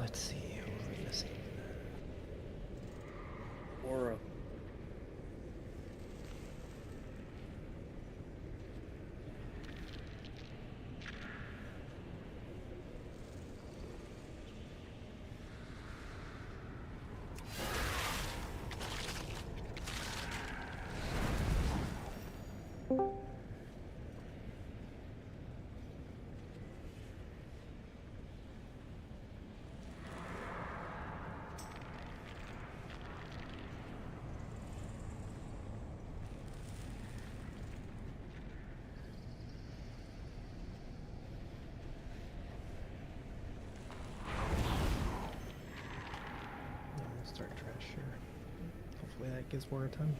Let's see, what are we missing? Aura. Start trash here. Hopefully that gives more time.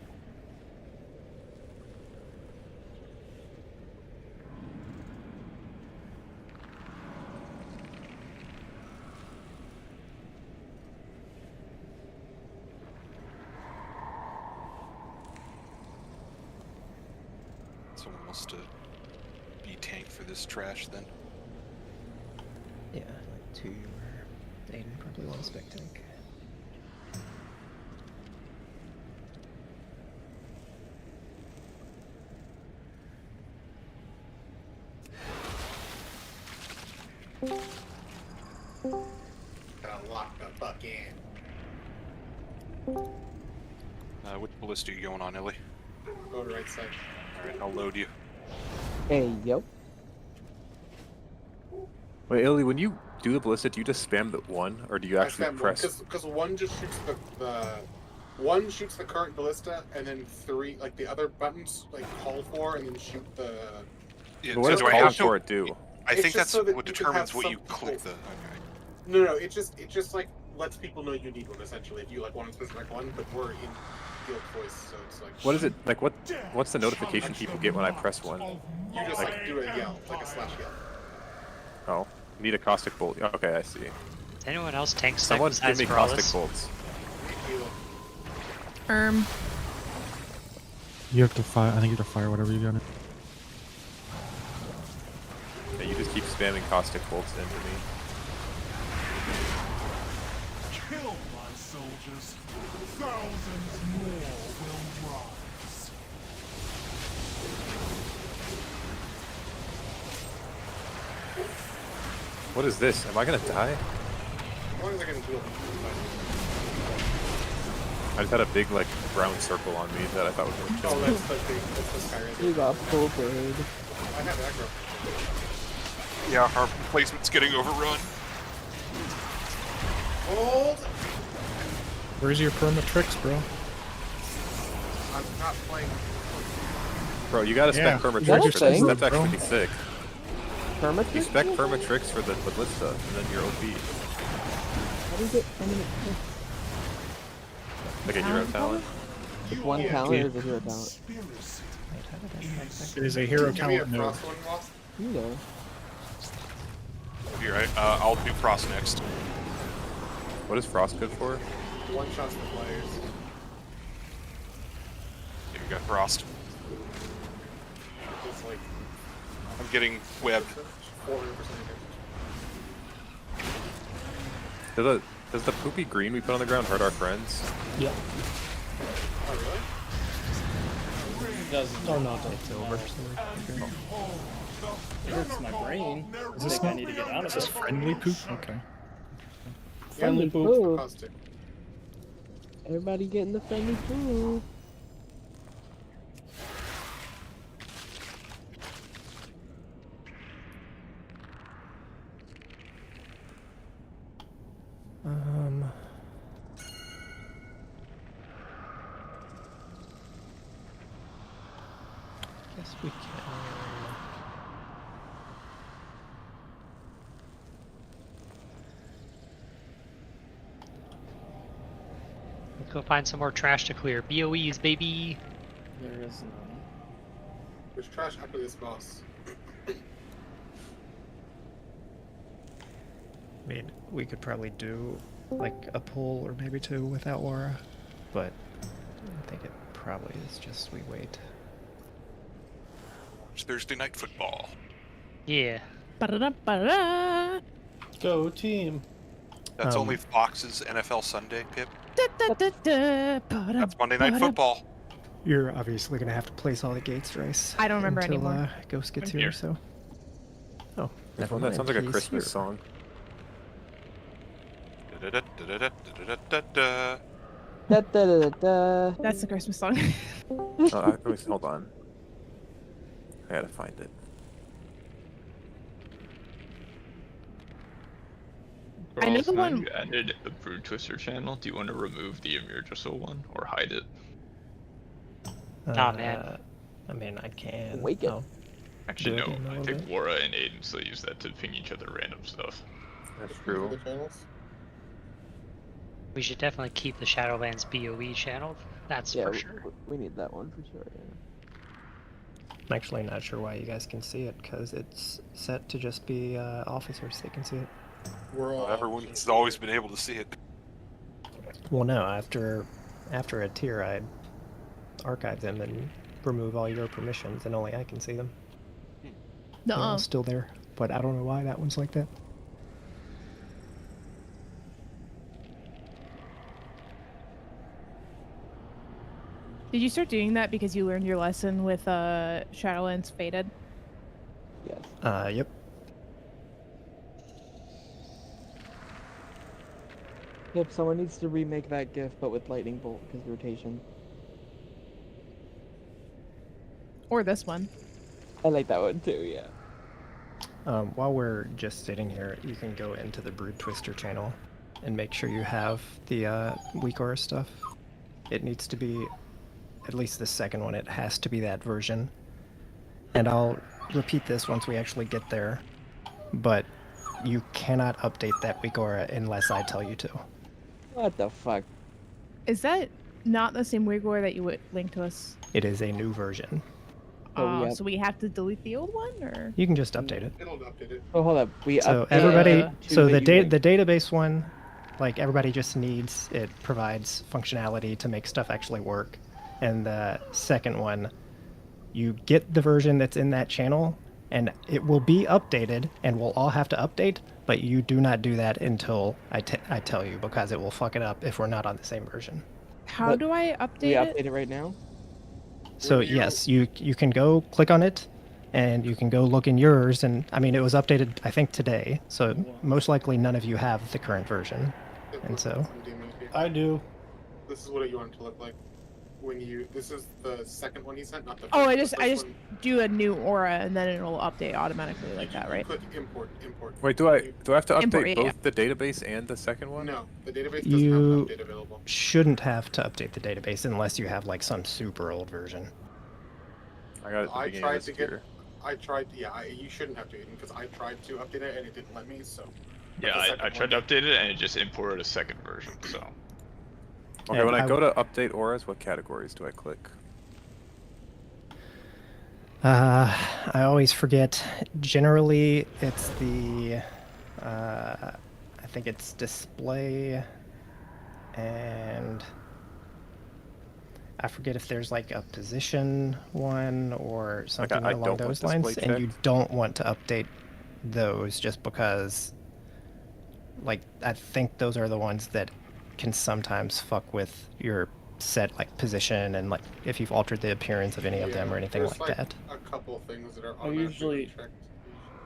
Someone wants to be tank for this trash then. Yeah, like 2 or Aiden probably want a spec tank. Gotta lock the fuck in. Which ballista are you going on, Ellie? Go to right side. Alright, I'll load you. Hey, yo. Wait, Illy, when you do the ballista, do you just spam the 1, or do you actually press? Because 1 just shoots the 1 shoots the current ballista, and then 3, like the other buttons, like call for, and then shoot the Yeah, But what does do I calling have to? for it do? I It's think just that's so that what you can determines have what some you click people- the. Okay. No, it just like lets people know you need one essentially. If you like want a specific one, but we're in guild voice, so it's like What is it like? What's the notification people get when I press one? you just like do a yell, like a slash yell. Oh, need a caustic bolt. Okay, I see. Does anyone else tank stuff Someone give besides me Brawlers? caustic bolts. You- You have to fire. I think you have to fire whatever you got. Yeah, you just keep spamming caustic bolts into me. Kill my soldiers. Thousands more will rise. What is this? Am I gonna die? As long as I can heal them. I just had a big like brown circle on me that I thought was gonna kill Oh, me. that's the big. That's the Skyrim. You got full bird. I have aggro. Yeah, our placement's getting overrun. Hold. Where's your permatrix, bro? I'm not playing. Bro, you gotta spec Yeah. Is that permatrix a for this. thing? That's actually sick. Permatrix? You spec permatrix for the ballista, and then you're OP. How do you get permanent? Like a hero talent. It's one talent or is it a hero talent? It is a hero Give me a talent node. frost one, Wasp. You know. You're right. I'll do Frost next. What is frost good for? One shots for players. Here we got Frost. It's like I'm getting webbed. 400%. Does the poopy green we put on the ground hurt our friends? Yeah. Oh really? Or not. It's over. It hurts my brain. Is this I think I not? need to get out Is of this it. friendly poop? Okay. Friendly poop. Poop. Caustic. Everybody getting the friendly poop. Guess we can. Let's go find some more trash to clear. BOEs, baby. There is none. There's trash after this boss. I mean, we could probably do like a pull or maybe two without Aura, but I think it probably is just we wait. It's Thursday night football. Yeah. Ba-da-da-ba-da. Go team. That's only Fox's NFL Sunday, Pip. Da-da-da-da, ba-da, That's Monday night ba-da. football. You're obviously gonna have to place all the gates, Rice. I don't remember until, anymore. Ghost gets I'm here, here. so. Oh, That never mind. sounds like a He's Christmas here. song. Da-da-da-da-da-da-da-da-da. Da da da da da. That's the Christmas song. Hold on. I gotta find it. I know the Now one- you added a Brood Twister channel. Do you want to remove the Emergical one or hide it? Nah, man. I mean, I can. Wake it. Oh, Actually, Do it no. in a I little think bit. Laura and Aiden still use that to ping each other random stuff. That's For true. the channels. We should definitely keep the Shadowlands BOE channel. That's Yeah, for sure. we need that one for sure. Yeah. I'm actually not sure why you guys can see it, because it's set to just be officers that can see it. We're all. Everyone's always been able to see it. Well, no, after a tier, I'd archive them and remove all your permissions, and only I can see them. They're all No. still there, but I don't know why that one's like that. Did you start doing that because you learned your lesson with Shadowlands Faded? Yes. Yep. Yep. Someone needs to remake that GIF, but with lightning bolt because rotation. Or this one? I like that one too. Yeah. While we're just sitting here, you can go into the Brood Twister channel and make sure you have the weak aura stuff. It needs to be, at least the second one, it has to be that version. And I'll repeat this once we actually get there, but you cannot update that weak aura unless I tell you to. What the fuck? Is that not the same Wigor that you would link to us? It is a new version. So we have to delete the old one, or? You can just update it. It'll update it. Oh, hold up. We So updated everybody, to so the that you the database one, like everybody just needs, it provides functionality to make stuff actually work. And the second one, you get the version that's in that channel, and it will be updated, and we'll all have to update, but you do not do that until I tell you, because it will fuck it up if we're not on the same version. How But do I update we it? update it right now. So yes, you can go click on it, and you can go look in yours, and I mean it was updated I think today, so most likely none of you have the current version, and so I do. This is what you want it to look like when you. This is the second one he sent, not the. Oh, first I just one. do a new aura and then it'll update automatically like that, right? Click import. Wait, do I have to Import, update yeah. both the database and the second one? No, the database doesn't have you an update available. shouldn't have to update the database unless you have like some super old version. I got it at the I beginning tried of to this get. tier. I tried. Yeah, you shouldn't have to, because I tried to update it and it didn't let me. So. But Yeah, the I second tried to one- update it and it just imported a second version. So Okay, And when I I go to update auras, what categories do I click? I always forget. Generally, it's the, I think it's display, and I forget if there's like a position one or something I along don't want those display lines, and you checked. don't want to update those just because, like, I think those are the ones that can sometimes fuck with your set like position and like if you've altered the appearance of any of them or anything there's like that. A couple things that are I automatically usually checked.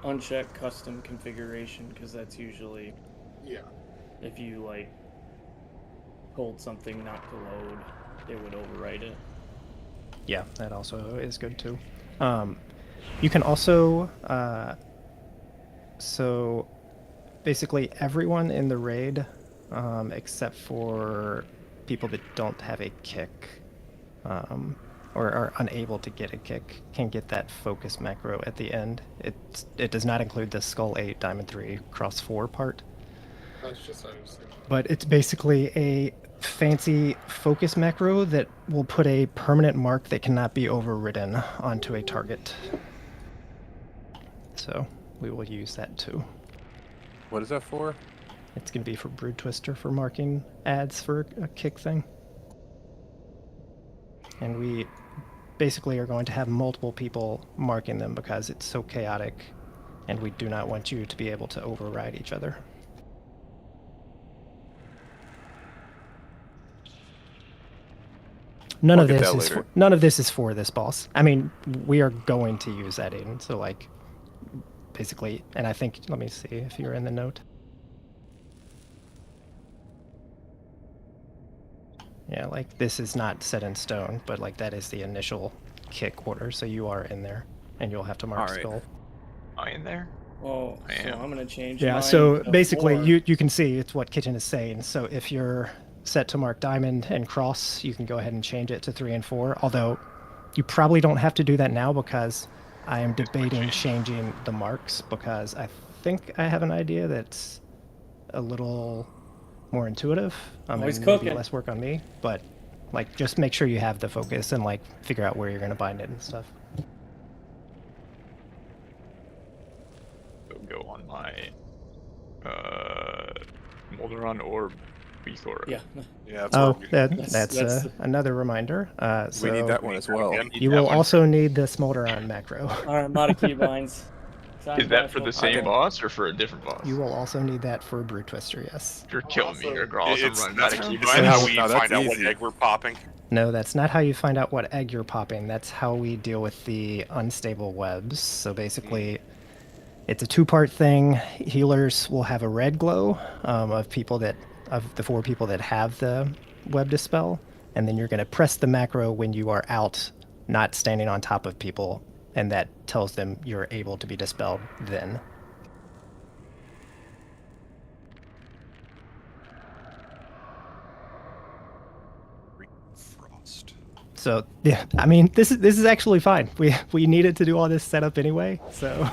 uncheck custom configuration because that's usually Yeah. if you like told something not to load, it would overwrite it. Yeah, that also is good too. You can also, so basically everyone in the raid, except for people that don't have a kick, or are unable to get a kick, can get that focus macro at the end. It does not include the Skull 8, Diamond 3, Cross 4 part. That's just how I was thinking. But it's basically a fancy focus macro that will put a permanent mark that cannot be overridden onto a target. So we will use that too. What is that for? It's going to be for Brood Twister for marking ads for a kick thing. And we basically are going to have multiple people marking them because it's so chaotic, and we do not want you to be able to override each other. None of this is for this boss. I mean, we are going to use that in, so like basically, and I think, let me see if you're in the note. Yeah, like this is not set in stone, but like that is the initial kick order, so you are in there, and you'll have to mark Alright. skull. am I in there? Well, I so am. I'm gonna change. Yeah, mine so to basically 4. you can see it's what Kitchen is saying. So if you're set to mark diamond and cross, you can go ahead and change it to 3 and 4, although you probably don't have to do that now because I am debating changing the marks because I think I have an idea that's a little more intuitive. Always and maybe cooking. less work on me, but like just make sure you have the focus and like figure out where you're going to bind it and stuff. Go on my Molderon or Bethor. Yeah. Yeah, that's Oh, where we- that's another reminder. We need So that one as well. you will also need the Smolderon macro. Armada keybinds. Is that for the same boss or for a different boss? You will also need that for Brood Twister, yes. You're killing me, Also, you're awesome It's running that's out of isn't keybinds. how we No, that's find out what easy. egg we're popping. No, that's not how you find out what egg you're popping. That's how we deal with the unstable webs. So basically, it's a two-part thing. Healers will have a red glow of the 4 people that have the web dispel, and then you're going to press the macro when you are out, not standing on top of people, and that tells them you're able to be dispelled then. Frost. So yeah, I mean this is actually fine. We needed to do all this setup anyway, so.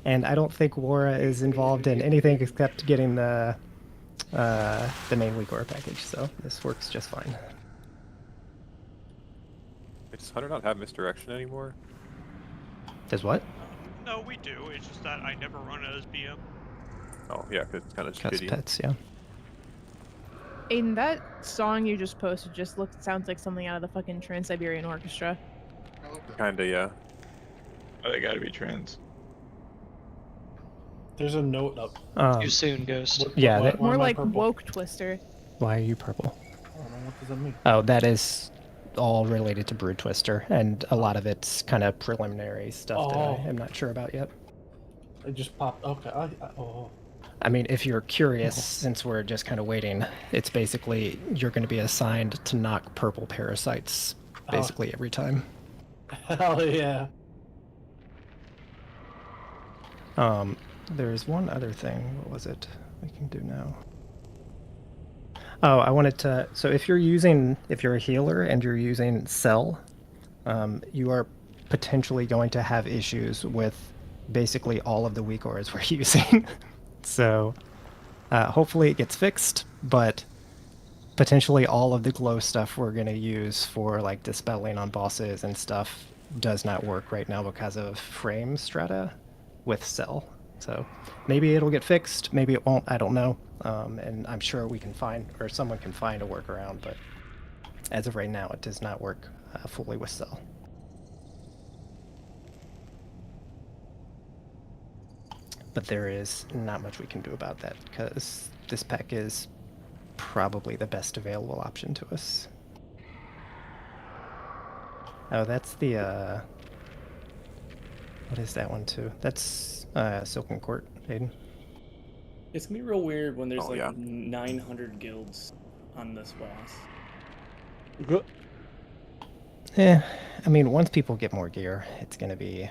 And I don't think Wara is involved in anything except getting the main weak ore package. So this works just fine. Does Hunter not have misdirection anymore? Does what? No, we do. It's just that I never run it as BM. Oh yeah, 'cause it's kind of Cuts shitty. pets, yeah. Aiden, that song you just posted just sounds like something out of the fucking Trans-Siberian Orchestra. Kinda, yeah. Oh, they gotta be trans. There's a note up. Too soon, Ghost. Yeah, Why that, More am I like purple? woke Twister. why are you purple? I don't know, what does that mean? Oh, that is all related to Brood Twister, and a lot of it's kind of preliminary stuff that I am not sure about yet. It just popped. Okay. Oh. I mean, if you're curious, since we're just kind of waiting, it's basically you're going to be assigned to knock purple parasites basically every time. Hell yeah. There's one other thing. What was it we can do now? Oh, I wanted to. So if you're a healer and you're using Cell, you are potentially going to have issues with basically all of the weak ores we're using. So hopefully it gets fixed, but potentially all of the glow stuff we're going to use for like dispelling on bosses and stuff does not work right now because of frame strata with Cell. So maybe it'll get fixed, maybe it won't, I don't know. And I'm sure we can find, or someone can find a workaround, but as of right now it does not work fully with Cell. But there is not much we can do about that because this pack is probably the best available option to us. Oh, that's the, what is that one too? That's Silken Court, Aiden. It's gonna be real weird when there's Oh, like yeah. 900 guilds on this boss. Yeah, I mean, once people get more gear, it's going to be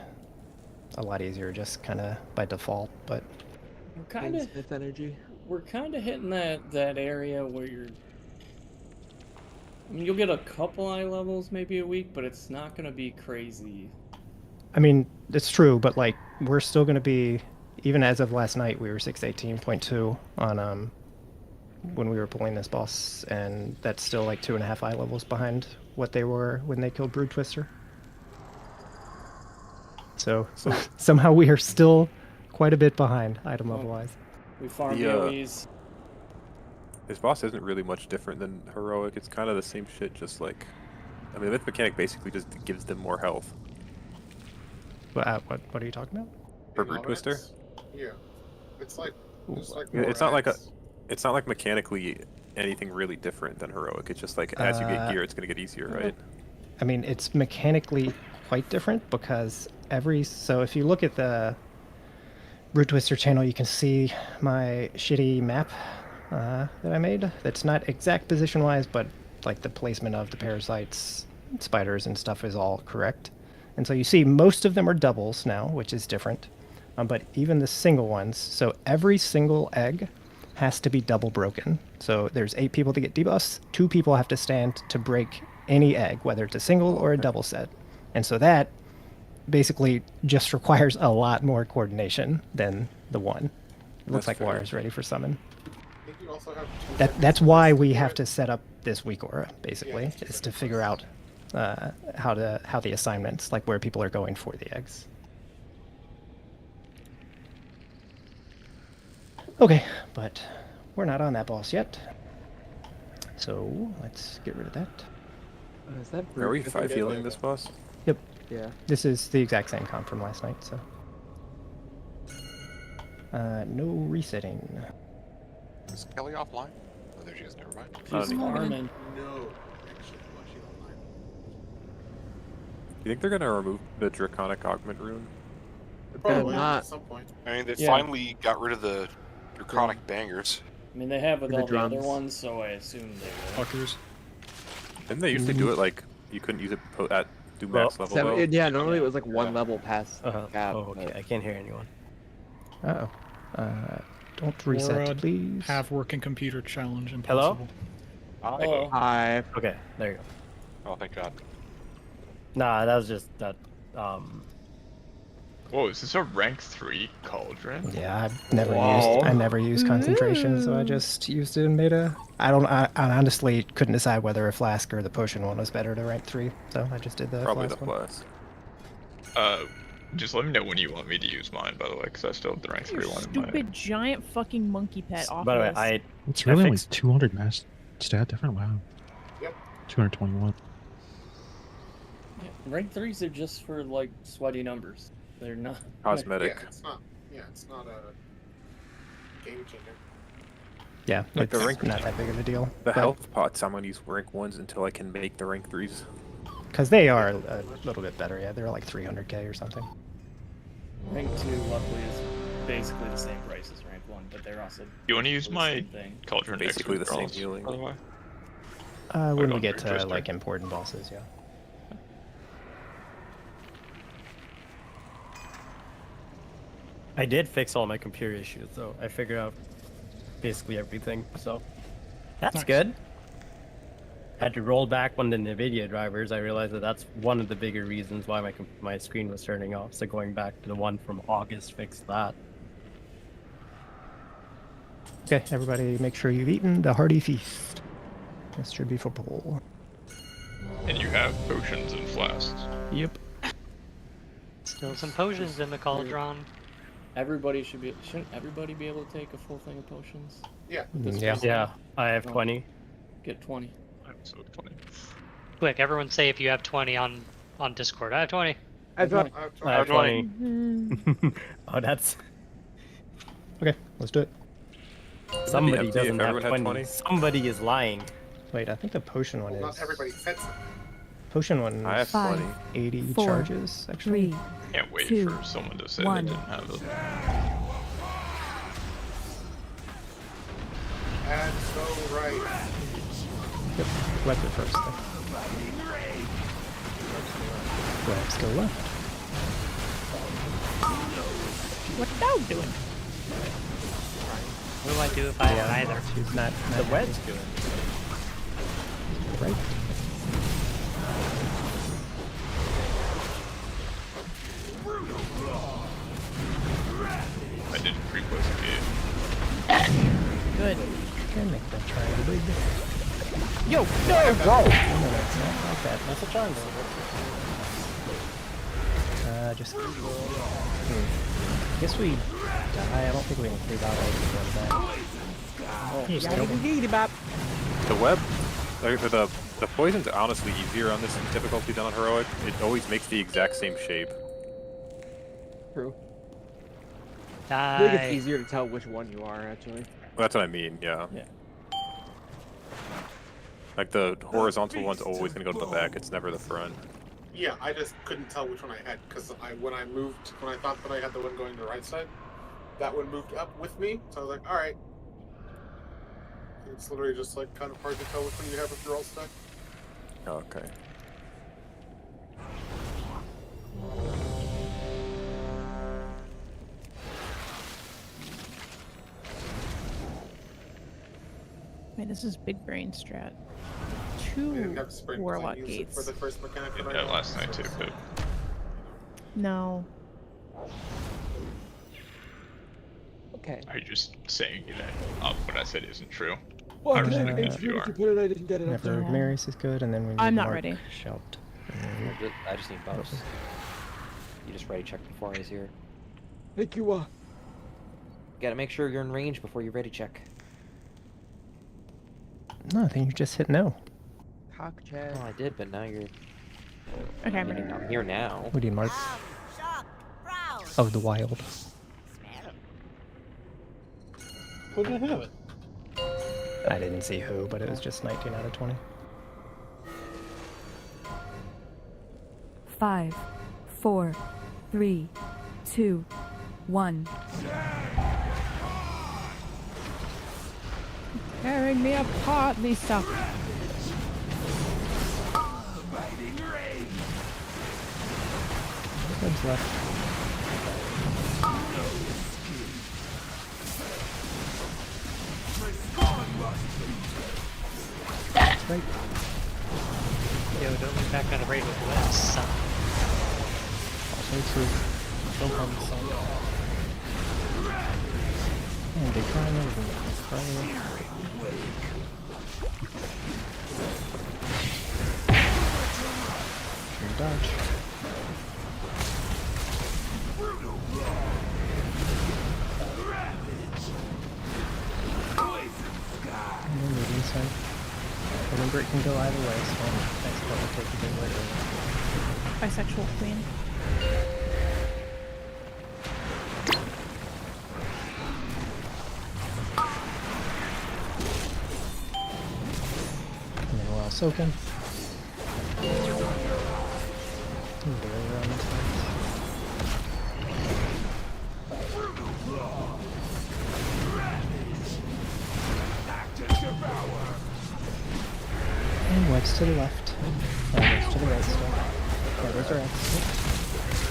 a lot easier just kind of by default, but We're kind of Smith energy. we're kind of hitting that area where you're. I mean, you'll get a couple eye levels maybe a week, but it's not gonna be crazy. I mean, it's true, but like we're still going to be, even as of last night, we were 618.2 on when we were pulling this boss, and that's still like 2.5 eye levels behind what they were when they killed Brood Twister. So somehow we are still quite a bit behind item level wise. We farm The, AoEs. This boss isn't really much different than Heroic. It's kind of the same shit, just like... I mean, the myth mechanic basically just gives them more health. What are you talking about? For Brood Twister? Yeah. It's like... It's not like it's not like mechanically anything really different than Heroic. It's just like as you get gear, it's going to get easier, right? I mean, it's mechanically quite different because so if you look at the Brood Twister channel, you can see my shitty map that I made. That's not exact position-wise, but like the placement of the parasites, spiders, and stuff is all correct. And so you see most of them are doubles now, which is different. But even the single ones, so every single egg has to be double broken. So there's 8 people to get debuffs, 2 people have to stand to break any egg, whether it's a single or a double set. And so that basically just requires a lot more coordination than the one. It looks like Wara's ready for summon. I think you also have That's why we have to set up this weak aura, basically, is to figure out how the assignments, like where people are going for the eggs. Okay, but we're not on that boss yet. So let's get rid of that. Is that Are we Brood 5 Twister? healing this boss? Yep. Yeah. This is the exact same comp from last night, so. No resetting. Is Kelly offline? Oh, there she is. Never mind. She's farming. no actually watching online. Do you think they're going to remove the Draconic Augment rune? Probably not. at some point. I mean, they Yeah. finally got rid of the draconic bangers. I mean, they have with The all the other drums. ones, so I assume they will. Fuckers. Didn't they usually do it like you couldn't use it at do max level though? Yeah, normally it was like one level past cap. Oh, okay. I can't hear anyone. Uh-oh. Don't reset, please. Half working computer challenge Hello? impossible. Hello. Hi. Okay, there you go. Oh, thank God. Nah, that was just that. Whoa, is this a rank 3 cauldron? Yeah, I never used concentration, so I just used it in beta. I honestly couldn't decide whether a flask or the potion one was better to rank 3, so I just did the Probably flask the one. flask. Just let me know when you want me to use mine, by the way, because I still have the rank 3 one in my... Stupid giant fucking monkey pet off By the way, this. It's really only 200 mass stat different. Wow. Yep. 221. Yeah, rank 3s are just for like sweaty numbers. They're not Cosmetic. Yeah, it's not. Yeah, it's not a game changer. Yeah, Like the it's rank- not that big of a deal. The health pots, I'm gonna use rank 1s until I can make the rank 3s. Because they are a little bit better, yeah. They're like 300k or something. Rank 2, luckily, is basically the same price as rank 1, but they're also. You want to use the my same thing. cauldron Basically the same X healing. by the way? When we don't get drink to Twister. like important bosses, yeah. I did fix all my computer issues, though. I figured out basically everything, so that's good. Had to roll back one of the NVIDIA drivers. I realized that that's one of the bigger reasons why my screen was turning off. So going back to the one from August fixed that. Okay, everybody make sure you've eaten the hearty feast. This should be for Paul. And you have potions and flasks. Yep. Still some potions in the cauldron. Shouldn't everybody be able to take a full thing of potions? Yeah. Yeah, I have 20. Get 20. I'm so 20. Quick, everyone say if you have 20 on Discord. I have 20. I have 20. Mm. Oh, that's... Okay, let's do it. Somebody empty if doesn't have everyone had 20. 20. Somebody is lying. Wait, I think the potion one Well, not is... everybody said so. Potion one I have is 20. 80 4, charges, actually. 3, Can't wait 2, for someone to say 1. they didn't have it. That's so right. Yep, weapon first. Then. Let's go left. What thou doing? What do I do if I have either? She's not The wedge good. right. I didn't pre-close the gate. Good. Okay, make that triangle big. Yo, no! No, that's not like that. That's a triangle. Just... I guess we die. I don't think we can clear out all of that. The web, the poison's honestly easier on this difficulty than on heroic. It always makes the exact same shape. True. I think it's Die. easier to tell which one you are, actually. Well, that's what I mean, yeah. Yeah. Like the horizontal one's always gonna go to the back. It's never the front. Yeah, I just couldn't tell which one I had because when I thought that I had the one going to the right side, that one moved up with me. So I was like, all right. It's literally just like kind of hard to tell which one you have if you're all stuck. Okay. Wait, this is big brain strat. I didn't 2 have sprint 'cause I warlock used it gates. for the first mechanic Did that I that got. last night too, but No. Okay. are you just saying that what I said isn't true? Well, I it's respect really it if you are. put it, I didn't get it up Never there. Maris is good, and then we need I'm not Mark ready. Shout. I just need buffs. You just ready check before I was here. Thank you, You gotta make sure you're in range before you ready check. No, I think you just hit no. cock chat. Oh, I did, but now you're... Okay, I'm ready. I'm here now. We need Mark of the Wild. Who didn't have it? I didn't see who, but it was just 19 out of 20. 5, 4, 3, 2, 1. Tearing me apart, Lisa. Web's left. Right. Yo, don't look back on the raid with webs, son. Also true. Don't call me son. And they try and over dodge. And then move inside. Remember, it can go either way, so next part will take a bit later. Bisexual queen. And then while soaking. And barely around the sides. And webs to the left. And webs to the right still. Yeah, those are X.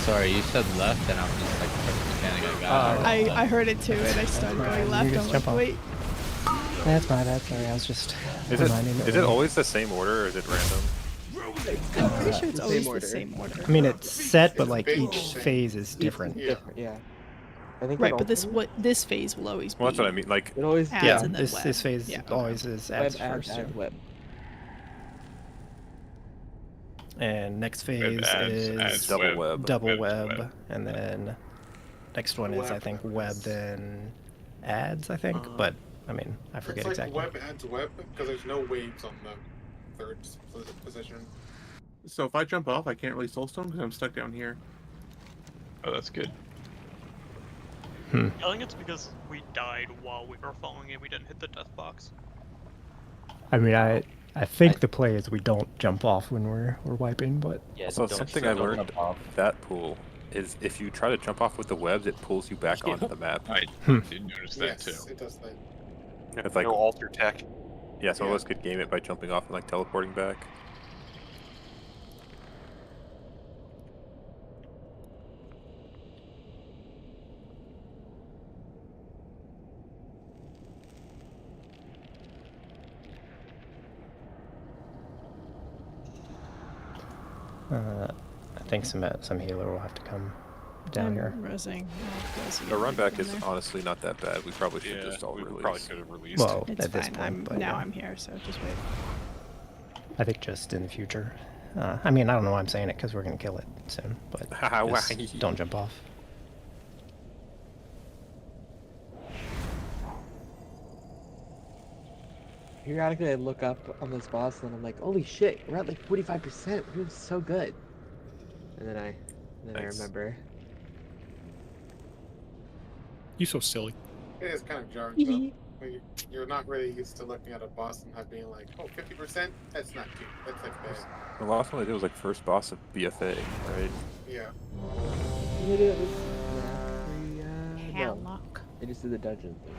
Sorry, you said left, and I'm just like mechanic. I heard it too, and I started going left. You I'm just like, jump off. wait. That's my bad, sorry, I was just Is reminding it always the same order, or is it random? I'm pretty sure it's always the same order. I mean, it's set, but like each phase is different. Yeah. I think Right, but this phase will always be. Well, that's what I mean. Like it always. Ads Yeah, and then this web. phase Yeah. always is Web, ads add, first. add, yeah. web. And next phase ads, is ads, double web. web. double Web, web, and then next one is I think web then ads, I think, Uh-huh. but I mean I forget It's like exactly. web adds web because there's no waves on the third position. So if I jump off, I can't really soulstone because I'm stuck down here. Oh, that's good. I think it's because we died while we were following it. We didn't hit the death box. I mean I think the play is we don't jump off when we're wiping, but Yeah, So don't something I jump learned off. that pool is if you try to jump off with the webs, it pulls you back onto the map. I did notice that Yes, too. it does that. It's like no alter tech. yeah, some of us could game it by jumping off and like teleporting back. I think some healer will have to come down here. Resing. The run back is honestly not that bad. We probably should just all we release. probably could have released. Well, It's at this fine. point, but Now yeah. I'm here, so just wait. I think just in the future. I mean, I don't know why I'm saying it because we're gonna kill it soon, but just don't jump off. Periodically, I look up on this boss and I'm like, "Holy shit, we're at like 45%. We're doing so good." And then I Thanks. remember. You so silly. It is kind of jarring though. Like, you're not really used to looking at a boss and being like, oh, 50%? That's not too. That's like bad. The last one I did was like first boss of BFA, right? Yeah. It is. Yeah. No, Lock. I just did the dungeon thing.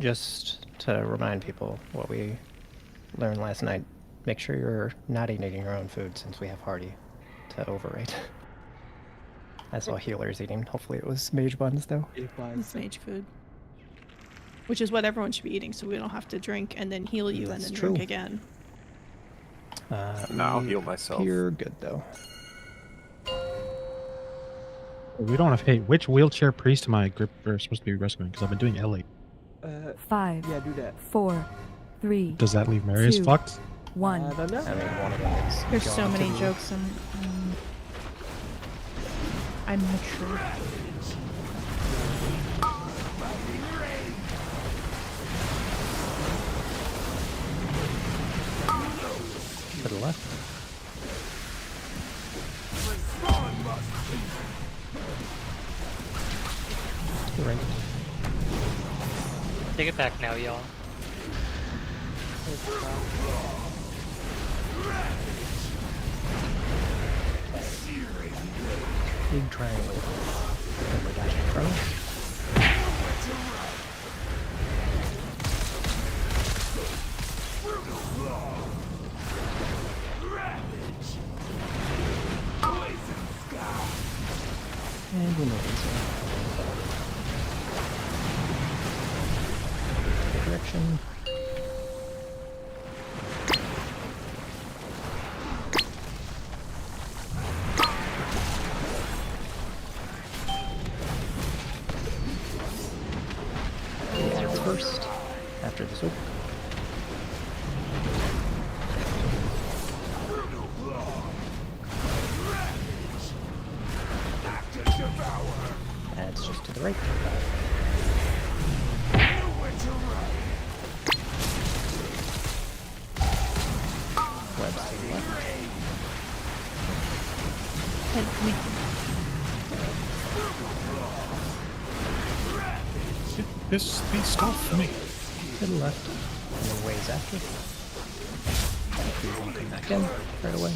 Just to remind people what we learned last night, make sure you're not eating your own food since we have Hardy to overrate. I saw healers eating. Hopefully it was mage buns though. It's mage food. Which is what everyone should be eating, so we don't have to drink and then heal you That's and then true. drink again. I'll heal myself. You're good though. We don't have hate. Which wheelchair priest am I supposed to be rescuing? Because I've been doing L8. 5. Yeah, do that. 4, 3. Does that leave Marius 2, fucked? 1. I don't know. I mean, one of them is There's so gone to many the- jokes and I'm mature. To the left. Right. Take it back now, y'all. Big triangle. And we're dashing across. position. Adds first, after the soak. Adds just to the right. Webs to the left. These stuff for me. To the left. And then ways after. We won't come back in right away.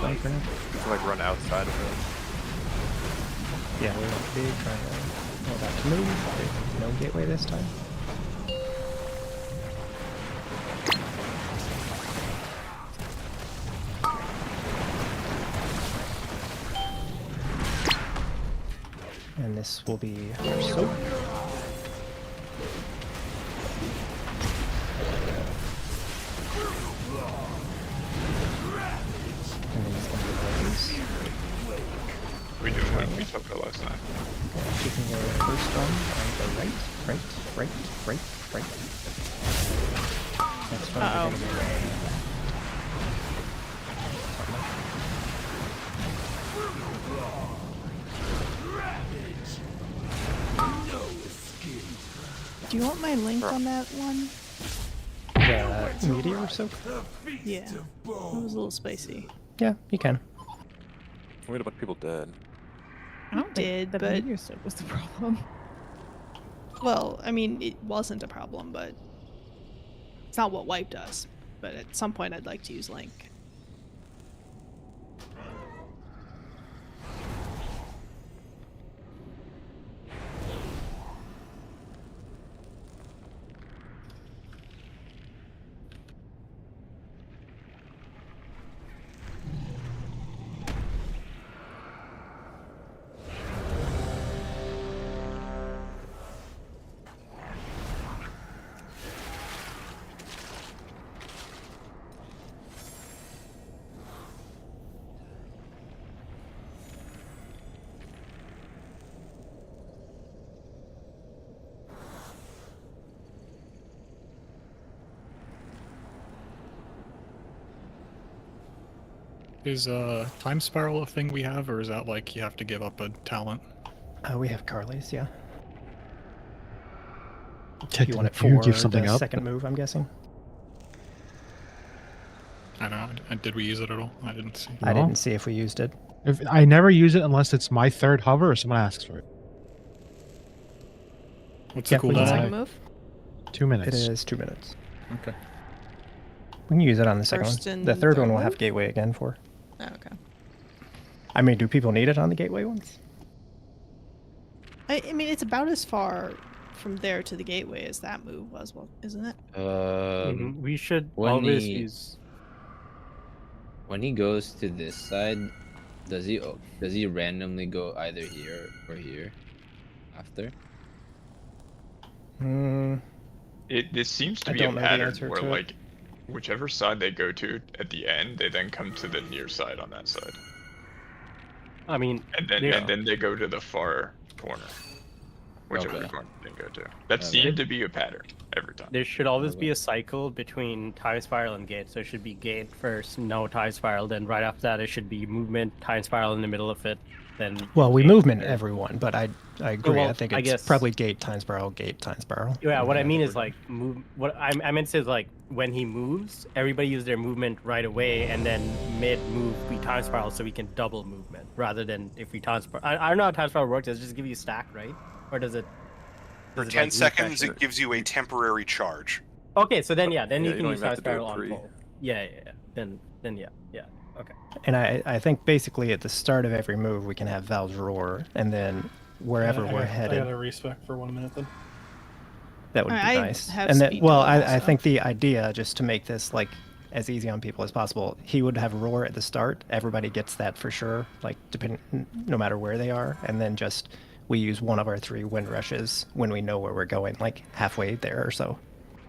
You can like run outside of it. Yeah, we want big triangle. We're about to move. No gateway this time. And this will be our soap. And then it's going to be ways. We do what we took the last time. Okay, keeping the first one on the right. That's fine. Uh-oh. Do you want my link on that one? The meteor soak? Yeah. That was a little spicy. Yeah, you can. We had a bunch of people dead. I did, the but meteor soak was the problem. Well, I mean, it wasn't a problem, but it's not what wiped us. But at some point, I'd like to use Link. Is time spiral a thing we have, or is that like you have to give up a talent? We have Carly's, yeah. Technically, You want it you for give something the up. second move, I'm guessing? I know. Did we use it at all? I didn't see. I didn't see if we used it. If I never use it unless it's my third hover or someone asks for it. What's Yeah, the we can cooldown? Second move? 2 minutes. It is 2 minutes. Okay. We can use it on the second First one. and The third one third we'll have move? gateway again for. Oh, okay. I mean, do people need it on the gateway ones? I mean, it's about as far from there to the gateway as that move was, well, isn't it? We should when always he- use. When he goes to this side, does he randomly go either here or here after? It seems to I be a don't know the pattern answer where to it. like whichever side they go to at the end, they then come to the near side on that side, I mean, and then yeah. and then they go to the far corner, whichever Okay. corner they go to. That Okay. seemed to be a pattern every time. There should always be a cycle between time spiral and gate. So it should be gate first, no time spiral. Then right after that, it should be movement, time spiral in the middle of it. Then Well, we gate. movement everyone, but I agree. well, I think I it's guess- probably gate, time spiral, gate, time spiral. Yeah, what I mean is like move. What I meant to say is like when he moves, everybody use their movement right away, and then mid move we time spiral so we can double movement rather than if we time spiral. I don't know how time spiral works. Does it just give you a stack, right? Or does it? For does it, 10 like, seconds, refresh it gives you a temporary charge. Okay, so then yeah, then Yeah, you you can don't use even time have to do it spiral on pre. full. Yeah. Then yeah. Okay. And I think basically at the start of every move we can have Val's roar, and then wherever we're I headed, got a respec for 1 minute then. that would be I nice. have And then, speed well, dial, I so- think the idea just to make this like as easy on people as possible. He would have roar at the start. Everybody gets that for sure, like no matter where they are, and then just we use one of our 3 wind rushes when we know where we're going, like halfway there or so.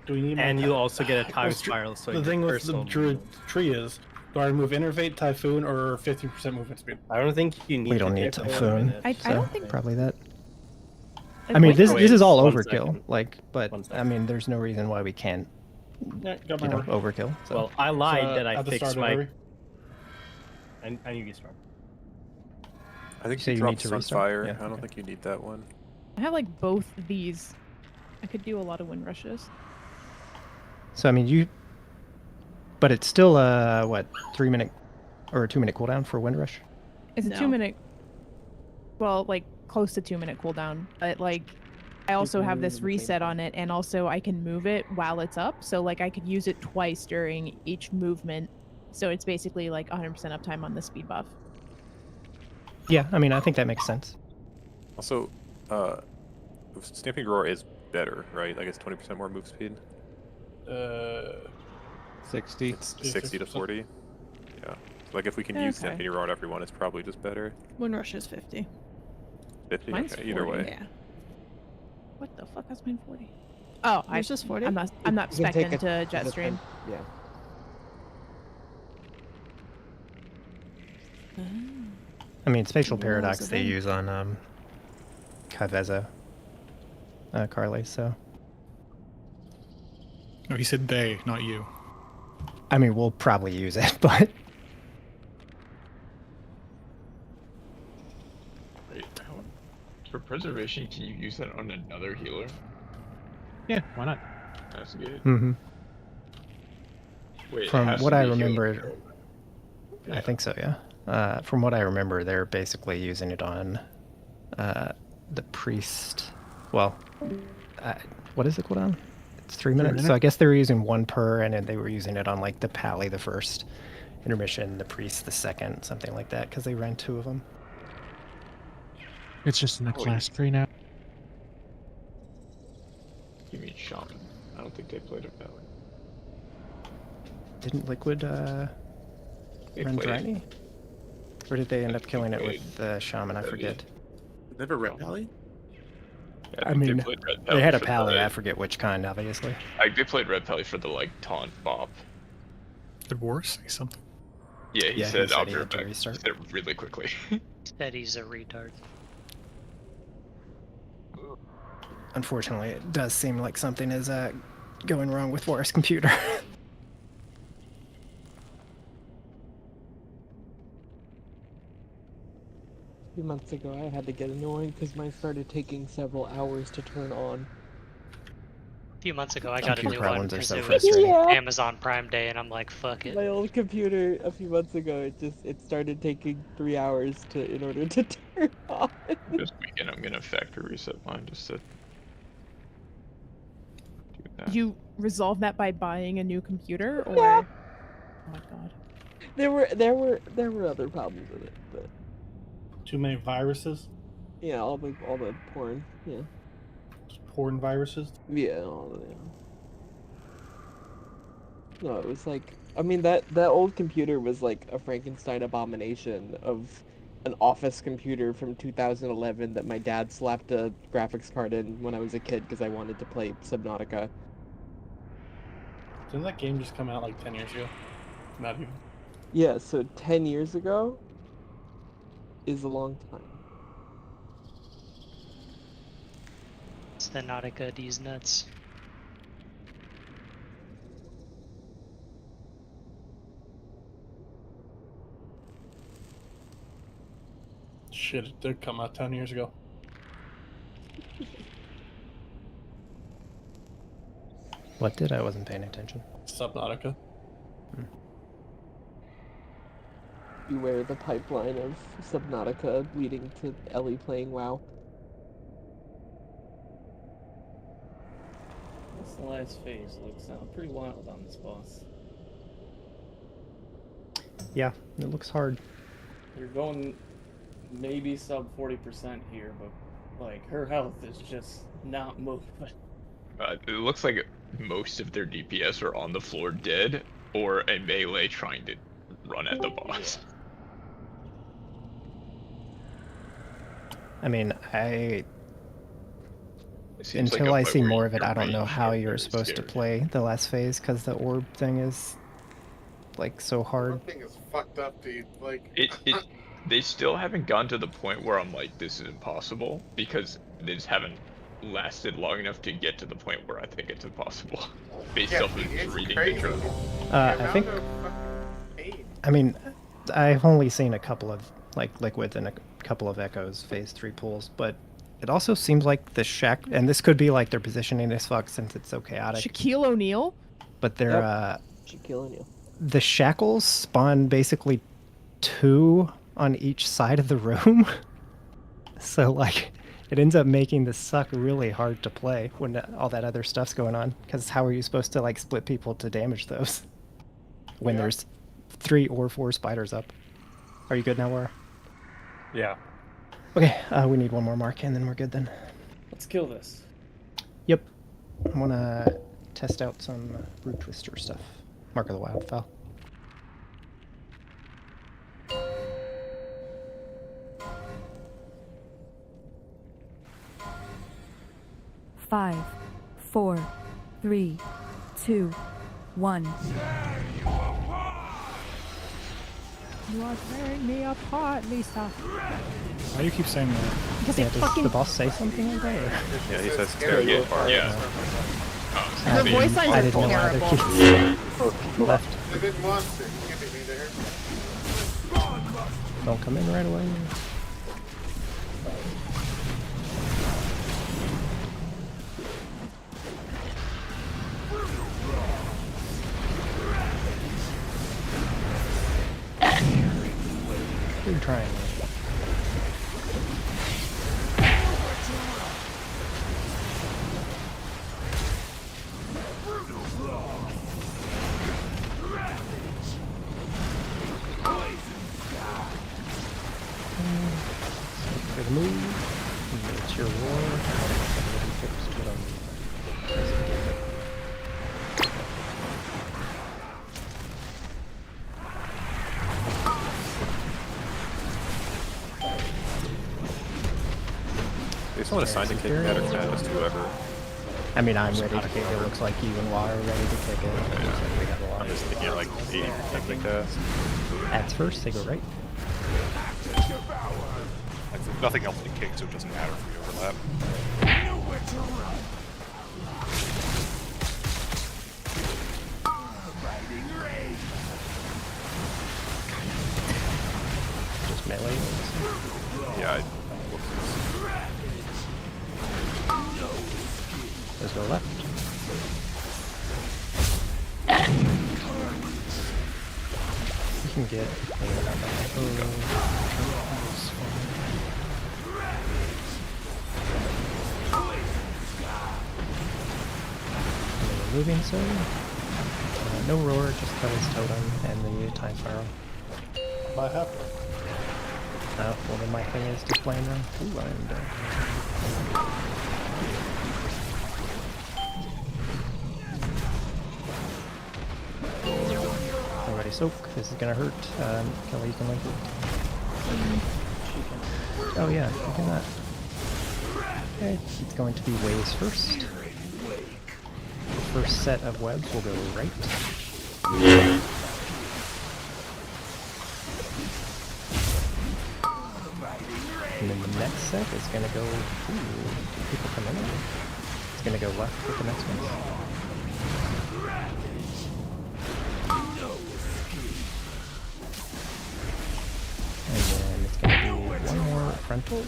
Do we need And more you'll also get a time Well, spiral. So the your thing with the personal druid movement. tree is, do I remove Innervate, Typhoon, or 50% movement speed? I don't think you need. We don't need Typhoon. I So don't think probably that. I'd I mean, like this to- is all One overkill. second. Like, but I mean, there's no reason why we can't, Yeah, got my you know, order. overkill. So. Well, I lied So, that I at the fixed start of my. every- I knew you start. I think So you you drop need to restart? Sunfire. Yeah, I don't okay. think you need that one. I have like both these. I could do a lot of wind rushes. So I mean, but it's still what 3-minute or a 2-minute cooldown for wind rush. It's a No. 2-minute. Well, like close to 2-minute cooldown, but like I also have this reset on it, and also I can move it while it's up. So like I could use it twice during each movement. So it's basically like 100% uptime on the speed buff. Yeah, I mean, I think that makes sense. Also, Stamping Roar is better, right? Like it's 20% more move speed. 60. It's 60 to 40. Yeah. Like if we can use Stamping Roar on everyone, it's probably just better. Wind Rush is 50. 50. Mine's Okay, either 40. way. Yeah. What the fuck is mine 40? Oh, Yours is 40? I'm not You can take speccing a- to Jetstream. Yeah. I mean, Spatial Rules Paradox of they it. use on Kaveza Carly, so No, he said they, not you. I mean, we'll probably use it, but Wait, for preservation, can you use that on another healer? Yeah, why not? That's good. mhm. Wait, it From has what to I be a healer. remember, I think so, yeah. From what I remember, they're basically using it on the priest. Well, what is it called on? It's 3 minutes. So I guess they were using 1 per, and then they were using it on like the pally the first intermission, the priest the second, something like that, because they ran 2 of them. It's just in the class tree now. You mean Shaman? I don't think they played a Valley. Didn't Liquid They run played. Dryny? Or did they end up killing it played. with the Shaman? I forget. Never Red Pally? Yeah, I think mean, they played Red they had a for pally. the- I forget which kind, obviously. They played Red Pally for the like taunt bop. Did War say something? Yeah, he Yeah, he said said I'll he be had right to back. He restart. said it really quickly. Said he's a retard. Unfortunately, it does seem like something is going wrong with War's computer. A few months ago, I had to get annoying because mine started taking several hours to turn on. A few months ago, I got a Computer new one problems are because so it was frustrating. Yeah. Amazon Prime Day, and I'm like, fuck it. My old computer a few months ago, it started taking 3 hours in order to turn on. This weekend I'm gonna factory reset mine just to do that. Did you resolve that by buying a new computer, or? Yeah. Oh my god. There were other problems with it, but Too many viruses? yeah, all the porn, yeah, Porn viruses? yeah, all the No, it was like, I mean that old computer was like a Frankenstein abomination of an office computer from 2011 that my dad slapped a graphics card in when I was a kid because I wanted to play Subnautica. Didn't that game just come out like 10 years ago? Not even. Yeah, so 10 years ago is a long time. Subnautica, these nuts. Shit, it did come out 10 years ago. What did? I wasn't paying attention. Subnautica. Beware the pipeline of Subnautica leading to Ellie playing WoW. This last phase looks pretty wild on this boss. Yeah, it looks hard. You're going maybe sub 40% here, but like her health is just not moving. It looks like most of their DPS are on the floor dead, or a melee trying to run at the boss. I mean, It seems like until a I fight see where more of it, your I don't know range how are you're very supposed to scary. play the last phase because the orb thing is like so hard. That thing is fucked up, dude. Like, They still haven't gotten to the point where I'm like, this is impossible, because they just haven't lasted long enough to get to the point where I think it's impossible, based Yeah, off of it's reading crazy. the journal. I think. I mean, I've only seen a couple of like liquids and a couple of echoes phase 3 pulls, but it also seems like the shack, and this could be like their positioning is fucked since it's so chaotic. Shaquille O'Neal. But they're Shaquille O'Neal. the shackles spawn basically 2 on each side of the room. So like it ends up making the suck really hard to play when all that other stuff's going on, because how are you supposed to like split people to damage those when there's 3 or 4 spiders up? Are you good now, Laura? Yeah. Okay, we need one more mark and then we're good then. Let's kill this. Yep. I want to test out some Root Twister stuff. Mark of the Wildfowl. Five, 4, 3, 2, 1. You are tearing me apart, Lisa. Why do you keep saying that? Because Yeah, they does fucking. the boss say something like that? Or? Yeah, he says tear you apart. Yeah. The voice lines I are didn't know either. terrible. Left. I didn't want to. You can't beat me there. Don't come in right away. Good trying. For the move, it's your war. They just want to sign to kick that or just whoever. I mean, I'm ready to kick it. Looks like you and Law are ready to kick it. Looks like we got a lot. I'm just thinking like 80% like that. Ads first, they go right. Like, nothing else to kick, so it doesn't matter if we overlap. Just melee. Yeah, Let's go left. You can get moving so no roar, just kill his totem and the time spiral. I have. Oh, well then my thing is displaying them. Ooh, I'm done. Already soak. This is gonna hurt. Kelly, you can link it. Oh yeah, you can that. Okay, it's going to be waves first. The first set of webs will go right. And then the next set is gonna go. Ooh, people come in. It's gonna go left with the next one. And then it's going to be one more frontal.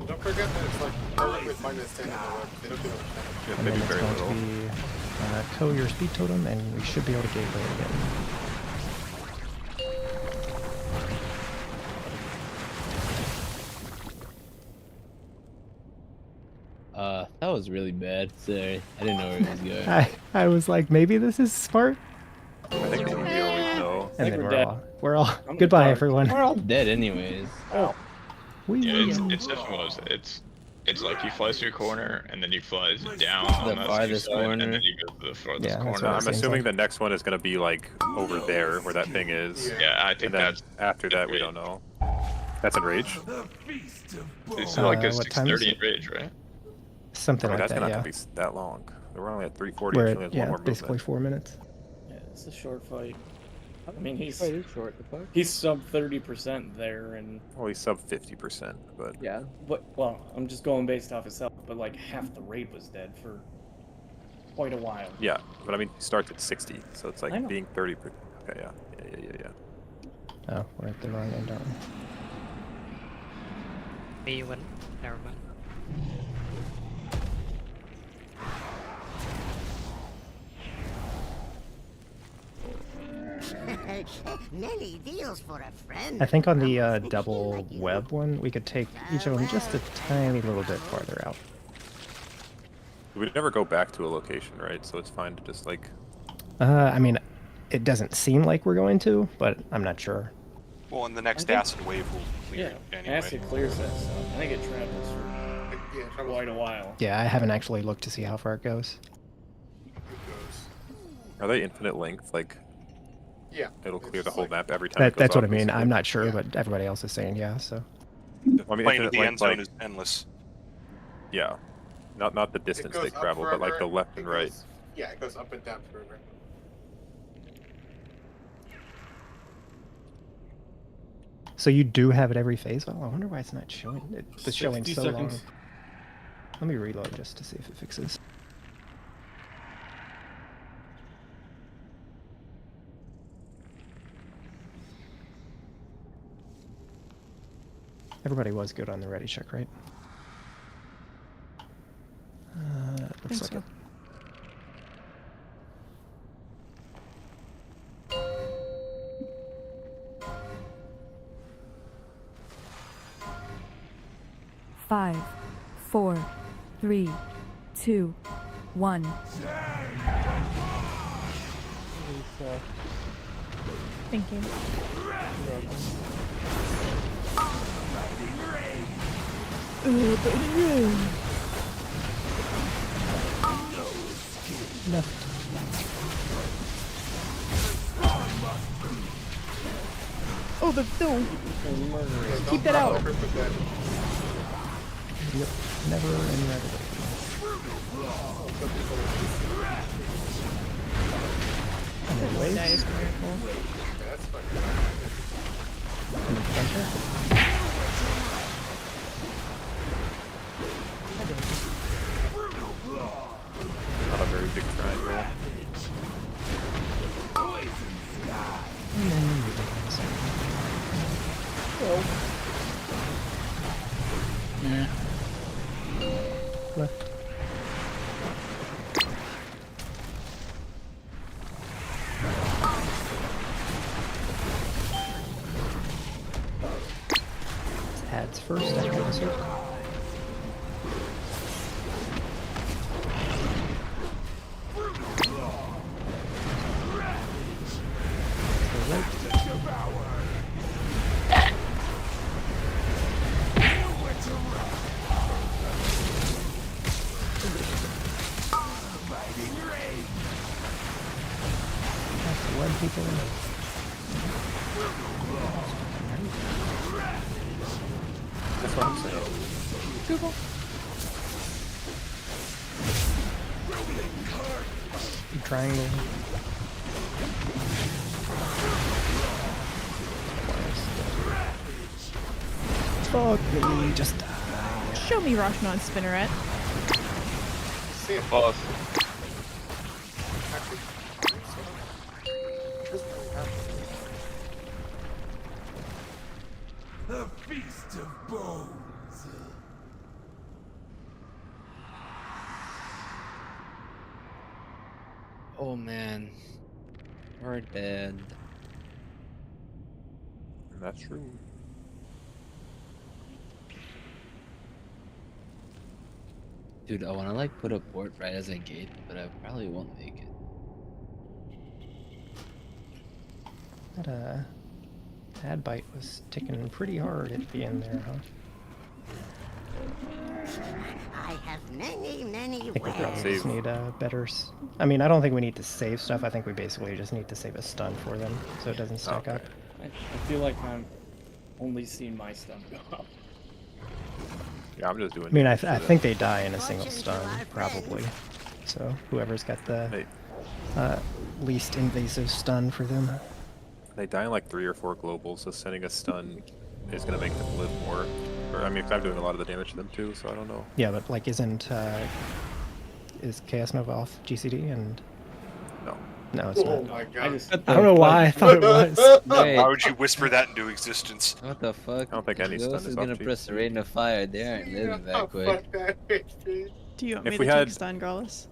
Don't forget that it's like perfectly fine to stand in the web. They don't do it. Yeah, And they then do it's very going little. to be Ko your speed totem, and we should be able to gateway again. That was really bad. Sorry, I didn't know where it was going. I was like, maybe this is smart. I think we always know. And then we're we're all I'm goodbye, sorry. everyone. We're all dead anyways. Yeah, it's definitely was. It's like he flies to a corner, and then he flies down The on that farthest side, and corner. then he goes to the farthest Yeah, that's corner. what it I'm seems assuming like. the next one is going to be like over there where that thing is. Yeah, I think And then that's after that, we don't know. That's in Rage? it's like a what time is 6:30 it? in Rage, right? Something I mean, like that's that, going to yeah. have to be that long. We're only at 340. We're She at, only has yeah, one more basically movement. 4 minutes. Yeah, it's a short fight. I mean, he's Fight is short. The fuck? he's sub 30% there, and Well, he's sub 50%, but Yeah. well, I'm just going based off itself, but like half the raid was dead for quite a while. yeah. But I mean, he starts at 60, so it's I like know. being 30. Okay, yeah. Oh, we're at the wrong end, aren't we? Me when. Never mind. Nelly deals for a friend. I think on the double web one, we could take each of them just a tiny little bit farther out. We'd never go back to a location, right? So it's fine to just like. I mean, it doesn't seem like we're going to, but I'm not sure. Well, and the next think- acid wave will clear Yeah, anyway. acid clears that stuff. I think it travels for quite a while. Yeah, I haven't actually looked to see how far it goes. Are they infinite length? Like, Yeah. it'll clear the whole map every time. That's what I mean. I'm not sure, but everybody else is saying yeah, so. I mean, Playing infinite with the length, end zone like, is endless. Yeah, not the distance they goes up travel, but like the forever, left it and right. goes- Yeah, it goes up and down forever. So you do have it every phase? Well, I wonder why it's not showing. It's showing 60 so long. seconds. Let me reload just to see if it fixes. Everybody was good on the ready check, right? Looks like so. it. Five, 4, 3, 2, 1. Thank you. Oh, the no. Keep that out. Yep. Never in red. Anyways. That is miracle. In the center. Not a very big triangle. And then you do the same. Yeah. Left. Heads first after the circle. One people in it. That's what I'm saying. Google. Triangle. Fuck me, just die. Show me Roshan on Spinneret. See it. Boss. The Feast of Bones. Oh man, we're dead. That's true. Dude, I wanna like put a port right as I gate, but I probably won't make it. That ad bite was ticking pretty hard at the end there, huh? I have many, many I think we probably ways. just need better. I mean, I don't think we need to save stuff. I think we basically just need to save a stun for them so it doesn't stack up. I feel like I'm only seeing my stun go up. Yeah, I'm just doing. I mean, I think they die in a single stun, probably. So whoever's got the least invasive stun for them. They die in like 3 or 4 globals, so sending a stun is going to make them live more. Or, I mean, 'cause I'm doing a lot of the damage to them too, so I don't know. Yeah, but like, is Chaos Nova off GCD? And no, no, it's Oh not. my god. I don't know why I thought it was. Why would you whisper that into existence? What the fuck? I don't think any stun Ghost is is off gonna G. press the rain of fire. They aren't living that quick. Do you want If me we to had- take stun, Garlis?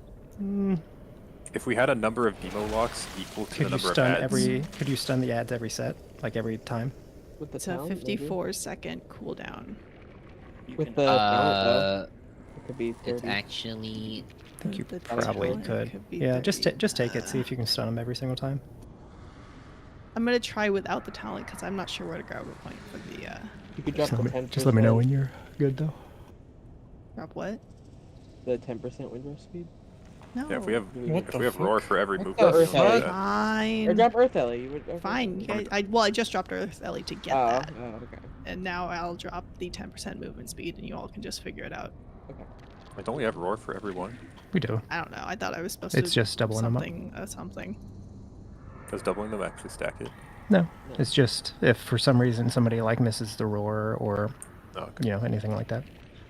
If we had a number of demo locks equal to the Could you number of stun ads, Could you stun the ads every set, like every time? With the It's a talent, maybe? 54-second cooldown. With the talent, though, it could be 30. It's actually. I think you The probably talent could. could be Yeah, just 30. take it. See if you can stun them every single time. I'm gonna try without the talent because I'm not sure where to grab a point for the. You could drop the 10%. Just let me know when you're good, though. Drop what? The 10% windrow speed. No. yeah, if we have What the roar fuck? for every What movement, the we don't fuck? do that. Fine. Or drop Earth Ellie. You would, Fine. You guys, I just dropped Earth Ellie to get that, Oh, okay. and now I'll drop the 10% movement speed, and you all can just figure it out. Like, don't we have roar for everyone? We do. I don't know. I thought I was supposed It's to. just doubling them up. Something. Does doubling them actually stack it? No, it's just if for some reason somebody like misses the roar or Okay. anything like that.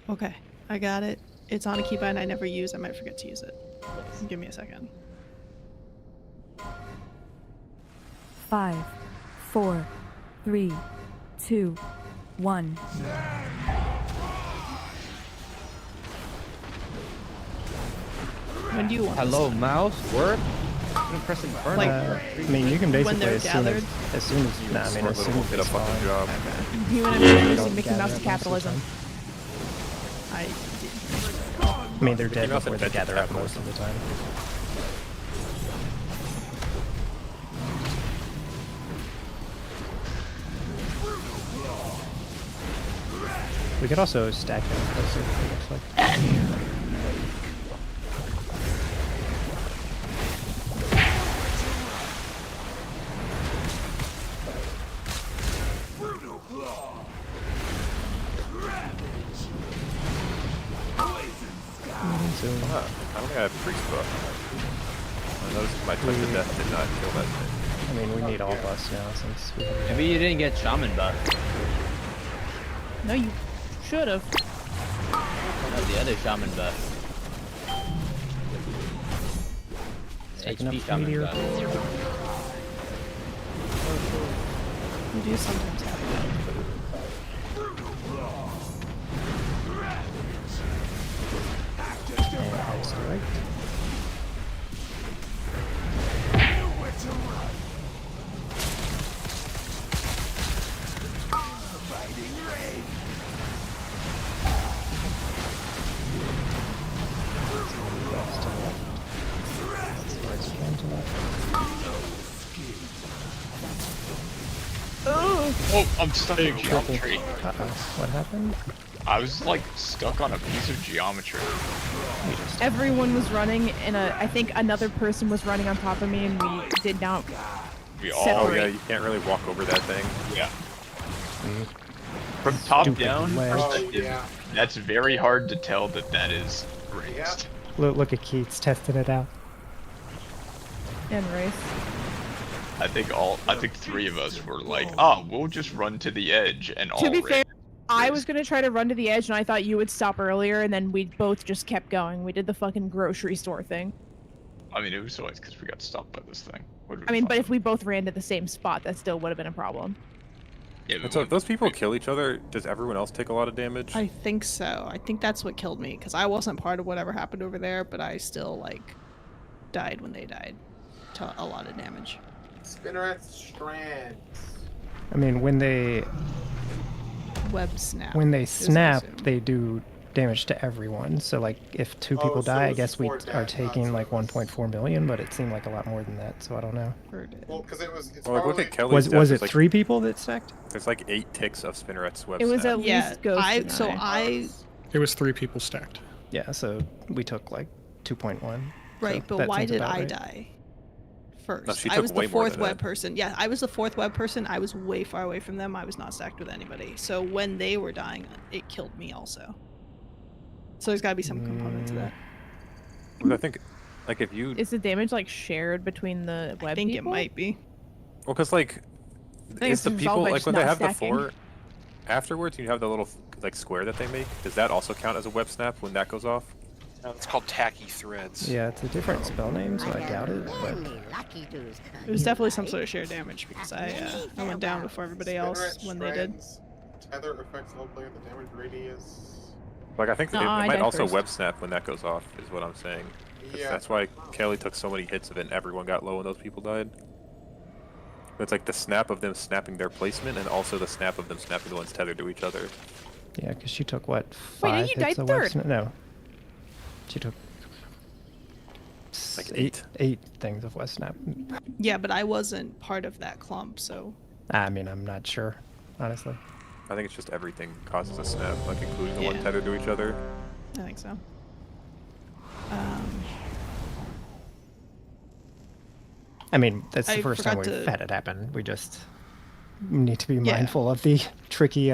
Okay, I got it. It's on a keybind I never use. I might forget to use it. Give me a second. 5, 4, 3, 2, 1. When do you want? Hello, mouse. Work. I'm pressing burn. I mean, you can when basically they're as soon gathered? as soon as nah, I mean, as soon as Get a it's fucking job. You and I They are don't using Mickey gather Mouse to up most of the capitalism. time. I I mean, they're dead Mouse before they invented gather up most of the time. We could also stack them closer, it looks like. So, I don't think I have priest buff. I noticed my touch of death did not kill that thing. I mean, we need all buffs now since we have... Maybe you didn't get shaman buff. No, you should have. No, the other shaman buff. Taking up HP shaman meteor. buff. You do sometimes have that. And ice strike. Buffs to the left. As far as you can to the left. Oh, I'm stuck in Triple. geometry. What happened? I was like stuck on a piece of geometry. Everyone was running, and I think another person was running on top of me, and we did not We Oh separate. yeah, you can't really walk over that thing. Yeah. From top Stupid down ledge. perspective, yeah. that's very hard to tell that that is raised. Look at Keats testing it out. And race. I think 3 of us were like, oh, we'll just run to the edge and all To be race. fair, I was gonna try to run to the edge, and I thought you would stop earlier, and then we both just kept going. We did the fucking grocery store thing. I mean, it was always because we got stopped by this thing. I mean, but if we both ran to the same spot, that still would have been a problem. Yeah, And so if those people kill each other, does everyone else take a lot of damage? I think so. I think that's what killed me because I wasn't part of whatever happened over there, but I still like died when they died. To a lot of damage. Spinneret strands. I mean, when they Web snap. is snap, assumed. they do damage to everyone. So like, if 2 people so die, I it's guess we for are death, taking not like so 1.4 million, but it seemed like a lot more than that. So I don't know. Well, because it's Well, like, look probably at Kelly's Was death, it like, 3 people that stacked? There's like 8 ticks of Spinneret's web It was snap. at least Ghost and I It was 3 people stacked. Yeah, so we took like 2.1. Right, so but that why seems did about I right. die first? No, she I took was way the more fourth than web that. person. Yeah, I was the fourth web person. I was way far away from them. I was not stacked with anybody. So when they were dying, it killed me also. So there's got to be some component to that. But I think, like, if you... Is the damage like shared between the web I think people? it might be. Well, because, like, think is it's the resolved people, by like, just when they not have the stacking. 4... Afterwards, you have the little, like, square that they make. Does that also count as a web snap when that goes off? No, it's called tacky threads. Yeah, it's a different spell name, so I doubt it. But It was definitely some sort of shared damage because I went down before everybody else when they did. Tether affects level player the damage radius. Like, I think that No, I it might died also first. web snap when that goes off, is what I'm saying. 'Cause Yeah. That's why Kelly took so many hits of it and everyone got low when those people died. It's like the snap of them snapping their placement and also the snap of them snapping the ones tethered to each other. yeah, because she took what, Wait, 5 you hits died of web third. snap? No, she took Like eight things of web snap. Yeah, but I wasn't part of that clump, so I mean, I'm not sure, honestly. I think it's just everything causes a snap, like including the one Yeah. tethered to each other. I think so. I mean, that's the I first time forgot we've to- had it happen. We just need to be Yeah. mindful of the tricky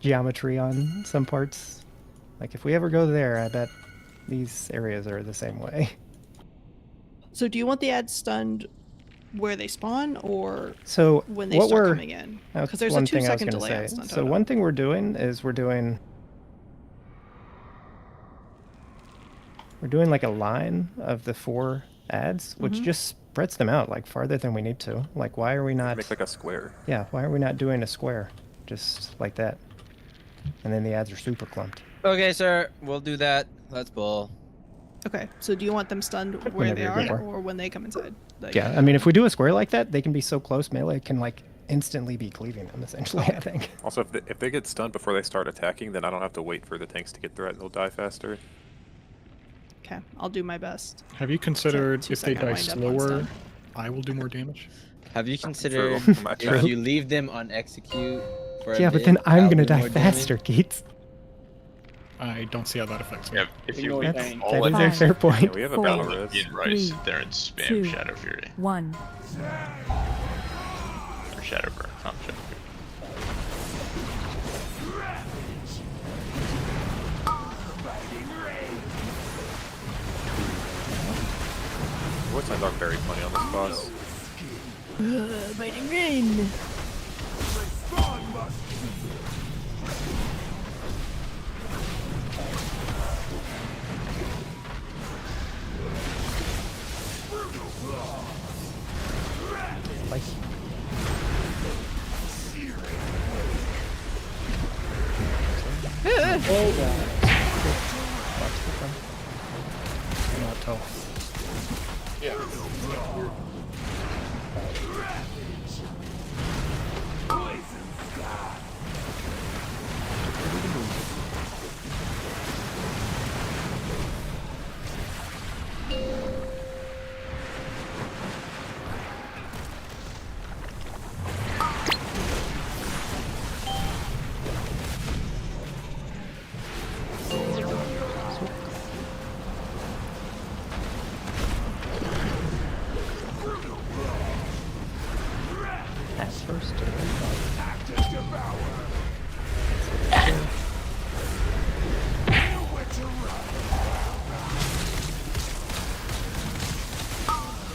geometry on some parts. Like, if we ever go there, I bet these areas are the same way. So do you want the ads stunned where they spawn or So when they what start we're coming in? that's Because there's a one thing I was 2-second gonna delay on say. stun So totem. one thing we're doing is we're doing like a line of the 4 ads, which Mhm. just spreads them out like farther than we need to. Like, why are we not? Make like a square. Yeah, why are we not doing a square, just like that? And then the ads are super clumped. Okay, sir. We'll do that. Let's bowl. Okay, so do you want them stunned where Whenever they you're are ready. or when they come inside? Like, Yeah, I mean, if we do a square like that, they can be so close, melee can like instantly be cleaving them, essentially, I think. Also, if they get stunned before they start attacking, then I don't have to wait for the tanks to get threatened. They'll die faster. Okay, I'll do my best. Have you considered if they 2-second die wind up on slower, stun. I will do more damage? Have you considered True. if you leave them on execute for a Yeah, but bit, then I'm I'll gonna do die more damage? faster, Keats. I don't see how that affects me. Yeah, if you leave That's- all that of is a them fair point. Yeah, we have a battle Four, res. in Rice, sit Three, there and spam 2, Shadow Fury 1. or Shadow Burn, not Shadow Fury. Voice lines are very funny on this boss. Biting rain. Like, Oh god. not tall. Yeah. Pass first.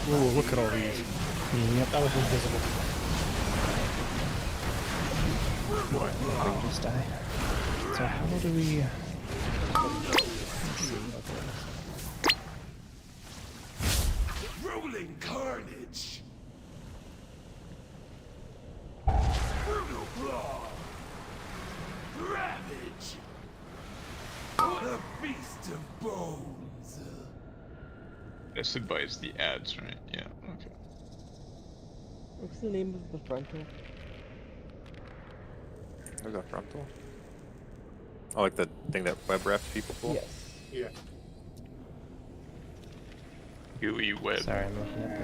Whoa, look at all these. Yep. That was invisible. They just die. So how do we? Rolling carnage. Ravage. A feast of bones. This advice the ads, right? Yeah, okay. What's the name of the frontal? There's a frontal. Oh, like the thing that web wraps people for? Yes. Yeah. GUI web. Sorry, I'm looking at the.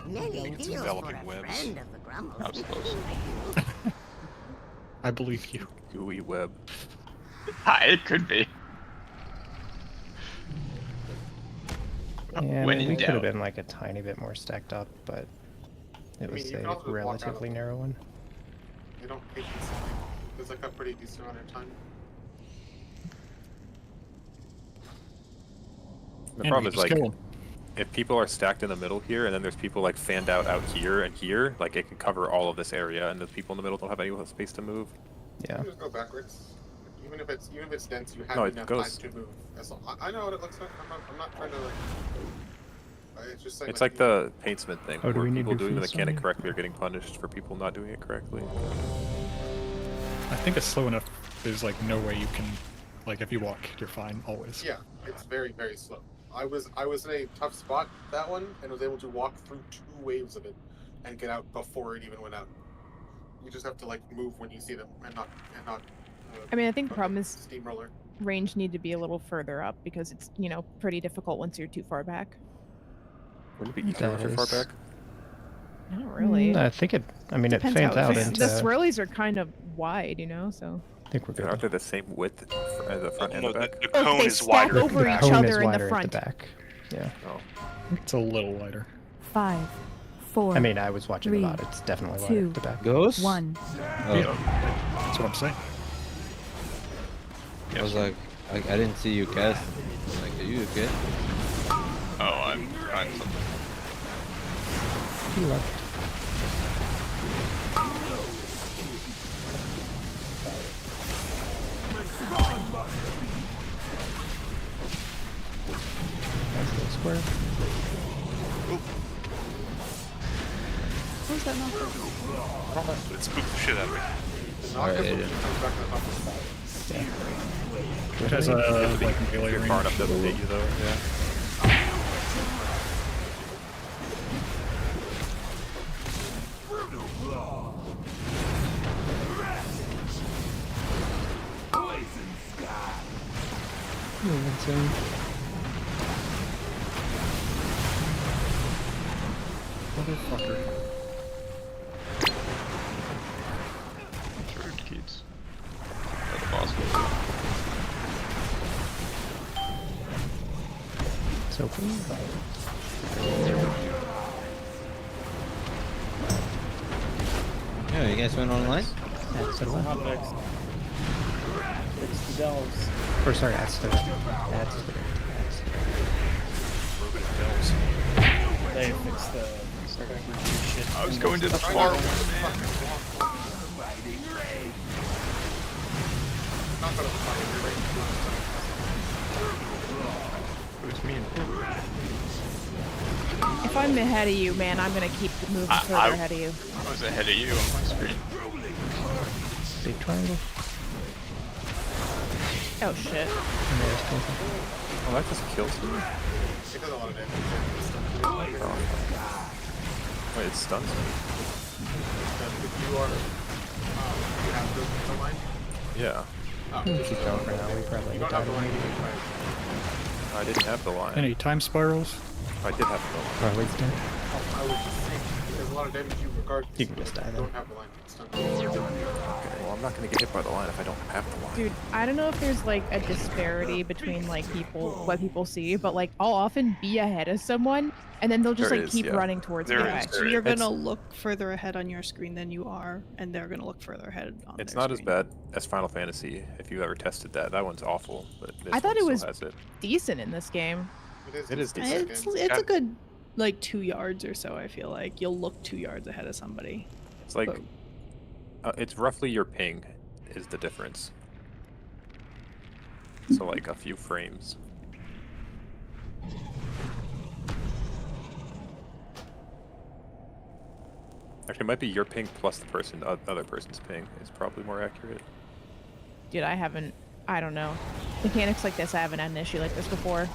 Many It's deals for enveloping a webs. friend of the Grumbles. That was close. I believe you. GUI web. It could be. Yeah, When I mean, in it could have doubt. been like a tiny bit more stacked up, but it was you can a also just walk out of relatively it. narrow one. They don't take this. There's like a pretty decent amount of time. The And problem we is just like, kill 'em. if people are stacked in the middle here, and then there's people like fanned out here and here, like it can cover all of this area, and the people in the middle don't have any space to move. Yeah. You just go backwards. Even if it's dense, you have No, it enough goes- time to move. That's all. I know what it looks like. I'm not trying to like. It's just saying. It's like the paintsmith thing, Oh, do where we need people to doing the feed mechanic somebody? correctly are getting punished for people not doing it correctly. I think it's slow enough. There's like no way you can, like if you walk, you're fine always. Yeah, it's very very slow. I was in a tough spot that one and was able to walk through 2 waves of it and get out before it even went out. You just have to like move when you see them and not. I mean, I think the problem is steamroller. range need to be a little further up because it's, you know, pretty difficult once you're too far back. Wouldn't it be easier if you're far back? Not really. I think it. I mean, Depends it fans how out fans. into. The swirlies are kind of wide, you know, so. I think we're good. Aren't they the same width as the front and the back? The Oh, cone they is stack wider. over The each cone other is in the wider front. at the back. Yeah. Oh. It's a little lighter. 5, 4. I mean, I was watching 3, the bot. It's definitely wider 2, at the back. Ghost? 1. That's what I'm saying. I was like, I didn't see you cast. I'm like, are you okay? Oh, I'm trying something. He left. Nice little square. What was that knocker? I don't know. It spooked the shit out of me. Alright, It has a like melee You're range. far enough doesn't take you though. Yeah. Motherfucker. It's rude, kids. Or the boss will. It's open. Yeah, you guys went online? That's the one. Hot mix. Fix the delves. Or sorry, that's the. Broken bells. They fix the shit. I was going to the far one, man. It was me and If I'm ahead of you, man, I'm gonna keep moving further ahead of you. I was ahead of you on my screen. Big triangle. Oh shit. Oh, that just kills me. It does a lot of damage. Wait, it stuns me. If you are, you have the line. Yeah. Keep going for now. We probably You don't have the line. I didn't have the line. Any time spirals? I did have the line. Probably dead. I was just saying, there's a lot of damage you regard. You can just die then. Don't have the line. It's done. Okay, well, I'm not gonna get hit by the line if I don't have the line. Dude, I don't know if there's like a disparity between like what people see, but like I'll often be ahead of someone and then they'll just There like is, keep yeah. running towards There me. is. So you're It's- gonna look further ahead on your screen than you are, and they're gonna look further ahead on It's their not as screen. bad as Final Fantasy if you ever tested that. That one's awful, but this I thought one it still was has it. decent in this game. It is decent. It's a good like 2 yards or so. I feel like you'll look 2 yards ahead of somebody. It's like it's roughly your ping is the difference. So like a few frames. Actually, it might be your ping plus the other person's ping is probably more accurate. Dude, I don't know. Mechanics like this, I haven't had an issue like this before.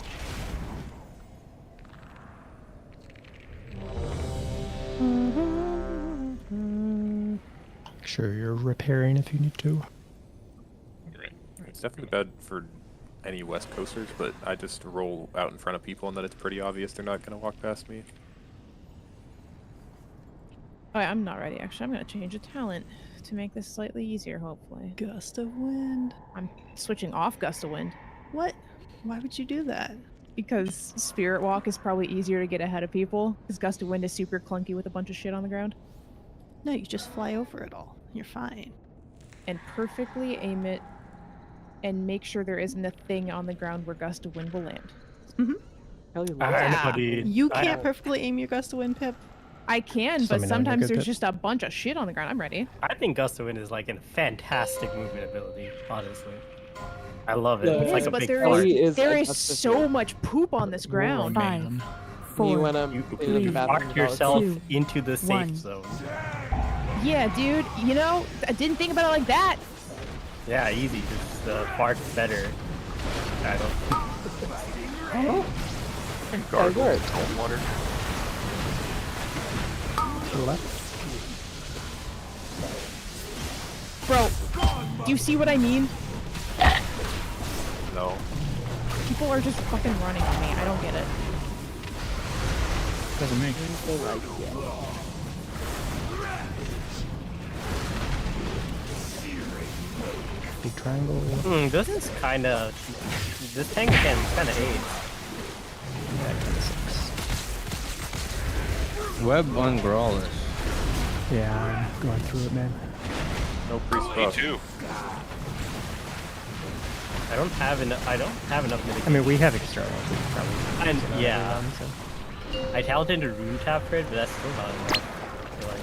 Sure, you're repairing if you need to. It's definitely bad for any West Coasters, but I just roll out in front of people and then it's pretty obvious they're not going to walk past me. Oh, I'm not ready actually. I'm gonna change a talent to make this slightly easier, hopefully. Gust of wind. I'm switching off gust of wind. What? Why would you do that? Because Spirit Walk is probably easier to get ahead of people, because gust of wind is super clunky with a bunch of shit on the ground. No, you just fly over it all. You're fine. And perfectly aim it and make sure there isn't a thing on the ground where gust of wind will land. You can't perfectly aim your gust of wind, Pip. I can, but sometimes there's just a bunch of shit on the ground. I'm ready. I think Gust of Wind is like a fantastic movement ability, honestly. I love it. It's like a but big there fart. is so much poop on this ground. 5, 4, You mark yourself two, into the safe one. zone. Yeah, dude. You know, I didn't think about it like that. Yeah, easy. Just fart's better. I don't. Gargoyle, cold water. To the left. Bro, do you see what I mean? No. People are just fucking running on me. I don't get it. Doesn't make. Big triangle. This is kind of. This tank can kind of aid. Yeah, kind of sucks. Web on Grawlers. Yeah, I'm going through it, man. No priest buff. Me too. I don't have enough. Mitigation. I mean, we have externals. We could probably. And get yeah, around, so. I talented into Rune Tap for it, but that's still not enough. I feel like.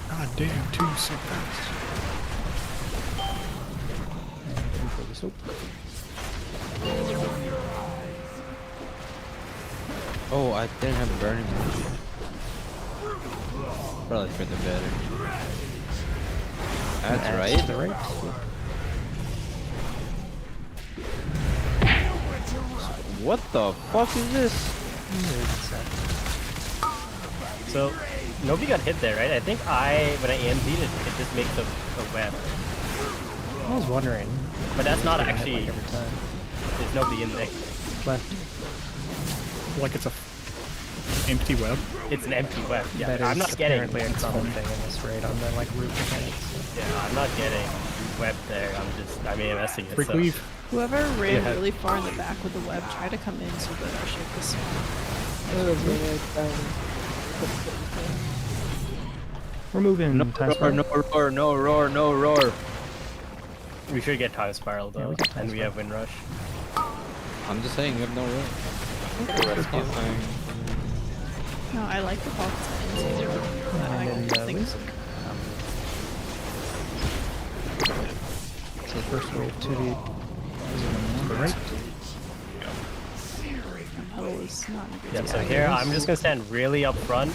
God damn, 2 so fast. And for the soap. Oh, I didn't have a burning bush. Probably for the better. That's right. To the right. What the fuck is this? So nobody got hit there, right? I think when I AMZ'd it, it just makes a web. I was wondering. But that's not Like actually. every time. There's nobody in there. Left. Like it's a empty web. It's an empty web. Yeah, That I'm is not getting. apparently a common thing in this raid on the like root mechanics. So. Yeah, I'm not getting web there. I'm AMSing it. Quick so. leave. Whoever ran Yeah. really far in the back with the web, try to come in so that our ship is We're moving. No time roar, no roar, no roar, no roar. We should get Time Spiral though, we get Time and we have Wind Rush. I'm just saying, you have no roar. No, I like the Falcons. I And don't think Wiz. So first wave to the right. Puddle is not a good Yeah, so idea. here I'm just gonna stand really up front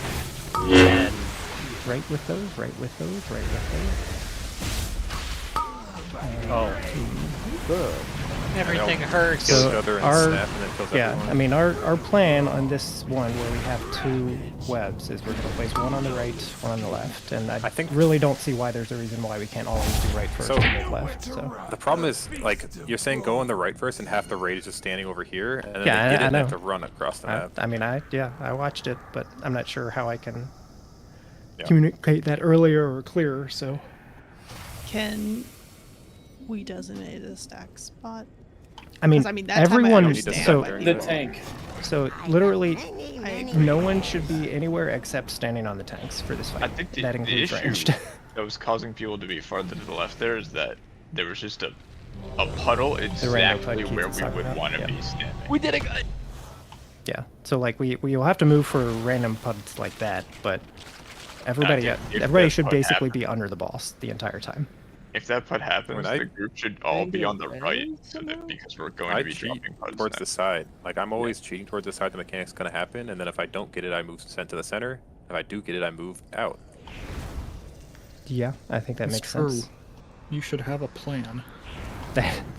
and Right with those, right with those, right with those. oh, Good. Everything hurts. Kill So each other and our, snap and then kills yeah, everyone. I mean our plan on this one where we have 2 webs is we're going to place one on the right, one on the left, and I think really don't see why there's a reason why we can't always do right first So- and move left. So The problem is, like, you're saying go on the right first, and half the raid is just standing over here, and then Yeah, they get I it and have know. to run across the map. I mean I watched it, but I'm not sure how I can Yeah. communicate that earlier or clearer. So Can we designate a stack spot? I mean, 'Cause, I mean, that time I everyone. understand, So but The tank. So literally, I agree. no one should be anywhere except standing on the tanks for this fight. I think that the includes issue ranged. that was causing people to be farther to the left there is that there was just a puddle random exactly puddle where keeps we talking would about, want to yeah. be standing. we did it good. Yeah. So like we'll have to move for random puds like that, but everybody if everybody that should pud basically happens- be under the boss the entire time. If that putt happens, When I- the group should all be on the right, so that because we're going I to be cheat dropping putts towards the next. side. Like, I'm always cheating towards the side the mechanic's gonna happen, and then if I don't get it, I move sent to the center. If I do get it, I move out. Yeah, I think that That's makes true. sense. You should have a plan.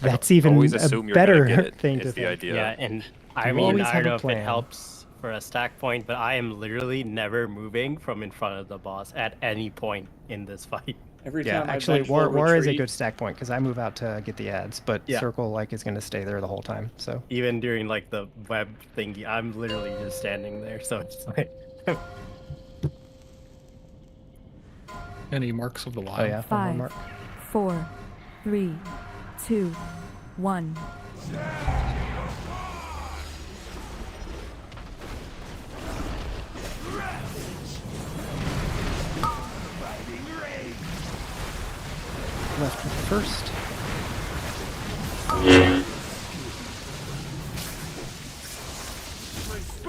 That's even always a assume you're gonna better get it, thing is to the think. idea. Yeah, and I You mean always I have don't a know if plan. it helps for a stack point, but I am literally never moving from in front of the boss at any point in this fight. Every Yeah, time actually, I vengeful war is a retreat- good stack point because I move out to get the ads, but Yeah. circle like is going to stay there the whole time. So Even during like the web thingy, I'm literally just standing there, so it's like Any marks of the line? Oh yeah, one more 5, mark. 4, 3, 2, 1. Left with the first.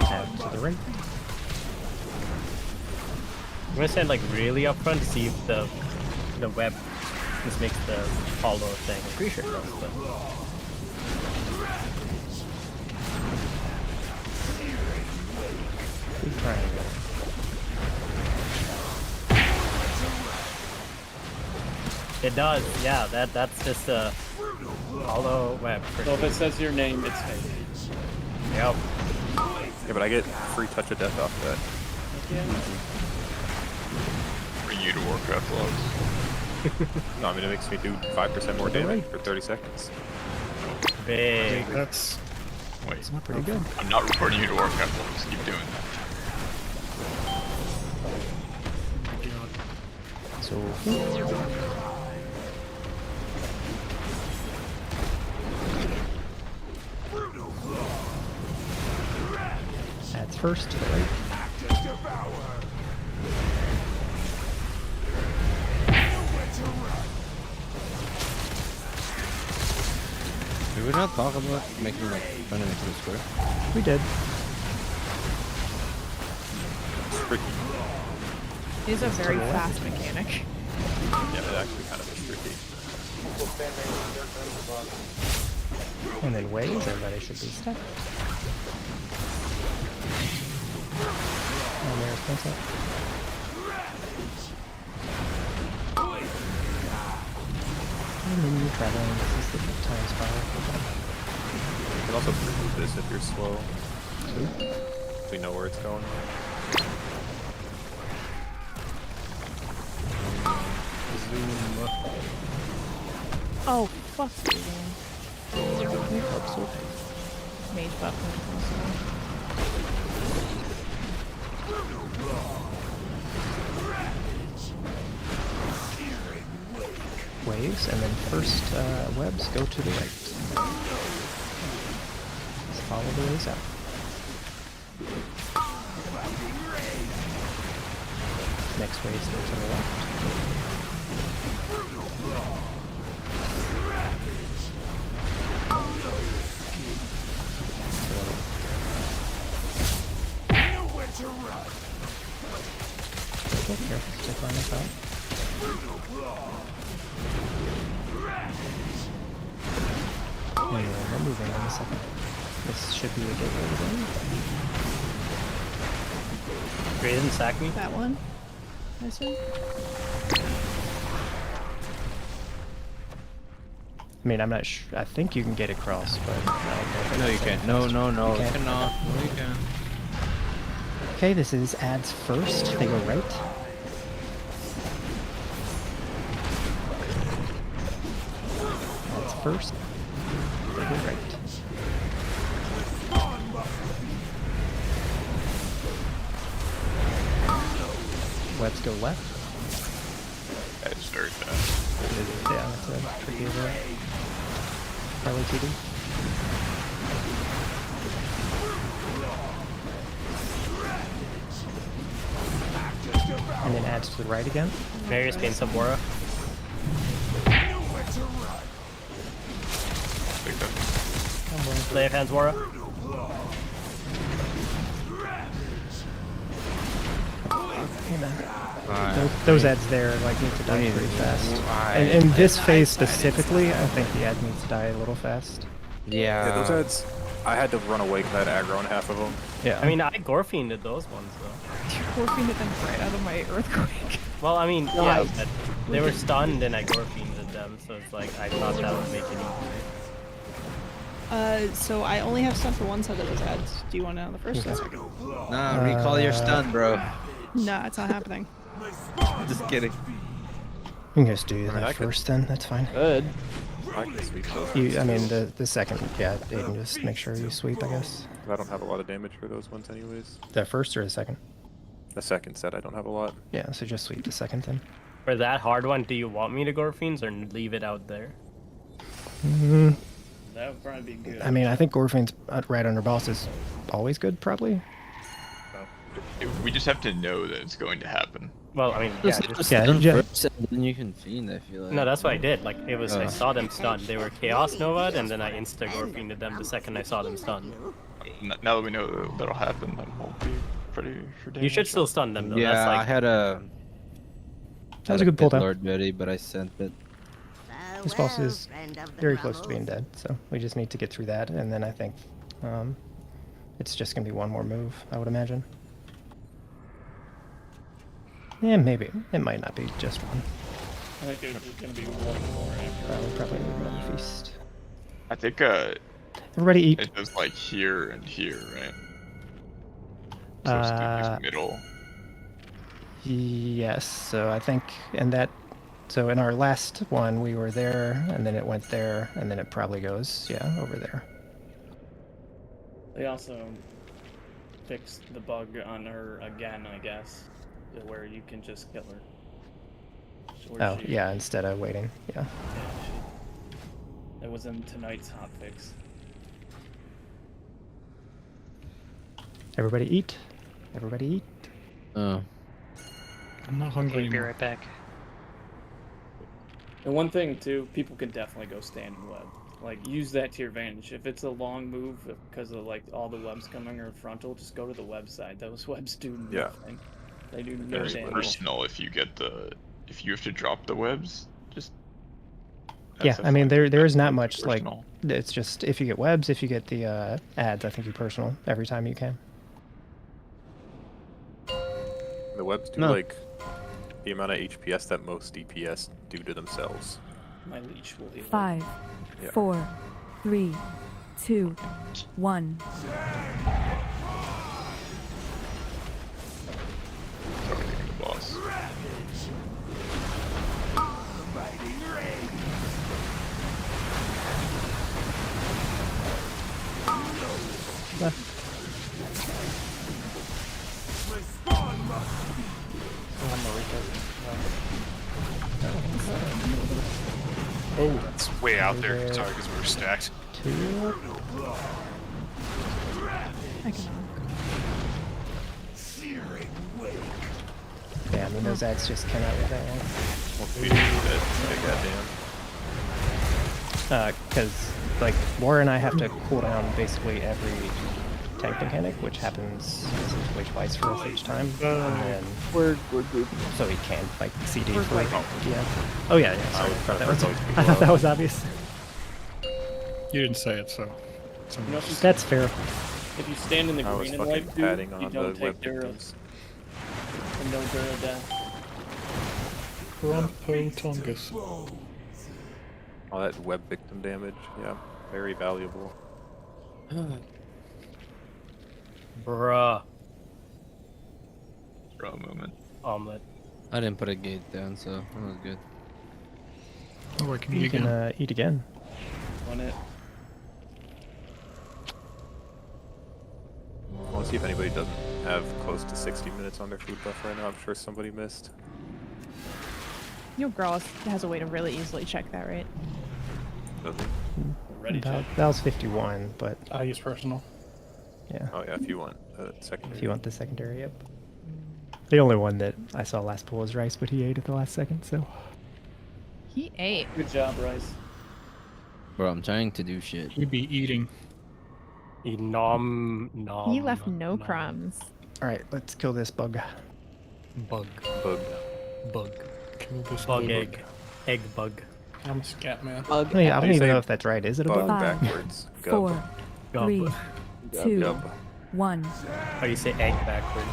Add to the right. I'm gonna stand like really up front to see if the web just makes the hollow thing. I'm pretty sure it does, but Big triangle. it does. Yeah, that's just a hollow web. So if it says your name, it's fake. Yep. Yeah, but I get free touch of death off that. Bring you to Warcraft logs. No, I mean it makes me do 5% more damage for 30 seconds. Big. That's Wait, not pretty good. I'm not reporting you to Warcraft logs. Keep doing that. So adds first to the right. Did we not talk about making like turn it into a square? We did. It's tricky. It is a very fast mechanic. Yeah, it actually kind of is tricky. And then waves, everybody should be stuck. And there's Pencil. And then you're traveling, this is the time spiral. You can also remove this if you're slow. So we know where it's going. Oh, fuck you, man. Mage buff. Waves, and then first webs go to the right. Just follow the waves out. Next waves go to the left. Careful, stick on the top. And we're moving in a second. This should be a gateway zone. Ryzen, sack me. That one. This one. I mean, I'm not sure. I think you can get across, but No, you can't. No, You you can't? cannot. No, you can. Okay, this is adds first. They go right. Adds first. They go right. Webs go left. That is very fast. Yeah, that's a tricky over. Probably TD. And then adds to the right again. Marius being Sabora. Lay of hands, Wara. Hey man. Those ads there like need to die pretty fast. Why? And this phase specifically, I think the ad needs to die a little fast. Yeah, those ads, I had to run away because I had aggro on half of them. Yeah. I mean, I Gorfiended those ones though. Gorfiended them right out of my earthquake. Well, I mean, yeah, Nice. but they were stunned and I Gorfiended them, so it's like I thought that would make it easier. So I only have stun for one side of those ads. Do you want to know the first or the second? Nah, recall your stun, bro. Nah, it's not happening. Just kidding. You can just do that first then, that's fine. Good. I can sweep those. I mean, the second, yeah, you can just make sure you sweep, I guess. I don't have a lot of damage for those ones anyways. The first or the second? The second set I don't have a lot. Yeah, so just sweep the second then. For that hard one, do you want me to go Fiends or leave it out there? Mm, That would probably be good. I mean, I think Orphan's right under boss is always good, probably. We just have to know that it's going to happen. Well, I mean, Just stun first, and then you can fiend. I feel like. No, that's what I did. Like it was, I Oh. saw them stunned. They were Chaos Nova, and then I insta Gorfiended them the second I saw them stunned. Now that we know that'll happen, then we'll be pretty for damage. You should still stun them though. Yeah, That's like, I had a. That was a good pull down. Lord ready, but I sent it. This boss is very close to being dead, so we just need to get through that, and then I think it's just going to be one more move, I would imagine. Yeah, maybe. It might not be just one. I think it's going to be one more after. We probably need another feast. I think Everybody eat. it does like here and here, right? So it's the middle. Yes, so I think so in our last one we were there, and then it went there, and then it probably goes, yeah, over there. They also fixed the bug on her again, I guess, where you can just kill her. Oh, yeah, instead of waiting, yeah. That was in tonight's hotfix. Everybody eat. Everybody eat. Oh. I'm not hungry Be anymore. right back. And one thing too, people can definitely go stand in web. Like, use that to your advantage. If it's a long move because of like all the webs coming or frontal, just go to the website. Those webs do nothing. They do no Very damage. personal if you have to drop the webs. Just Yeah, I mean there is not much like it's just if you get webs, if you get the ads, I think you personal every time you can. The webs do like the amount of HPS that most DPS do to themselves. My leech will heal. 5, Yeah. 4, 3, 2, 1. The boss. Oh, that's way out there. Sorry, because we were stacked. I can Yeah, I mean those ads just came out with that one. Because like Laura and I have to cool down basically every tank mechanic, which happens essentially twice for us each time. And then We're grouped. so he can like CD We're for like- yeah. Oh yeah, yeah. Sorry. I thought that was obvious. You didn't say it, so. You know, if you- That's fair. If you stand in the I was green and fucking white, padding you on don't the take web Dura. victims. And no Dura death. Grumpo Tongus. All that web victim damage, yeah, very valuable. bruh. Bro moment. Omelet. I didn't put a gate down, so that was good. Oh, I can You eat can again. eat again. On it. I want to see if anybody doesn't have close to 60 minutes on their food buff right now. I'm sure somebody missed. Your girl has a way to really easily check that, right? Does he? Ready check. That was 51, but I use personal. yeah. Oh yeah, if you want secondary. If you want the secondary, yep. The only one that I saw last pull was Rice, but he ate at the last second, so. He ate. Good job, Rice. Bro, I'm trying to do shit. You'd be eating. Nom. He left no crumbs. Alright, let's kill this bug. Bug. Bug. Bug. Kill this Bug bug. egg. Egg bug. I'm a scat man. Bug. Oh, yeah, I How do don't you even say know if that's right. Is it a bug bug? 5, backwards? 4, Gub. 3, 2, Gub. 1. How do you say egg backwards?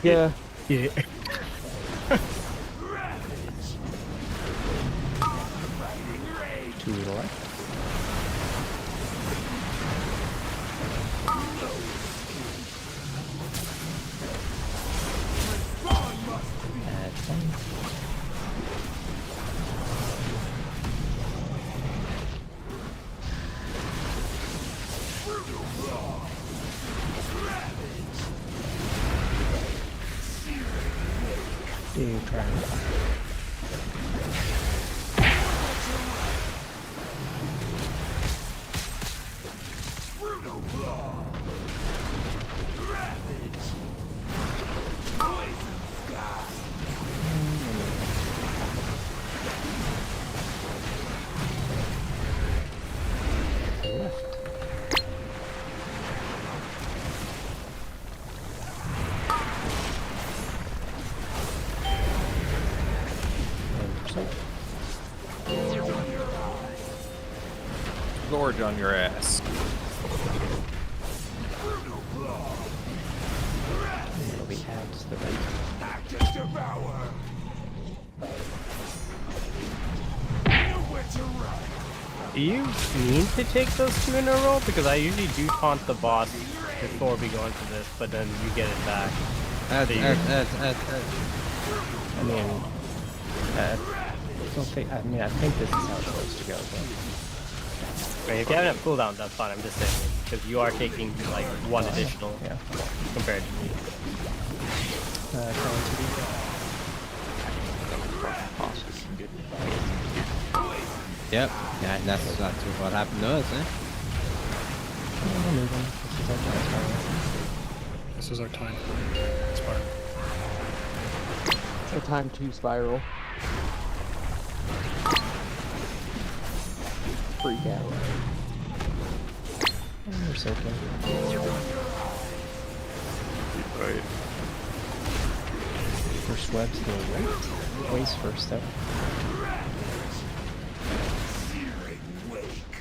Yeah. Yeah. 2 to the left. That's fine. You try. Brutal Claw. Ravage. Poison Sky. Gorge on your ass. We have to the right. Active Devour. Nowhere to run. Do you mean to take those 2 in a row? Because I usually do taunt the boss before we go into this, but then you get it back. I mean, I don't think. I mean, I think this is how it's supposed to go. But... Right, if you haven't have cooldown, that's fine. I'm just saying because you are taking like 1 additional compared to me. Yep. Yeah, that's what happened to us, eh? This is our time. Spiral. It's our time to spiral. Freak out. You're so good. Right. First web to the right. Waste first though. Searing Wake.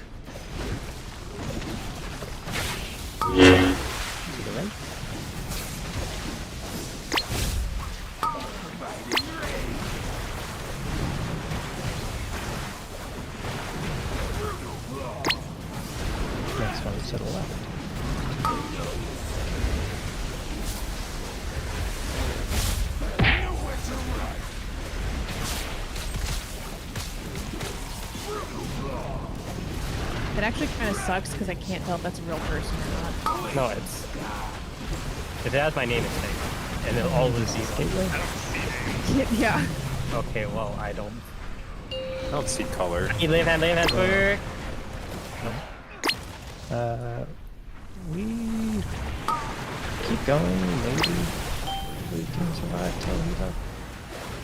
To the right. Next one is to the left. It actually kind of sucks because I can't tell if that's a real person or not. No, it's. If it has my name, it's fake, and it'll always be fake. Yeah. Okay, well I don't. I don't see color. Hey, lay hand, quick. We keep going. Maybe we can survive till he's up.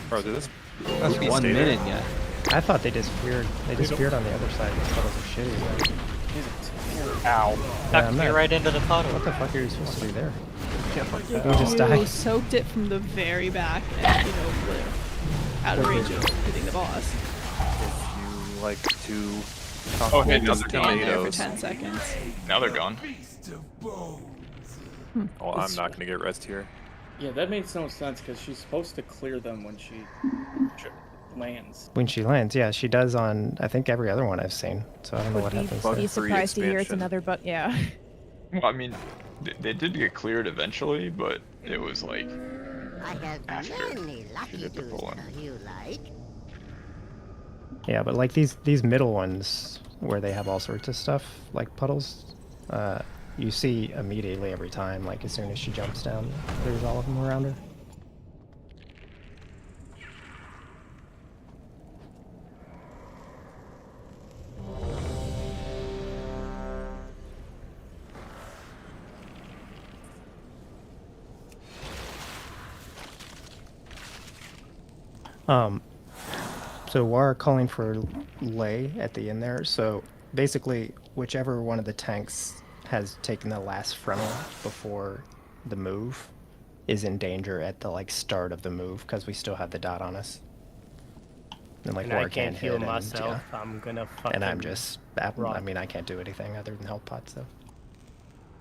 Bro, did this? That's 1 minute, yeah. I thought they disappeared. They disappeared on the other side. Those puddles are shitty. Right? Ow. Yeah, Get right into the puddle. What the fuck are you supposed to do there? You We just died. soaked it from the very back and, you know, were out of range of hitting the boss. If you like to. Oh, hey, now the they're gone. There for tomatoes. 10 seconds. Now they're gone. Oh, I'm not gonna get rest here. Yeah, that makes no sense because she's supposed to clear them when she lands. When she lands, yeah, she does on I think every other one I've seen. So I don't know what happens Be there. surprised to hear it's another but yeah. Well, I mean, they did get cleared eventually, but it was like I have after many she lucky did the dudes pulling. now you like. Yeah, but like these middle ones where they have all sorts of stuff like puddles, you see immediately every time. Like as soon as she jumps down, there's all of them around her. So War calling for lay at the end there. So basically, whichever one of the tanks has taken the last frontal before the move is in danger at the like start of the move because we still have the dot on us. And like And War I can't heal hit myself. And, I'm gonna yeah. fucking. And I'm just, I rock. mean, I can't do anything other than health pot. So.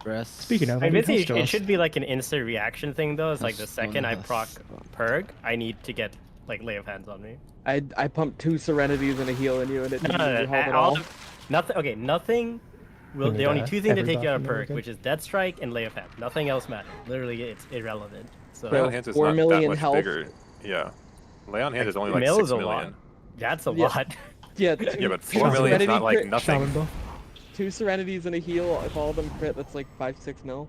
Rest. Speaking of, I mean, it it should be like an instant reaction thing though. It's like the second I proc perg, I need to get like lay of hands on me. I pumped 2 serenities and a heal in you, and it didn't really help at all all. the- nothing. Okay, nothing. Will, You the need, only 2 things to every take you out of buff and perk, everything. which is Death Strike and Lay of Hands. Nothing else matters. Literally, it's irrelevant. So Lay on hands is 4 not that million much health. bigger. Yeah. Lay on hands is only like Mil 6 is a million. lot. That's a Yeah. lot. Yeah, Yeah, but 4 2 million is not Serenity like crit- nothing. 2 serenities and a heal. If all of them crit, that's like 5-6 mil.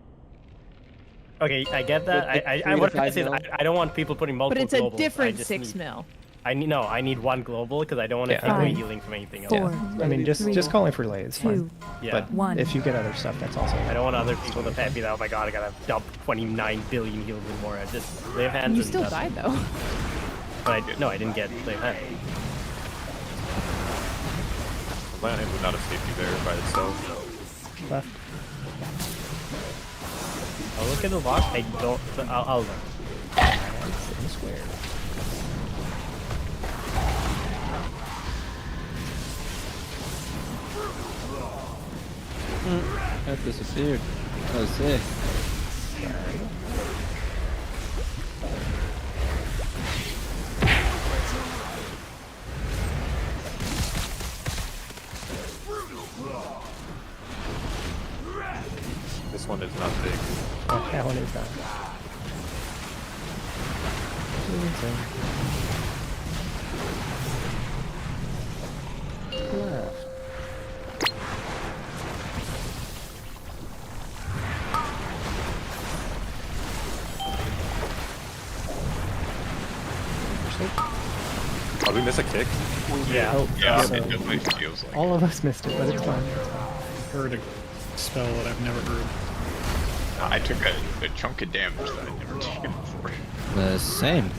Okay, I get that. I 3 to what I'm 5 saying is mil. I don't want people putting But multiple it's a globals. I different just 6 need, mil. I need one global because I don't want to Yeah. take away 5, healing from anything else. 4, I mean, just 3, calling for lay is fine. 2, Yeah. But 1. if you get other stuff, that's also. I don't want other people to be like, oh my god, I gotta dump 29 billion heals and more. I just lay of hands. You and still that's- died though. But I didn't get lay of hands. Land would not have safety there by itself. Left. I'll look at the lock. I don't. I'll look. In the square. That disappeared. That was sick. This one is not big. Oh, that one is down. Left. Oh, we miss a kick? Yeah. Oh, Yeah, so it definitely feels like. all of us missed it, but it's fine. Heard a spell that I've never heard. I took a chunk of damage that I'd never taken before. The same.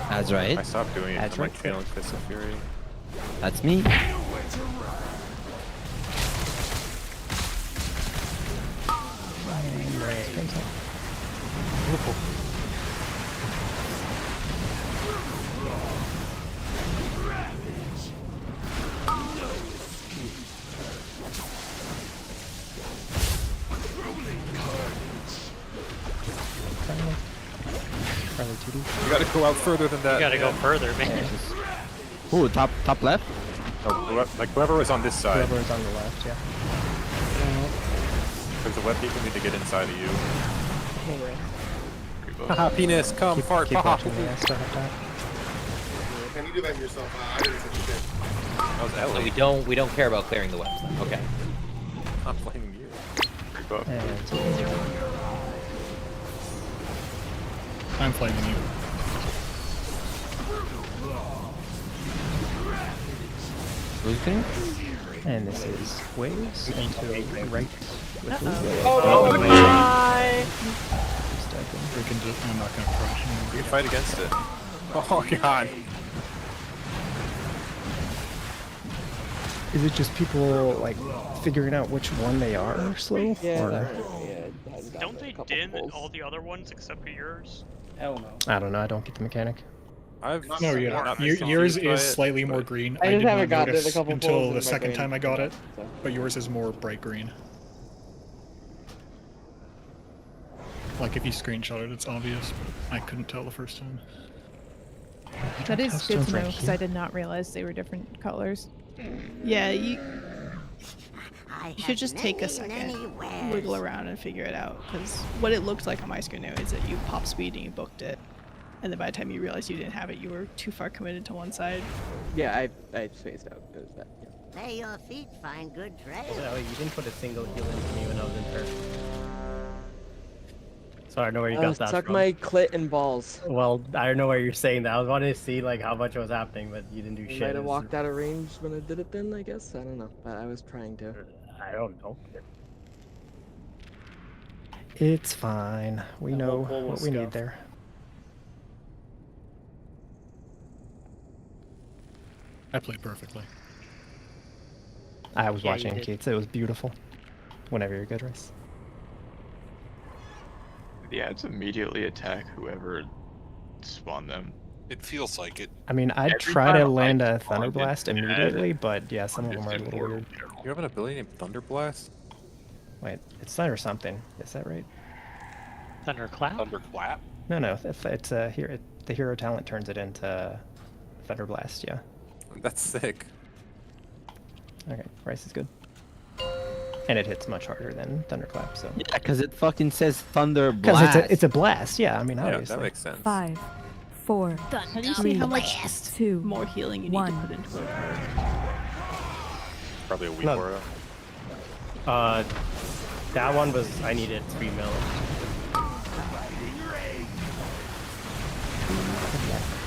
That's right. I stopped doing it That's for my right. challenge Fist of Fury. That's me. Probably 2D. You gotta go out further than that. You gotta go further, man. Ooh, top left. No, like whoever is on this side. Whoever is on the left, yeah. Because the web people need to get inside of you. Alright. Haha, penis, come, fart, Keep haha. watching the stuff up top. Can you do that yourself? I didn't say shit. That was So Ellie. we don't care about clearing the webs then. Okay. I'm blaming you. Creep up. And I'm flaming you. Who's getting? And this is waves into right with the Oh my! We can just, I'm not gonna crush You anymore. can fight against it. Oh god. Is it just people like figuring out which one they are slow? Yeah, Or... Don't they din all the other ones except for yours? Hell no. I don't know. I don't get the mechanic. I've No, yeah. not been Yours confused by is it, slightly more but- green. I I just did haven't not gotten it a notice couple until pulls the in my second brain. time I got it, So. but yours is more bright green. Like if you screenshot it, it's obvious, but I couldn't tell the first time. That is good Touchstones to know right because I did not realize they were different colors. Yeah, you I should just take a second, wiggle around and figure it out. Because what it looked like on my screen now is that you pop speed and you booked it. And then by the time you realized you didn't have it, you were too far committed to one side. Yeah, I spaced out. It was that. Yeah. May your feet find good trails. So you didn't put a single heal into me when I was in turn. So I don't know where you got that Suck from. my clit and balls. Well, I don't know where you're saying that. I was wanting to see like how much was happening, but you didn't do I shit. might It have was- walked out of range when I did it then, I guess. I don't know. But I was trying to. I don't know. It's fine. We That know little pull what was we need scuffed. there. I played perfectly. I was Yeah, you watching did. Keats. It was beautiful. Whenever you're good, Rice. The ads immediately attack whoever spawned them. It feels like it. I mean, I'd Every try to time I land a spawned it, Thunderblast it immediately, but yeah, some of them just are a did little more weird. You have an ability named Thunderblast? Wait, it's Thunder something. Is that right? Thunderclap? Thunderclap? No, no. It's a hero. The hero talent turns it into Thunderblast. Yeah. That's sick. Okay, Rice is good. And it hits much harder than Thunderclap, so. Yeah, because it fucking says Thunder Because Blast. it's a blast. Yeah, I mean, Yeah, obviously. that makes sense. 5, 4, How do you see 3, how much 2, more healing you need 1. to put into it? Probably a weak No. aura. That one was, I needed 3 mil.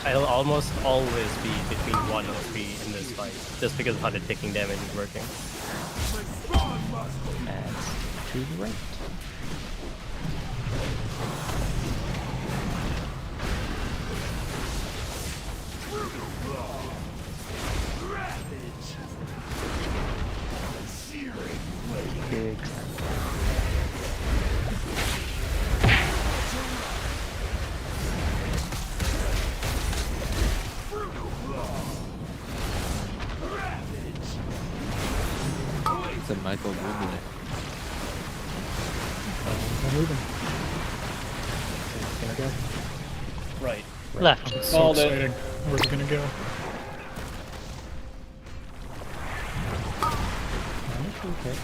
I'll almost always be between 1 and 3 in this fight, just because of how the ticking damage is working. That's to the right. Big. It's a Michael moving it. Moving. It's gonna go. Right. Left. It's so Called it. exciting. Where's it gonna go? Okay.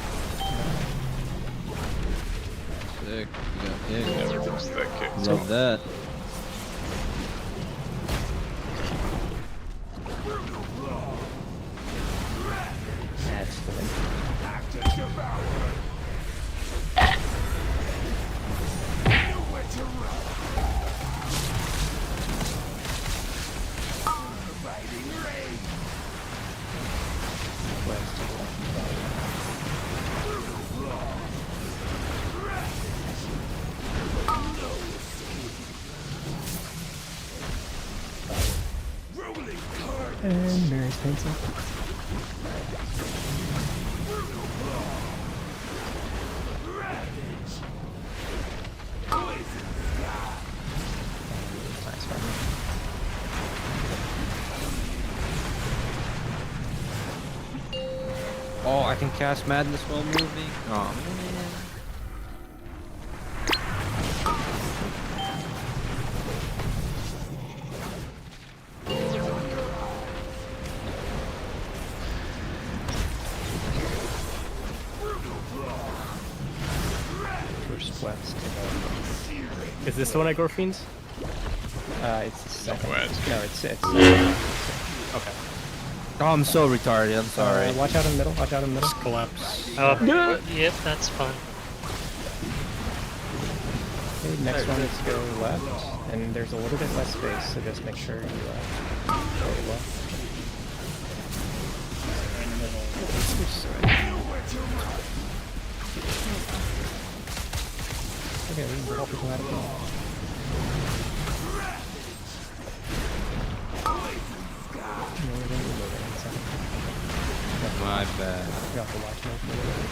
Sick. Yeah, Never missed that kick. love that. Excellent. And Mary's pencil. Nice one. Oh, I can cast Madness while moving. Oh man. First west. Is this the one I go fiends? It's second. West. No, it's Okay. Oh, I'm so retarded. I'm sorry. watch out in the middle. Watch out in the middle. Just collapse. Oh, yep, that's fun. Okay, next one is go left, and there's a little bit less space, so just make sure you go left. Okay, we can help people out of the My bad. You have to watch mode for a little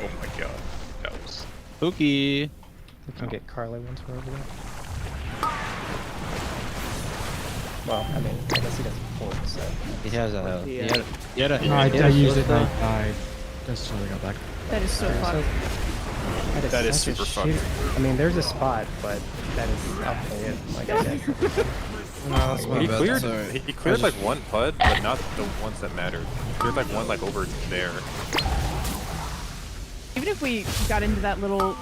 Oh my god, that was Spooky. We can get Carly once we're over there. Well, I mean, I guess he doesn't port, so. He has a. He had a. I used it. I died. Just so I got back. That is so fun. That is such a super fun. shit- I mean, there's a spot, but that is outplaying it, like I said. No, that's my He bad. cleared. Sorry. He cleared like one PUD, but not the ones that mattered. He cleared like one like over there. Even if we got into that little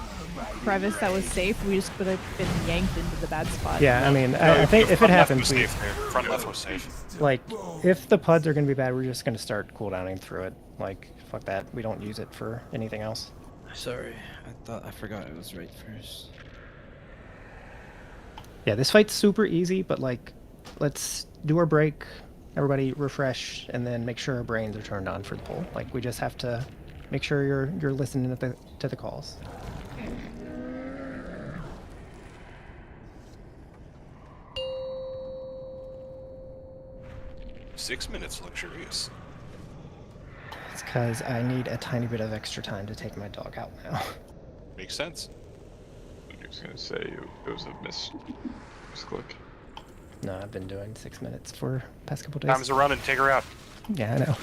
crevice that was safe, we just would have been yanked into the bad spot. Yeah, I mean, I think if it happens, we, Front left was safe. like, if the PUDs are going to be bad, we're just going to start cooldowning through it. Like, fuck that. We don't use it for anything else. Sorry, I forgot it was right first. Yeah, this fight's super easy, but like, let's do our break, everybody refresh, and then make sure our brains are turned on for the pull. Like, we just have to make sure you're listening to the calls. Six minutes, luxurious. It's because I need a tiny bit of extra time to take my dog out now. Makes sense. I was gonna say it was a misclick. No, I've been doing 6 minutes for the past couple days. Time's a run and take her out. Yeah, I know.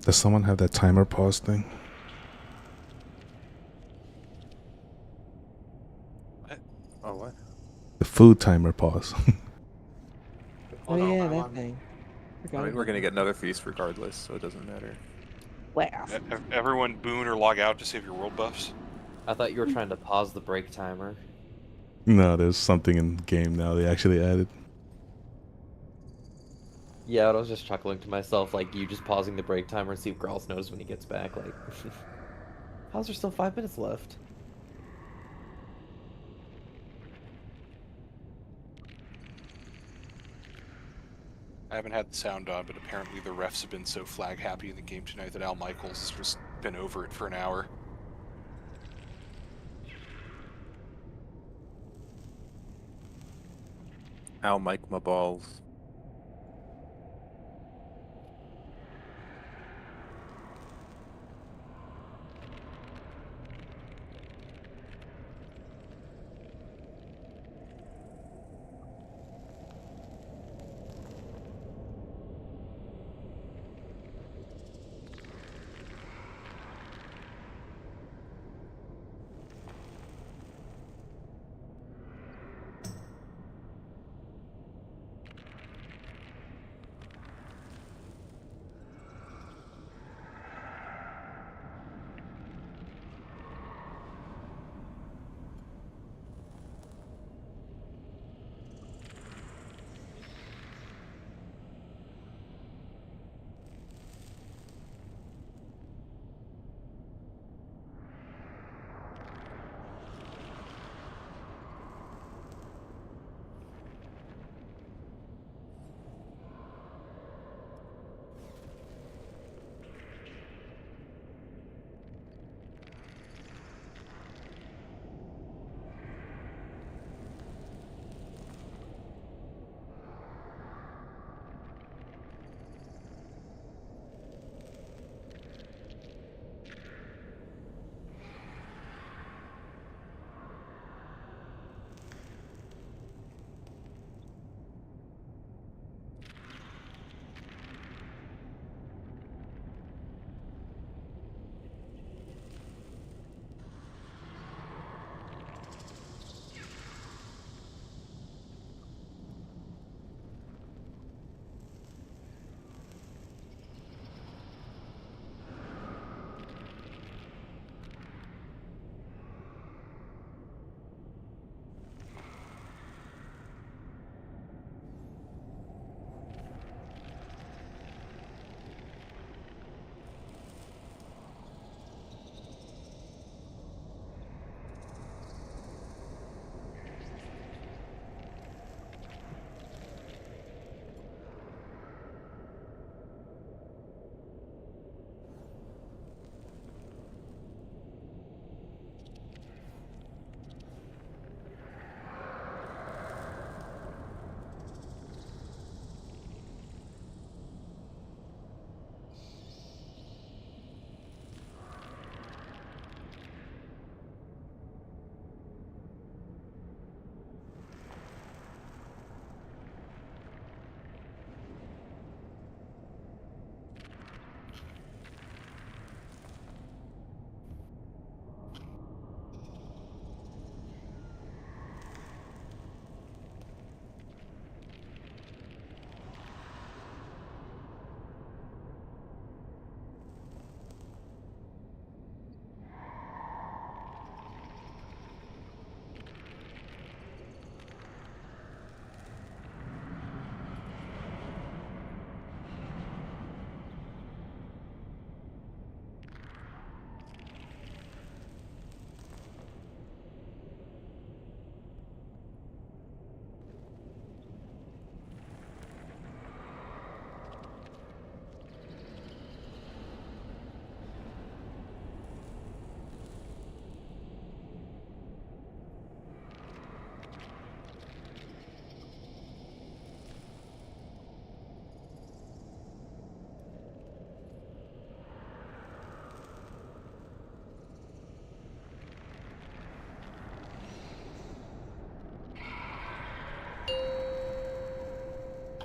Does someone have that timer pause thing? What? Oh, what? The food timer pause. Oh yeah, that thing. I mean, we're gonna get another feast regardless, so it doesn't matter. Laugh. Everyone boon or log out to save your world buffs. I thought you were trying to pause the break timer. No, there's something in game now they actually added. Yeah, I was just chuckling to myself, like you just pausing the break timer and see if Growls knows when he gets back. Like, how's there still 5 minutes left? I haven't had the sound on, but apparently the refs have been so flag happy in the game tonight that Al Michaels has just been over it for an hour. Al Mike my balls.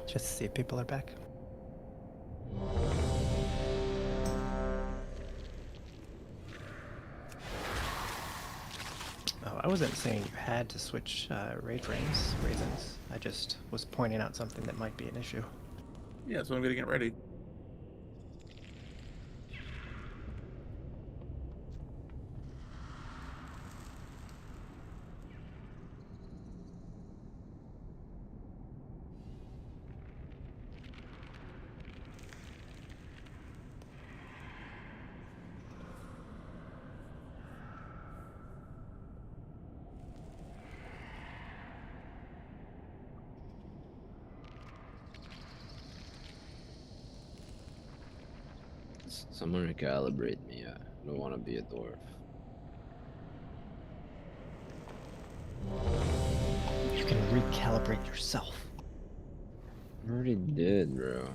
Just see if people are back. I wasn't saying you had to switch raisins. I just was pointing out something that might be an issue. Yeah, so I'm gonna get ready. Someone recalibrate me. I don't want to be a dwarf. You can recalibrate yourself. I already did, bro.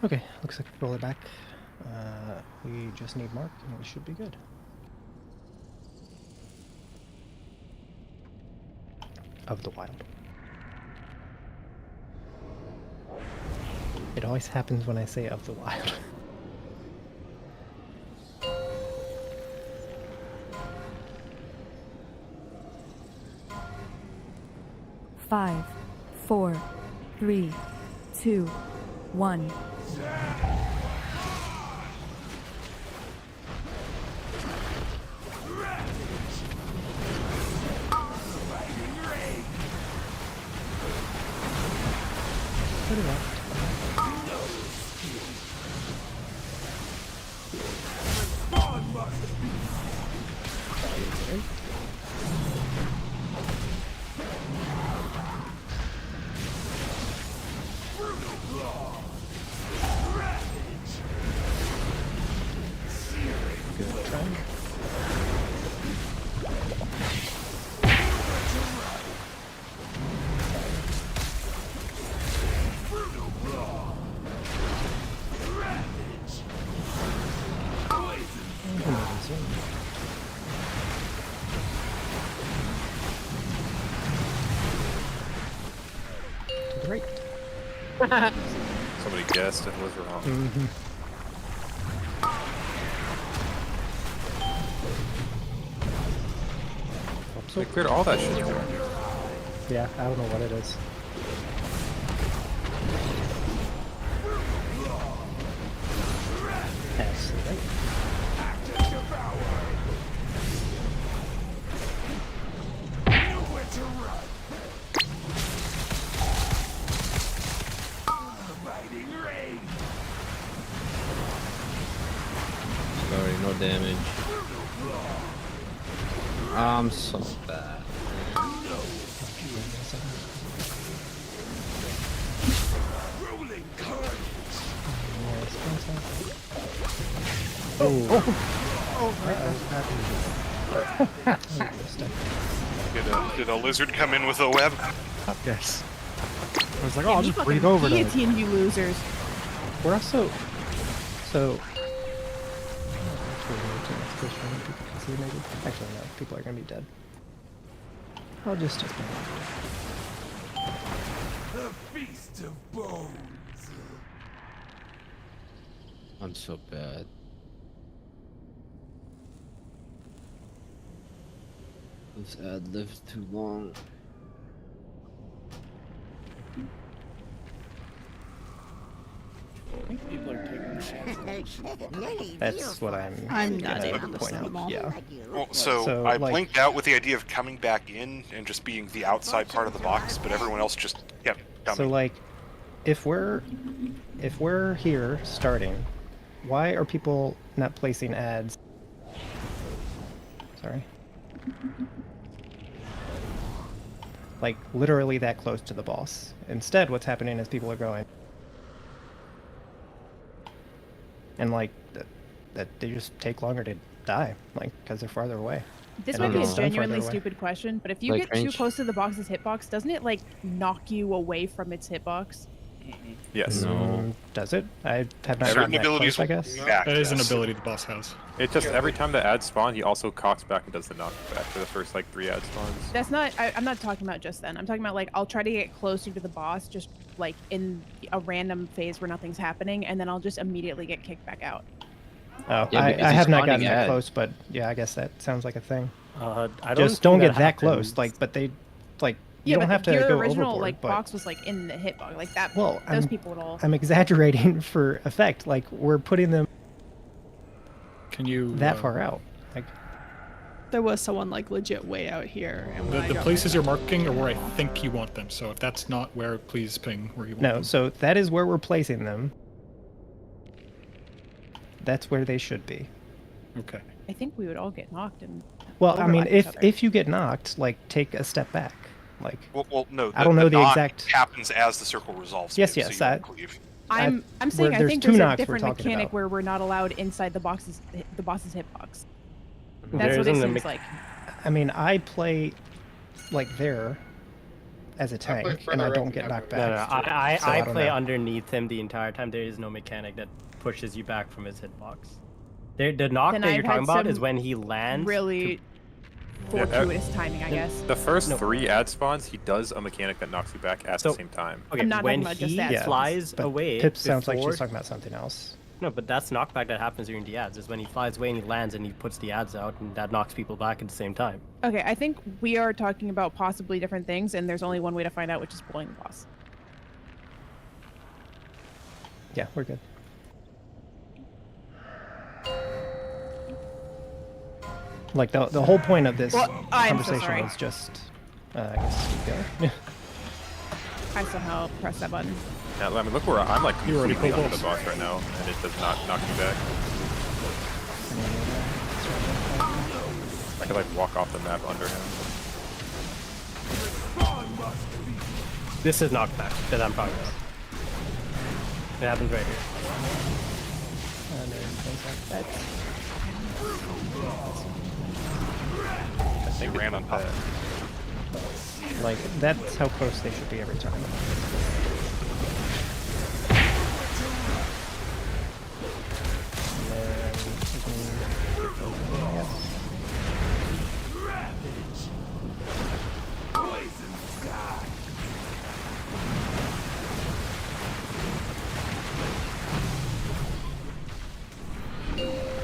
Okay, looks like we roll it back. We just need Mark, and we should be good. Of the Wild. It always happens when I say of the Wild. Five, 4, 3, 2, 1. Put it up. Good try. Great. Somebody guessed and was wrong. Mm-hmm. They cleared all that shit. Yeah, I don't know what it is. Absolutely. Sorry, no damage. I'm so bad. Did a lizard come in with a web? Yes. I was like, oh, I'll just breathe over to it. Guillotine, you losers. We're also so. Actually, no. People are gonna be dead. I'll just. The feast of bones. I'm so bad. This ad lives too long. I think people are taking That's what I'm not gonna able to point see them all. out. Yeah. Well, so I blinked out with the idea of coming back in and just being the outside part of the box, but everyone else just kept coming. So like, if we're here starting, why are people not placing ads? Sorry. Like literally that close to the boss. Instead, what's happening is people are going, and like that they just take longer to die, like because they're farther away. This And might be a then farther genuinely away. stupid question, but if you Like get too range. close to the box's hitbox, doesn't it like knock you away from its hitbox? Yes. Does it? I have not Certain gotten that abilities close, I will guess. be back. That is an yes. ability the boss has. It just every time the ads spawn, he also cocks back and does the knockback for the first like 3 ad spawns. That's not. I'm not talking about just then. I'm talking about like I'll try to get closer to the boss, just like in a random phase where nothing's happening, and then I'll just immediately get kicked back out. Oh, Yeah, I because have he's not spawning gotten that ads. close, but yeah, I guess that sounds like a thing. I Just don't think get that close. happens. Like, but they, like, you Yeah, don't but have to your go original overboard. like but box was like in the hitbox, like that. well, those people would all. I'm exaggerating for effect. Like, we're putting them Can you that far out. Like, There was someone like legit way out here. And when I the got places my- you're marking are where I think you want them. So if that's not where, please ping where you want no, them. so that is where we're placing them. That's where they should be. Okay. I think we would all get knocked and. Well, I mean, overlap each other. if you get knocked, like, take a step back. Like, Well, no. I don't know the knock exact. happens as the circle resolves. Yes, too, yes, So you I- don't cleave. I'm saying I there's think two there's a knocks we're different talking mechanic about. where we're not allowed inside the boss's hitbox. There That's what it isn't a seems mech- like. I mean, I play like there as a tank, and I further don't up get and knocked down. back. No, I So I don't play know. underneath him the entire time. There is no mechanic that pushes you back from his hitbox. The knock Then that I've you're had talking about is some when he lands. Really Yeah, fortuitous timing, I guess. The first No. 3 ad spawns, he does a mechanic that knocks you back at the same time. Okay, I'm not when talking about just he that. Yeah, flies But away. Pip sounds like before- she's talking about something else. No, but that's knockback that happens during the ads. Is when he flies away and he lands and he puts the ads out, and that knocks people back at the same time. Okay, I think we are talking about possibly different things, and there's only one way to find out, which is pulling the boss. Yeah, we're good. Like the whole point of this Well, I'm so conversation sorry. is just, I guess, keep going. I somehow pressed that button. Now, I mean, look where I'm like You already completely pulled under the boss right now, and it does not knock me back. I could like walk off the map under him. This is knockback that I'm talking about. It happens right here. And then things like that. I think ran on top. Like, that's how close they should be every time. And then we can get those in,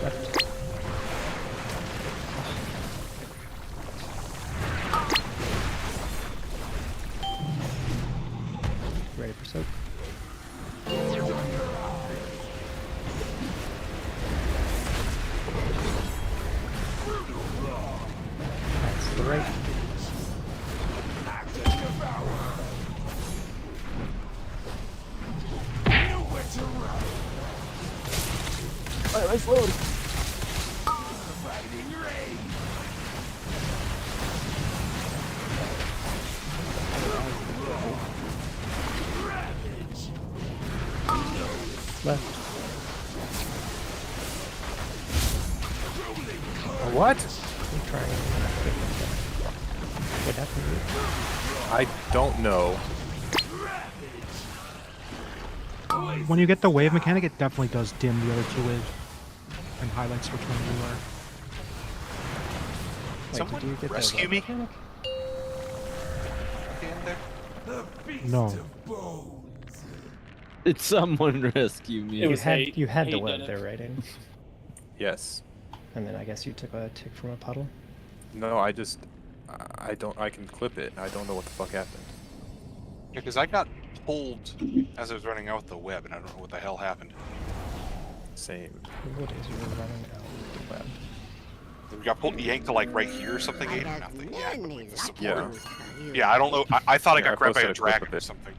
Left. Ready for soak? That's the right. Alright, nice load. Left. What? I'm trying. What happened? I don't know. When you get the wave mechanic, it definitely does dim the other 2 waves and highlights which one you are. Wait, Someone did you get the rescue web me? mechanic? At the end there? The feast No. of bones. Did someone rescue me? It was you hate. had the Hate web did it. there, right? Aiden? Yes. And then I guess you took a tick from a puddle. No, I can clip it. I don't know what the fuck happened. Yeah, because I got pulled as I was running out with the web, and I don't know what the hell happened. Same. What is you were running out with the web? We got pulled, yanked to like right here or something. I Aiden? got Nothing. many Yeah, lucky Yeah. ones for you. yeah. I don't know. I thought I Yeah, I got grabbed by posted a a clip dragon of or it. something.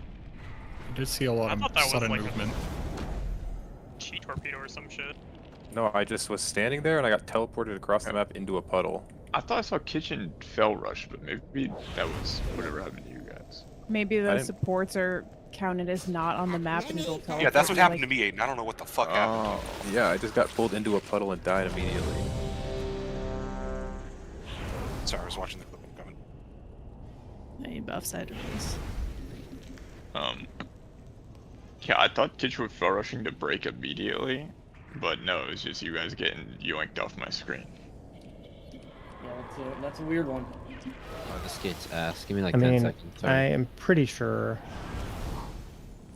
I did see a lot I of thought that was sudden like a- movement. Chi torpedo or some shit. No, I just was standing there and I got teleported across the map into a puddle. I thought I saw kitchen fell rush, but maybe that was whatever happened to you guys. Maybe I those didn't- supports are counted as not on the map and it'll tell. Yeah, that's what happened to me, Aiden. I don't know what the fuck happened. Oh, yeah, I just got pulled into a puddle and died immediately. Sorry, I was watching the clip coming. Any buff side release. Yeah, I thought kids were full rushing to break immediately, but no, it was just you guys getting yoinked off my screen. Yeah, that's a weird one. Oh, this gate's ass. Give me like I 10 mean, seconds. I Sorry. am pretty sure.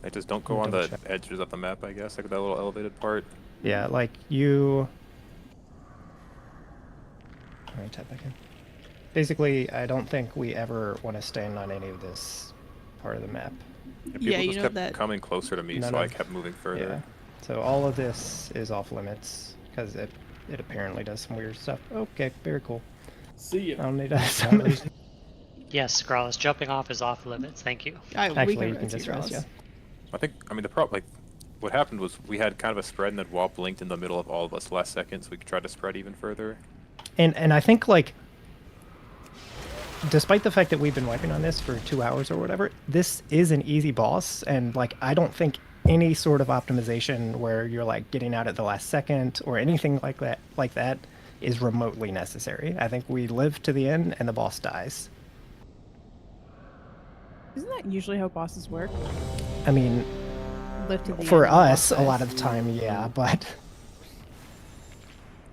They just don't go on the edges of the map, I guess, like that little elevated part. Yeah, like you. Let me type back in. Basically, I don't think we ever want to stand on any of this part of the map. Yeah, people just kept coming closer to me, so I kept moving further. Yeah. So all of this is off limits because it apparently does some weird stuff. Okay, very cool. See ya. I don't need to summon. Yes, Scrawless, jumping off is off limits. Thank you. Actually, you can just rest, yeah. I mean, the problem, like, what happened was we had kind of a spread, and then WAP blinked in the middle of all of us last second, so we could try to spread even further. And I think, like, despite the fact that we've been wiping on this for 2 hours or whatever, this is an easy boss, and, like, I don't think any sort of optimization where you're, like, getting out at the last second or anything like that is remotely necessary. I think we live to the end, and the boss dies. Isn't that usually how bosses work? I mean, Live to the for end, the us, boss a lot dies. of the time, yeah, but...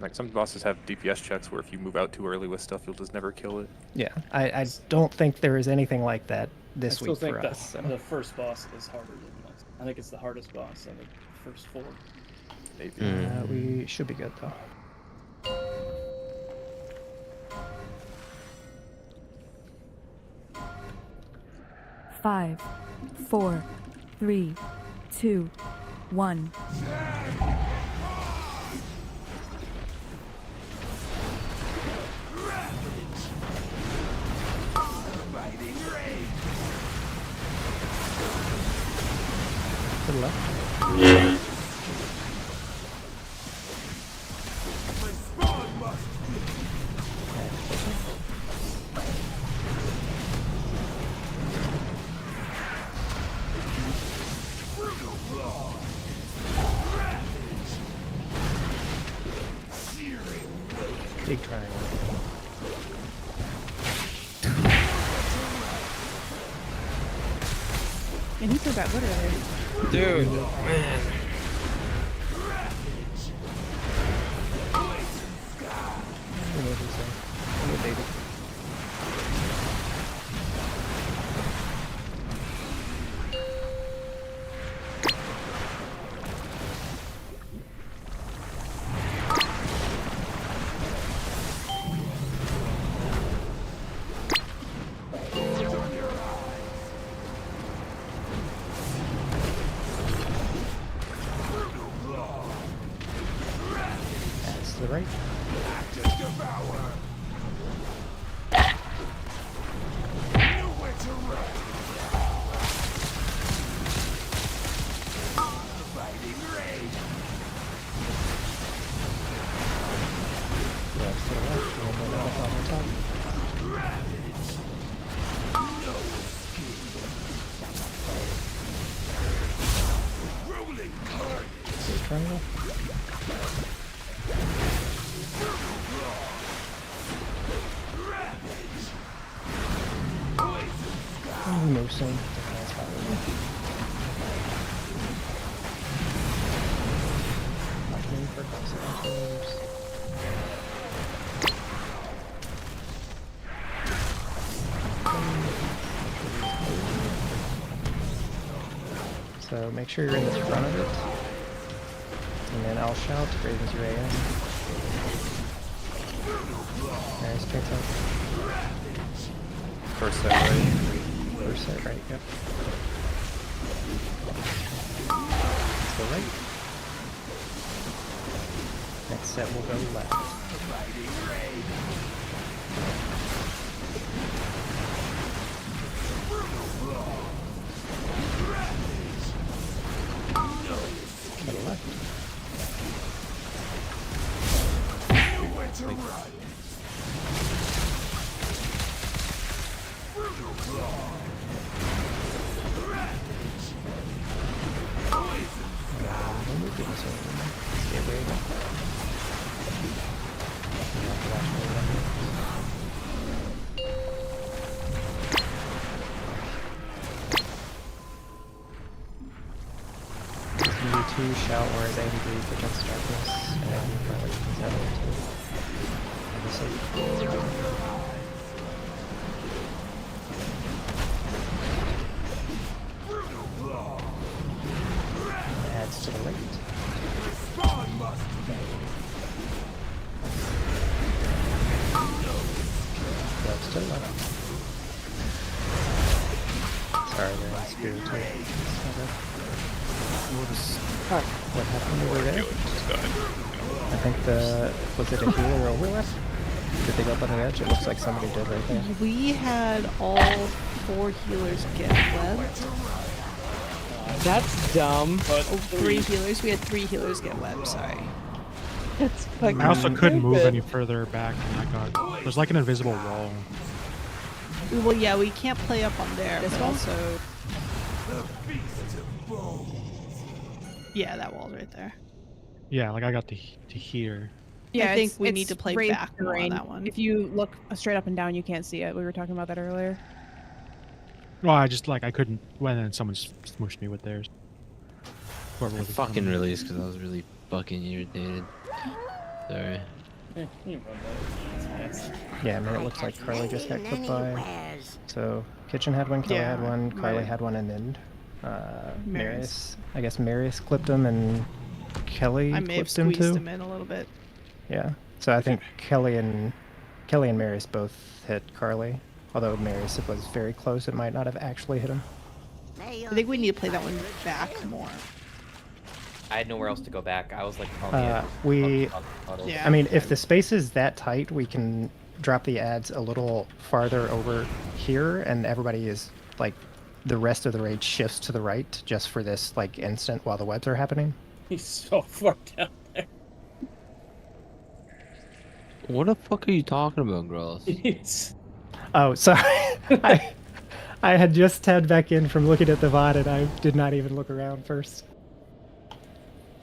Like, some bosses have DPS checks where if you move out too early with stuff, you'll just never kill it. Yeah, I don't think there is anything like that this I still week think for us. So. the first boss is harder than most. I think it's the hardest boss of the first 4. Maybe. We should be good, though. Five, 4, 3, 2, 1. To the left. Big triangle. And he threw that literally. Dude, man. That's to the right. That's to the left. And then up on the top. Big triangle. No soon. That's fine. Watching for consequences. So make sure you're in the front of it. And then I'll shout, Raven's your AM. Alright, straight up. First set right. First set right, yep. Let's go right. Next set will go left. To the left. shout or is angry against darkness, and you probably use that one too. Adds to the rate. That's to the left. Sorry, they're on spear too. We'll just what happened over there? I think was it a healer overlap? Did they go up on the edge? It looks like somebody did right there. We had all 4 healers get webbed. That's dumb. Oh, 3 healers. We had 3 healers get webbed. Sorry. That's fucking I also couldn't move stupid. any further back, and I got there's like an invisible wall. Well, yeah, we can't play up on there. But also, yeah, that wall's right there. Yeah, like I got to here. Yeah, I think it's- we need it's to play raised back more on terrain. that one. If you look straight up and down, you can't see it. We were talking about that earlier. Well, I just I couldn't. When then someone smushed me with theirs. Whoever I was fucking released because I was really fucking irritated. Sorry. Yeah, I mean, it looks like Carly just got clipped by. So, Kitchen had one, Kelly had one, Carly had one, and then Marius. I guess Marius clipped him, and Kelly I may have clipped him squeezed too. him in a little bit. Yeah. So I think Kelly and Marius both hit Carly. Although Marius was very close, it might not have actually hit him. I think we need to play that one back more. I had nowhere else to go back. I was like on the edge. Yeah. I mean, if the space is that tight, we can drop the ads a little farther over here, and everybody is like, the rest of the raid shifts to the right just for this like instant while the webs are happening. He's so far down there. What the fuck are you talking about, Gross? Oh, sorry. I had just tabbed back in from looking at the VOD, and I did not even look around first.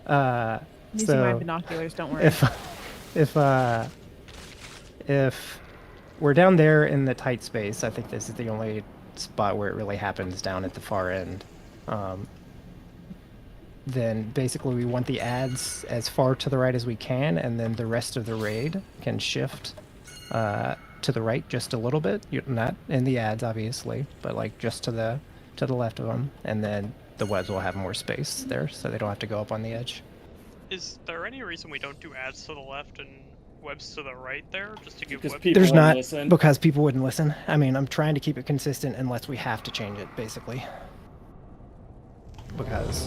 I'm using my binoculars, don't worry. If we're down there in the tight space, I think this is the only spot where it really happens down at the far end. Then basically we want the ads as far to the right as we can, and then the rest of the raid can shift to the right just a little bit. Not in the ads, obviously, but like just to the left of them, and then the webs will have more space there, so they don't have to go up on the edge. Is there any reason we don't do ads to the left and webs to the right there, just to give Because webs? people There's won't not, listen. because people wouldn't listen. I mean, I'm trying to keep it consistent unless we have to change it, basically. Because,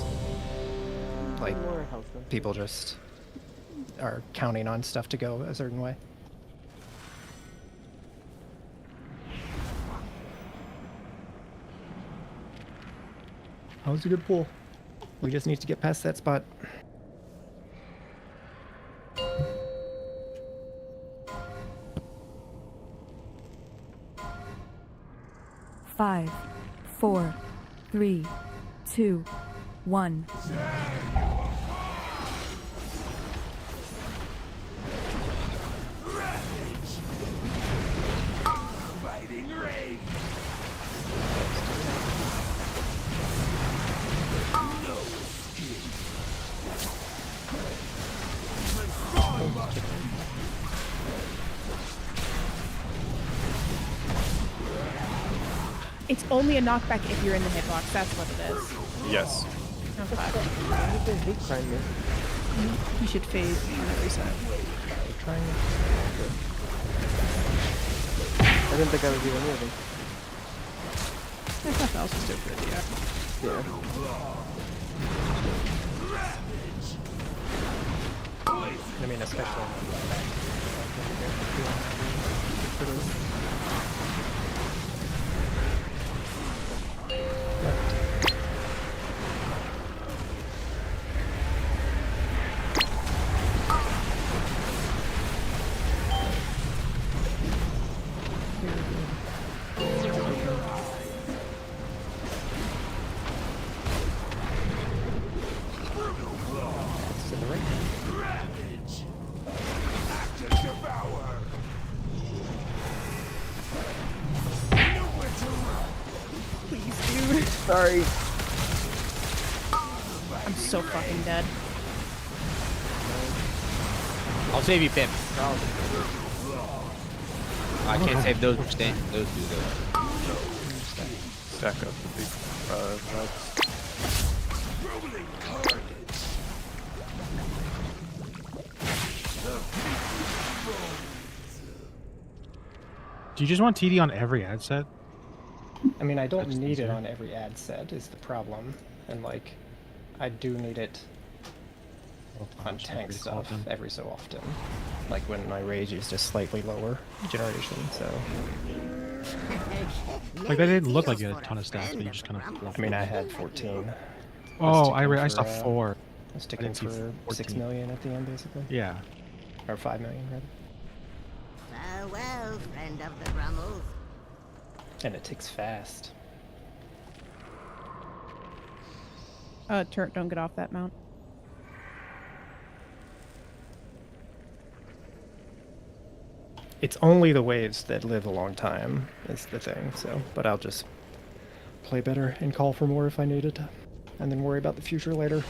like, people just are counting on stuff to go a certain way. That was a good pull. We just need to get past that spot. Five, 4, 3, 2, 1. It's only a knockback if you're in the hitbox. That's what it is. Yes. Oh, fuck. You should fade on every side. I didn't think I would do any of them. There's nothing else to do for it, yeah. I mean, especially on the back. Please, dude. Sorry. I'm so fucking dead. I'll save you, Pimp. I can't save those two though. Stack up the big webs. Do you just want TD on every ad set? I mean, I don't need it on every ad set is the problem, and like, I do need it on tank stuff every so often, like when my rage is just slightly lower generation. So, like that didn't look like you had a ton of stats, but you just kind of. I mean, I had 14. Oh, I saw 4. I was sticking for 6 million at the end, basically. Yeah. Or 5 million, rather. Farewell, friend of the Brummels. And it ticks fast. Turret, don't get off that mount. It's only the waves that live a long time is the thing, so, but I'll just play better and call for more if I need it, and then worry about the future later.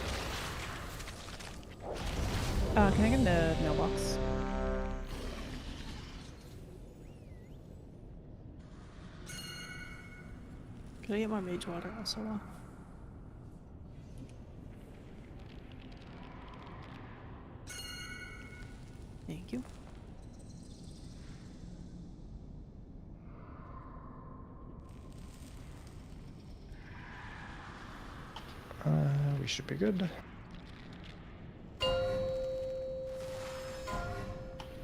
Can I get in the mailbox? Can I get more mage water also? Thank you. We should be good.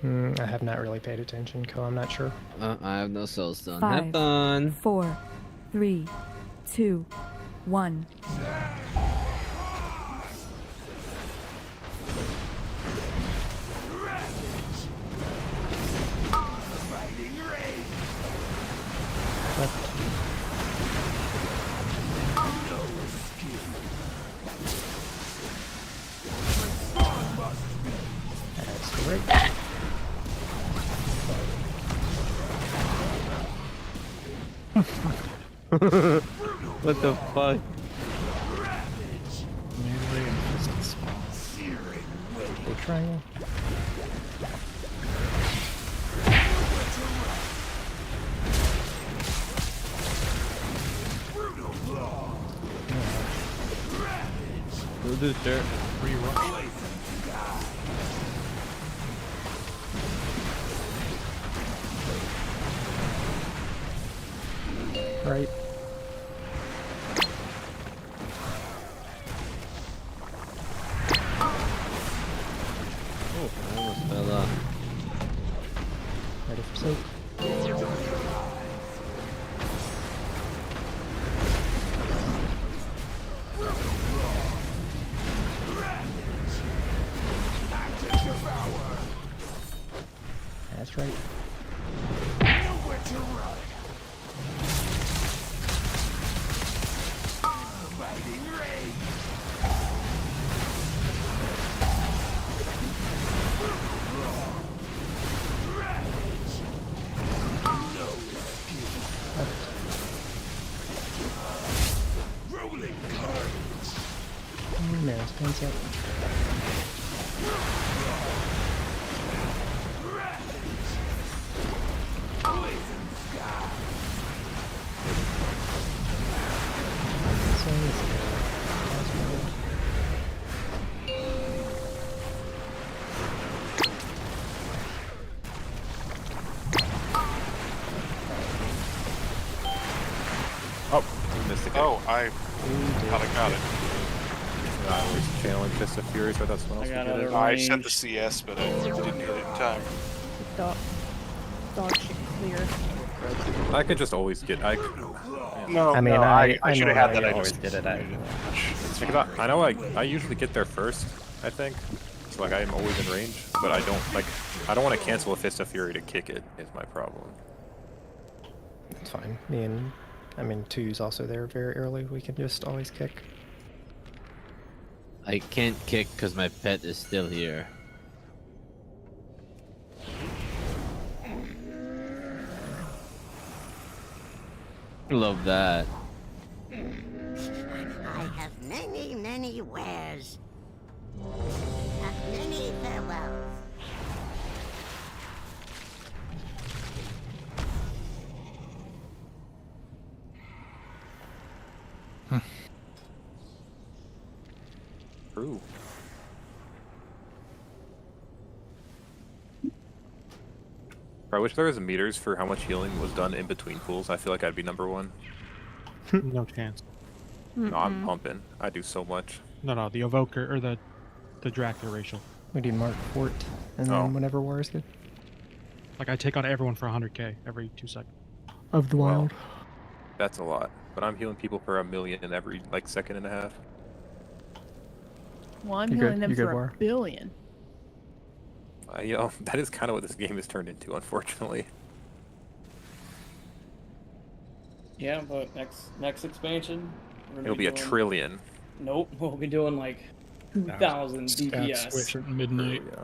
I have not really paid attention, Co. I'm not sure. I have no soulstone. 5, Have fun. 4, 3, 2, 1. That's great. What the fuck? Big triangle. We'll do dirt. Right. Oh, I almost fell off. Ready for soak. That's right. Maris, pants up. Oh, we missed again. Oh, I thought I got it. I always channeling Fist of Fury, so that's what else we got get other it. I set the CS, but I didn't hit it in time. Dog shit clear. I could just always get. No, I mean, no, I should know have had I that. I always just did it. I know I usually get there first, I think. So like I'm always in range, but I don't want to cancel a Fist of Fury to kick it is my problem. That's fine. I mean, 2's also there very early. We can just always kick. I can't kick because my pet is still here. Love that. I have many, many wares. Many farewells. I wish there was meters for how much healing was done in between pools. I feel like I'd be #1. No chance. No, I'm pumping. I do so much. No, the Evoker or the Dracula racial. We do Mark Fort, and then whenever war is good. Like I take on everyone for 100k every 2 seconds. Of the wild. That's a lot. But I'm healing people for 1 million every like second and a half. Well, I'm You healing good? them You good, for War? $1 billion. You know, that is kind of what this game has turned into, unfortunately. Yeah, but next expansion, we're gonna It'll be a doing- trillion. Nope, we'll be doing like 2,000 DPS. Switch at midnight. Yeah.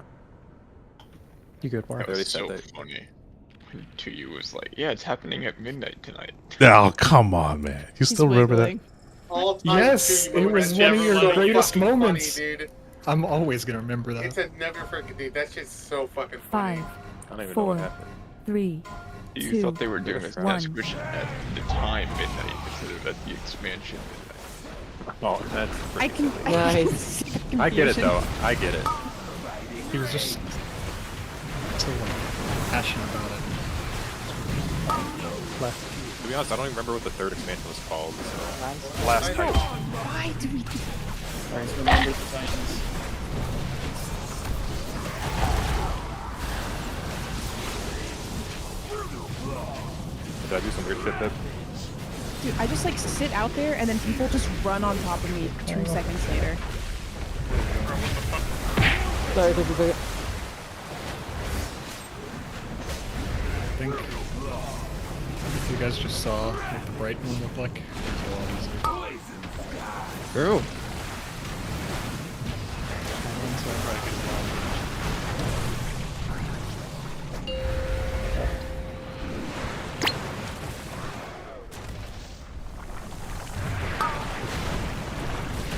You good, War? That was so funny. To you was like, yeah, it's happening at midnight tonight. Oh, come on, man. You still remember that? All time Yes, too, it was man. one of your So greatest fucking funny, moments. dude. I'm always gonna remember that. It's a never forget, dude. That shit's so fucking funny. 5, I don't even know what 4, happened. 3, You 2, thought they were doing this 1. switch at the time midnight instead of at the expansion midnight. Oh, that's I can. Nice. I get it though. I get it. He was just so passionate about it. Left. To be honest, I don't even remember what the third expansion was called. So. Last Night. Why do we? Alright, remember the Titans. Did I do some weird shit there? Dude, I just like sit out there and then people just run on top of me 2 seconds later. Sorry, everybody. I think if you guys just saw what the bright one looked like, it was a lot easier. True.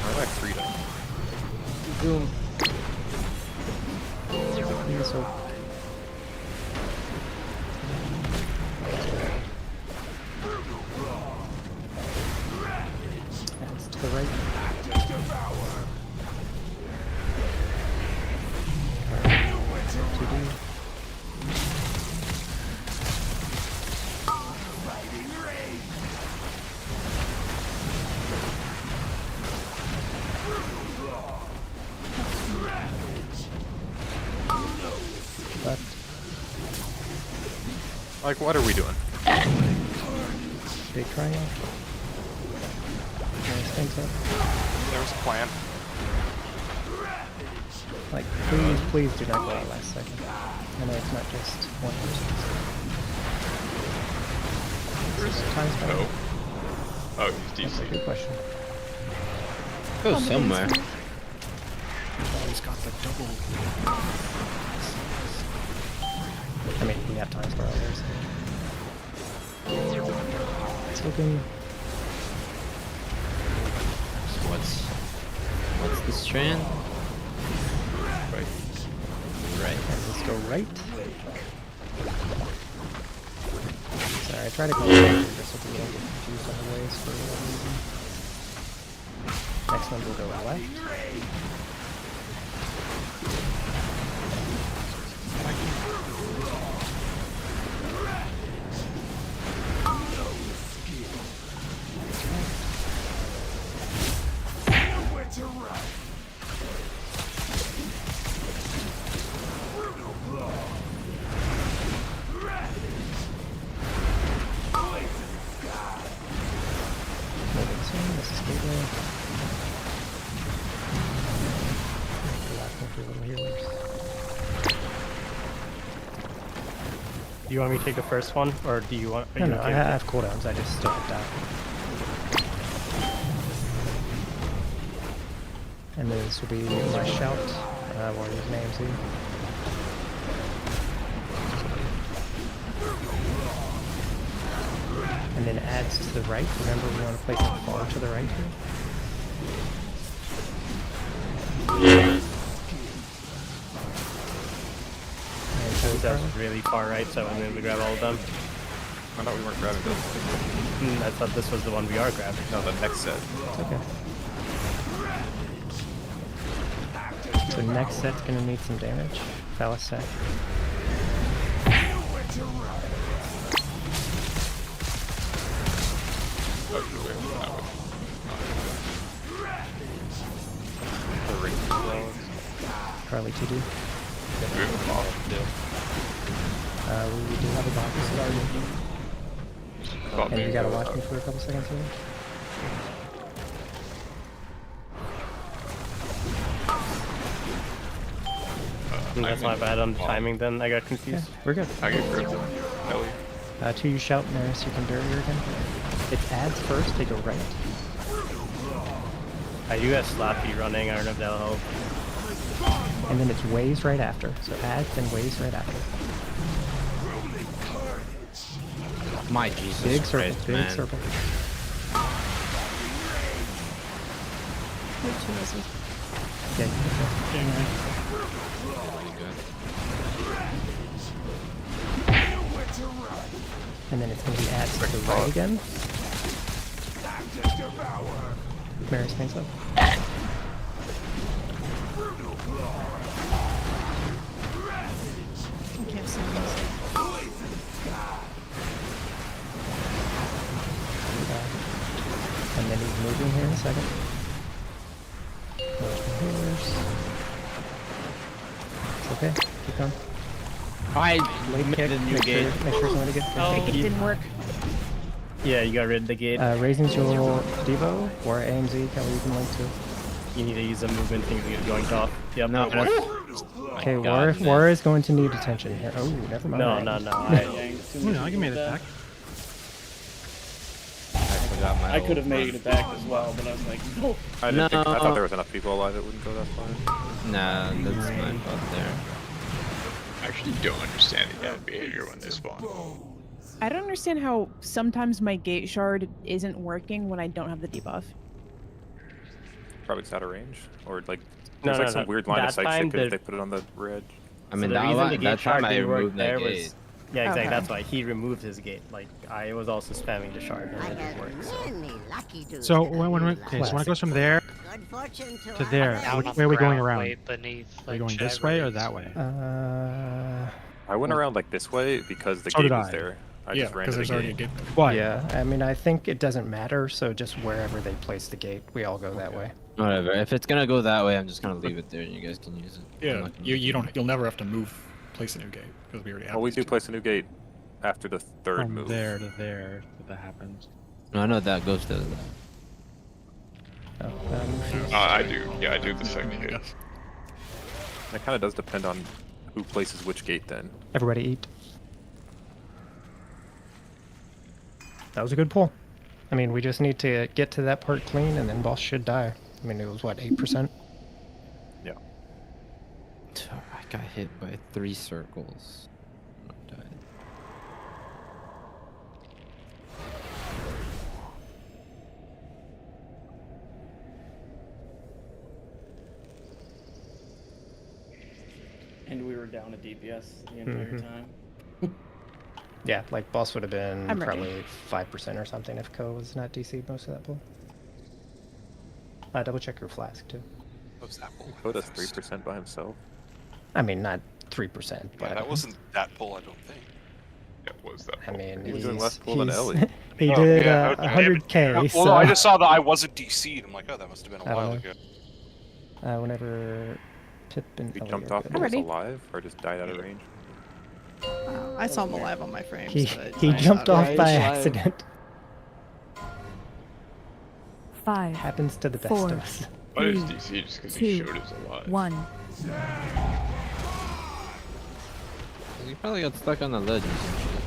I like freedom. Boom. So hands to the right. Left. Like, what are we doing? Big triangle. Nice, thanks up. There was a plan. Like, please do not go out last second. I know it's not just one person. Time spent. Oh, he's That's a DC. good question. Go somewhere. He's got the double. I mean, we have time for others. It's looking. What's the strand? Right. Right. Let's go right. Sorry, I try to go right just so we don't get confused on the ways for whatever reason. Next one will go left. This is gateway. Last one for little healers. Do you want me to take the first one, or do you want? Are No, you no, okay I with it? have cooldowns. I just still have out. And then this will be my shout. Warrior's names here. And then adds to the right. Remember, we want to place it far to the right here. And so That was really far right, so I'm going to grab all of them. I thought we weren't grabbing this. I thought this was the one we are grabbing. No, the next set. Okay. So next set's gonna need some damage. Phallus set. Carly TD. We have a boss still. We do have a box started. And you gotta watch me for a couple seconds here. That's my bad on the timing then, I got confused. Yeah, we're good. I get gripped. Ellie. Till you shout Maris, you can barrier again. It's adds first, they go right. I do have Slappy running, I don't know if that'll help. And then it's waves right after. So adds, then waves right after. My Jesus Big circle, Christ, big man. circle. Yeah, and then it's going to be adds to the right again. Maris paints up. I can't see this. And then he's moving here in a second. It's okay, keep going. I made a new gate. Make sure somebody gets there. It didn't work. Yeah, you got rid of the gate. Raising your Devo or AMZ, Kelly, you can link to. You need to use a movement thing to get joint off. Yep. No. Okay, War is going to need attention here. Oh, never mind. No. I can make it back. I could have made it back as well, but I was like, no. I thought there was enough people alive that wouldn't go that far. Nah, that's my fault there. I actually don't understand the cat behavior when they spawn. I don't understand how sometimes my gate shard isn't working when I don't have the debuff. Probably it's out of range, or like No, there's like some weird line of sight shit because the- they put it on the red. I mean, So the reason the gate that shard time I didn't work removed that there gate. was... Yeah, exactly. Okay. That's why he removed his gate. Like, I was also spamming the shard and it didn't work. So. So when it goes from there to there, which way are we going around? Way beneath, Are we like, going this Shag way or Rays. that way? I went around like this way because the So gate did was I. there. I Yeah, just ran because to the there's already a gate. gate. Why? Yeah, I mean, I think it doesn't matter, so just wherever they place the gate, we all go that way. Whatever. If it's gonna go that way, I'm just gonna leave it there and you guys can use it. I'm Yeah, not gonna- you'll never have to place a new gate because we already have. Well, we these do two. place a new gate after the third From move. there to there, that happens. No, I know that goes to that. I do. Yeah, I do the second gate. That kind of does depend on who places which gate then. Everybody eat. That was a good pull. I mean, we just need to get to that part clean, and then boss should die. I mean, it was, what, 8%? Yeah. I got hit by 3 circles. I died. And we were down a DPS the entire time. Yeah, like, boss would have been I'm ready. probably 5% or something if Ko was not DC'd most of that pull. Double check your flask, too. What was that pull? Ko does 3% by himself. I mean, not 3%, but... Yeah, that wasn't that pull, I don't think. It was that. I mean, He was doing less pull than he's- Ellie. He Oh, did yeah, okay. 100k, Well, so... I just saw that I wasn't DC'd. I'm like, oh, that must have been a I while don't ago. know. Whenever Pip and He Ellie jumped are off good. and was ready. alive, or just died out of range. I saw him alive on my frames. He but jumped off Right, by live. accident. 5, Happens to the best 4, of us. Why is 3, DC just because he 2, showed us alive? 1. You probably got stuck on the ledge or some shit.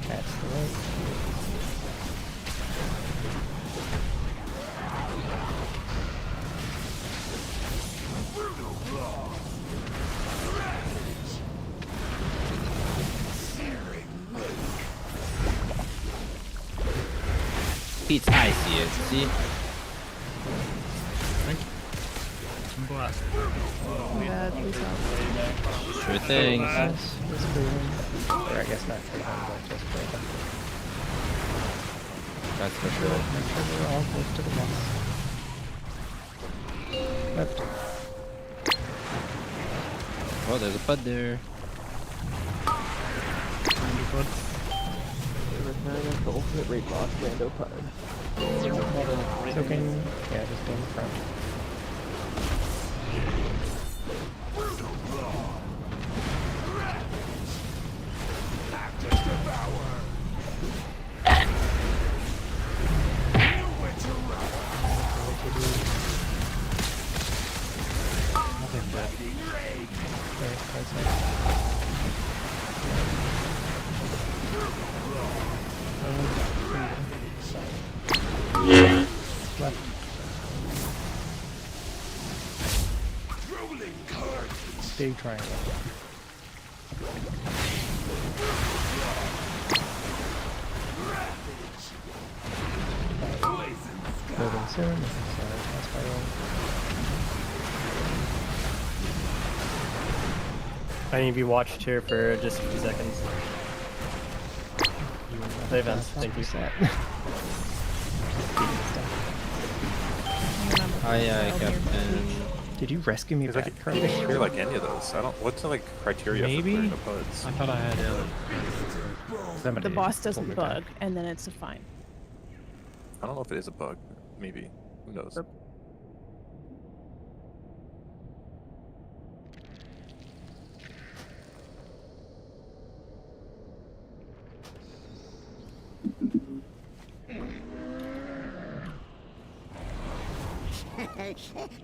That's the way. Pete's icy it, see? Yeah, please help. Sure thing. Yes, yes, please. Or I guess not for them, but just for them. That's for Make sure. sure we're all close to the boss. Left. Oh, there's a pud there. Return of the ultimate raid boss, Rando Pud. Token, yeah, just in the front. Left. Big triangle. Moving soon. Sorry, pass spiral. I need to be watched here for just a few seconds. Play events, thank you. Aye, Captain. Did you rescue me Because I back? can't even hear like any of those. I don't. What's the like criteria Maybe? for clearing the puds? I thought I had The boss doesn't pulled me back. bug, and then it's a fine. I don't know if it is a bug. Maybe. Who knows?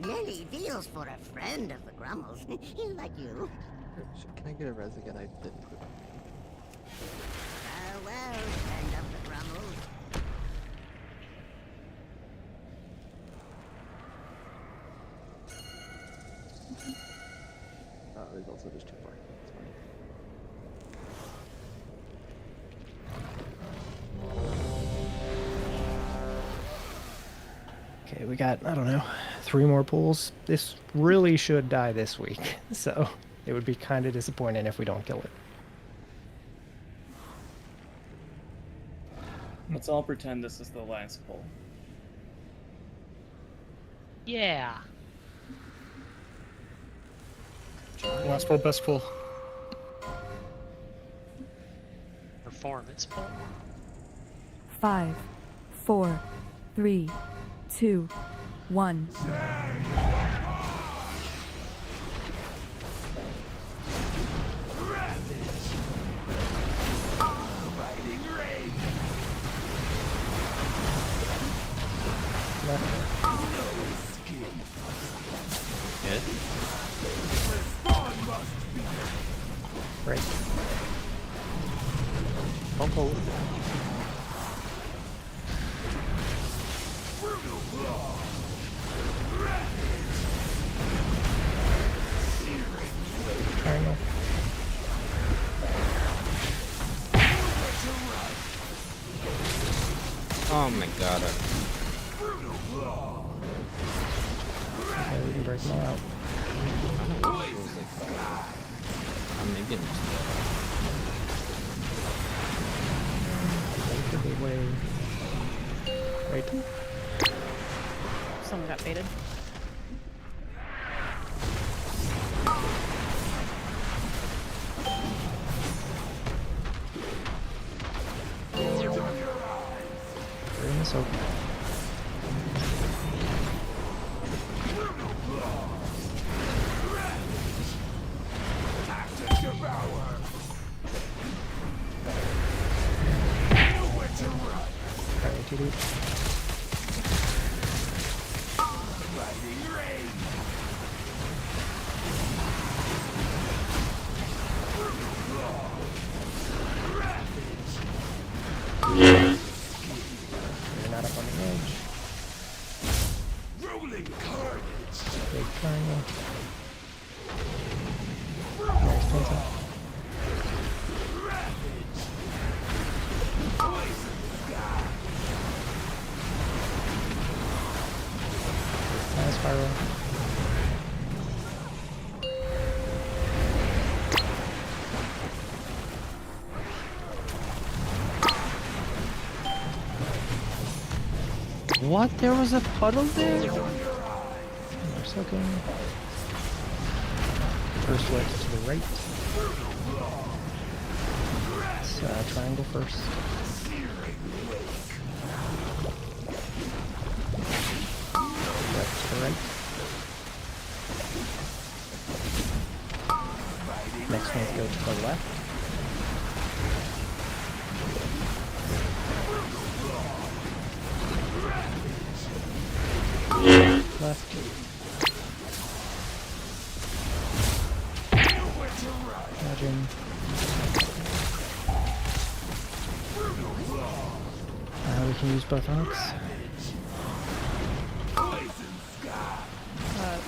Many deals for a friend of the Grummels. Like you. Can I get a res again? I didn't put it. Farewell, friend of the Grummels. There's also just too far. It's fine. Okay, we got, I don't know, 3 more pulls. This really should die this week, so it would be kind of disappointing if we don't kill it. Let's all pretend this is the last pull. Yeah. Last pull, best pull. Performance pull. 5, 4, 3, 2, 1. Good. Right. Uncle. Triangle. Oh my god. Okay, we can break them all out. Maybe I'm just Make the big wave. Right. Someone got baited. Bring this open. Alright, TD. You're not up on the edge. Rolling carnage. Big triangle. Nice pencil. Nice spiral. What? There was a puddle there? More soaking. First wet to the right. Triangle first. Left to the right. Next ones go to the left. Left. Imagine. We can use both arcs.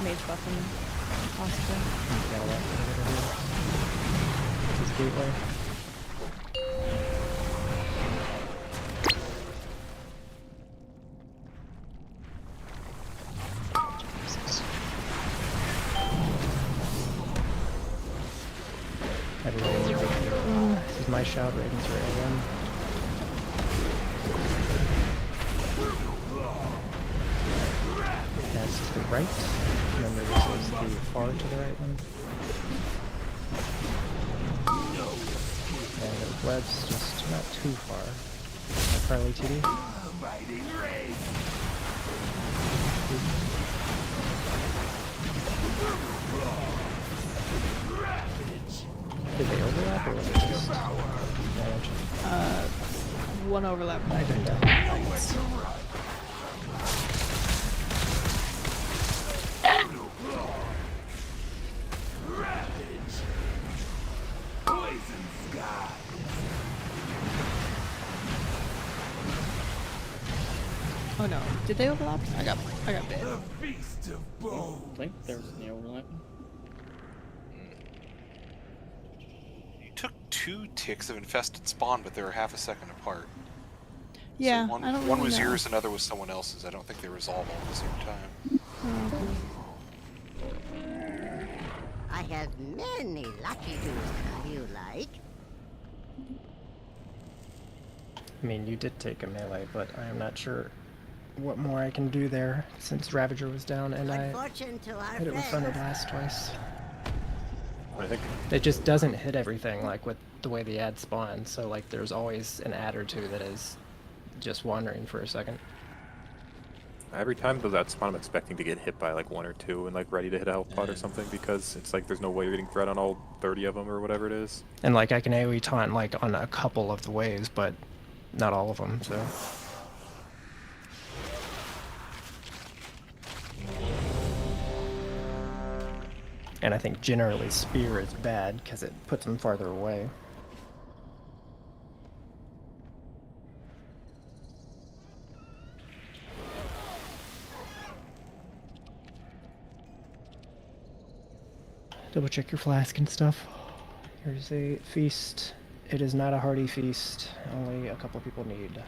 Mage buffing, possibly. Got a lot over here. This is gateway. Everybody, this is my shout, Raiden's your AM. That's to the right. Remember, this is the far to the right one. And the web's just not too far. Probably TD. Did they overlap or was it just one overlap. I don't know. Oh no, did they overlap? I got bit. I think there was any overlap. You took 2 ticks of infested spawn, but they were half a second apart. Yeah, so one, I don't one really was know. yours, another was someone else's. I don't think they resolve all at the same time. I have many lucky doos, how you like. I mean, you did take a melee, but I am not sure what more I can do there since Ravager was down and I Fortune to our hit it with Thunder Blast twice. I think It just doesn't hit everything like with the way the ad spawns, so like there's always an ad or two that is just wandering for a second. every time those that spawn, I'm expecting to get hit by like 1 or 2 and like ready to hit a health pot or something because it's like there's no way you're getting threat on all 30 of them or whatever it is. And like I can AoE taunt like on a couple of the waves, but not all of them, so. And I think generally Spear is bad because it puts them farther away. Double check your flask and stuff. Here's a feast. It is not a hearty feast. Only a couple people need.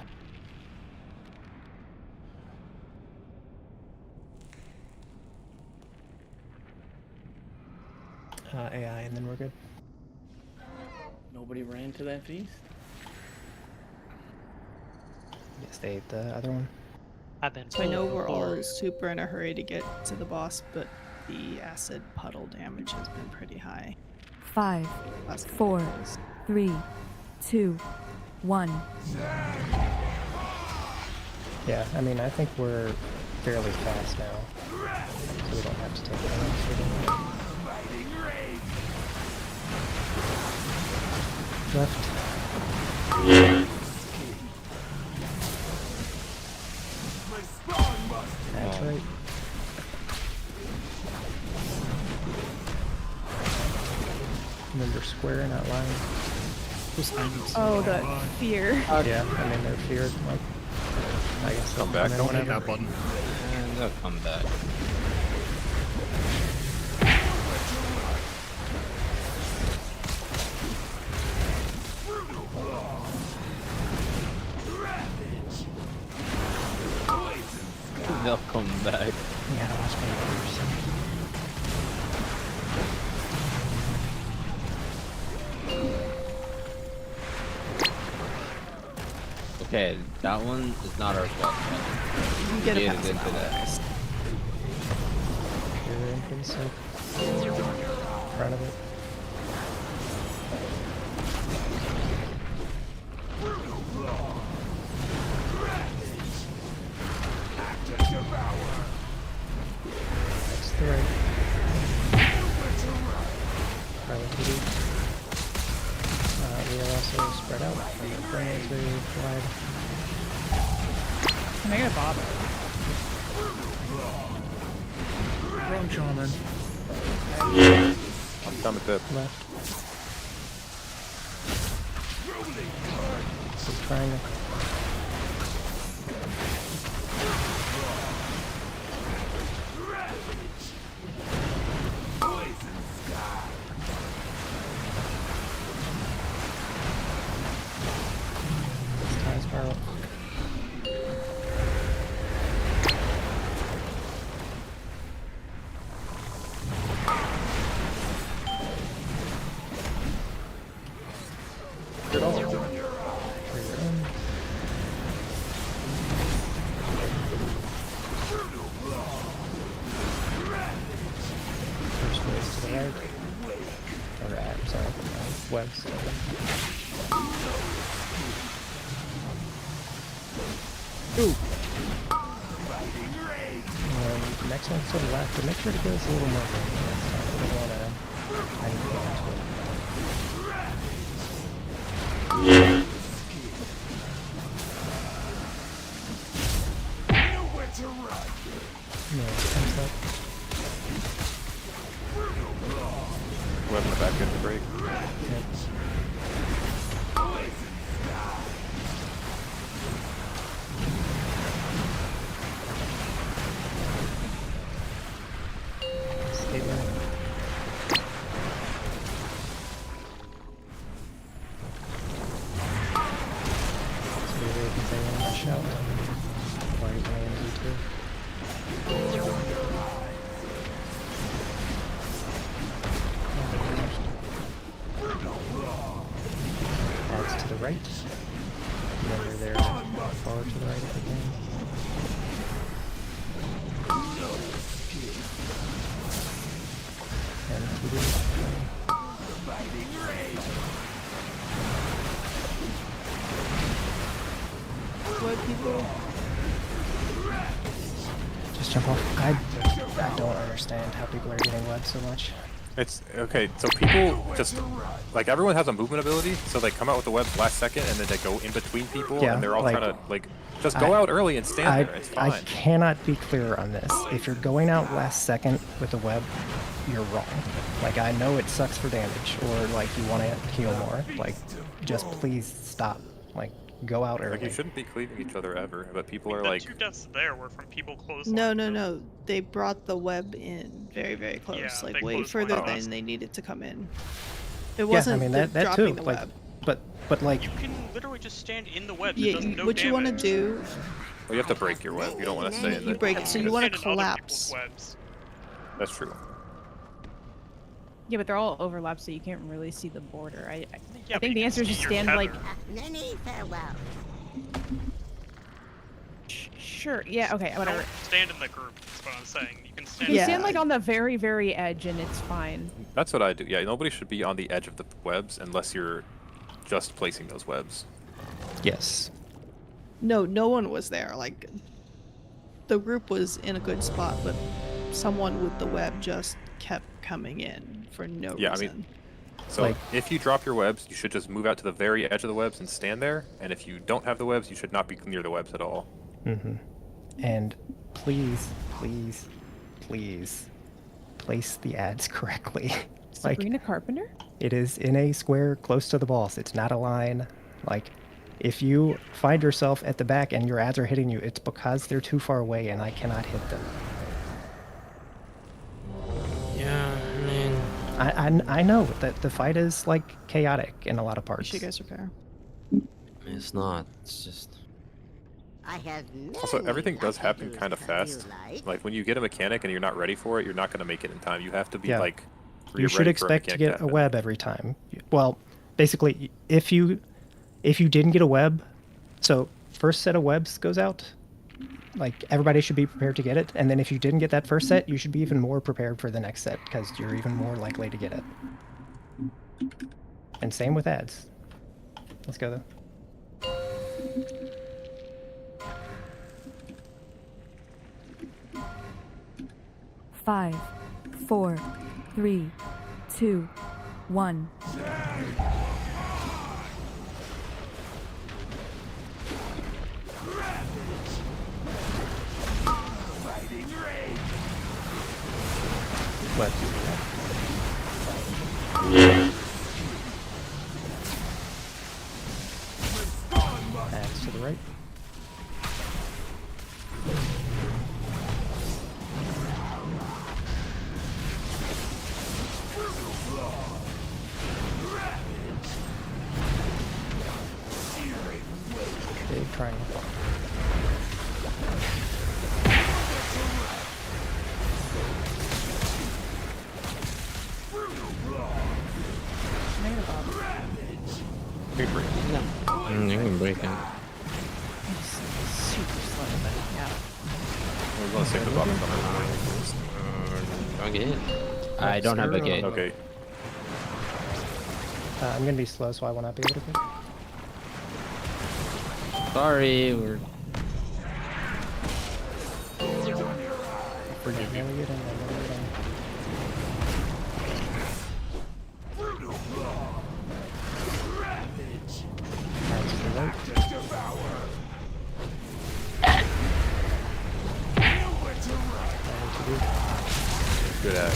AI, and then we're good. Nobody ran to that feast? Yes, they ate the other one. I've been. So I know we're all super in a hurry to get to the boss, but the acid puddle damage has been pretty high. 5, 4, 3, 2, 1. Yeah, I mean, I think we're fairly fast now, so we don't have to take it out. Left. That's right. Remember square, not line. Oh, the fear. Yeah, I mean, they're feared. Like, I guess Come back, they'll don't come in hit that whenever. button. And they'll come back. They'll come back. Yeah, watch my numbers. Okay, that one is not our fault. You get a Jade pass is into now. that. You're in pretty sick. Front of it. That's the right. Probably PD. We are also spread out. Our frame is very wide. Can I get a bob? Wrong shaman. I'm done with this. Left. Big triangle. Tie spiral. Good all. Trigger in. First waves to the right. Or sorry, webs to the left. Ooh! And next one's to the left, but make sure to give us a little more room. We don't want to... I need to go into it. No, comes up. Web in the back end to break. Yep. Stay there. So you really can say one rush out. Or you can aim Z2. Adds to the right. Remember there, forward to the right if you can. And What people? just jump off. I don't understand how people are getting webbed so much. It's okay, so people just like everyone has a movement ability, so they come out with the webs last second and then they go in between people Yeah, and they're all like, trying to like just go out early and stand there. It's fine. I cannot be clearer on this. If you're going out last second with the web, you're wrong. Like, I know it sucks for damage, or like you want to heal more. Like, just please stop. Like, go out early. Like you shouldn't be cleaving each other ever, but people are The like 2 deaths there were from people close. No, no, no. They brought the web in very, very close. Yeah, like they way closed further one than last. they needed to come in. It Yeah, wasn't I mean the that dropping too. the Like, web. but like You can literally just stand in the web. Yeah, it does no what you want to damage. do, well, you have to break your web. You don't want to stay in you it. break it. So you want to Stand in other people's collapse. webs. That's true. Yeah, but they're all overlapped, so you can't really see the border. I Yeah, but think the you answer can is just see your stand like. tether. Many farewell. Sure. Yeah. Okay. Whatever. Don't stand in the group. That's what I'm saying. You can You stand. can stand like on the very, very edge, and it's fine. That's what I do. Yeah, nobody should be on the edge of the webs unless you're just placing those webs. yes. No, no one was there. Like, the group was in a good spot, but someone with the web just kept coming in for no Yeah, reason. I mean, so Like- if you drop your webs, you should just move out to the very edge of the webs and stand there. And if you don't have the webs, you should not be near the webs at all. Mm-hmm. And please, please, please place the ads correctly. Like, Sabrina Carpenter? it is in a square close to the boss. It's not a line. Like, if you find yourself at the back and your ads are hitting you, it's because they're too far away and I cannot hit them. Yeah, I mean, I know that the fight is like chaotic in a lot of parts. You guys repair. it's not. It's just. I have Also, many everything does lucky happen goose kind of if fast. you Like when you get a mechanic and you're not ready for it, you're not going to make it in time. You have to be Yeah. like. You should ready for expect to mechanic get a happen. web every time. Well, basically, if you didn't get a web, so first set of webs goes out, like everybody should be prepared to get it. And then if you didn't get that first set, you should be even more prepared for the next set because you're even more likely to get it. And same with ads. Let's go though. 5, 4, 3, 2, 1. What? Ads to the right. Big triangle. You can break it. No. You can break it. Super slow, but yeah. We're gonna save the bottom of Don't get it. I don't have a gate. Okay. I'm gonna be slow, so I will not be able to pick. Sorry, we're. Forgive me. Good ad.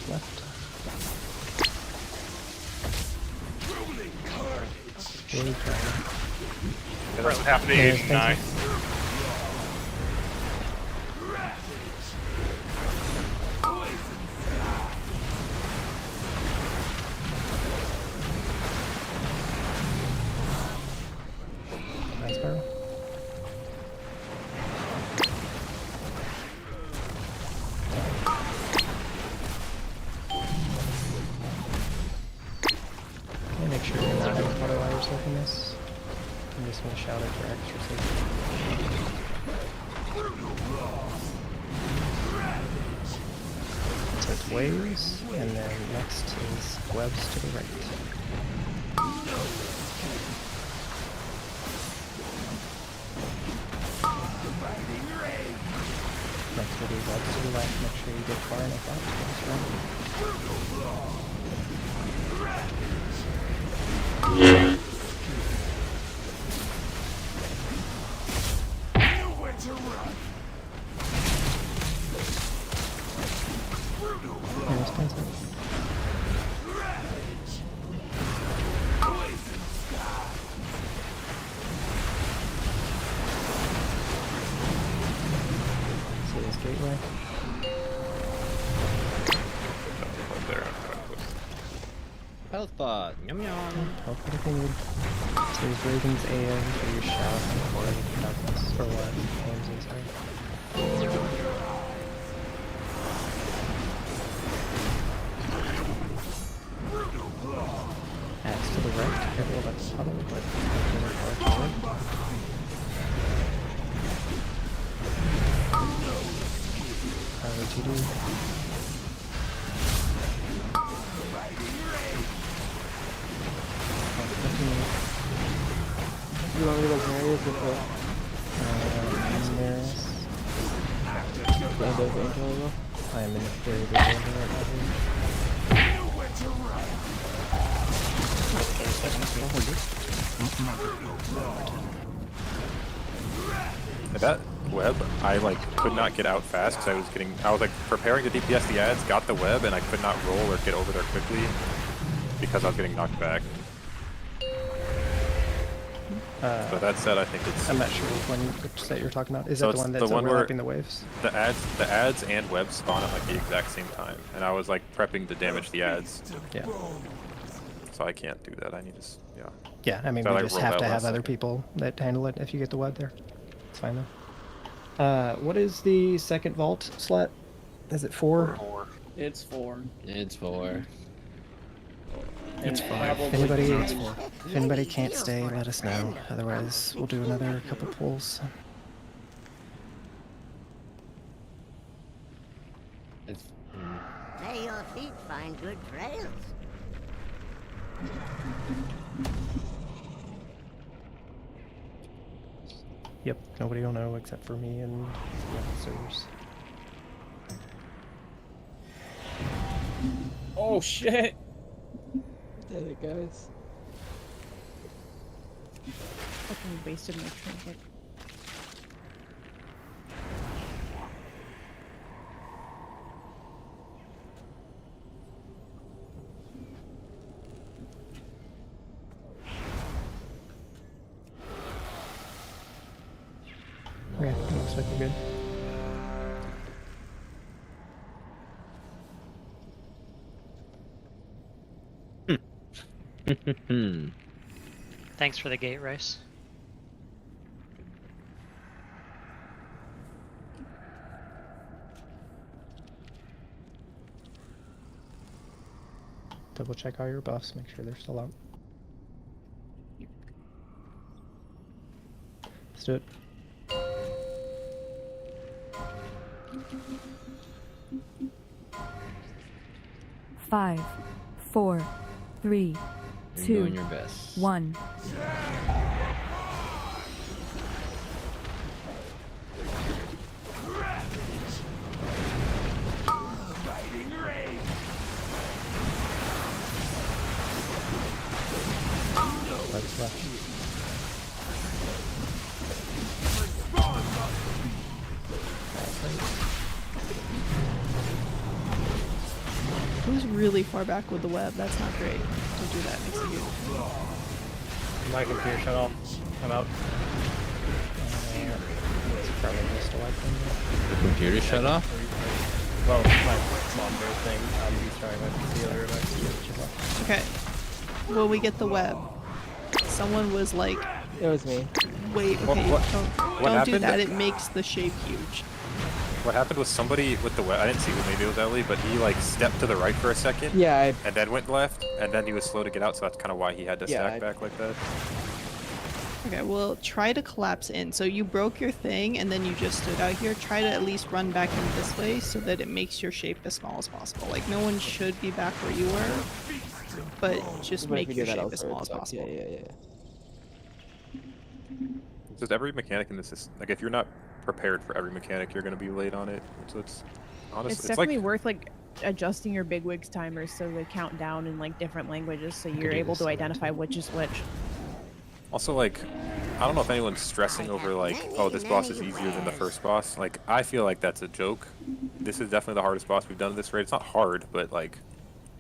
Left. First half of the age, nice. Nice barrel. Okay, make sure you're not auto wires looking this. I'm just gonna shout it for extra safety. So it's waves, and then next is webs to the right. Next will be webs to the left. Make sure you get far enough out to see this gateway. Health pod. Yum yum. Help what if you need. So there's Raven's AM for your shout or darkness or what? AMZ, sorry. Axe to the right. Careful about the puddle, but really far forward. ROTD. You want me to go Marius with the Maris. Lando's Angel? I am in a very good order right That web, I like could not get out fast because I was like preparing to DPS the ads, got the web, and I could not roll or get over there quickly because I was getting knocked back. But that said, I think it's. I'm not sure which set you're talking about. Is So that the it's one that's the one where overlapping the waves? The ads and webs spawn at like the exact same time, and I was like prepping to damage the ads. Yeah. So I can't do that. I need to, yeah. Yeah, I mean, So we I just rolled have that to have last other second. people that handle it if you get the web there. It's fine though. What is the second vault slot? Is it 4? It's 4. It's 4. It's 5. If anybody, No, it's 4. if anybody can't stay, let us know. Otherwise, we'll do another couple pulls. May your feet find good trails. Yep, nobody will know except for me and the officers. Oh shit! Did it, guys? Fucking wasted my trinket. Okay, looks like we're good. Thanks for the gate, Rice. Double check all your buffs, make sure they're still out. Let's do it. Five, four, three, You're two, doing your best. 1. That's left. Who's really far back with the web? That's not great. Don't do that. Makes it good. My computer shut off. I'm out. It's probably just a white thing. The computer shut off? Well, my monitor thing. I'm restarting my PC other device. Okay. Will we get the web? Someone was like, It was me. wait, okay, What don't do happened? that. It makes the shape huge. What happened was somebody with the web, I didn't see who, maybe it was Ellie, but he like stepped to the right for a second. Yeah, and then went left, and then he was slow to get out, so that's kind of why he had to stack back like that. Okay, well, try to collapse in. So you broke your thing, and then you just stood out here. Try to at least run back in this way so that it makes your shape as small as possible. Like, no one should be back where you were, but just But if make you your do that shape as elsewhere, small it as sucks. possible. Yeah. Just every mechanic in this is like, if you're not prepared for every mechanic, you're gonna be late on it. So it's honestly, It's it's definitely like worth like adjusting your bigwigs timers so they count down in like different languages so could you're do able this to in identify which is which. also like, I don't know if anyone's stressing over like, oh, this boss is easier than the first boss. Like, I feel like that's a joke. This is definitely the hardest boss we've done in this raid. It's not hard, but like,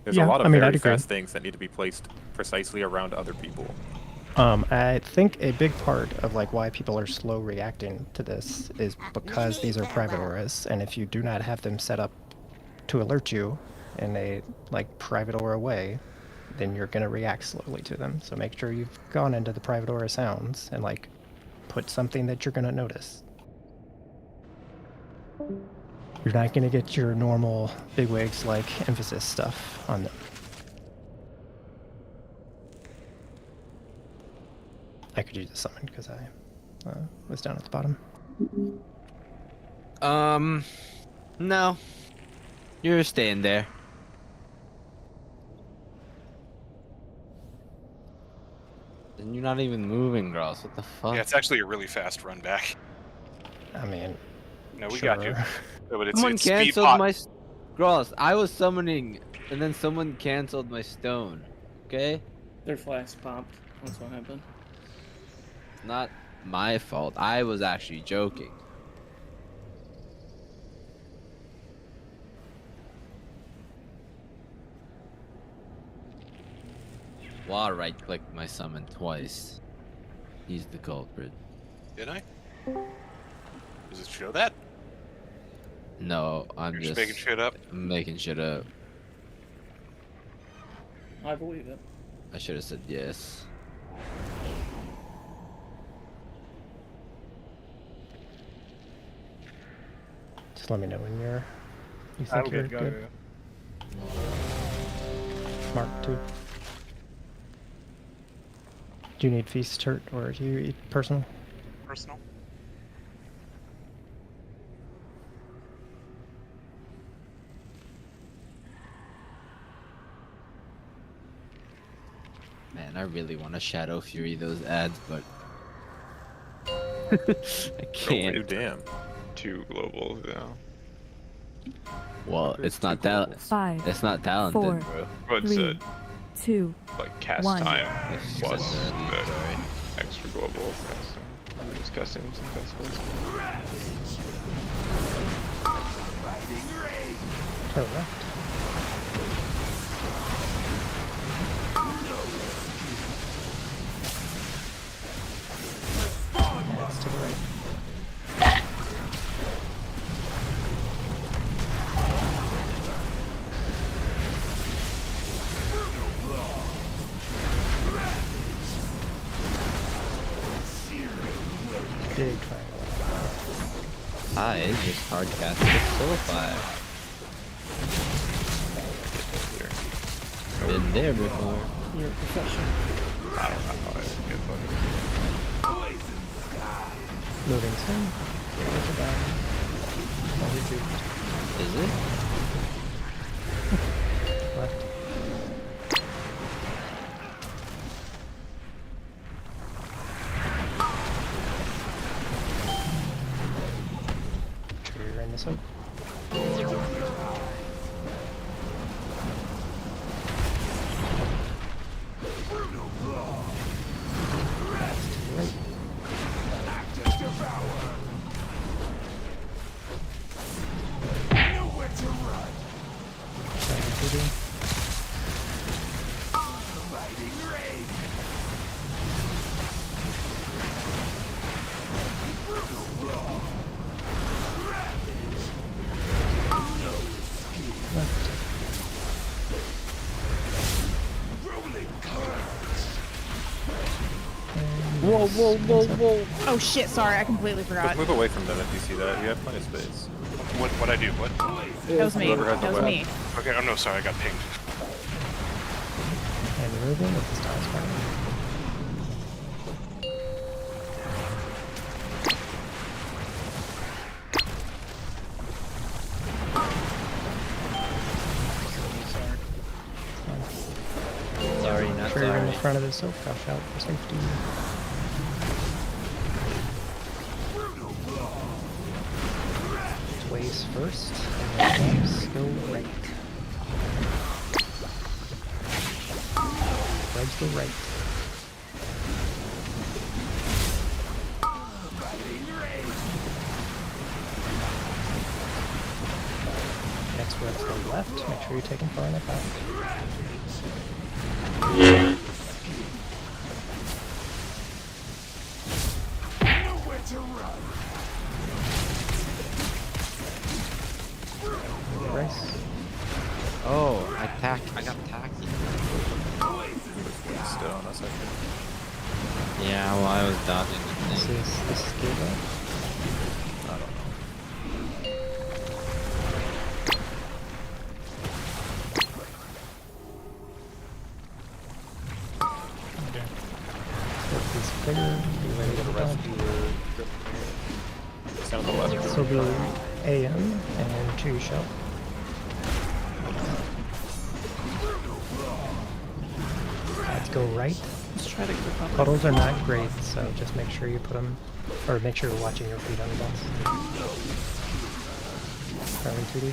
there's a lot of very fast things that need to be placed precisely around other people. I think a big part of like why people are slow reacting to this is because these are private auras, and if you do not have them set up to alert you in a like private aura way, then you're gonna react slowly to them. So make sure you've gone into the private aura sounds and like put something that you're gonna notice. You're not gonna get your normal bigwigs like emphasis stuff on them. I could use a summon because I was down at the bottom. No. You're staying there. And you're not even moving, Gross. What the fuck? Yeah, it's actually a really fast run back. I mean, no, we got you. No, but it's, Someone it's speed canceled pot. my... Gross, I was summoning, and then someone canceled my stone. Okay? Their flask popped. That's what happened. Not my fault. I was actually joking. Well, right-clicked my summon twice. He's the culprit. Did I? Does it show that? No, I'm You're just making shit up? I'm making shit up. I believe it. I should have said yes. Just let me know when you think I'm you're good. Go. good. Mark 2. Do you need feast hurt or do you eat personal? Personal. Man, I really want to Shadow Fury those ads, but I can't. Oh, damn. 2 globals, yeah. Well, it's not that. 5, It's not talented, 4, bro. But it's 3, 2, like cast 1. time plus the extra global. I'm just casting some festivals. Correct. That's to the right. Big triangle. I just hard cast the Solify. Been there before. You're a professional. I don't know how I get fucking. Moving soon. Look at that. Is it? Left. Trigger in this one. That's to the right. Whoa, whoa, whoa, whoa. Oh shit, sorry, I completely Just forgot. move away from them if you see that. You have plenty of space. What I do? What? That was me. Whoever has the That was web. me. Okay. Oh no, sorry, I got pinged. And moving with the stars fire. Sorry, not Trigger in sorry. the front of the soap. Crouch out for safety. Waves first, and then waves go right. Waves go right. Next waves go left. Make sure you're taking far enough out. Brace. Oh, I got tacky. Still on us, I think. Yeah, well, I was dodging the This thing. is good. I don't know. Okay. Get this bigger. Be ready to The rest dodge. of the sound on the left. This will be AM and 2 shell. Let's go right. Let's try to grip up. Puddles are not great, so just make sure you put them, or make sure you're watching your feet on the boss. Currently 2D.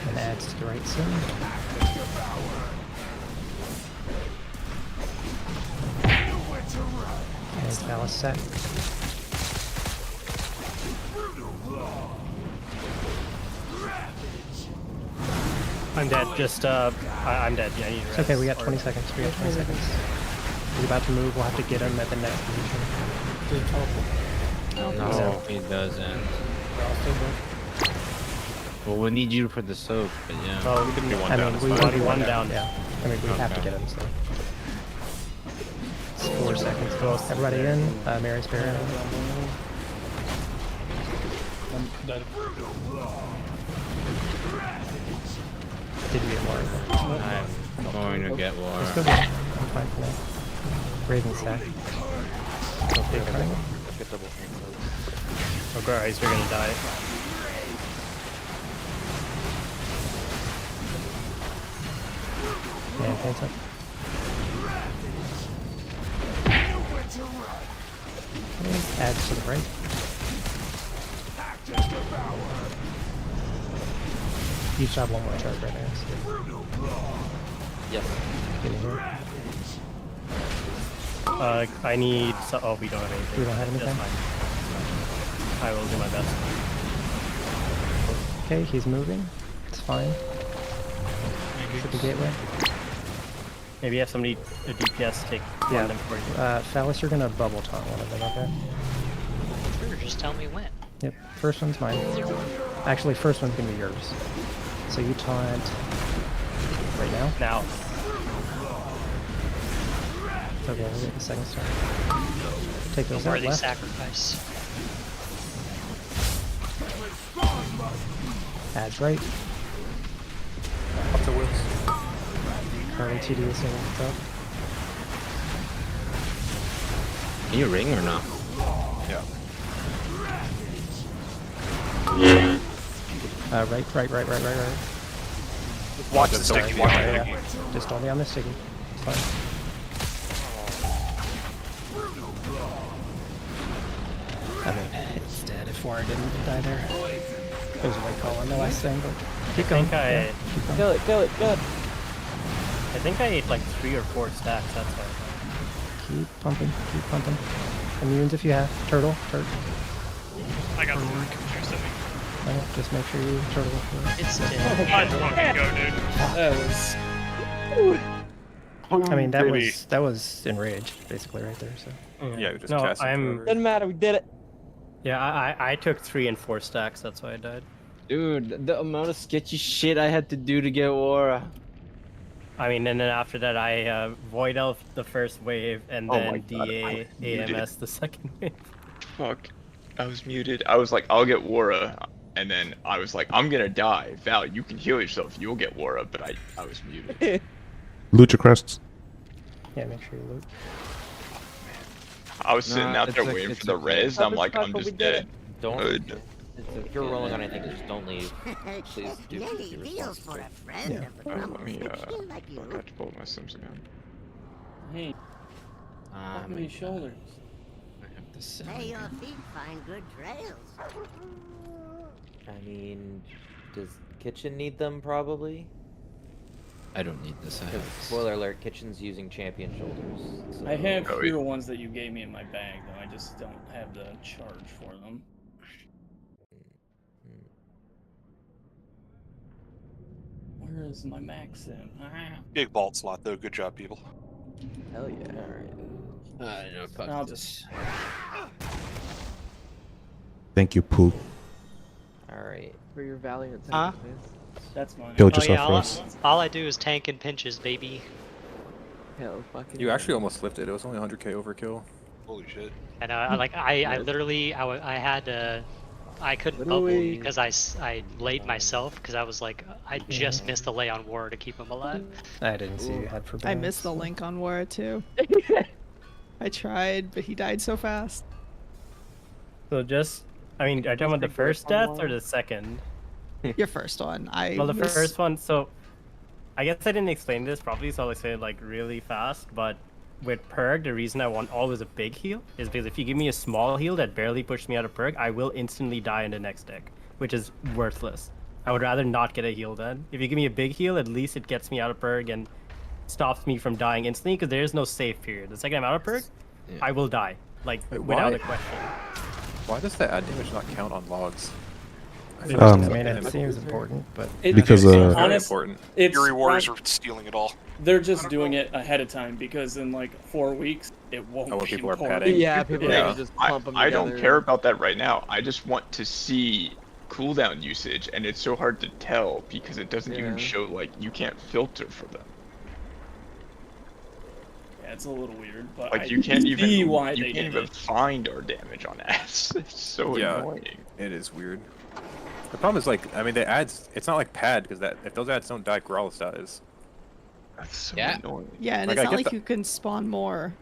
And adds to the right soon. And it's Alice set. I'm dead. Just I'm dead. Yeah, I need It's okay, we got 20 seconds. We got 20 seconds. He's about to move. We'll have to get him at the next position. Does it teleport? No, he doesn't. Well, we'll need you for the soap, but yeah. Oh, We can be one I down. mean, It's we fine. will be One one down. down. Yeah. I mean, we have to get him, so. It's 4 seconds. Everybody in. Mary's Barrier. I'm dead. Did you get more? I'm going to get war. Let's go get it. I'm fine for now. Raven stack. Okay, get double things. Oh, guys, we're gonna die. Man, thanks up. Add to the right. You should have one more charge right now. Yes. Get in here. I need. Oh, we don't have anything. We don't have anything? That's fine. I will do my best. Okay, he's moving. It's fine. To the gateway. Maybe have somebody, a DPS, take Yeah. them for you. Phallus, you're gonna bubble taunt one of them, okay? Sure, just tell me when. Yep, first one's mine. Actually, first one's gonna be yours. So you taunt right now? Now. Okay, we'll get the second start. Take those A out worthy left. sacrifice. Adds right. Up to wheels. Currently TD is in up. Can you ring or not? Yeah. Right. Watch the sticky. Watch the sticky. Just only on the sticky. It's fine. I mean, it's dead if Warren didn't even die there. There's a white call on the last thing, but keep going. Yeah, keep going. Kill it, good. I think I ate like 3 or 4 stacks, that's why. Keep pumping. Immunes if you have. Turtle. I got 2 sitting. Okay, just make sure you turtle. It's Let's fucking go, dude. That was. I mean, that was enraged, basically, right there. So. Yeah, we just No, cast it I'm. forever. Doesn't matter, we did it. Yeah, I took 3 and 4 stacks, that's why I died. Dude, the amount of sketchy shit I had to do to get Aura. I mean, and then after that, I Void Elf the first wave, and Oh then my God, DA AMS the second wave. Fuck. I was muted. I was like, I'll get Wara. And then I was like, I'm gonna die. Val, you can heal yourself. You'll get Wara. But I was muted. Loot your crests. Yeah, make sure you loot. I was sitting out there waiting for the res. And I'm like, I'm just dead. Don't. If you're rolling on anything, just don't leave. Please do. Plenty deals for a friend of the Let Grumbles. me Feel like you I have to pull my sims again. Hey, fuck my shoulders. May your feet find good trails. I mean, does kitchen need them probably? I don't need this. Because, spoiler alert, kitchen's using champion shoulders. So. I have fewer ones that you gave me in my bag, though. I just don't have the charge for them. Where is my max in? Big vault slot though. Good job, people. Hell yeah. Alright. No, fuck I'll this. Thank you, Pooh. Alright. For your valiant Huh? sacrifice. That's mine. Build Oh yourself yeah, first. all I do is tank and pinches, baby. Hell, fucking. You actually almost flipped it. It was only 100k overkill. Holy shit. And I literally, I couldn't bubble Literally. because I laid myself because I was like, I just missed the lay on war to keep him alive. I didn't see you had for I missed the link on Wara too. I tried, but he died so fast. So just, I mean, are you talking about the first death or the second? Your first one. Well, the first one, so I guess I didn't explain this properly, so I'll explain it like really fast. But with Purg, the reason I want always a big heal is because if you give me a small heal that barely pushes me out of Purg, I will instantly die in the next deck, which is worthless. I would rather not get a heal then. If you give me a big heal, at least it gets me out of Purg and stops me from dying instantly, because there is no save period. The second I'm out of Purg, I will die, like without a question. Why does that add damage not count on logs? I mean, it seems important, but Because honest, important. It's Your rewards are stealing it all. They're just doing it ahead of time because in like 4 weeks it won't. Oh, when be people are important. padding. Yeah, people are just clump them I don't together. care about that right now. I just want to see cooldown usage, and it's so hard to tell because it doesn't even Yeah. show, like, you can't filter for them. Yeah, it's a little weird, but Like I you can't see even why you they can't did even it. find our damage on ads. It's so annoying. It is weird. The problem is like, I mean, the ads. It's not like pad because that if those ads don't die, Growlithe dies. That's so annoying. Yeah, and Like, it's I not get like the- you can spawn more.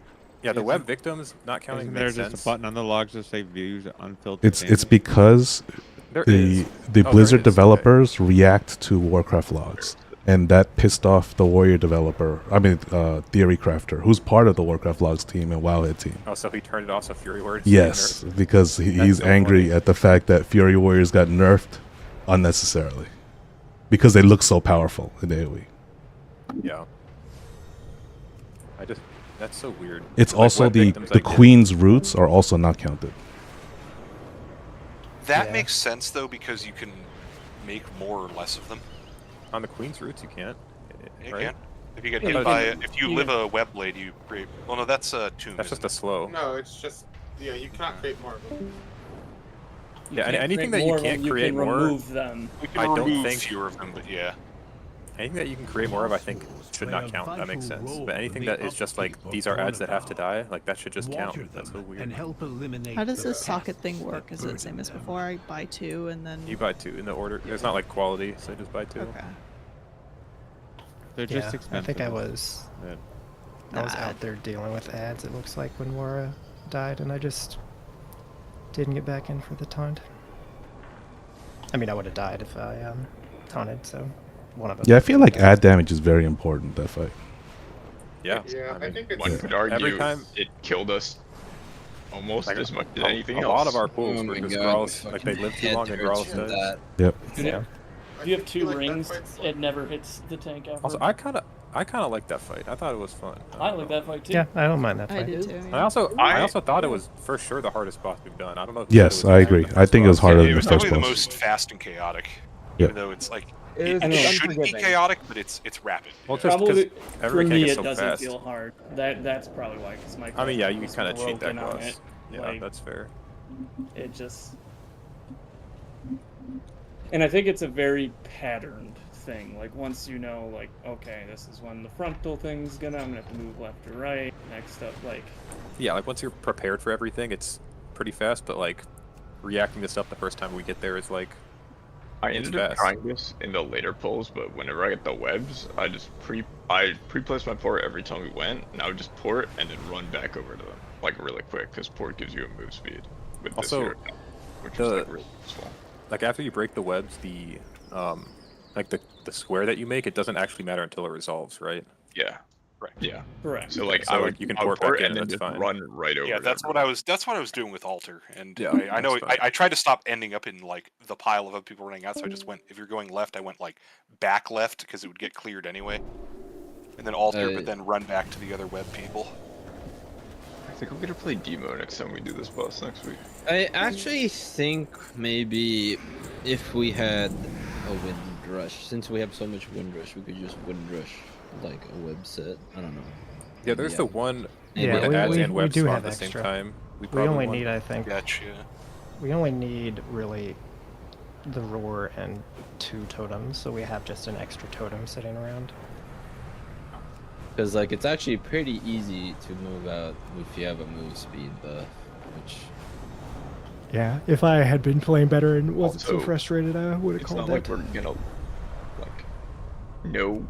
Yeah, the web victims not counting Isn't there makes just sense. a button on the logs that say views unfiltered? It's because There the is. Blizzard is, okay. developers react to Warcraft logs, and that pissed off the Warrior developer. I mean, Theory Crafter, who's part of the Warcraft logs team and Wowhead team. Oh, so he turned it off so Fury Warriors. Yes, because he's so angry funny. at the fact that Fury Warriors got nerfed unnecessarily because they look so powerful in AoE. Yeah. That's so weird. It's Like, also web the victims, I get. Queen's roots are also not counted. That makes sense though because you can make more or less of them. On the Queen's roots, you can't. You right? can. If you get Yeah, hit but- by it, if you live a web blade, you create. Well, no, that's a tomb. That's just a slow. No, it's just yeah. You cannot create more of them. You Yeah, can't anything create that you more of can't them, create can more. remove them. We can I don't remove think fewer of them, but yeah. Anything that you can create more of, I think, should not count. That makes sense. But anything that is just like these are ads that have to die, like that should just count. That's so weird. How does this socket thing work? Is it the same as before? I buy 2 and then. You buy 2 in the order. There's not like quality, so just buy 2. Okay. They're just I expensive. think I was Yeah. out there dealing with ads, it looks like, when Wara died, and I just didn't get back in for the taunt. I mean, I would have died if I taunted, so one of them. Yeah, I feel like ad damage is very important that fight. Yeah. Yeah, I think it's. One could argue Every time- it killed us almost Like, as much as a anything a else. lot of our pools Oh were my just God, Growlithe, like they fucking live too head long and hurts Growlithe from dies. that. Yep. Yeah. If you have 2 like that rings, fight's- it never hits the tank ever. Also, I kind of like that fight. I thought it was fun. I like that fight too. Yeah, I don't mind that I fight. did too. I also thought it was for sure the hardest boss we've done. I don't know. If Yes, it was I agree. the I think it was boss. harder It than the was first definitely the boss. most fast and chaotic. Yeah. Even though it's like It it was shouldn't be unforgiving. chaotic, but it's rapid. Well, just Probably because for every me tank it is so doesn't fast. feel hard. That's probably why, because my I mean, yeah, you character's kind of cheat that broken on boss. it. Yeah, Like, that's fair. It just, and I think it's a very patterned thing. Like once you know, like okay, this is when the frontal thing's I'm gonna have to move left or right. Next up, like Yeah, like once you're prepared for everything, it's pretty fast. But like reacting to stuff the first time we get there is like I it's ended up fast. trying this in the later pulls, but whenever I get the webs, I just pre-placed my port every time we went, and I would just port and then run back over to them like really quick, because port gives you a move speed with this Also, hero, which is the- like really useful. Like after you break the webs, the like the square that you make, it doesn't actually matter until it resolves, right? Yeah. Right. Yeah. correct. So like So, I like, would you can I would port back in, and then that's just fine. run right over. Yeah, that's to what I was doing with Alter, and Yeah, I know that's fine. I tried to stop ending up in like the pile of other people running out, so I just went. If you're going left, I went like back left because it would get cleared anyway, and then Alter, but then run back to the other web people. I think I'm gonna play demo next time we do this boss next week. I actually think maybe if we had a wind rush, since we have so much wind rush, we could just wind rush like a web set. I don't know. Yeah, there's the one Yeah, where the ads and we webs do spawn have at the same extra. time. We probably only want- need, I think, Gotcha. we only need really the roar and 2 totems, so we have just an extra totem sitting around. Because like it's actually pretty easy to move out if you have a move speed buff, which Yeah, if I had been playing better and wasn't so Also, frustrated, I would have It's called not like that. we're gonna like know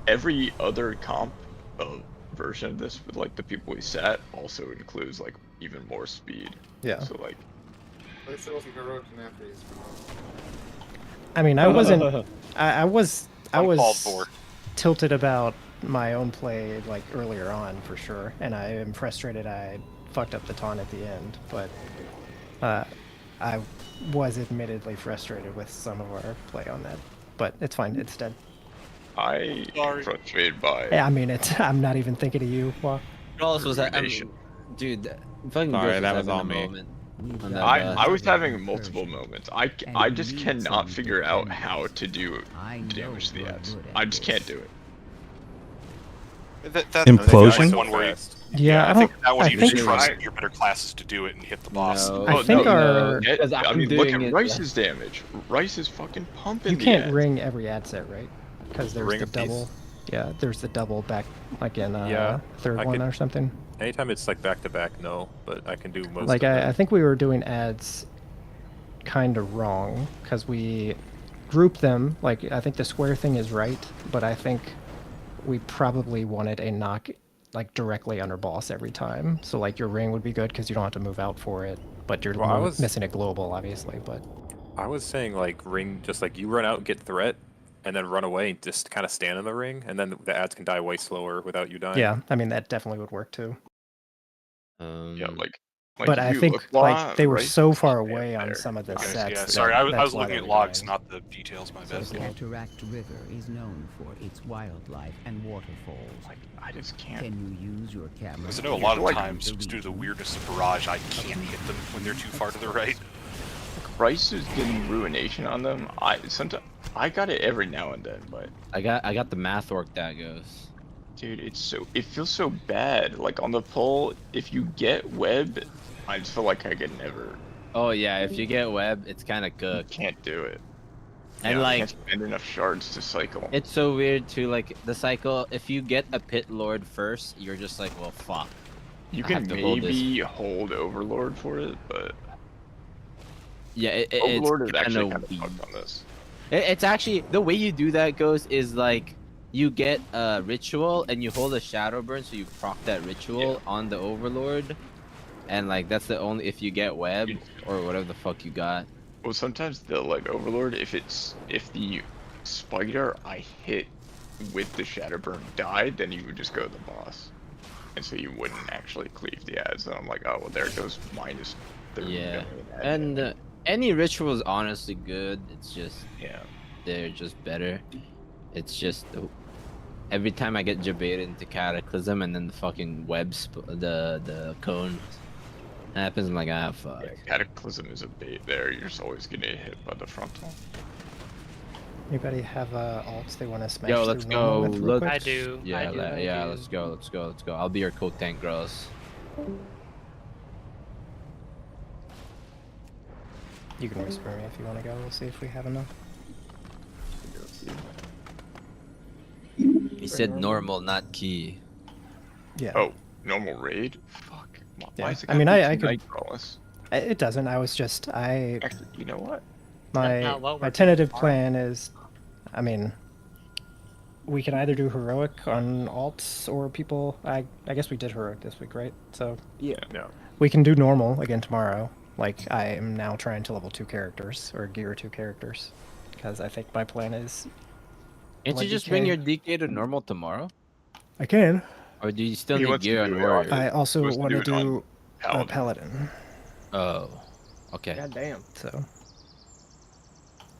every other comp version of this with like the people we set also includes like even more speed. Yeah. So like At least it wasn't heroic and after I mean, I wasn't. I was Uncalled for. tilted about my own play like earlier on for sure, and I am frustrated I fucked up the taunt at the end. But I was admittedly frustrated with some of our play on that. But it's fine. It's dead. I am frustrated by Yeah, I mean, it's. I'm not even thinking of you. Well, Growlithe was that, dude. Fucking Sorry, Growlithe that was having all a me. moment on that I boss. was having multiple moments. I just cannot figure out how to do damage to the ads. I just can't do it. That's Implosion? the one where you, Yeah, I think don't- that one I you just think- trust your better classes to do it and hit the boss. No. I think our. I mean, look at Rice's damage. Rice is fucking pumping You the can't ads. ring every ad set, right? Because there's Ring the a piece. double. Yeah, there's the double back, like in Yeah, third I one could- or something. Anytime it's like back to back, no, but I can do most Like, of them. I think we were doing ads kind of wrong, because we grouped them. Like, I think the square thing is right, but I think we probably wanted a knock, like, directly under boss every time. So, like, your ring would be good, because you don't have to move out for it, but you're Well, I was- missing a global, obviously, but... I was saying like ring, just like you run out and get threat, and then run away and just kind of stand in the ring, and then the ads can die way slower without you dying. Yeah, I mean, that definitely would work, too. Yeah, like But if I you think look like lot, they were right, so it's far not bad away on there. some of the Okay, sets. yeah, that- sorry, I that's was why looking they at were logs, dying. not the details. My bad. The Cataract River is known for its wildlife and waterfalls. I just can't. Can you use your camera? Because I know a lot of times, just due to the weirdness of barrage, I can't hit them when they're too far to the right. Rice is getting ruination on them. I got it every now and then, but I got the math orc that goes. dude, it feels so bad. Like on the pole, if you get web, I just feel like I could never. Oh yeah, if you get web, it's kind of cooked. Can't do it. And Yeah, I like, can't spend enough shards to cycle. it's so weird too. Like the cycle, if you get a pit lord first, you're just like, well, fuck. You I can have to hold this. maybe hold Overlord for it, but Yeah, Overlord it's is actually kinda kind of weak. fucked on this. It's actually the way you do that goes is like you get a ritual and you hold a shadow burn, so you proc that ritual on the overlord, and like that's the only if you get web or whatever the fuck you got. Well, sometimes the like Overlord, if the spider I hit with the shadow burn died, then you would just go to the boss, and so you wouldn't actually cleave the ads. And I'm like, oh well, there it goes minus 30 Yeah, million ad and damage. any ritual is honestly good. It's just yeah, they're just better. It's just every time I get jebaited into Cataclysm and then the fucking the cone happens, I'm like, ah, fuck. Yeah, Cataclysm is a bait there. You're just always gonna get hit by the frontal. Anybody have alts they want to smash? Yo, let's through normal go. with real Look, quick? I do. Yeah, I do, I yeah, do. let's go. Let's go. I'll be your coat tank, girls. You can whisper me if you want to go. We'll see if we have enough. He said normal, not key. Yeah. Oh, normal raid? Fuck. Why Yeah. is it I mean, gotta I be could. Nightcrawlers? It doesn't. I was just Actually, you know what? my tentative plan is, I mean, we can either do heroic on alts or people. I guess we did heroic this week, right? So yeah, no. We can do normal again tomorrow. Like I am now trying to level 2 characters or gear 2 characters, because I think my plan is. Can't you Blood just DK. bring your DK to normal tomorrow? I can. Or do you still He need wants to gear do on it warrior? I also supposed to want to do it on do Paladin. Paladin. Oh, okay. God damn. So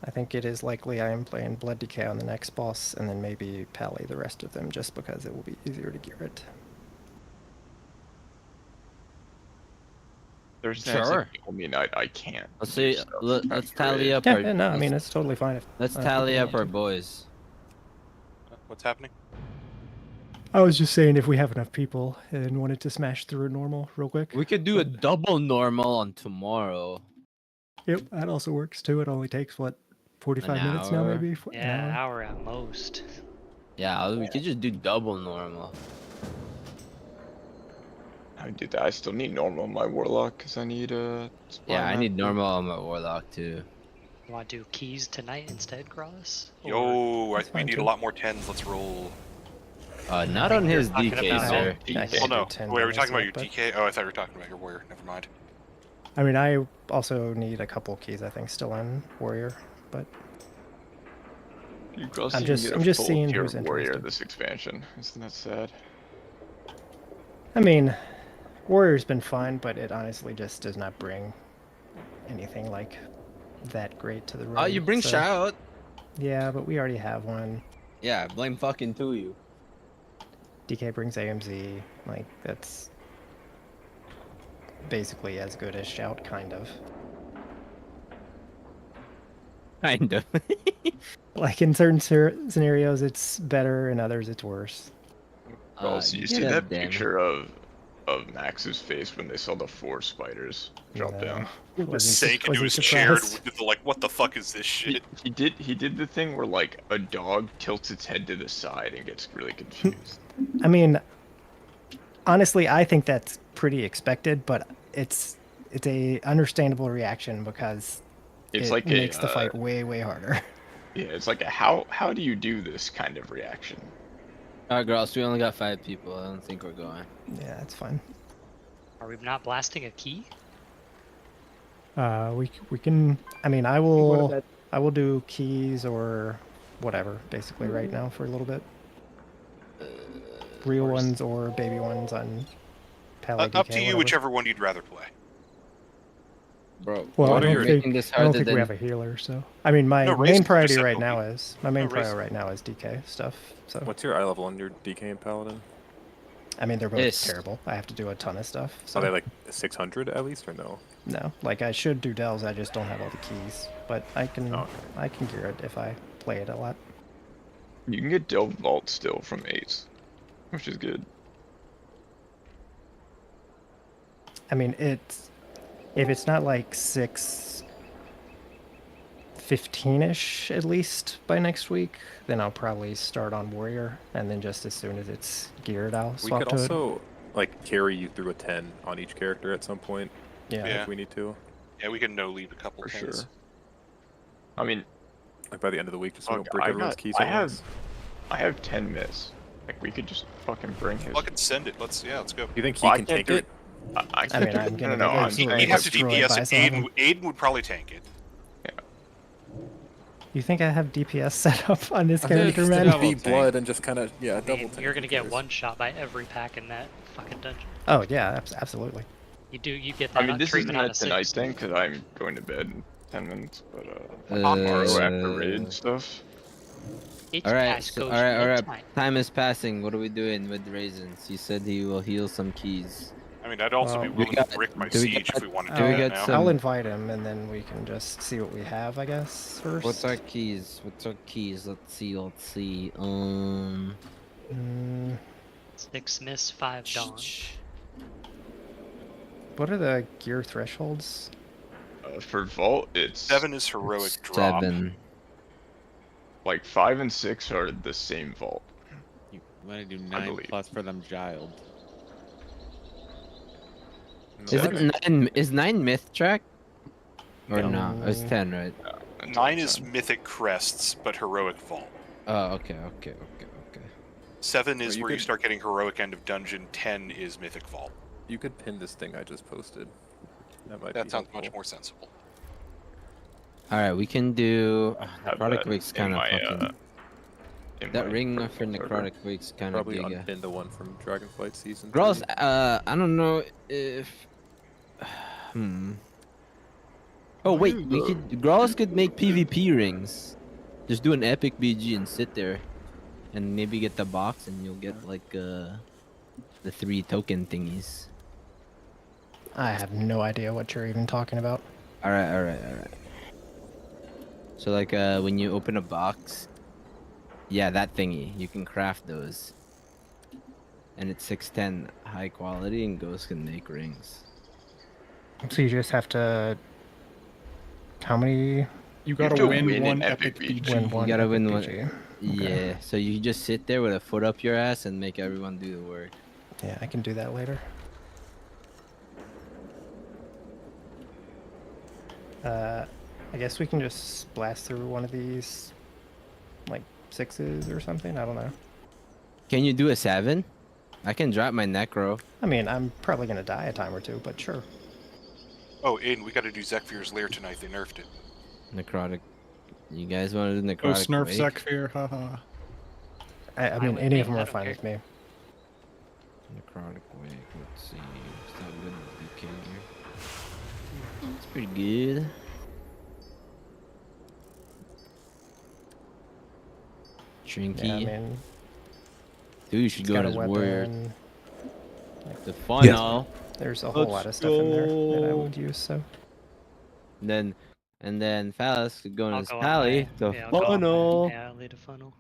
I think it is likely I am playing Blood Decay on the next boss, and then maybe Pally the rest of them, just because it will be easier to gear it. There's Sure. I mean, I can't. Let's see. do stuff Let's after tally raid. up Yeah, our. yeah, no, I mean it's totally fine if. Let's if tally people up want our to. boys. What's happening? I was just saying if we have enough people and wanted to smash through a normal real quick. We could do a double normal on tomorrow. Yep, that also works too. It only takes what, 45 minutes now, hour? maybe. Yeah, an hour at most. Yeah, we could just do double normal. I did that. I still need normal on my warlock because I need Yeah, I need normal on my warlock too. You want to do keys tonight instead, Cross? Yo, we fine, need too. a lot more 10s. Let's roll. Not on his talking DK, about- sir. I Well, no. do 10 Wait, are we talking about bonus your but- DK? Oh, I thought you were talking about your warrior. Never mind. I mean, I also need a couple keys, I think, still on Warrior, but You girls I'm didn't just- get a I'm just full seeing tier who's warrior interested. this expansion. Isn't that sad? I mean, Warrior's been fine, but it honestly just does not bring anything like that great to the room. Oh, you bring so- shout. Yeah, but we already have one. Yeah, blame fucking to you. DK brings AMZ. Like, that's basically as good as Shout, kind of. Kind of. Like, in certain scenarios, it's better, in others, it's worse. Oh, so you get see up, that Dan. picture of of Max's face when they saw the 4 spiders drop down. Just sank into his chair with the, like, what the fuck is this shit? He did the thing where like a dog tilts its head to the side and gets really confused. I mean, honestly, I think that's pretty expected, but it's a understandable reaction because It's it like makes a, the fight way harder. Yeah, it's like a how do you do this kind of reaction? Alright, girls, we only got 5 people. I don't think we're going. Yeah, that's fine. Are we not blasting a key? We can. I mean, I will do keys or whatever, basically, right now for a little bit. Real ones or baby ones on Pally Up DK, to you, whatever. whichever one you'd rather play. Bro, Well, I what are don't you think, making this I don't harder think than... we have a healer, so I mean, my No, main Ryzen priority just right said now no. is my main No, priority Ryzen. right now is DK stuff. So What's your eye level on your DK and Paladin? I mean, they're both Yes. terrible. I have to do a ton of stuff. So Are they like 600 at least, or no? no, like I should do Dells, I just don't have all the keys. But I can gear it if I play it a lot. You can get Delve Vault still from Ace, which is good. I mean, if it's not like 6:15ish at least by next week, then I'll probably start on Warrior, and then just as soon as it's geared, I'll We swap could to it. also like carry you through a 10 on each character at some point. Yeah. Yeah. If we need to. Yeah, we can no leave a couple For things. sure. I mean, Like by the end of the week, just so we fuck, don't break everyone's keys I at have once. I have 10 miss. Like we could just fucking bring his. Fucking send it. Let's go. You think he Well, I can can't tank do it? it. I I mean, can't I'm do it. gonna No, get I'm absolutely saying He'd have to destroyed DPS by it. someone. Aiden would probably tank it. You think I have DPS set up on this I think character, just man? double blood and just kind of I mean, you're gonna get one shot by every pack in that fucking dungeon. Oh yeah, absolutely. You get that I mean, this isn't treatment out a of tonight 6. thing because I'm going to bed in 10 minutes, but Uh, tomorrow after raid stuff. Each Alright, pack so, goes alright. midnight. Time is passing. What are we doing with Raisins? He said he will heal some keys. I mean, I'd also be Well, willing got- to brick my do we siege got- if we wanted to do we do that get now. some- I'll invite him, and then we can just see what we have, I guess, first. What's our keys? Let's see. Mm, 6 miss, 5 dawn. what are the gear thresholds? For Vault, it's 7 is heroic drop. 7. like 5 and 6 are the same Vault. You want to do I 9 believe. plus for them child. Is 9 myth track? Or No. no? It's 10, right? 9 is mythic crests, but heroic vault. Oh, okay. 7 is you where you could- start getting heroic end of dungeon. 10 is mythic vault. You could pin this thing I just posted. That might That be sounds helpful. much more sensible. Alright, we can do... have necrotic that Wake's in kind of my, fucking... in that my ring first for server. necrotic Wake's kind of Probably big. unpin the one from Dragonflight season. Girls, 3. I don't know if... Oh wait, Growls could make PvP rings. Just do an epic BG and sit there, and maybe get the box, and you'll get like the 3 token thingies. I have no idea what you're even talking about. All right. So like when you open a box, yeah, that thingy, you can craft those, and it's 610 high quality, and ghosts can make rings. So you just have to. How many? You gotta have to win win one an epic epic BG. Win one You gotta epic win one. BG. Yeah, so you just sit there with a foot up your ass and make everyone do the work. Yeah, I can do that later. I guess we can just blast through one of these, like 6s or something. I don't know. Can you do a 7? I can drop my necro. I mean, I'm probably gonna die a time or two, but sure. Oh, Aiden, we got to do Zekfir's Lair tonight. They nerfed it. Necrotic. You guys want to do Oh, necrotic? Snurf Wake? Zekfir, haha. I mean, would any make of them are that fine okay. with me. Necrotic wake. Let's see. It's not good with DK gear. It's pretty good. Trinky. Yeah, I mean, Dude, you should it's go got to a his warrior. weapon. The funnel. There's a whole lot of stuff in there that I would use. So And then Phallus could go in I'll his go on pally. my- The yeah, I'll go on my- funnel. Yeah, I'll lead a funnel.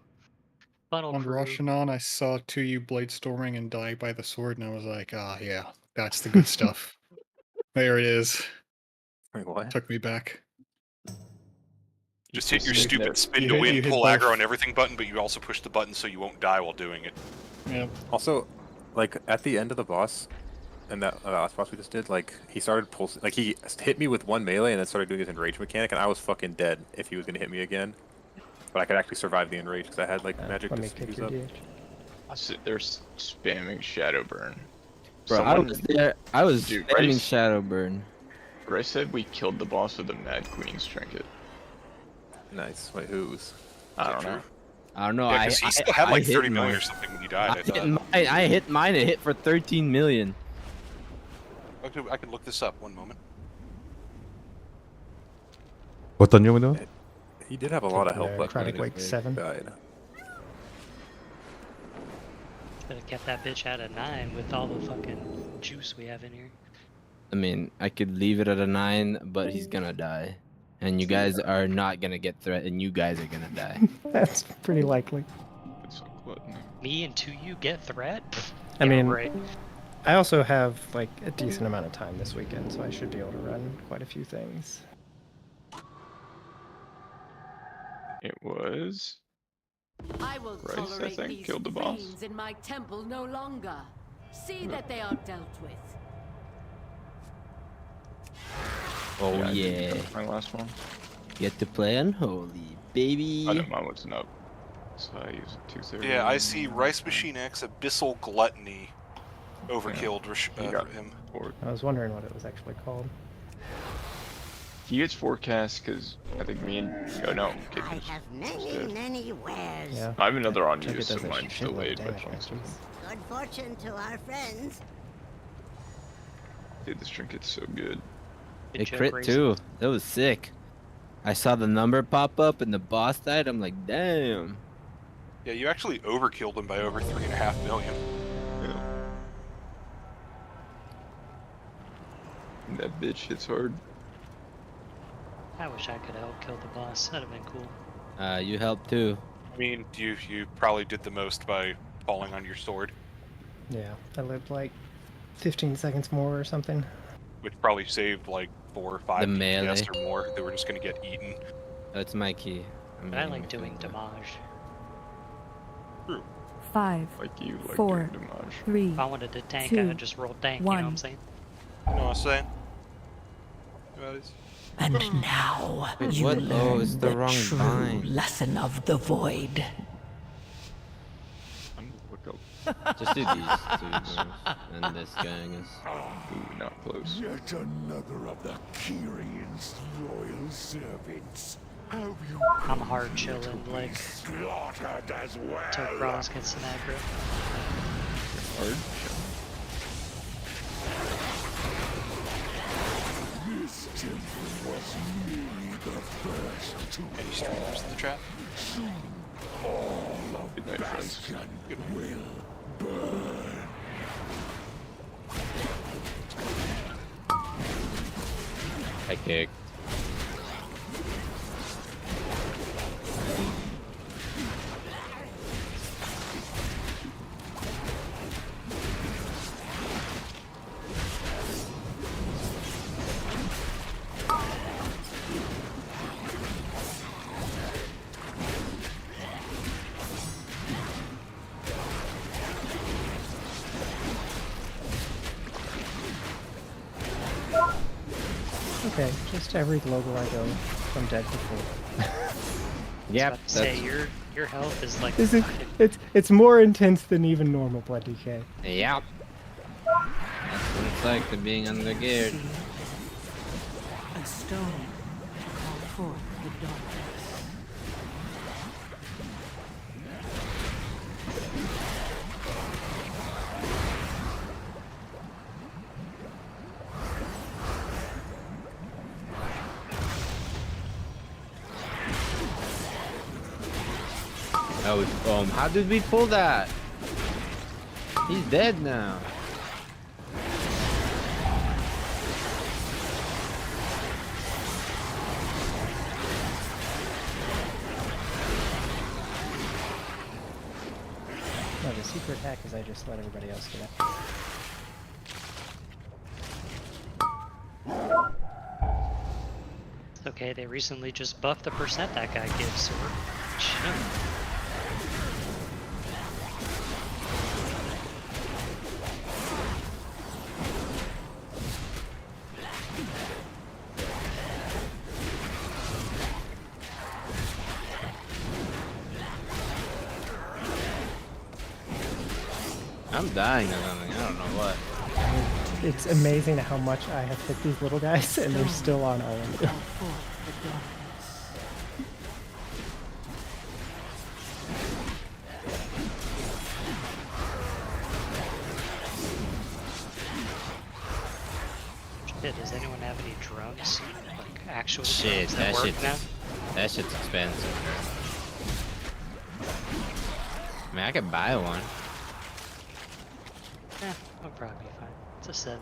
Funnel On crew. Roshanon, I saw 2U blade storming and die by the sword, and I was like, ah, yeah, That's the good stuff. There it is. Wait, what? Took me back. Just hit your You stupid hit- spin you to hit- win, you hit pull both. aggro on everything button, but you also push the button so you won't die while doing it. Yeah. Also, like at the end of the boss, and that last boss we just did, like he started pulsing, like he hit me with one melee and then started doing his enrage mechanic, and I was fucking dead if he was gonna hit me again. But I could actually survive the enrage because I had like magic Let me to kick use your up. DH. They're spamming Shadowburn. Bro, I was there. I was Dude, spamming Rice- Shadowburn. Rice said we killed the boss with a Mad Queen's trinket. Nice. Wait, whose? I don't know. I don't know. Yeah, I, because he still had I like hit 30 million mine. or something when you died, I thought. I hit mine. It hit for 13 million. Okay, I can look this up. One moment. What done you were doing? He did have a lot of help left. Necrotic when he Wake just 7. died. Should have kept that bitch at a 9 with all the fucking juice we have in here. I mean, I could leave it at a 9, but he's gonna die. And you guys are not gonna get threat, and you guys are gonna die. That's pretty likely. Me and 2U get threat? I mean, right. I also have like a decent amount of time this weekend, so I should be able to run quite a few things. It was. I will Rice, I tolerate think, these killed the boss. fiends in my temple no longer. See that they are dealt with. Oh I didn't yeah. kill my last one. Get to play Unholy, baby. I know mine wasn't up. So I used 230. Yeah, I see Rice Machine X Abyssal Gluttony overkilled him. I was wondering what it was actually called. He gets forecast because I think me and no, I have many wares. Yeah. I have another on Check you, it so does a mine's shitload of delayed by damage, 20 actually. seconds. Good fortune to our friends. Dude, this trinket's so good. It crit too. That was sick. I saw the number pop up and the boss died. I'm like, damn. Yeah, you actually overkilled him by over 3.5 million. Yeah. And that bitch hits hard. I wish I could help kill the boss. That'd have been cool. You helped too. I mean, you probably did the most by falling on your sword, Yeah, I lived like 15 seconds more or something. which probably saved like 4 or 5 The DPS melee. or more. They were just gonna get eaten. That's my key. But I like doing damage. True. 5, Like you, like 4, doing damage. 3, If I wanted to tank, 2, I would just roll tank, you know what I'm saying? You know what I'm saying? And now Wait, you what? learn Oh, it's the wrong true bind. lesson of the void. Just do these two girls and this guy, I guess. Ooh, not close. Yet another of the Kyrian's loyal servants. Have you I'm hard chilling, like, slaughtered as well? till Cross gets an aggro. Hard. This temple was merely the first to Any streamers in the chat? soon all of Good night, friends. Bastion will burn. I kicked. Okay, just every global I go from dead to full. Yep. About to say, your health is like This is, it's more intense than even normal blood decay. Yep. That's what it's like to being under geared. A stone to call forth the darkness. Oh, how did we pull that? He's dead now. No, the secret hack is I just let everybody else get it. okay, they recently just buffed the percent that guy gives, so we're chilling. I'm dying or something. I don't know what. It's amazing how much I have hit these little guys, and they're still on all of them. Shit, does anyone have any drums? Like actual Shit, drums that work shit's now? that shit's expensive. I mean, I could buy one. Yeah, I'll probably be fine. It's a 7.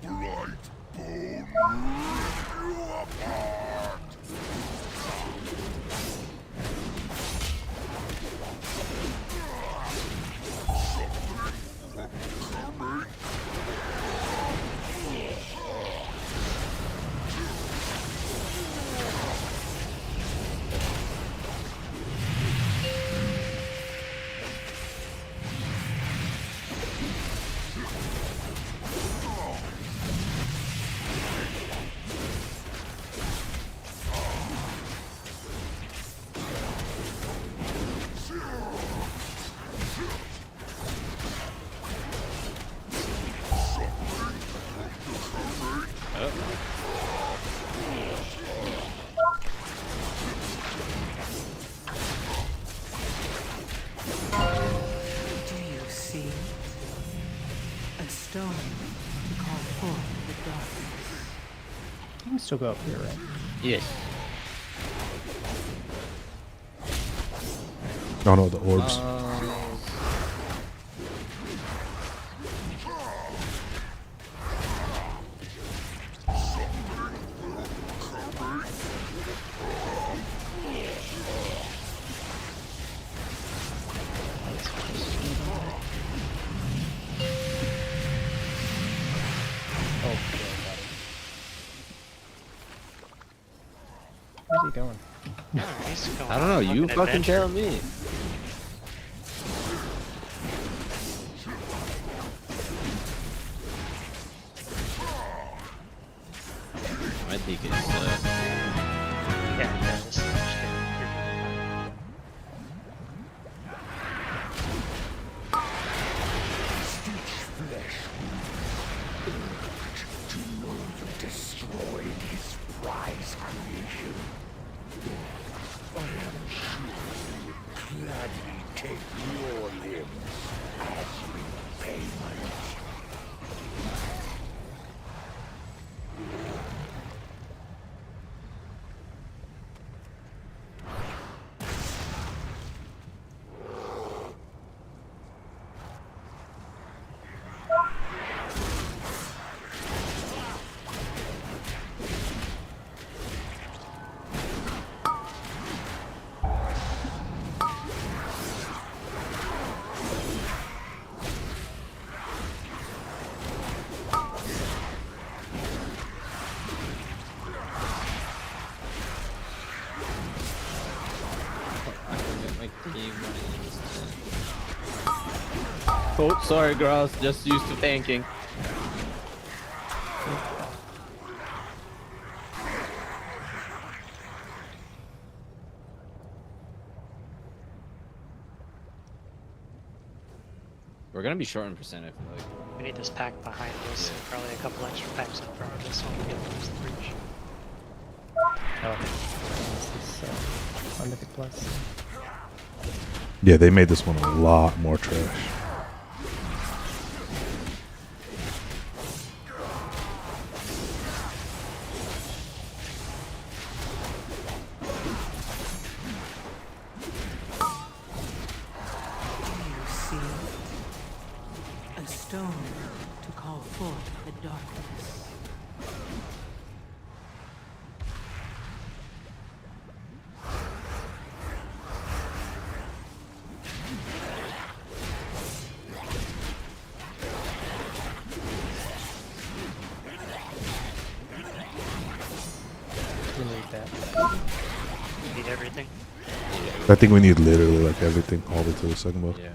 Bright bone, you apart. Do you see? A stone to call forth the darkness. You can still go up here, right? Yes. Oh no, the orbs. Where's he going? I don't know. You fucking tell me. I think it's Yeah, this is Flesh to know you destroyed his prize creation. I am sure he would gladly take your limbs as repayment. Oh, sorry, girls. Just used to tanking. We're gonna be short in percent, I feel like. We need this pack behind us, and probably a couple extra packs in front of us when we get towards the breach. Oh, this is Mythic Plus. Yeah, they made this one a lot more trash. Do you see? A stone to call forth the darkness. everything? I think we need literally like everything all the way to the second boss. Yeah.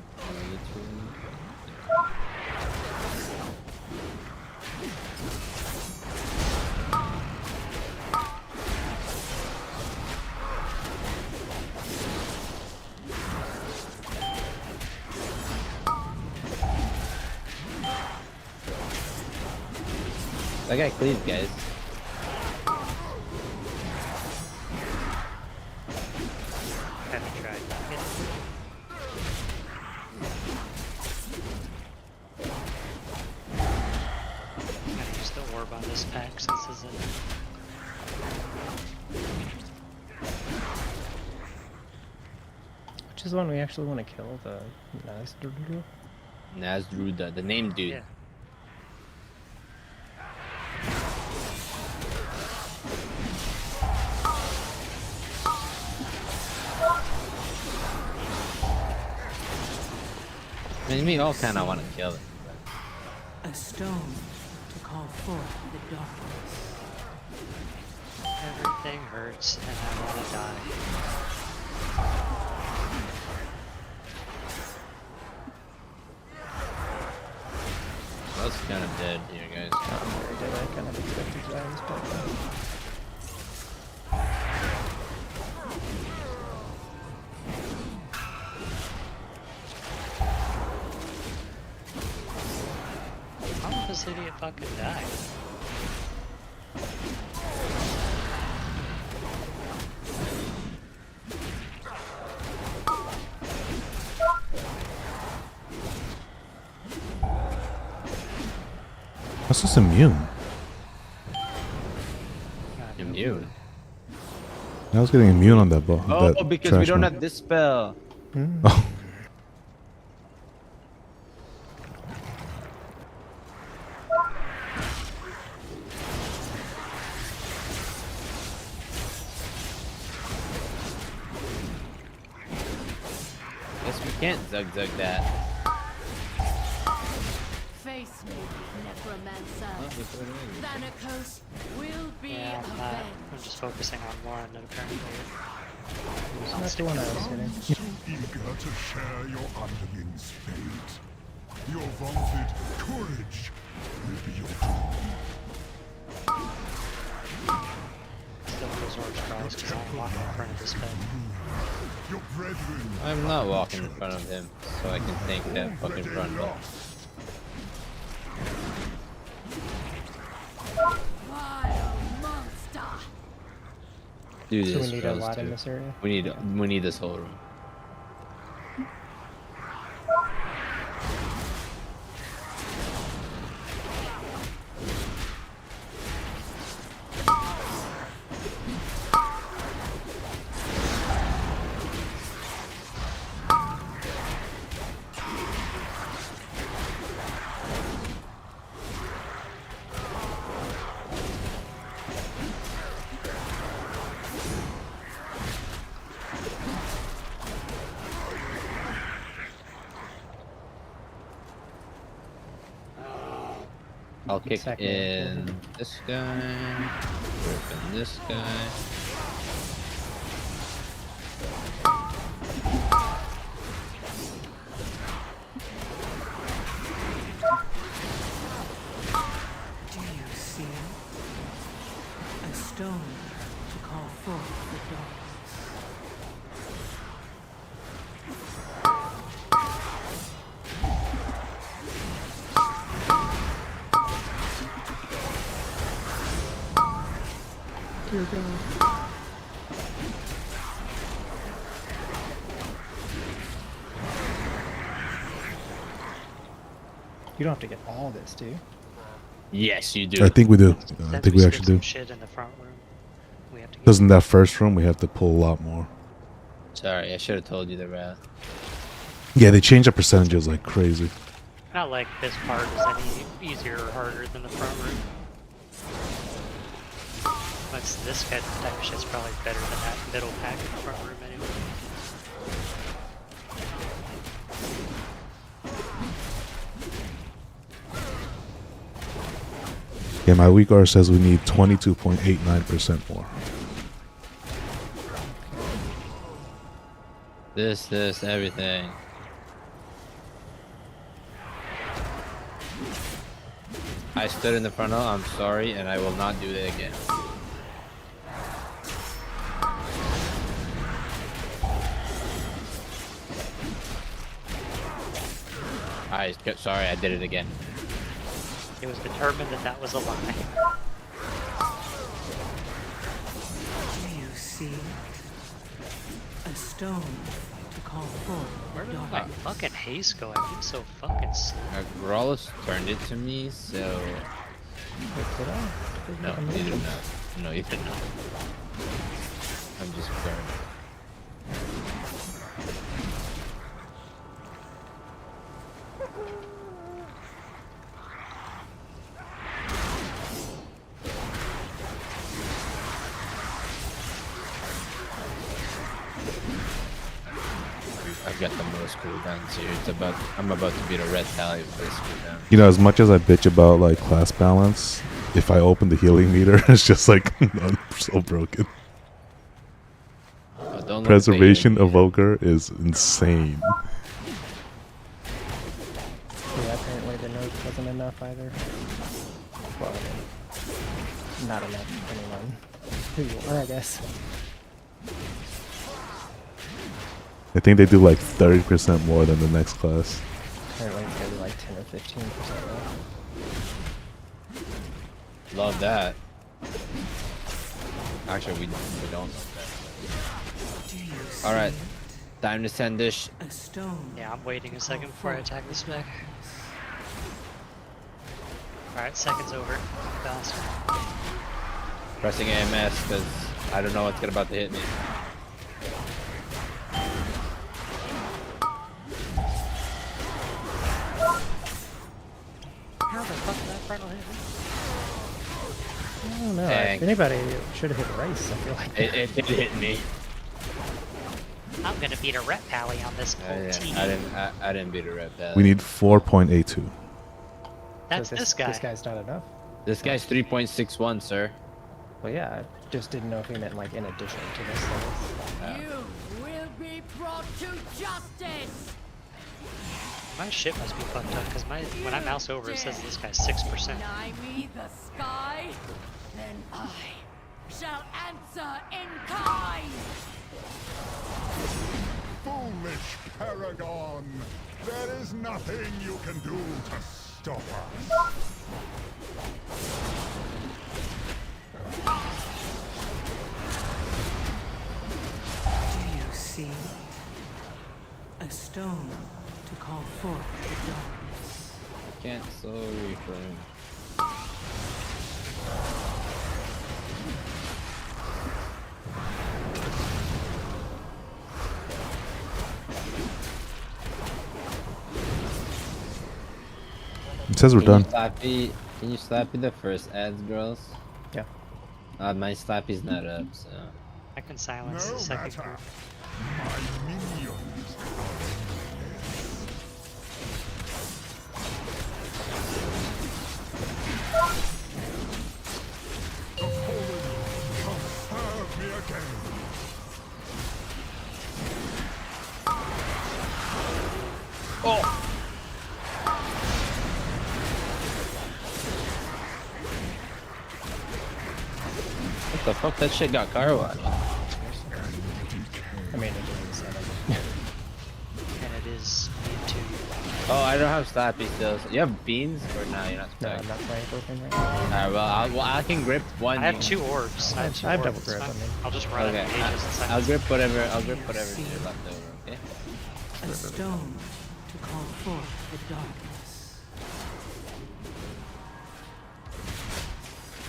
That guy cleaved, guys. Haven't tried. I'm gonna use the orb on this pack since this isn't. Which is the one we actually want to kill? The Nazdradu? Nazruda, the name dude. Yeah. I mean, we all kind of want to kill it. A stone to call forth the darkness. Everything hurts and I want to die. I was kind of dead here, guys. I'm very dead. I kind of expected to die in this part. How did this idiot fucking die? What's this immune? Immune? I was getting immune on that ball. Oh, because we don't have this spell. Oh. Guess we can't zug that. Face me, Necromancer. Thanatos will be Yeah, I'm just focusing on one apparently. That's the one I was hitting. So eager to share your underling's fate. Your vaunted courage will be your doom. Still those orange cries because I'm walking in front of this bed. Your brethren. I'm not walking in front of him, so I can take that fucking front row. Vile monster. Do So this. we need a lot in this area? We need this whole room. I'll kick in this guy, open this guy. Do you see it? A stone to call forth the darkness. Dear God. You don't have to get all this, do you? Yes, you do. I think we do. I Then think we skip actually some do. shit in the front room. We have to get Because in that first room, we have to pull a lot more. Sorry, I should have told you the wrath. Yeah, they change the percentages like crazy. Not like this part is any easier or harder than the front room. But this type of shit's probably better than that middle pack in the front room anyway. Yeah, my weak R says we need 22.89% more. This, everything. I stood in the front row, I'm sorry, and I will not do it again. Sorry, I did it again. It was determined that that was a lie. Do you see? A stone to call forth. Where did all my fucking haste go? I feel so fucking slow. Grolus turned it to me, so... Did I? No, you didn't know. No, you didn't know. I'm just burned. I've got the most cooldowns here. I'm about to beat a red tally with this cooldown. You know, as much as I bitch about like class balance, if I open the healing meter, it's just like I'm so broken. Don't Preservation Evoker is insane. Yeah, apparently the nerf wasn't enough either. Well, I mean, not enough depending on who you are, I guess. I think they do like 30% more than the next class. Apparently it's gonna be like 10 or 15% more. Love that. Actually, we don't love that. Alright, time to send this. A stone. Yeah, I'm waiting a second before I attack this spec. Alright, second's over. Bastard. Pressing AMS because I don't know what's about to hit me. How the fuck did that frontal hit me? I don't know. Dang. If anybody should have hit Rice, I feel like. It did hit me. I'm gonna beat a rep pally on this whole team. I didn't beat a red pally. We need 4.82. That's this guy. This guy's not enough. This guy's 3.61, sir. Well, yeah, I just didn't know if he meant like in addition to this. You will be brought to justice. My shit must be fucked up because when I mouse over it says this guy's 6%. Deny me the sky, then I shall answer in kind. Foolish Paragon! There is nothing you can do to stop us. Do you see? A stone to call forth the darkness. Can't slow reframe. It says we're done. Can you slappy the first ads, girls? Yeah. My slappy's not up, so. I can silence the second group. My minions the fallen shall serve me again. Oh! What the fuck? That shit got car washed. I mean, it is 7. And it is me too. Oh, I don't have slappy still. You have beans or no? You're not. No, I'm not playing both in right now. Alright, well, I can grip one. I have 2 orbs. I have double orbs. grip. I mean. I'll just run Okay, out of pages and I'll silence. grip whatever. I'll grip whatever's left over. Okay. A stone to call forth the darkness.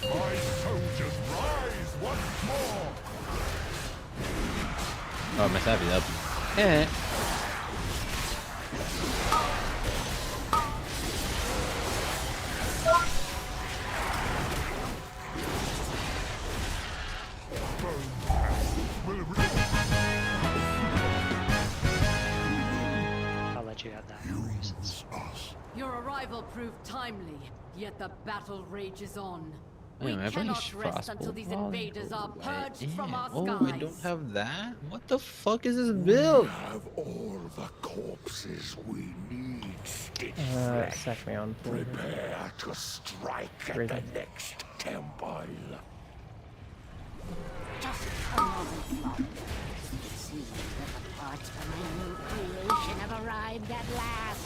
My soldiers rise once more. Oh, my slappy's up. Yeah. I'll let you have that for reasons. Your arrival proved timely, yet the battle rages on. Wait, am I playing cannot rest until these invaders are purged from our Oh, skies. I don't have that? What the fuck is this build? We have all the corpses we need, Sack me on. Prepare to strike at Great. the next temple. Just a moment longer. It seems that the parts for my new creation have arrived at last.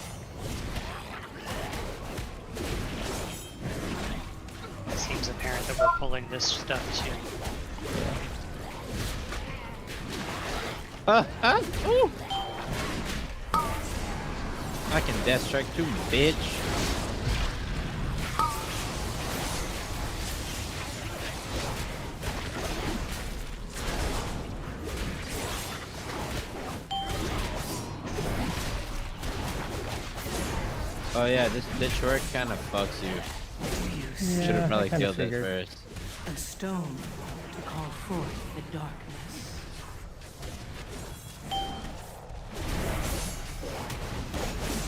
It seems apparent that we're pulling this stuff too. Ooh. I can death strike too, bitch. Oh yeah, this ditch work kind of fucks you. Should have probably killed it first. A stone to call forth the darkness.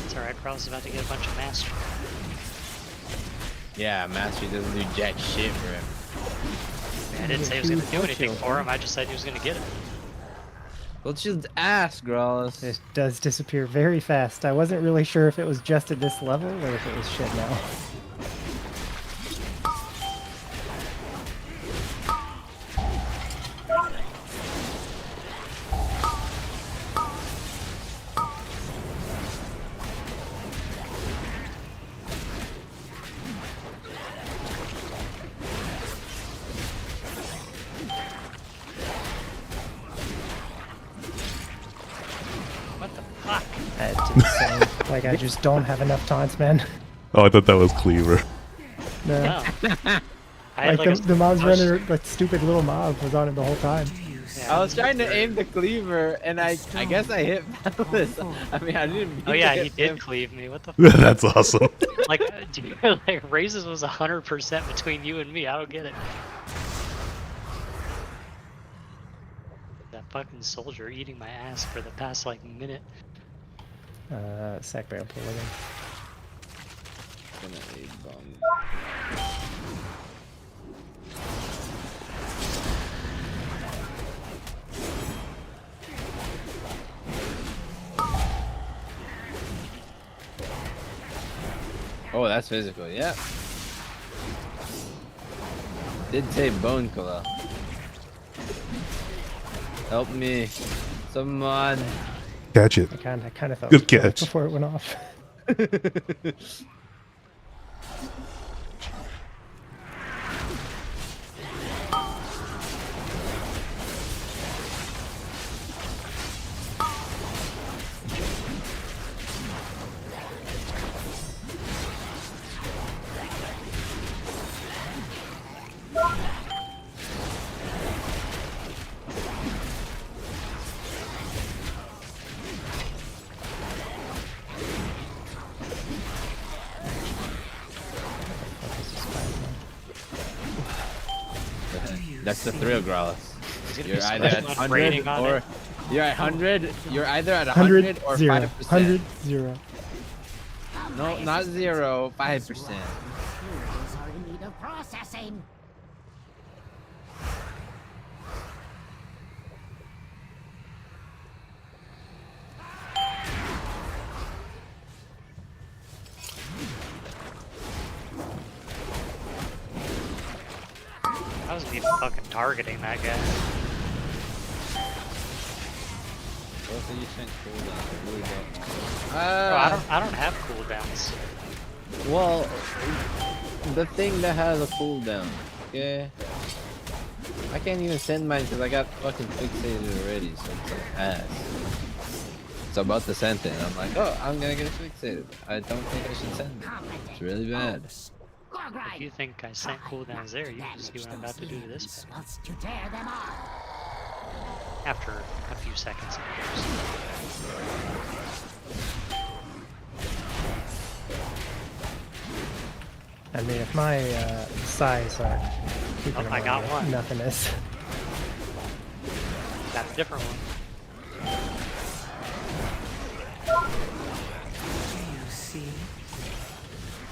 It's alright, Carl's about to get a bunch of mastery. Yeah, Mastery doesn't do jack shit for him. I didn't say he was gonna do anything for him, I just said he was gonna get it. Well, just ask, Growlus. It does disappear very fast. I wasn't really sure if it was just at this level or if it was shit now. That's insane. Like, I just don't have enough taunts, man. Oh, I thought that was Cleaver. No. I had Like, the mob's running, that stupid little mob was on it the whole time. I was trying to aim the cleaver, and I guess I hit Palace. I mean, I didn't. Oh yeah, he did cleave me. What the? That's awesome. Like, dude, like raises was 100% between you and me. I don't get it. That fucking soldier eating my ass for the past like minute. Sack barrel pull again. Oh, that's physical. Yeah. Did say bone color. Help me, someone. Catch it. I kind of thought Good it was catch. before it went off. That's the thrill, Growlus. You're be either at special rating 100 on or it. you're at 100. You're either at 100 or 0. 5%. 100, 0. No, not 0. 5%. Materials are in need of processing. I wasn't even fucking targeting that guy. Bro, I don't have cooldowns. Well, the thing that has a cooldown, okay? I can't even send mine because I got fucking fixated already, so it's like ass. It's about to send it, and I'm like, oh, I'm gonna get fixated. I don't think I should send it. It's really bad. If you think I sent cooldowns there, you can see what I'm about to do to this guy. To tear them off. After a few seconds, of course. I mean, if my size aren't keeping I got one. Nothing is. Got a different one.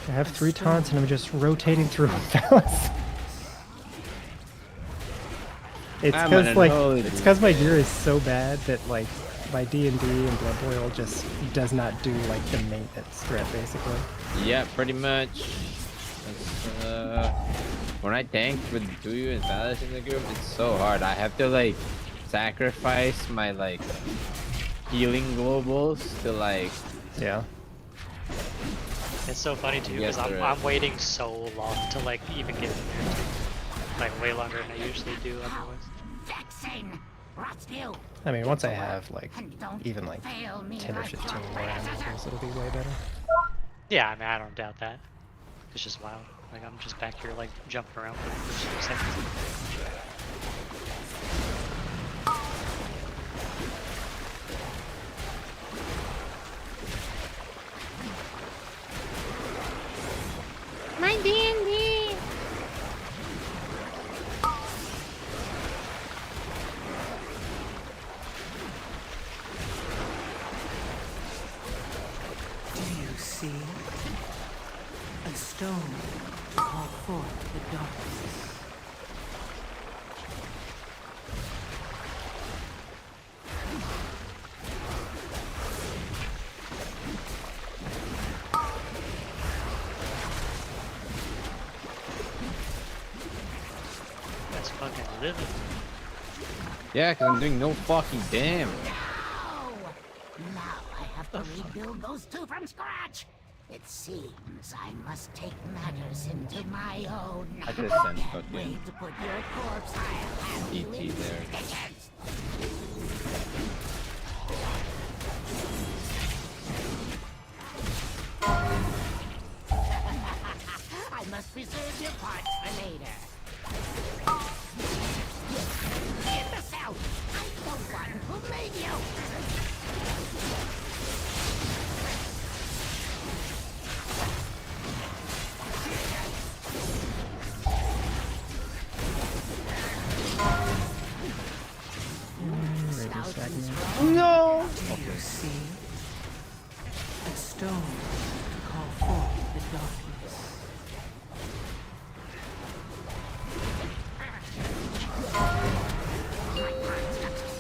I have 3 taunts and I'm just rotating through Palace. It's I'm because an like unholy it's because my dude. gear is so bad that like my D&D and Blood Boil just does not do like the maintenance threat basically. Yeah, pretty much. When I tank with Duyu and Phallus in the group, it's so hard. I have to like sacrifice my like healing globals to like. Yeah. It's so funny too Yes, because there I'm is. waiting so long to like even get in there too. Like way longer than I usually do otherwise. Vexing. Rots you. I mean, once I have like And don't even like fail me 10 or like 15 your more animals, it'll be way better. Yeah, I mean I don't doubt that. It's just wild. Like I'm just back here like jumping around for the first few seconds. My D&D. Do you see? A stone to call forth the darkness. That's fucking living. Yeah, because I'm doing no fucking damage. Now I have to rebuild those two from scratch. It seems I must take matters into my own I just sent Can't fucking wait to put your corpse. I'll have you ET in there. stitches. I must preserve your parts for later. Imbecile! I'm the one who made you! No! Do you see? A stone to call forth the darkness.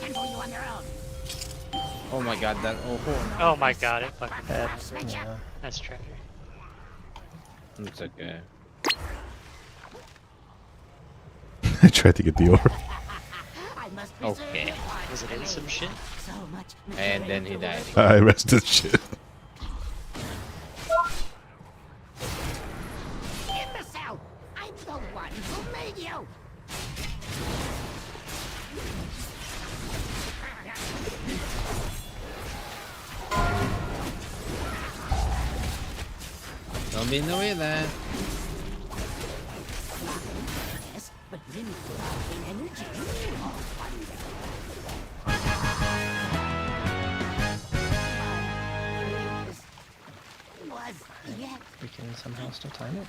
Handle you on their own. Oh my god, that Oh my god, it fucking That's, yeah. That's tragic. It's okay. I tried to get the orb. Okay. Was it in some shit? So much And then he died. I rested shit. Imbecile! I'm the one who made you! Don't be in the way of that. Yes, but limited in energy. Oh, was yet We can somehow still time it.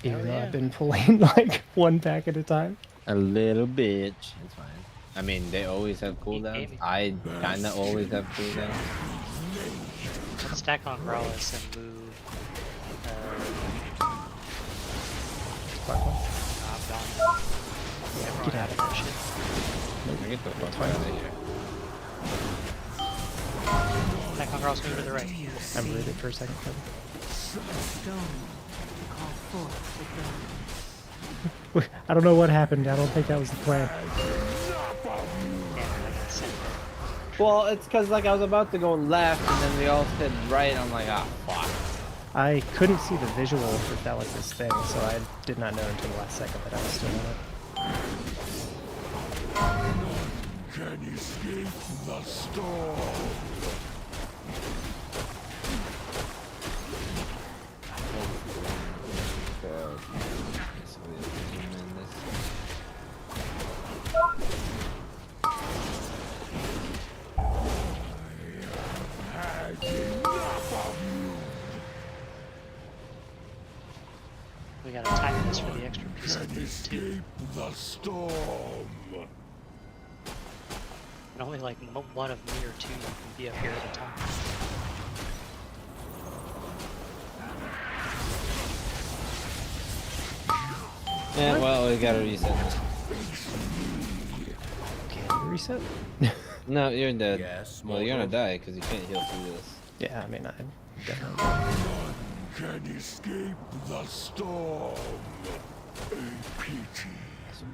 Even though I've been pulling like one pack at a time. A little bitch. It's fine. I mean, they always have cooldowns. I kinda always have cooldowns. Let's stack on Growlithe and move. I'm gone. Yeah, Get out of that shit. I get the fuck out of here. Stack on Growlithe, move to the right. I'm rooted for a second. A stone to call forth the darkness. I don't know what happened. I don't think that was the plan. Well, it's because like I was about to go left and then we all said right. I'm like, ah, fuck. I couldn't see the visual for Thalas's thing, so I did not know until the last second that I was still in it. Can escape the storm. We gotta time this for the extra piece of Can loot too. escape the storm. And only like one of me or two can be up here at a time. Yeah, well, we gotta reset this. reset? No, you're dead. Yes, well, you're gonna die because you can't heal through this. Yeah, I mean, I definitely. None can escape the storm. A pity.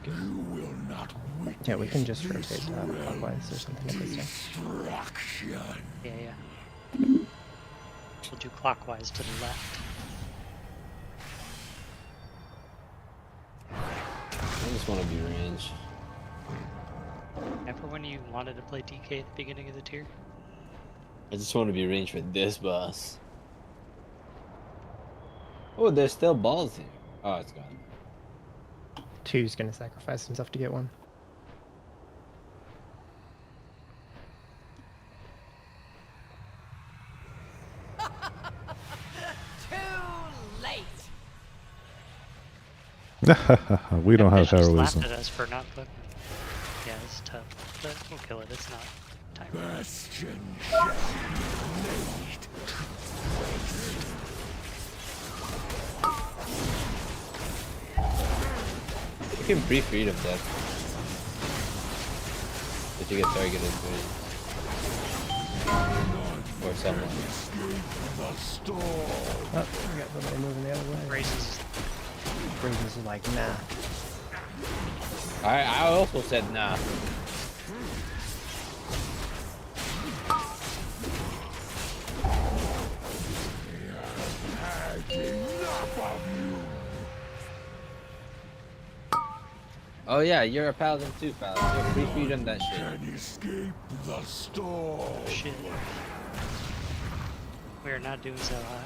You will not witness. Yeah, we can just rotate clockwise or something at this time. Destruction. Yeah. We'll do clockwise to the left. I just want to be range. Remember when you wanted to play DK at the beginning of the tier? I just want to be range for this boss. Oh, there's still balls here. Oh, it's gone. 2's gonna sacrifice himself to get 1. Too late. We don't have Fish just heroism. laughed at us for not putting. Yeah, it's tough, but we'll kill it. It's not time. Bastion shall be laid to You can pre-freedom that. If you get targeted with or someone. Oh, we got somebody moving the other way. Races. Raises are like, nah. I also said nah. Oh yeah, you're a paladin too, paladin. So pre-freedom that shit. can escape the storm. Shit. We are not doing so hot.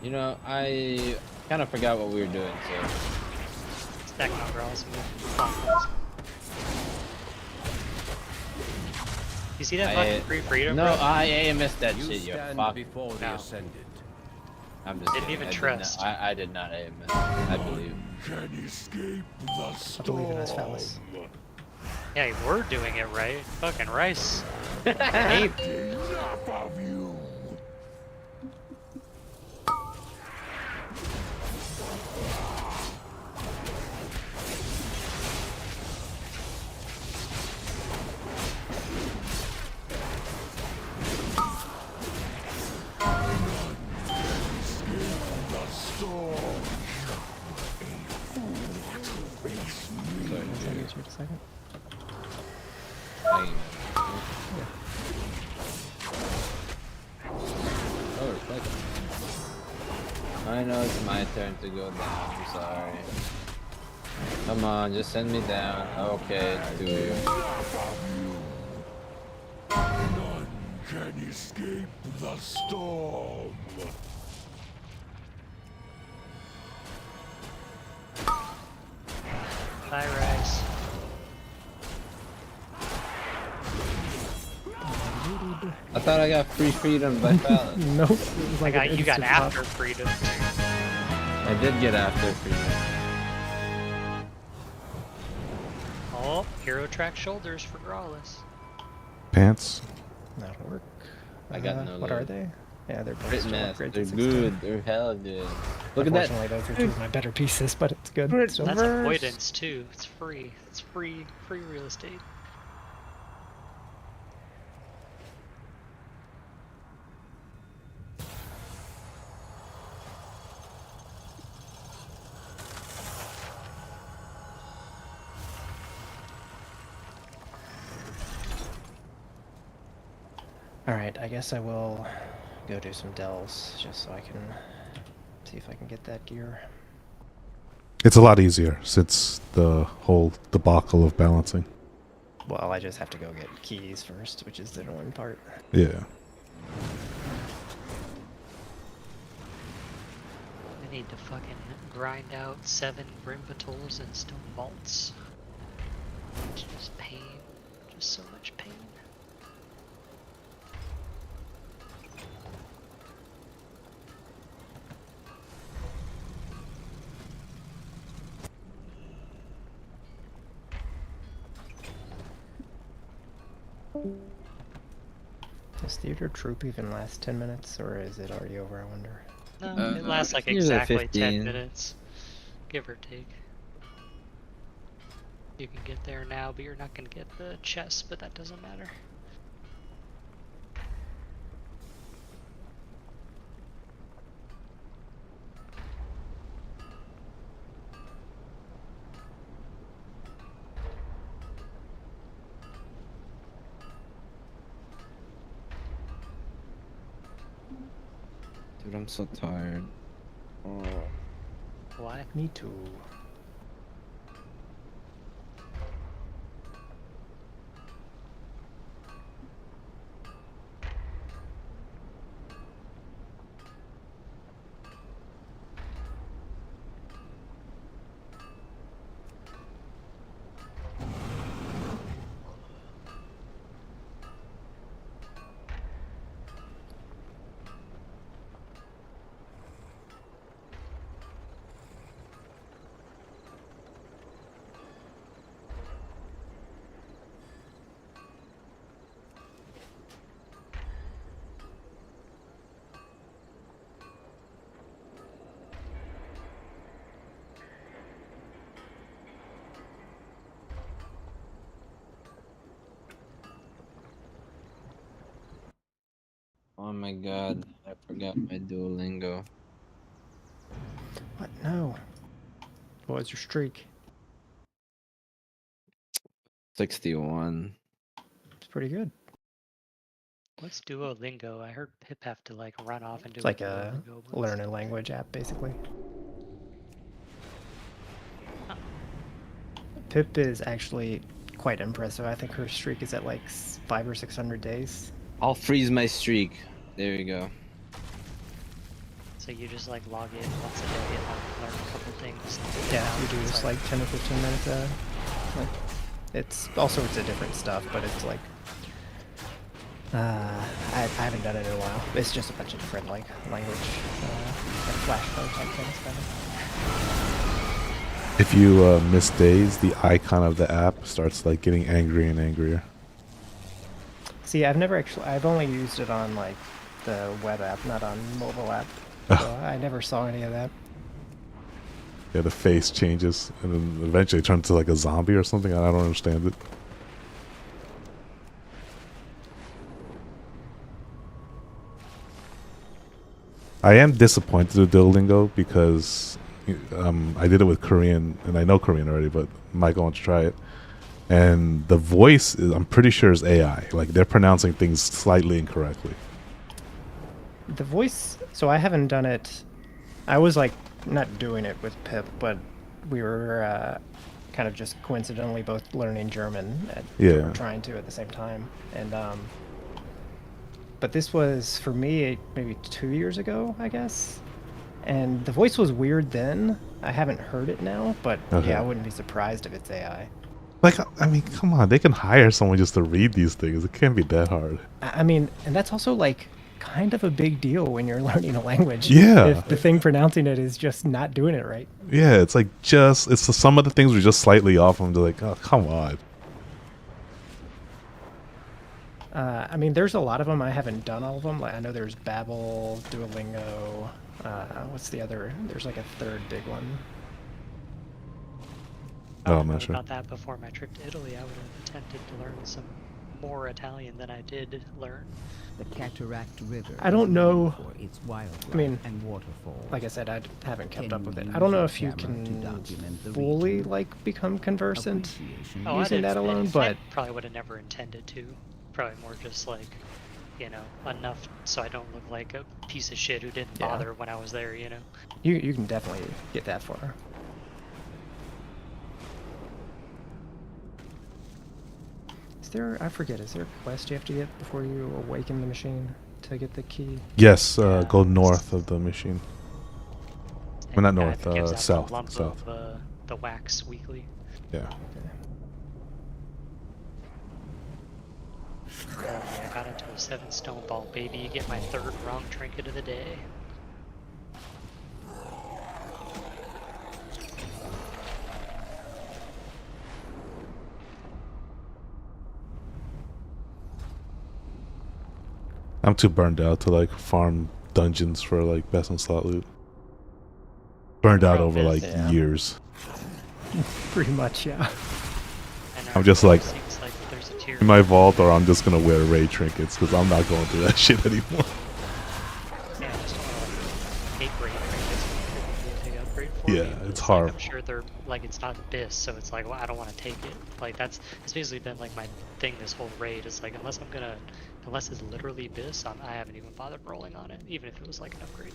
You know, I kind of forgot what we were doing, so. Stack number also move clockwise. You see that fucking free freedom? No, bro? I missed that shit, you fuck. before the ascended. I'm just Didn't kidding. even I did trust. not- I did not AMS. I believe. Can escape the I storm. believe in us, fellas. Yeah, we're doing it right. Fucking Rice. Enough of you. Sorry, just a second. Oh, fuck. I know it's my turn to go down. I'm sorry. Come on, just send me down. Okay, it's 2 of you. None can escape the storm. Bye, Rice. I thought I got free freedom by paladin. Nope. It was like You got instant after pop. freedom. I did get after freedom. Oh, hero track shoulders for Grawless. Pants. That'll work. I got no What load. are they? Yeah, they're both Crit still mass, upgrades they're at 16. good, they're hella good. Look at that. Unfortunately, those are 2 of my better pieces, but it's good. So That's avoidance too. It's free. It's free real estate. Alright, I guess I will go do some delves, just so I can see if I can get that gear. It's a lot easier since the whole debacle of balancing. Well, I just have to go get keys first, which is the annoying part. Yeah. I need to fucking grind out 7 Grimbatols and Stone Vaults. It's just pain. Just so much pain. Does Theater Troop even last 10 minutes, or is it already over, I wonder? No, it lasts like usually exactly 10 15. minutes. Give or take. You can get there now, but you're not gonna get the chest, but that doesn't matter. Dude, I'm so tired. Oh. Why? Me too. Oh my god, I forgot my Duolingo. What? No. What was your streak? 61. It's pretty good. What's Duolingo? I heard Pip have to like run off and do It's like a a Duolingo once. learn a language app, basically. Pip is actually quite impressive. I think her streak is at like 500 or 600 days. I'll freeze my streak. There you go. So you just like log in once a day and like learn a couple things. Yeah, we do just like 10 or 15 minutes. Like, it's all sorts of different stuff, but it's like I haven't done it in a while. It's just a bunch of different like language, like flashcard type things. Kind of. If you miss days, the icon of the app starts like getting angrier and angrier. See, I've only used it on like the web app, not on mobile app. So I never saw any of that. Yeah, the face changes and then eventually turns into like a zombie or something. I don't understand it. I am disappointed with Duolingo because I did it with Korean, and I know Korean already, but Michael wants to try it. And the voice, I'm pretty sure, is AI. Like, they're pronouncing things slightly incorrectly. The voice, so I haven't done it. I was like not doing it with Pip, but we were kind of just coincidentally both learning German. We were trying to at the same time. And but this was for me maybe 2 years ago, I guess. And the voice was weird then. I haven't heard it now, but yeah, I wouldn't be surprised if it's AI. Like, I mean, come on, they can hire someone just to read these things. It can't be that hard. I mean, and that's also like kind of a big deal when you're learning a language. Yeah. If the thing pronouncing it is just not doing it right. Yeah, it's like some of the things were just slightly off. I'm just like, oh, come on. I mean, there's a lot of them. I haven't done all of them. Like, I know there's Babbel, Duolingo. What's the other? There's like a third big one. Oh, I'm not sure. About that before my trip to Italy, I would have attempted to learn some more Italian than I did learn. The Cataract River. I don't know. For its wildlife I mean, and waterfalls. like I said, I haven't kept up with it. I don't know if you can fully like become conversant using that alone, but I probably would have never intended to. Probably more just like, you know, enough so I don't look like a piece of shit who didn't bother when I was there, you know. You can definitely get that far. Is there, I forget, is there a quest you have to get before you awaken the machine to get the key? Yes, go north of the machine. Well, not north, south. Of, the wax weekly. Yeah. Oh, yeah, I got into a 7 stone ball, baby. You get my 3rd wrong trinket of the day. I'm too burned out to like farm dungeons for like best in slot loot. Burned out over like years. Pretty much, yeah. I'm just like seems like there's a tier. in my vault, or I'm just gonna wear raid trinkets because I'm not going through that shit anymore. Yeah, I just hate raid trinkets. Take upgrade for Yeah, me, but it's like, hard. I'm sure they're like it's not Abyss, so it's like well, I don't want to take it. Like it's basically been like my thing this whole raid. Is like unless it's literally Abyss, I haven't even bothered rolling on it, even if it was like an upgrade.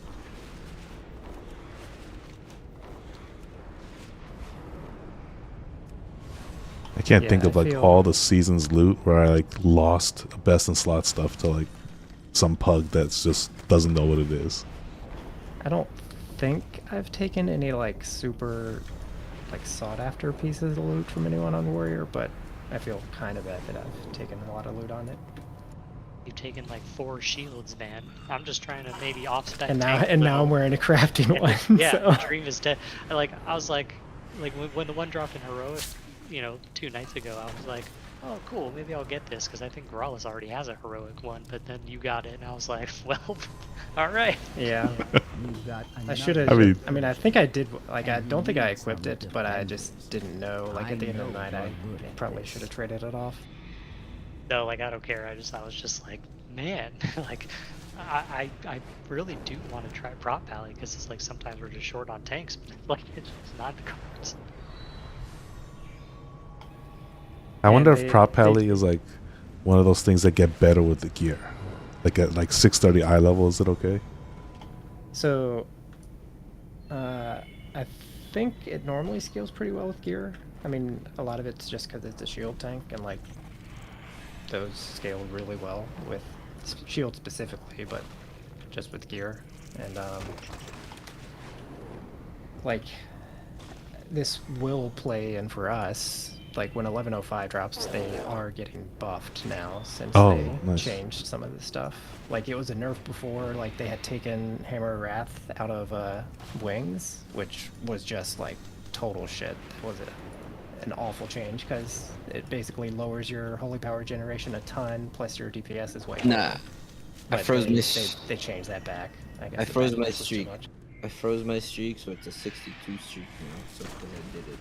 I can't Yeah, think of I like feel- all the seasons loot where I like lost best in slot stuff to like some pug that's just doesn't know what it is. I don't think I've taken any like super like sought after pieces of loot from anyone on Warrior, but I feel kind of bad that I've taken a lot of loot on it. You've taken like 4 shields, man. I'm just trying to maybe offset And now tank a and now little. I'm wearing a crafting one. Yeah, so. the dream is dead. I was like when the one dropped in heroic, 2 nights ago, I was like, oh cool, maybe I'll get this because I think Gralis already has a heroic one. But then you got it, and I was like, well, all right. Yeah. I should have. I mean, I think I did. Like, I don't think I equipped it, but I just didn't know. Like at the end of the night, I probably should have traded it off. No, like I don't care. I was just like, man, like I really do want to try prop pally because it's like sometimes we're just short on tanks, but like it's not the cards. I wonder if they- prop they- pally is like one of those things that get better with the gear. Like at like 630 eye level, is it okay? So, I think it normally scales pretty well with gear. I mean, a lot of it's just because it's a shield tank, and like those scale really well with shield specifically, but just with gear. And like this will play in for us. Like when 1105 drops, they are getting buffed now since they nice. changed some of the stuff. Like it was a nerf before, like they had taken Hammer of Wrath out of Wings, which was just like total shit. Was it an awful change because it basically lowers your holy power generation a ton, plus your DPS is way Nah, lower. I But froze they changed that back. I guess I the froze patch my was too streak. much. I froze my streak, so it's a 62 streak now. So because I did it.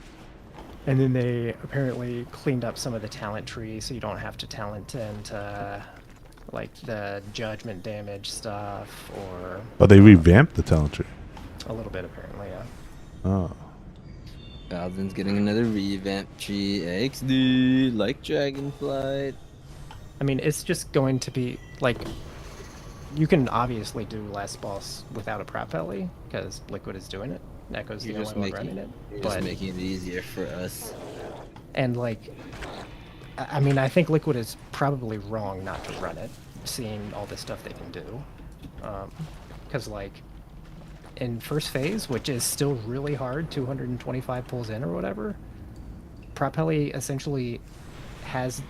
And then they apparently cleaned up some of the talent tree, so you don't have to talent into like the judgment damage stuff or But they revamped the talent tree. a little bit apparently, yeah. Oh. Paladin's getting another revamp tree. XD, like Dragonflight. I mean, it's just going to be like you can obviously do last boss without a prop alley because Liquid is doing it. Echo's the only one running it. You're just making it easier for us. And like, I mean, I think Liquid is probably wrong not to run it, seeing all this stuff they can do. Because like, in first phase, which is still really hard, 225 pulls in or whatever, Prop Heli essentially has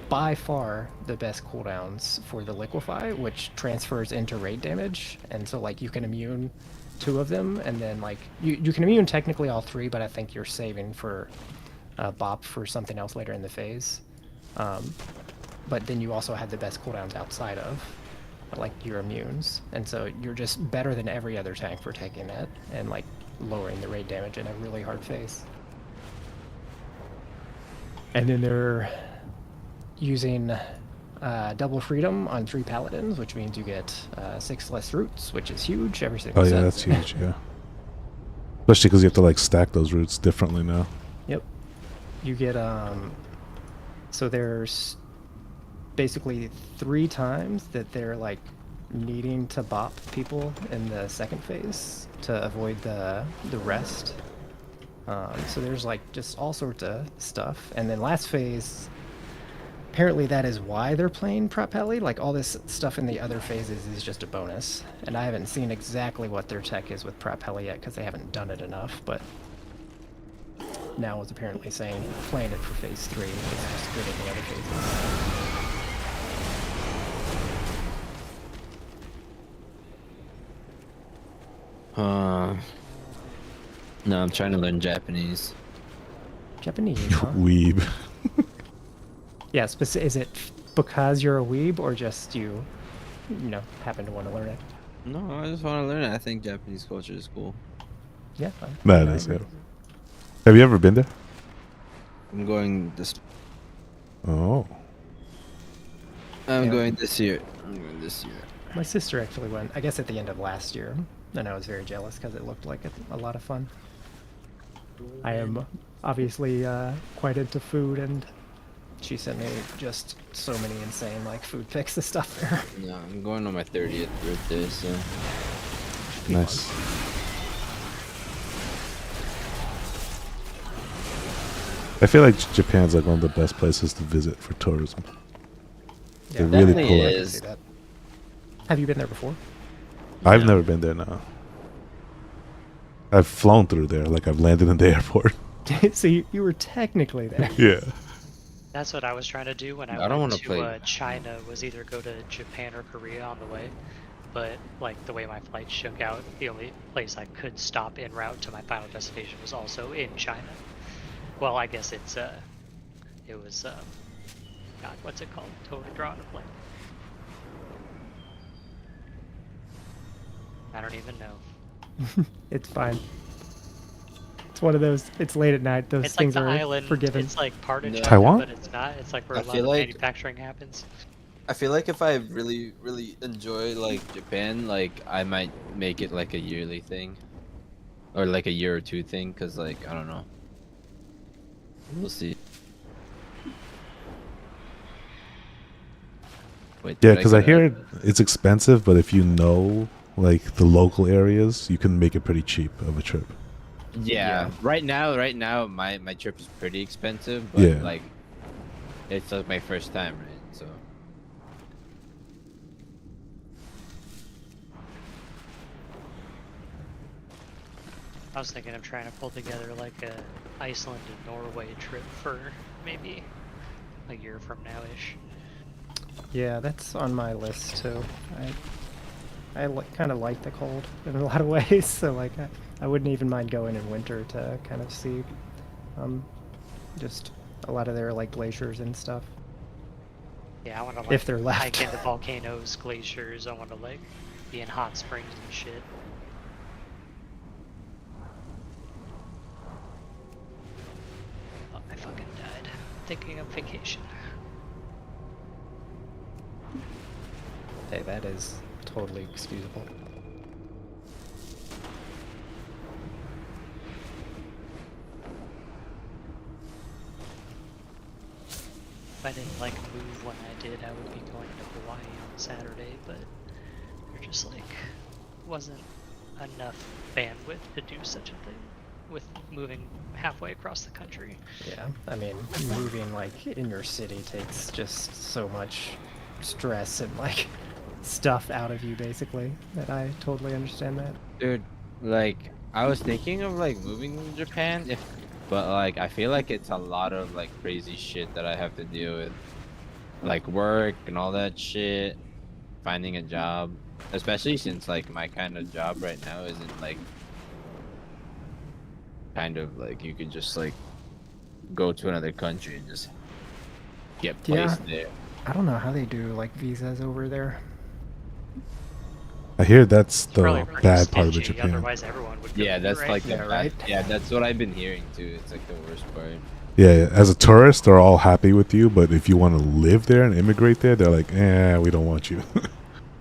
by far the best cooldowns for the Liquefy, which transfers into raid damage, and so like you can immune 2 of them, and then like you can immune technically all 3, but I think you're saving for Bop for something else later in the phase. But then you also have the best cooldowns outside of like your immunes, and so you're just better than every other tank for taking that and like lowering the raid damage in a really hard phase. And then they're using double freedom on 3 paladins, which means you get 6 less roots, which is huge every single Oh set. yeah, that's huge. Yeah. Especially because you have to like stack those roots differently now. Yep. You get so there's basically 3 times that they're like needing to bop people in the second phase to avoid the rest. So there's like just all sorts of stuff. And then last phase, apparently that is why they're playing Prop Heli. Like all this stuff in the other phases is just a bonus. And I haven't seen exactly what their tech is with Prop Heli yet because they haven't done it enough, but now is apparently saying playing it for phase 3 is just good in the other phases. No, I'm trying to learn Japanese. Japanese, huh? Weeb. Yeah, is it because you're a weeb or just you happen to want to learn it? No, I just want to learn it. I think Japanese culture is cool. Yeah. That is it. Have you ever been there? I'm going this Oh. I'm Yeah. going this year. I'm going this year. My sister actually went, I guess at the end of last year, and I was very jealous because it looked like a lot of fun. I am obviously quite into food, and she sent me just so many insane like food pics and stuff there. No, I'm going on my 30th birthday, so. Nice. I feel like Japan's like one of the best places to visit for tourism. They're really definitely cool. is. Have you been there before? I've never been there now. I've flown through there, like I've landed in the airport. So you were technically there. Yeah. That's what I was trying to do when I, I don't went wanna to play. China, was either go to Japan or Korea on the way. But like the way my flight shook out, the only place I could stop en route to my final destination was also in China. Well, I guess it was God, what's it called? Totally drawing a blank. I don't even know. It's fine. It's one of those. It's late at night. Those It's like things the are island. forgiven. It's like part of China, Taiwan? but it's not. It's like where I a lot feel of like- manufacturing happens. I feel like if I really enjoy like Japan, like I might make it like a yearly thing, or like a year or two thing, cause like I don't know. We'll see. Wait, Yeah, did because I get a- hear it's expensive, but if you know like the local areas, you can make it pretty cheap of a trip. Yeah, right now my trip is pretty expensive, but Yeah. like it's like my first time, right? So I was thinking of trying to pull together like a Iceland and Norway trip for maybe a year from now-ish. Yeah, that's on my list too. I kind of like the cold in a lot of ways, so like I wouldn't even mind going in winter to kind of see just a lot of their like glaciers and stuff. Yeah, I want to like If they're left. hike into volcanoes, glaciers. I want to like be in hot springs and shit. Oh, I fucking died thinking of vacation. Hey, that is totally excusable. If I didn't like move when I did, I would be going to Hawaii on Saturday, but there just like wasn't enough bandwidth to do such a thing with moving halfway across the country. Yeah, I mean, moving like in your city takes just so much stress and like stuff out of you basically that I totally understand that. dude, like I was thinking of like moving to Japan but like I feel like it's a lot of like crazy shit that I have to deal with, like work and all that shit, finding a job, especially since like my kind of job right now isn't like kind of like you could just like go to another country and just get placed there. I don't know how they do like visas over there. I hear that's Probably the pretty bad part of stingy, Japan. Otherwise, everyone would. Go Yeah, there, that's right? like the Yeah, bad- right? yeah, that's what I've been hearing too. It's like the worst part. Yeah, as a tourist, they're all happy with you, but if you want to live there and immigrate there, they're like, we don't want you.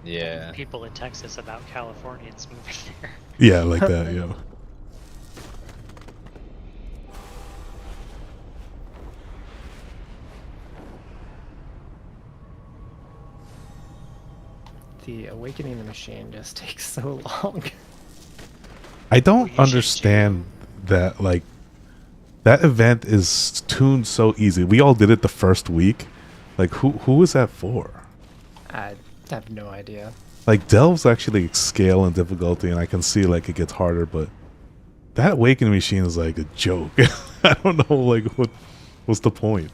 Yeah. People in Texas about Californians moving there. Yeah, like that, yo. The Awakening the Machine just takes so long. I don't understand that, like, that event is tuned so easy. We all did it the first week. Like, who is that for? I have no idea. Like, Delves actually scale in difficulty, and I can see, like, it gets harder, but that Awakening Machine is, like, a joke. I don't know, like, what's the point?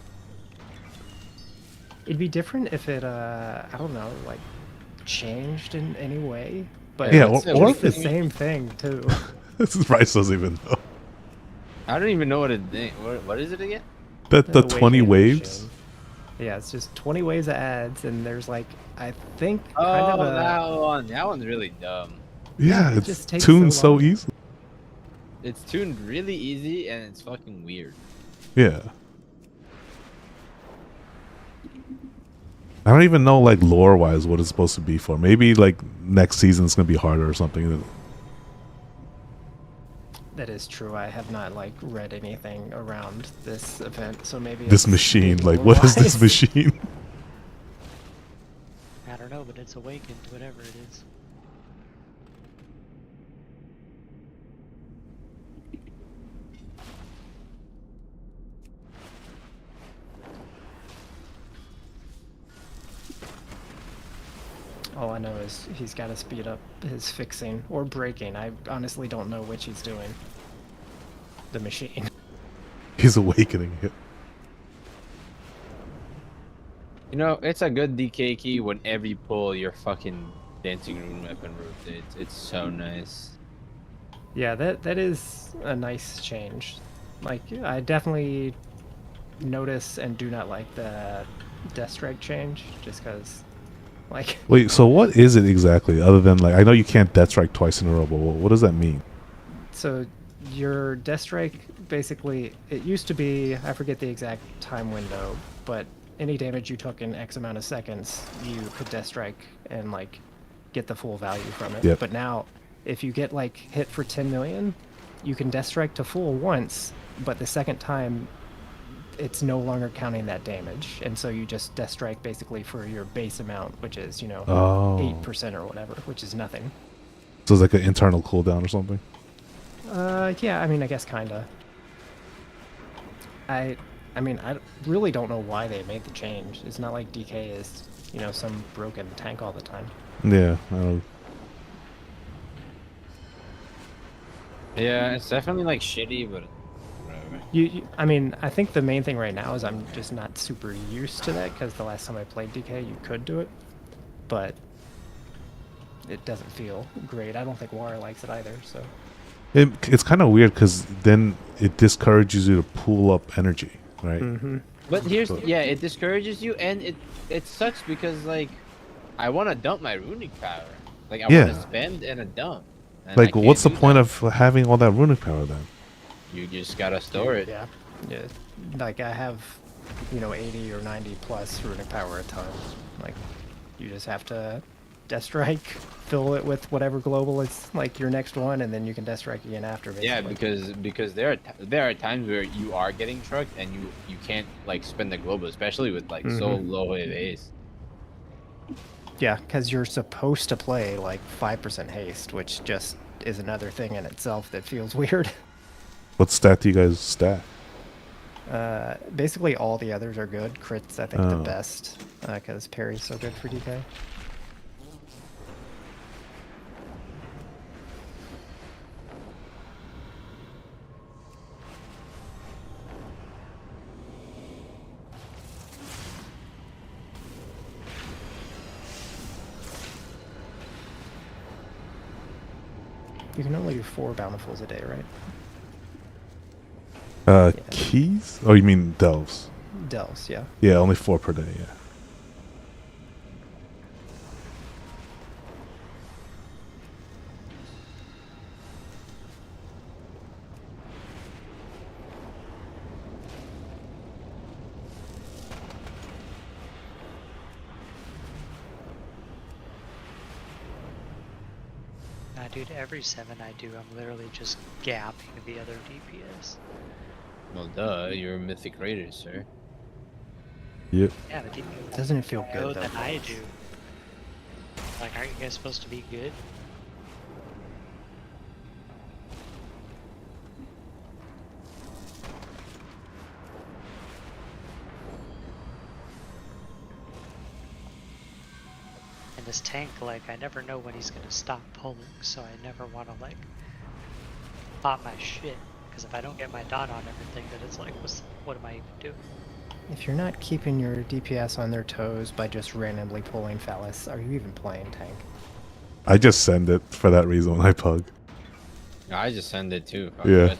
It'd be different if it, I don't know, like, changed in any way. But Yeah, it's or the if it- same thing, too. Bryce doesn't even know. I don't even know what what is it again? The The 20 Awakening waves? Machine. Yeah, it's just 20 waves of ads, and there's, like, I think Oh, kind of a... that one's really dumb. Yeah, it it's just takes tuned so so long. easily. It's tuned really easy and it's fucking weird. Yeah. I don't even know like lore wise what it's supposed to be for. Maybe like next season it's gonna be harder or something. That is true. I have not like read anything around this event, so maybe This it's machine, like lore what is this wise. machine? I don't know, but it's awakened, whatever it is. All I know is he's got to speed up his fixing or breaking. I honestly don't know which he's doing. The machine. He's awakening it. You know, it's a good DK key whenever you pull your fucking dancing rune weapon rotates. It's so nice. Yeah, that is a nice change. Like, I definitely notice and do not like the Death Strike change, just because, like... Wait, so what is it exactly, other than, like, I know you can't Death Strike twice in a row, but what does that mean? So, your Death Strike, basically, it used to be, I forget the exact time window, but any damage you took in X amount of seconds, you could Death Strike and, like, get the full value from it. Yep. But now, if you get, like, hit for 10 million, you can Death Strike to full once, but the second time, it's no longer counting that damage. And so you just Death Strike basically for your base amount, which is, you know, 8% or whatever, which is nothing. So it's like an internal cooldown or something? Yeah, I mean, I guess kinda. I mean, I really don't know why they made the change. It's not like DK is, you know, some broken tank all the time. Yeah, I don't... Yeah, it's definitely like shitty, but whatever. I mean, I think the main thing right now is I'm just not super used to that, because the last time I played DK, you could do it, but it doesn't feel great. I don't think Warrior likes it either, so... It's kind of weird, because then it discourages you to pool up energy, right? Mm-hmm. But here's yeah, it discourages you, and it sucks because like I want to dump my runic power, like I want to spend and a dump. And Like, I what's the can't do point that. of having all that runic power then? You just gotta store it. Yeah. Like I have, you know, 80 or 90 plus runic power a ton. Like, you just have to Death Strike, fill it with whatever global is like your next one, and then you can Death Strike again after. Basically. Yeah, because there are times where you are getting trucked and you can't like spend the global, especially with like so low a base. Yeah, because you're supposed to play like 5% haste, which just is another thing in itself that feels weird. What stat do you guys stack? Basically all the others are good. Crit's I think the best, because parry's so good for DK. You can only do 4 bountifuls a day, right? Keys? Oh, you mean delves? Delves, yeah. Yeah, only 4 per day, yeah. Nah, dude, every 7 I do, I'm literally just gapping the other DPS. Well, duh, you're a Mythic Raider, sir. Yep. Yeah, but DPS Doesn't it feel good, more though? than I do. Like, aren't you guys supposed to be good? And this tank, like, I never know when he's gonna stop pulling, so I never want to, like, pop my shit. Because if I don't get my dot on everything, then it's like, what am I even doing? If you're not keeping your DPS on their toes by just randomly pulling Phallus, are you even playing tank? I just send it for that reason when I pug. I just send it too. Yeah.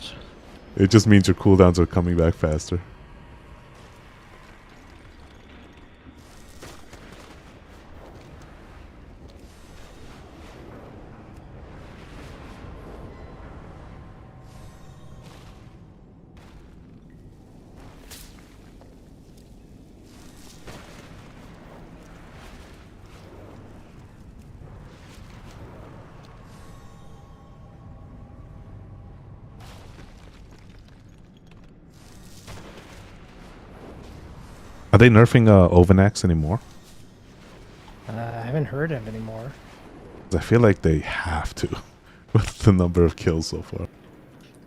It just means your cooldowns are coming back faster. Are they nerfing Overnax anymore? I haven't heard of anymore. I feel like they have to with the number of kills so far.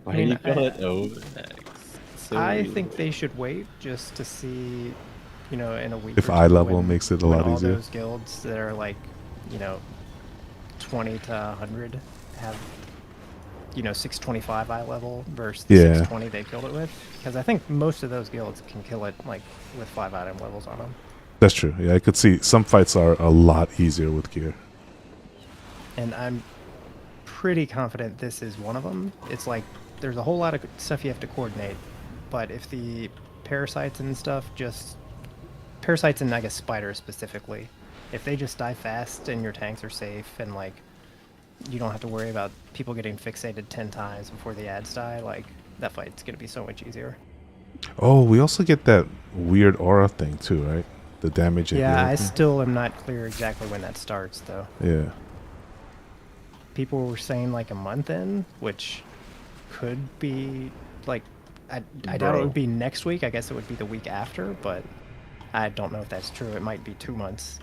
Why I mean, do you call it Overnax? So I weird. think they should wait just to see, you know, in a week. If or eye two level when- makes it a when lot all easier. those guilds that are like, you know, 20 to 100 have, you know, 625 eye level versus the Yeah. 620 they killed it with. Because I think most of those guilds can kill it like with 5 item levels on them. That's true. Yeah, I could see some fights are a lot easier with gear. And I'm pretty confident this is one of them. It's like there's a whole lot of stuff you have to coordinate, but if the parasites and stuff just parasites and I guess spiders specifically, if they just die fast and your tanks are safe and like you don't have to worry about people getting fixated 10 times before the ads die, like that fight's gonna be so much easier. Oh, we also get that weird aura thing too, right? The damage. Yeah, I thing. still am not clear exactly when that starts though. Yeah. People were saying like a month in, which could be like I doubt it Bro. would be next week. I guess it would be the week after, but I don't know if that's true. It might be 2 months.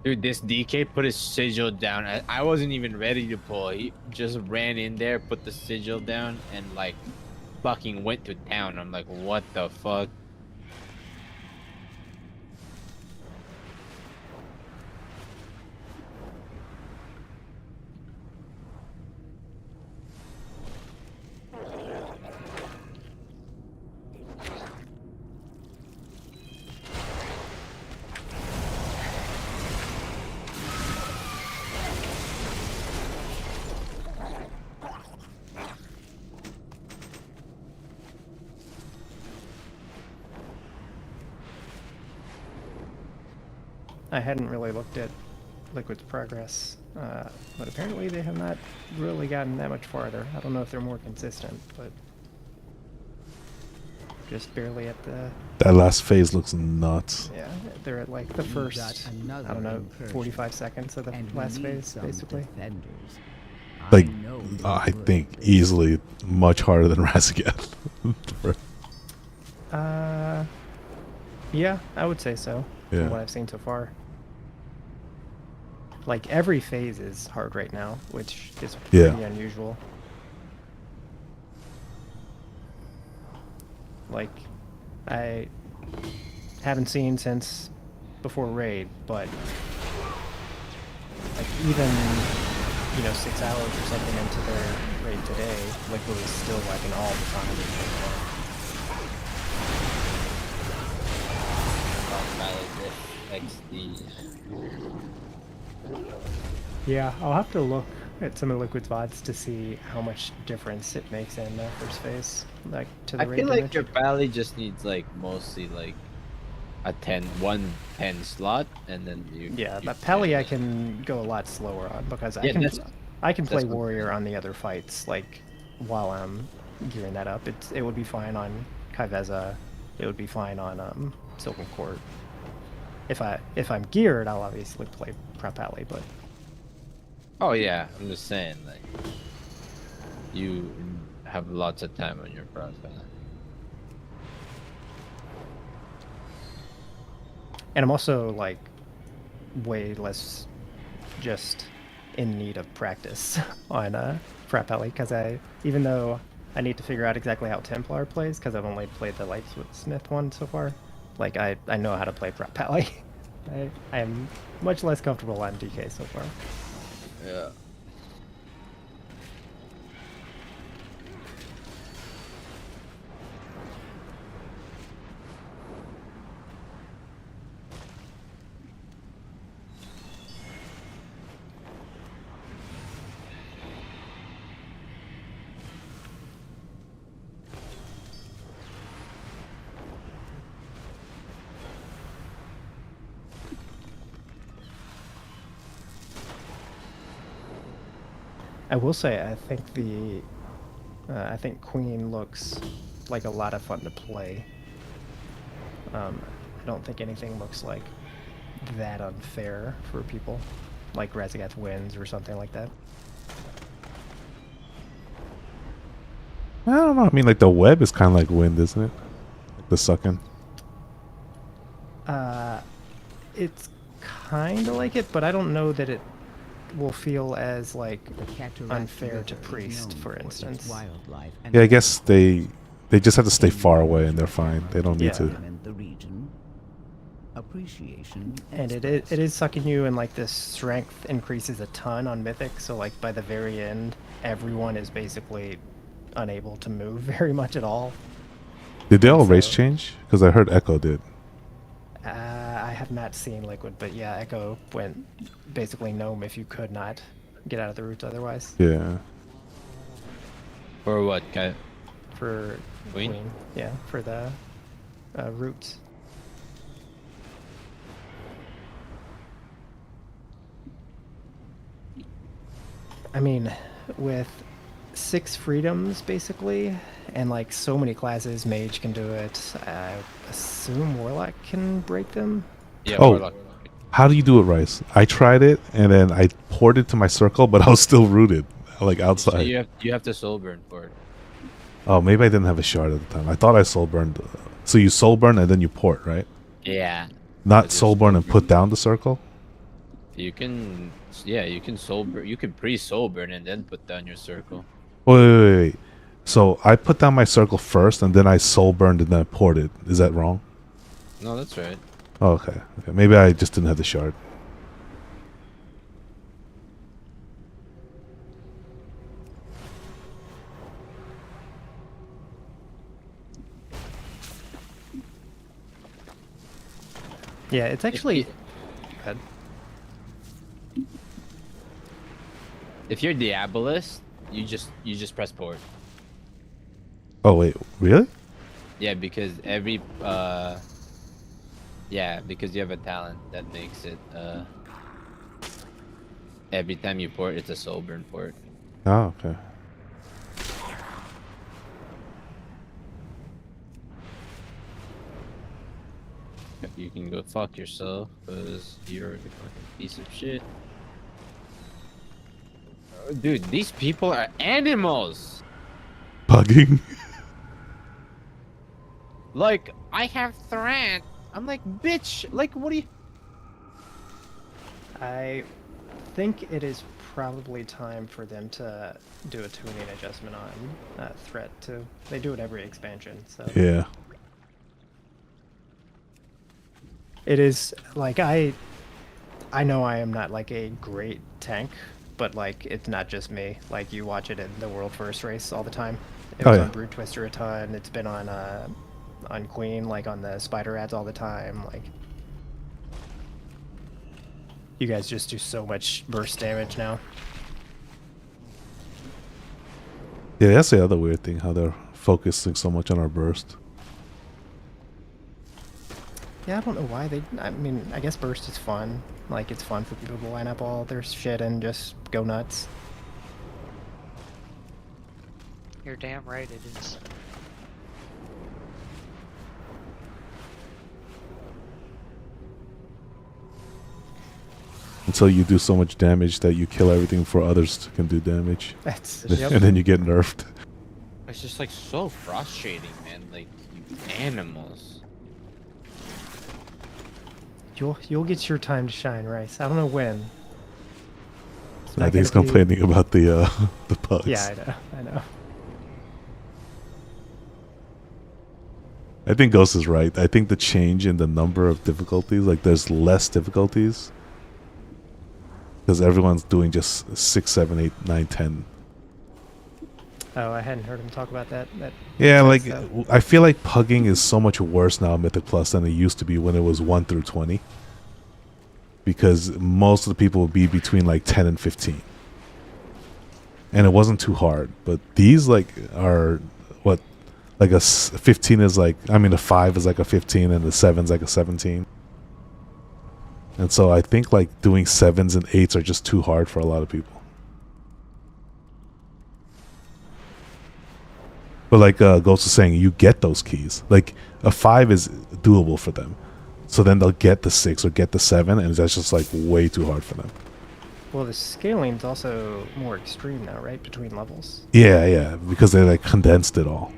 Dude, this DK put his sigil down. I wasn't even ready to pull. He just ran in there, put the sigil down, and like fucking went to town. I'm like, what the fuck? I hadn't really looked at Liquid's progress, but apparently they have not really gotten that much farther. I don't know if they're more consistent, but just barely at the... That last phase looks nuts. Yeah, they're at like the first, I don't know, 45 seconds of the last phase, basically. Like, I think easily much harder than Razageth. Yeah, I would say so, Yeah. from what I've seen so far. Like, every phase is hard right now, which is Yeah. pretty unusual. Like, I haven't seen since before raid, but like even, you know, 6 hours or something into their raid today, Liquid was still like an all the time. Yeah, I'll have to look at some of Liquid's VODs to see how much difference it makes in the first phase, like to the I raid feel like damage. your Pally just needs like mostly like a 1-10 slot, and then you. Yeah, you but Pally I can go a lot slower on because Yeah, I can play that's what- Warrior on the other fights like while I'm gearing that up. It would be fine on Kaiveza. It would be fine on Silken Court. If I'm geared, I'll obviously play Prep Pally, but Oh yeah, I'm just saying like you have lots of time on your profile. and I'm also like way less just in need of practice on Prep Pally because even though I need to figure out exactly how Templar plays because I've only played the Lightsmith one so far, like I know how to play Prep Pally. I am much less comfortable on DK so far. Yeah. I will say I think Queen looks like a lot of fun to play. I don't think anything looks like that unfair for people, like Razageth wins or something like that. I don't know. I mean, like the web is kind of like wind, isn't it? Like the sucking. It's kind of like it, but I don't know that it will feel as like unfair to priest, for instance. Yeah, I guess they just have to stay far away and they're fine. They don't need to. Appreciation. And it is sucking you, and like the strength increases a ton on Mythic, so like by the very end, everyone is basically unable to move very much at all. Did they all race change? Because I heard Echo did. I have not seen Liquid, but yeah, Echo went basically gnome if you could not get out of the roots otherwise. Yeah. For what, guy? For Queen? Yeah, for the roots. I mean, with 6 freedoms basically, and like so many classes, mage can do it. I assume warlock can break them. Yeah, oh, warlock. How do you do it, Rice? I tried it and then I ported to my circle, but I was still rooted, like outside. So you have to soul burn for it. Oh, maybe I didn't have a shard at the time. I thought I soul burned. So you soul burn and then you port, right? Yeah. Not soul burn and put down the circle. You can, yeah, you can soul burn. You can pre-soul burn and then put down your circle. Wait. So I put down my circle first and then I soul burned and then I ported. Is that wrong? No, that's right. Oh, okay. Maybe I just didn't have the shard. Yeah, it's actually. Bad. If you're Diabolist, you just press port. Oh wait, really? Yeah, because every because you have a talent that makes it every time you port, it's a soul burn port. Oh, okay. You can go fuck yourself because you're a fucking piece of shit. Oh, dude, these people are animals. Bugging. Like, I have threat. I'm like, bitch. Like, what do you? I think it is probably time for them to do a tuning adjustment on threat too. They do it every expansion, so. Yeah. It is like I know I am not like a great tank, but like it's not just me. Like you watch it in the World First race all the time. It was on Brood Twister a ton. It's been on Queen, like on the Spider ads all the time. Like you guys just do so much burst damage now. Yeah, that's the other weird thing, how they're focusing so much on our burst. Yeah, I don't know why they. I mean, I guess burst is fun. Like it's fun for people to line up all their shit and just go nuts. You're damn right it is. Until you do so much damage that you kill everything before others can do damage. That's and then you get nerfed. It's just like so frustrating, man. Like, you animals. You'll get your time to shine, Rice. I don't know when. I think he's complaining about the bugs. Yeah, I know. I think Ghost is right. I think the change in the number of difficulties, like there's less difficulties. Because everyone's doing just 6, 7, 8, 9, 10. Oh, I hadn't heard him talk about that. Yeah, like I feel like pugging is so much worse now in Mythic Plus than it used to be when it was 1 through 20. Because most of the people would be between like 10 and 15. And it wasn't too hard. But these like are what, like a 15 is like, I mean a 5 is like a 15 and the 7's like a 17. And so I think like doing 7s and 8s are just too hard for a lot of people. But like Ghost was saying, you get those keys. Like a 5 is doable for them. So then they'll get the 6 or get the 7 and that's just like way too hard for them. Well, the scaling's also more extreme now, right? Between levels. Yeah, because they like condensed it all.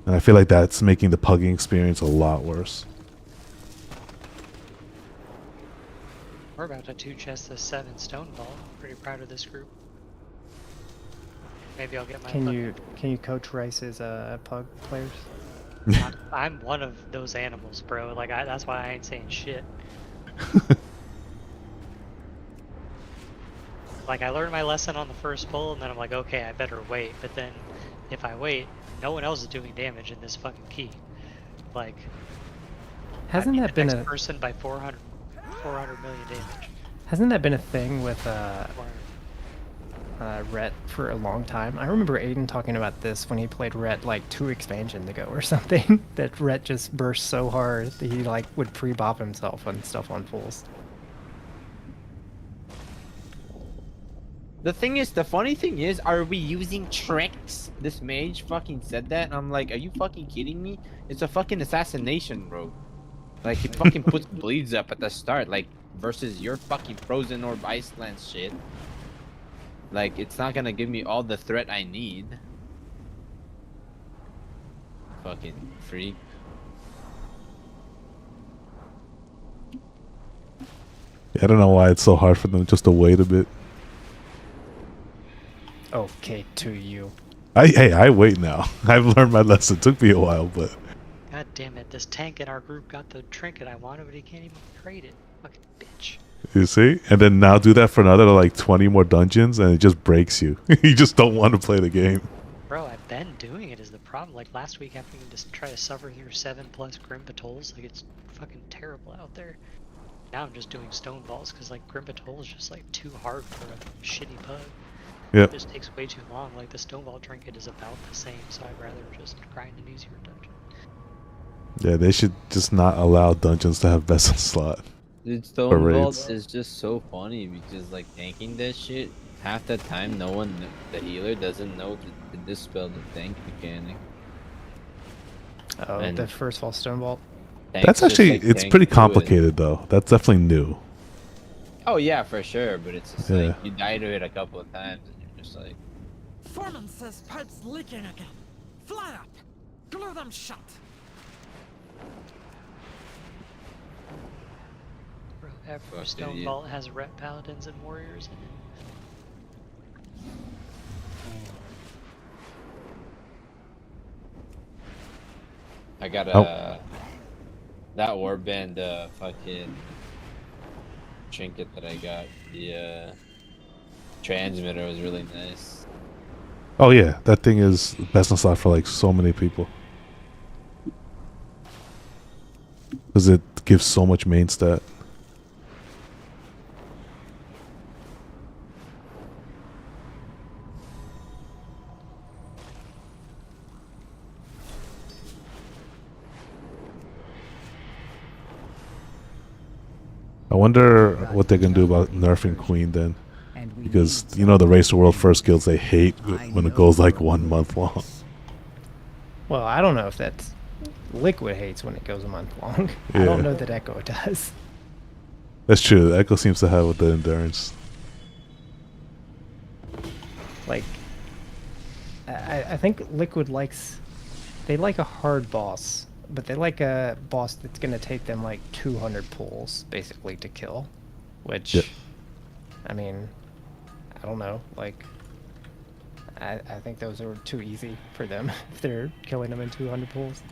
And I feel like that's making the pugging experience a lot worse. We're about to 2-chest the 7 stone ball. Pretty proud of this group. Maybe I'll get my. Can you coach Rice's pug players? I'm one of those animals, bro. Like that's why I ain't saying shit. Like I learned my lesson on the first pull, and then I'm like, okay, I better wait. But then, if I wait, no one else is doing damage in this fucking key. Like, Hasn't that been next a person by 400 million damage? Hasn't that been a thing with Rhett for a long time? I remember Aiden talking about this when he played Rhett like 2 expansions ago or something. That Rhett just burst so hard that he like would pre-bop himself and stuff on pulls. The thing is, the funny thing is, are we using tricks? This mage fucking said that, and I'm like, are you fucking kidding me? It's a fucking assassination, bro. Like, he fucking puts bleeds up at the start, like, versus your fucking frozen orb ice lance shit. Like, it's not gonna give me all the threat I need. Fucking freak. Yeah, I don't know why it's so hard for them just to wait a bit. Okay, to you. I wait now. I've learned my lesson. It took me a while, but God damn it! This tank in our group got the trinket I wanted, but he can't even trade it. Fucking bitch. you see? And then now do that for another like 20 more dungeons and it just breaks you. You just don't want to play the game. Bro, I've been doing it is the problem. Like last week having to just try to suffer through 7+ Grim Patrols, like it's fucking terrible out there. Now I'm just doing stone balls because like Grim Patrol is just like too hard for a shitty pug. Yep. It just takes way too long. Like the stone ball trinket is about the same, so I'd rather just grind an easier dungeon. Yeah, they should just not allow dungeons to have vessel slot. Dude, for Stone raids. Vault is just so funny because like tanking that shit, half the time no one, the healer doesn't know to dispel the tank mechanic. Oh, And the first fall stone vault. tanks That's just, actually, like, it's tank pretty through it. complicated though. That's definitely new. Oh yeah, for sure, but it's just Yeah. like you die to it a couple of times and you're just like, Foreman says pipe's leaking again. Fly up. Glue them shut. Bro, every Fuck, stone idiot. vault has ret paladins and warriors in it. I got Oh. that warband fucking trinket that I got. The transmitter was really nice. Oh yeah, that thing is best in slot for like so many people. Because it gives so much main stat. I wonder what they're gonna do about nerfing Queen then, because you know the Race the World first guilds, they hate when it goes like 1 month long. Well, I don't know if that's Liquid hates when it goes a month long. I don't Yeah. know that Echo does. That's true. Echo seems to have with the endurance. Like, I think Liquid likes, they like a hard boss, but they like a boss that's gonna take them like 200 pulls basically to kill, which, Yep. I mean, I don't know. Like, I think those are too easy for them if they're killing them in 200 pulls.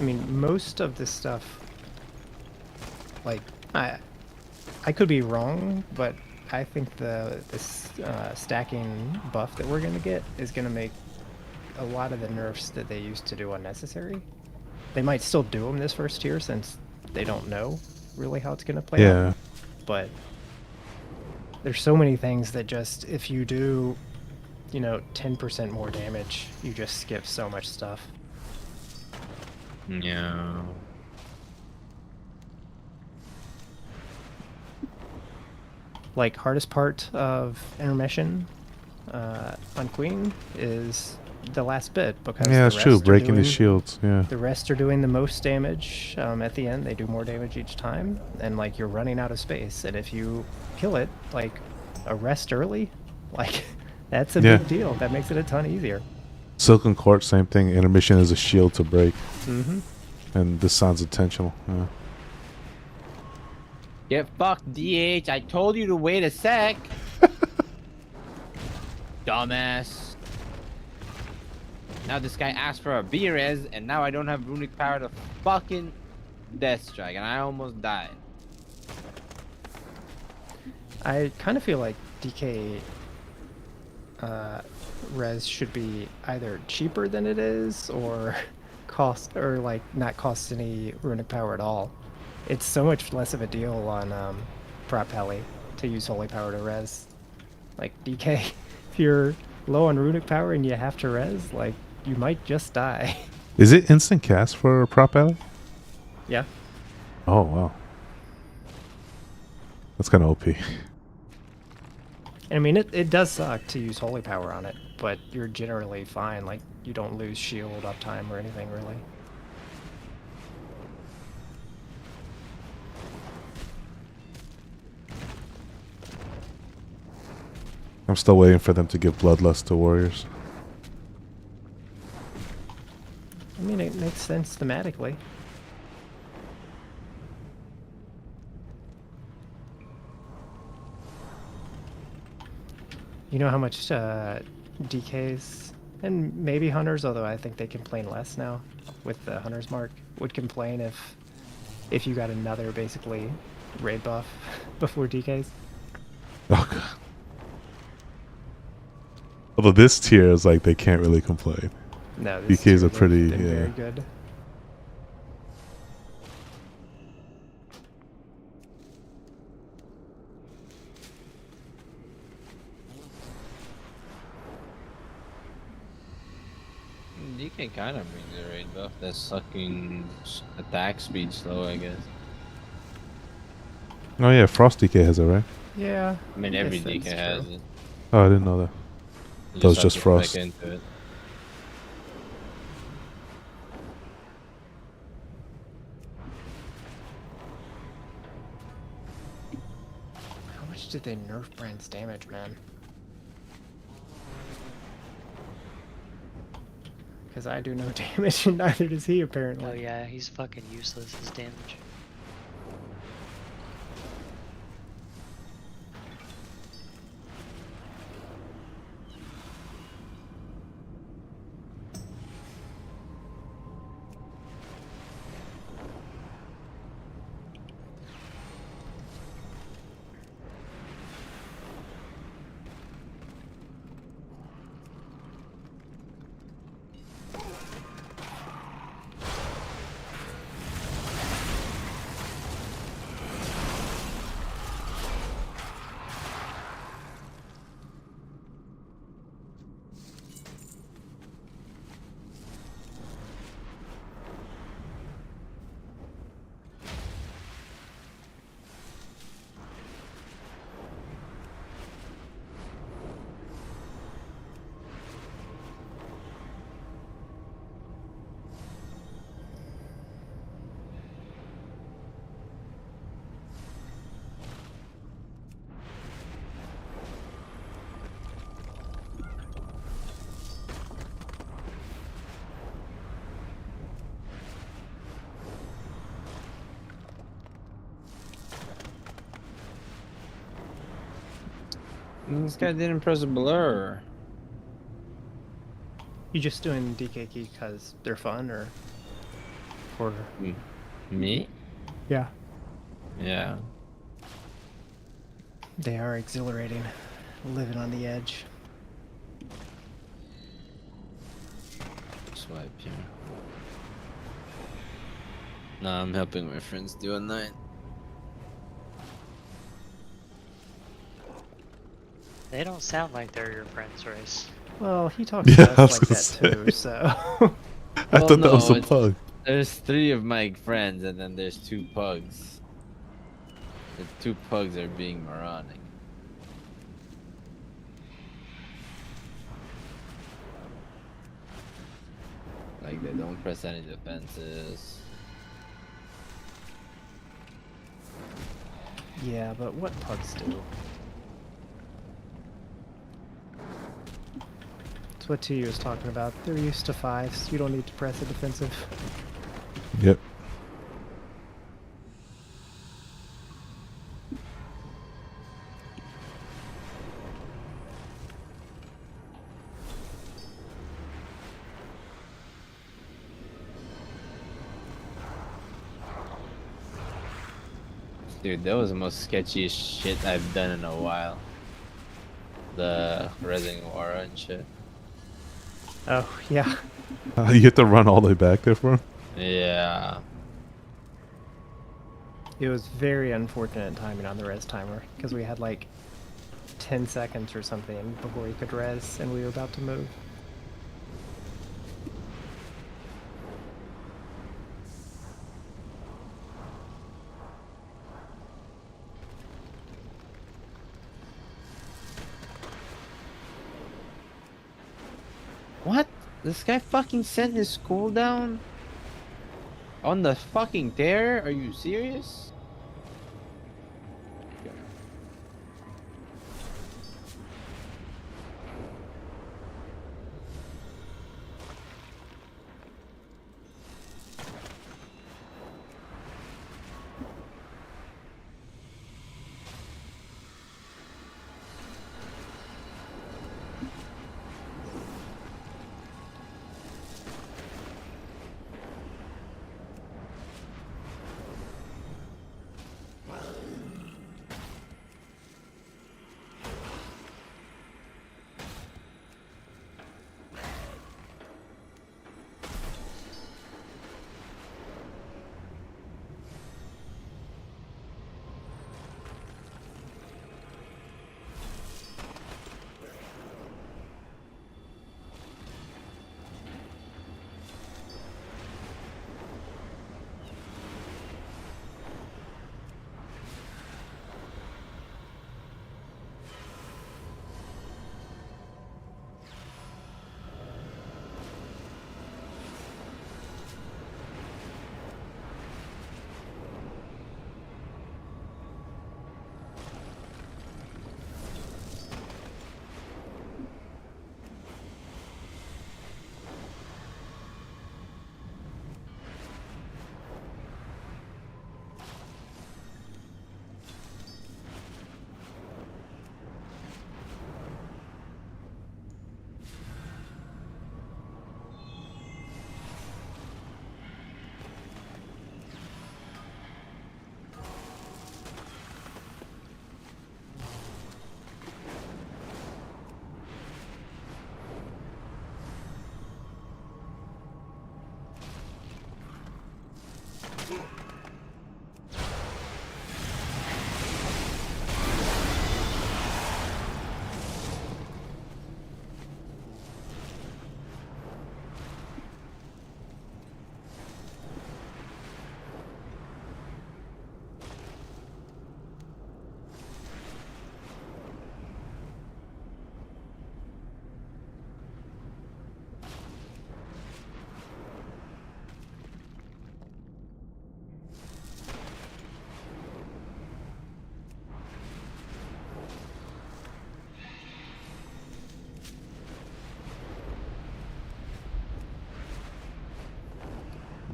I mean, most of this stuff, like, I could be wrong, but I think this stacking buff that we're gonna get is gonna make a lot of the nerfs that they used to do unnecessary. They might still do them this first tier since they don't know really how it's gonna play Yeah. out. But there's so many things that just, if you do you know, 10% more damage, you just skip so much stuff. Yeah. Like, hardest part of intermission on Queen is the last bit, because Yeah, that's true. Breaking the doing, shields. Yeah. the rest are doing the most damage at the end. They do more damage each time, and like you're running out of space. And if you kill it, like a rest early, like that's a big deal. That makes it a ton easier. Silken Court, same thing. Intermission is a shield to break. Mm-hmm. And this sounds intentional. Yeah. Get fucked, DH. I told you to wait a sec. Dumbass. Now this guy asked for a B-res, and now I don't have runic power to fucking Death Strike, and I almost died. I kind of feel like DK res should be either cheaper than it is, or cost, or like not cost any runic power at all. It's so much less of a deal on prop heli to use holy power to res. Like DK, if you're low on runic power and you have to res, like you might just die. Is it instant cast for prop alley? Yeah. Oh wow. That's kind of OP. I mean, it does suck to use holy power on it, but you're generally fine. Like, you don't lose shield uptime or anything, really. I'm still waiting for them to give Bloodlust to warriors. I mean, it makes sense thematically. You know how much DKs, and maybe Hunters, although I think they complain less now with the Hunter's mark, would complain if you got another, basically, raid buff before DKs? Oh god. Although this tier is like they can't really complain. No, this DKs are tier pretty, they're yeah. very good. You can kind of bring the raid buff. That's sucking attack speed slow, I guess. Oh yeah, Frost DK has it, right? Yeah. I mean, every DK has it. Oh, I didn't know that. You That was have just to Frost. click into it. How much did they nerf Brand's damage, man? Because I do no damage, and neither does he, apparently. Oh yeah, he's fucking useless, his damage. This guy didn't press a blur. You just doing DK key because they're fun, or? Me? Yeah. Yeah. They are exhilarating, living on the edge. Swipe here. Nah, I'm helping my friends do a night. They don't sound like they're your friends, Race. Well, he talks Yeah, to I us was like gonna that too, say. so. I thought that was a it's- pug. There's 3 of my friends, and then there's 2 pugs. The 2 pugs are being moronic. Like, they don't press any defenses. Yeah, but what pugs do? It's what TU was talking about. They're used to 5s. You don't need to press a defensive. Yep. Dude, that was the most sketchiest shit I've done in a while. The Ryzen Warrior and shit. Oh, yeah. You have to run all the way back there for him? Yeah. It was very unfortunate timing on the res timer, because we had like 10 seconds or something before he could res, and we were about to move. What? This guy fucking sent his cooldown on the fucking tear? Are you serious?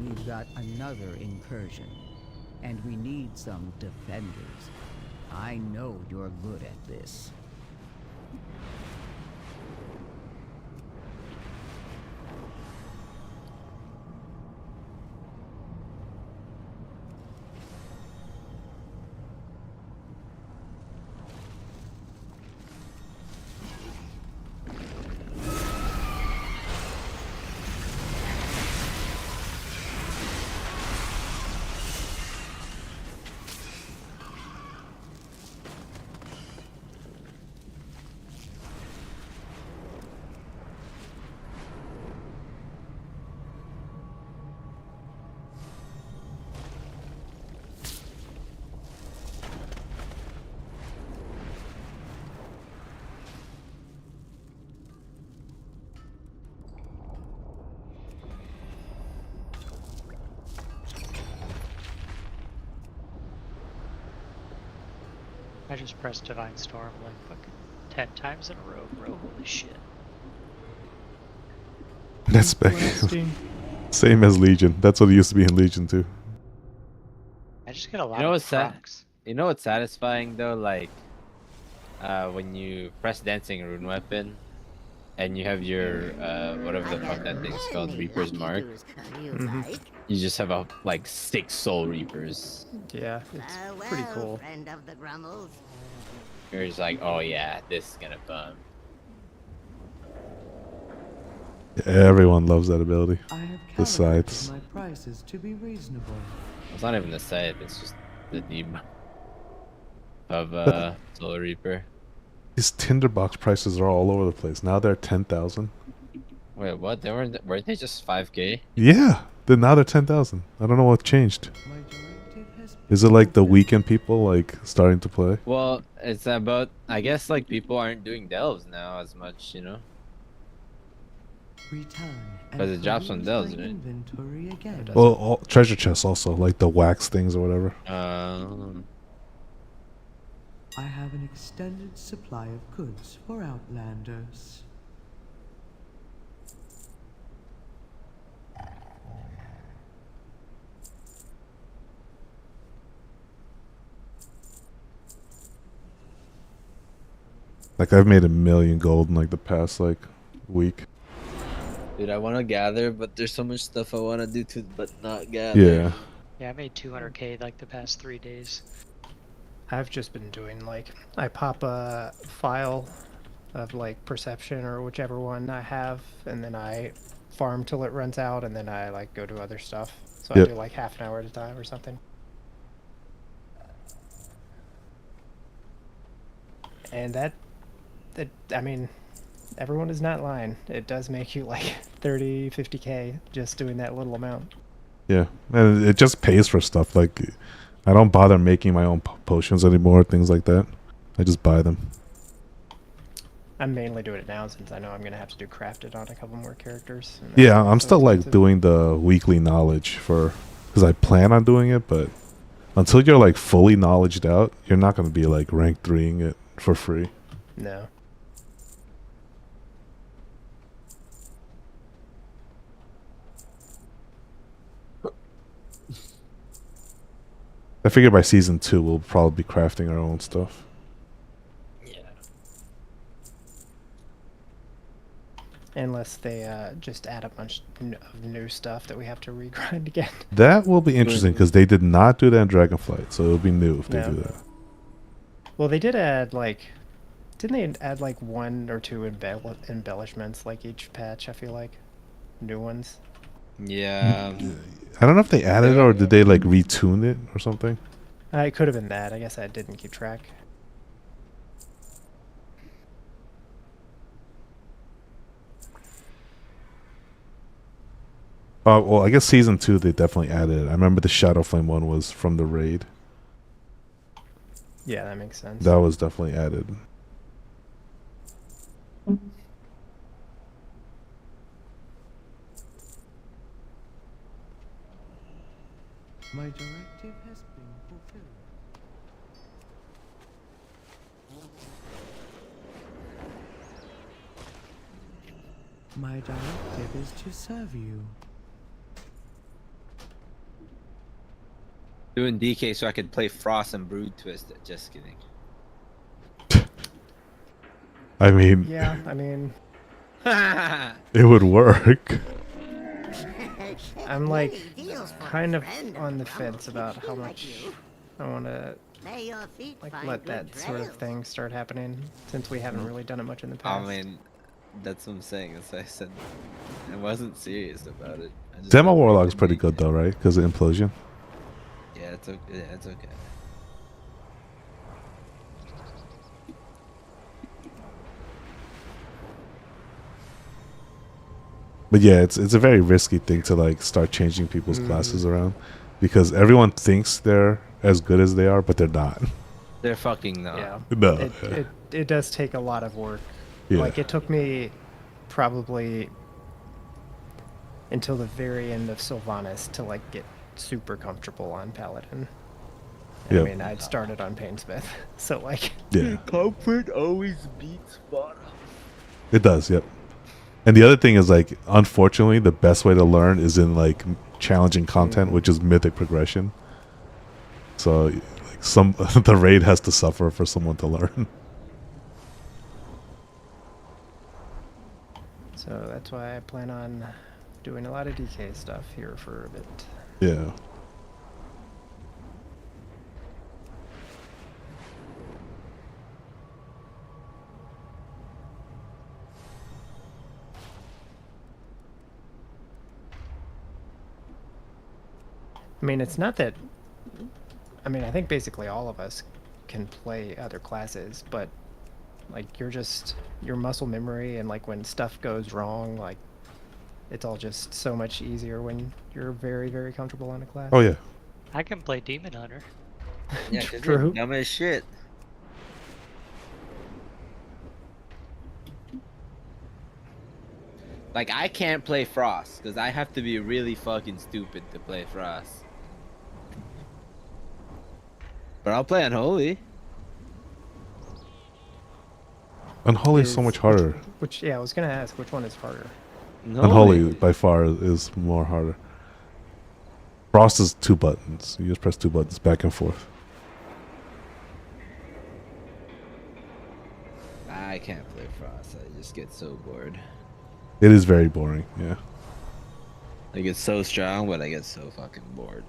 We've got another incursion, and we need some defenders. I know you're good at this. I just pressed Divine Storm like fucking 10 times in a row, bro. Holy shit. That's spec. Same as Legion. That's what it used to be in Legion too. I just get a lot You know of what's procs. You know what's satisfying though? Like, when you press Dancing Rune Weapon, and you have your whatever the fuck that thing's called, Reaper's Mark. You just have a like 6 Soul Reapers. Yeah, it's pretty cool. Friend of the Grummles. You're just like, oh yeah, this is gonna bum. Everyone loves that ability. I have Besides, my prices to be reasonable. It's not even the scythe, it's just the debuff of Soul Reaper. these tinderbox prices are all over the place. Now they're 10,000. Wait, what? Weren't they just 5k? Yeah, now they're 10,000. I don't know what changed. Is it like the weekend people like starting to play? Well, it's about, I guess like people aren't doing delves now as much, you know? Because it drops on delves, right? Well, treasure chests also, like the wax things or whatever. I have an extended supply of goods for Outlanders. Like I've made 1 million gold in like the past like week. Dude, I want to gather, but there's so much stuff I want to do but not gather. Yeah. Yeah, I made 200k like the past 3 days. I've just been doing like, I pop a file of like perception or whichever one I have, and then I farm till it runs out, and then I like go do other stuff. So I do like half an hour at a time or something. And that I mean, everyone is not lying. It does make you like 30, 50k just doing that little amount. Yeah, and it just pays for stuff. Like, I don't bother making my own potions anymore, things like that. I just buy them. I'm mainly doing it now since I know I'm gonna have to do crafted on a couple more characters. Yeah, I'm still like doing the weekly knowledge because I plan on doing it, but until you're like fully knowledged out, you're not gonna be like rank 3ing it for free. No. I figure by season 2 we'll probably be crafting our own stuff. Unless they just add a bunch of new stuff that we have to regrind again. That will be interesting because they did not do that in Dragonflight, so it'll be new if they do that. Well, they did add like, didn't they add like 1 or 2 embellishments like each patch? I feel like new ones. Yeah. I don't know if they added it or did they like retune it or something. It could have been that. I guess I didn't keep track. Well, I guess season 2 they definitely added it. I remember the Shadowflame one was from the raid. Yeah, that makes sense. That was definitely added. My directive has been fulfilled. My directive is to serve you. Doing DK so I could play Frost and Brood Twist. Just kidding. I mean... Yeah, I mean... it would work. I'm like kind of on the fence about how much I want to like let that sort of thing start happening since we haven't really done it much in the past. I mean, that's what I'm saying. That's why I said I wasn't serious about it. Demo Warlock's pretty good though, right? Because of Implosion. Yeah, it's okay. Yeah, it's okay. But yeah, it's a very risky thing to like start changing people's classes around because everyone thinks they're as good as they are, but they're not. They're fucking not. Yeah. No. It does take a lot of work. Yeah. Like it took me probably until the very end of Sylvanas to like get super comfortable on Paladin. I Yep. mean, I'd started on Painsmith, so like. Yeah. Comfort always beats bottom. It does, yep. And the other thing is like, unfortunately, the best way to learn is in like challenging content, which is mythic progression. So, like the raid has to suffer for someone to learn. So that's why I plan on doing a lot of DK stuff here for a bit. Yeah. I mean, it's not that. I mean, I think basically all of us can play other classes, but like your muscle memory and like when stuff goes wrong, like it's all just so much easier when you're very, very comfortable on a class. Oh yeah. I can play Demon Hunter. Yeah, 'cause True. you're dumb as shit. Like, I can't play Frost, because I have to be really fucking stupid to play Frost. But I'll play Unholy. Unholy is so much harder. Which yeah, I was gonna ask which one is harder. Unholy by far is more harder. Frost is 2 buttons. You just press 2 buttons back and forth. I can't play Frost. I just get so bored. It is very boring, yeah. I get so strong, but I get so fucking bored.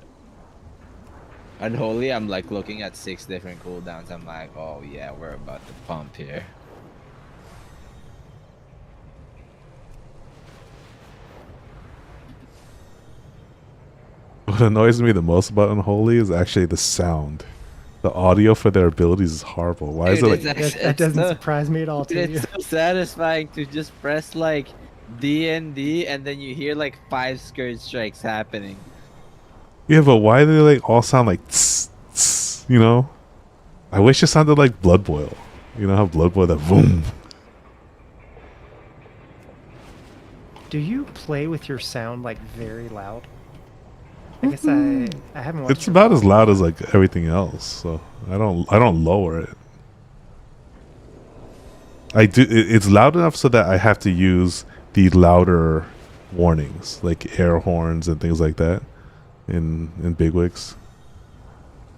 Unholy, I'm like looking at 6 different cooldowns. I'm like, oh yeah, we're about to pump here. What annoys me the most about Unholy is actually the sound. The audio for their abilities is horrible. Why is it like... That doesn't surprise me at all, too. It's so satisfying to just press like D and D and then you hear like 5 Scourge Strikes happening. Yeah, but why do they like all sound like tss, tss, you know? I wish it sounded like Blood Boil. You know how Blood Boil, that boom. Do you play with your sound like very loud? I guess I haven't watched. It's about as loud as like everything else, so I don't lower it. I do. It's loud enough so that I have to use the louder warnings, like air horns and things like that, in bigwigs.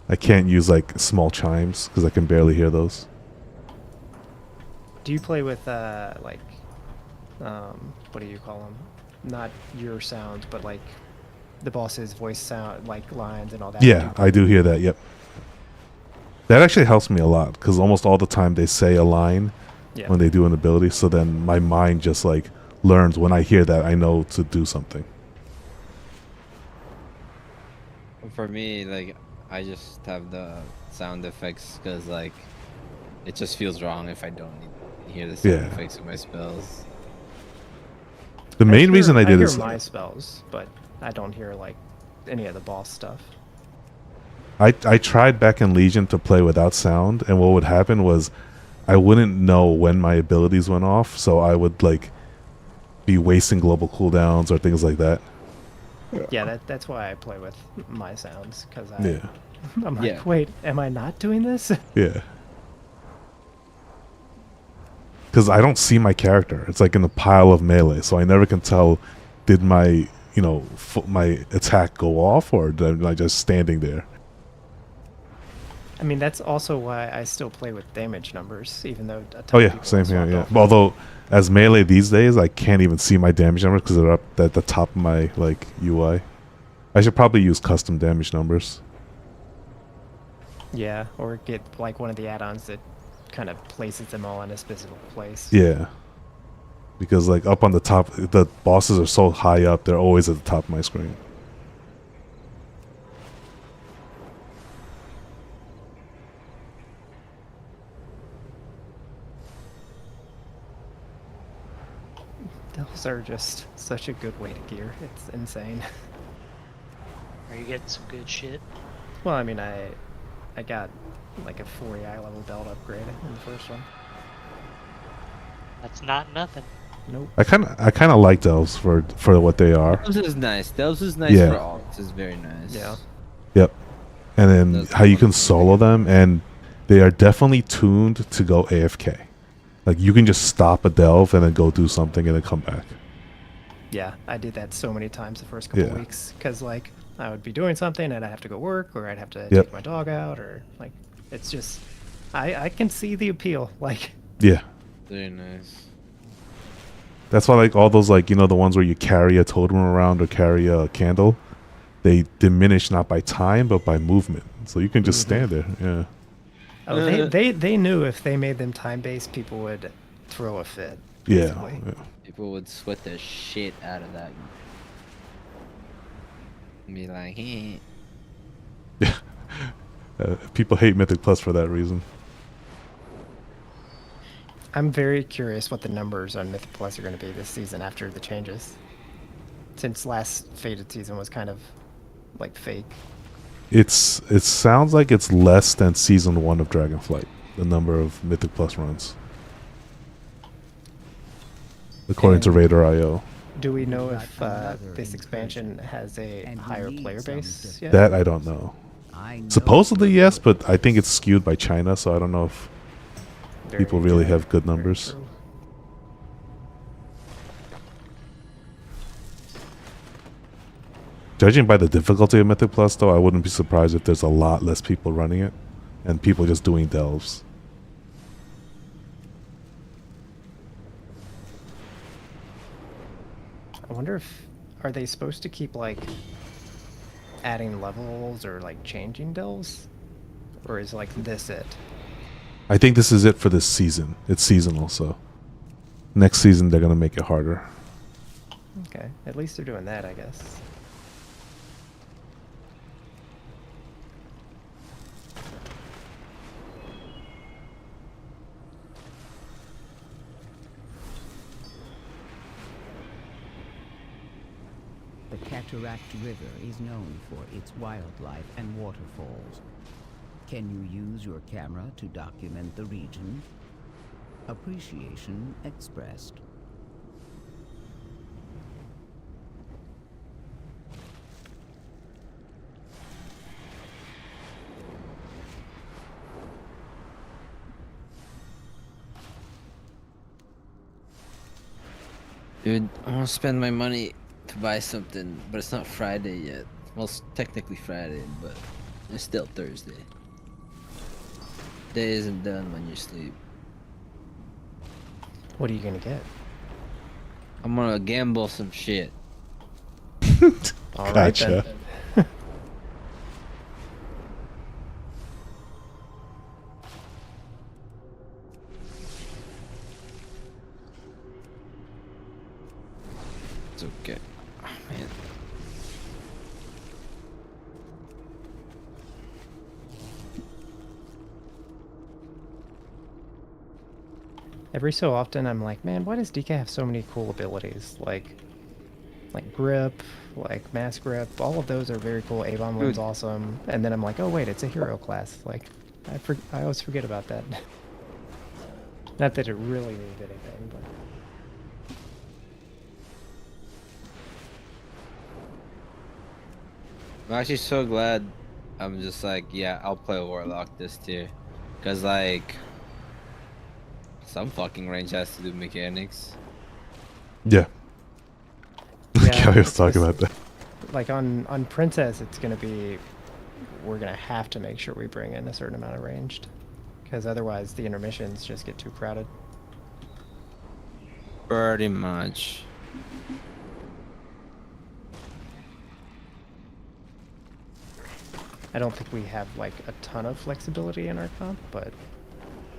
I can't use like small chimes because I can barely hear those. Do you play with like what do you call them? Not your sounds, but like the boss's voice sound, like lines and all that? Yeah, I do hear that. Yep. That actually helps me a lot because almost all the time they say a line when they do an ability, so then my mind just like learns when I hear that I know to do something. For me, like, I just have the sound effects because like it just feels wrong if I don't hear the sound effects of my spells. The main reason I did hear is my spells, but I don't hear like any of the boss stuff. I tried back in Legion to play without sound, and what would happen was I wouldn't know when my abilities went off, so I would like be wasting global cooldowns or things like that. Yeah, that's why I play with my sounds, because I'm like, Yeah. wait, am I not doing this? Yeah. Because I don't see my character. It's like in a pile of melee, so I never can tell, did my, you know, my attack go off, or am I just standing there? I mean, that's also why I still play with damage numbers, even though a ton Oh of yeah, people same have here, swapped yeah. off. Although, as melee these days, I can't even see my damage numbers because they're up at the top of my, like, UI. I should probably use custom damage numbers. Yeah, or get like one of the add-ons that kind of places them all in a specific place. Yeah. Because, like, up on the top, the bosses are so high up, they're always at the top of my screen. Those are just such a good way to gear. It's insane. Are you getting some good shit? Well, I mean, I got like a 40 eye level belt upgrade in the first one. That's not nothing. Nope. I kind of like those for what they are. Those is nice. Those is nice Yeah. for all. This is very nice. Yeah. Yep. and then how you can solo them, and they are definitely tuned to go AFK. Like you can just stop a delve and then go do something and then come back. Yeah, I did that so many times the first couple weeks because like I would be doing something and I'd have to go work or I'd have to take my dog out or like it's just I can see the appeal. Like yeah, very nice. That's why like all those like, you know, the ones where you carry a totem around or carry a candle, they diminish not by time but by movement. So you can just stand there. Yeah. Oh, they knew if they made them time based, people would throw a fit. Yeah. People would sweat the shit out of that. And be like, hey. People hate Mythic Plus for that reason. I'm very curious what the numbers on Mythic Plus are going to be this season after the changes. Since last Fated season was kind of like fake. It sounds like it's less than season 1 of Dragonflight, the number of Mythic Plus runs. According to Raider.io. Do we know if this expansion has a higher player base yet? That I don't know. Supposedly yes, but I think it's skewed by China, so I don't know if people really have good numbers. Judging by the difficulty of Mythic Plus, though, I wouldn't be surprised if there's a lot less people running it and people just doing delves. I wonder if are they supposed to keep like adding levels or like changing delves, or is like this it? I think this is it for this season. It's seasonal, so next season they're gonna make it harder. Okay, at least they're doing that, I guess. The Cataract River is known for its wildlife and waterfalls. Can you use your camera to document the region? Appreciation expressed. Dude, I want to spend my money to buy something, but it's not Friday yet. Well, it's technically Friday, but it's still Thursday. Day isn't done when you sleep. What are you gonna get? I'm gonna gamble some shit. All right, then. It's okay. Oh, man. Every so often I'm like, man, why does DK have so many cool abilities? Like grip, like mass grip, all of those are very cool. A-bomb one's awesome. And then I'm like, oh wait, it's a hero class. Like, I always forget about that. Not that it really means anything, but... I'm actually so glad I'm just like, yeah, I'll play Warlock this tier. Because, like, some fucking range has to do mechanics. Yeah. Kelly was talking about that. Like, on Princess, it's going to be... We're going to have to make sure we bring in a certain amount of ranged. Because otherwise, the intermissions just get too crowded. Pretty much. I don't think we have like a ton of flexibility in our comp, but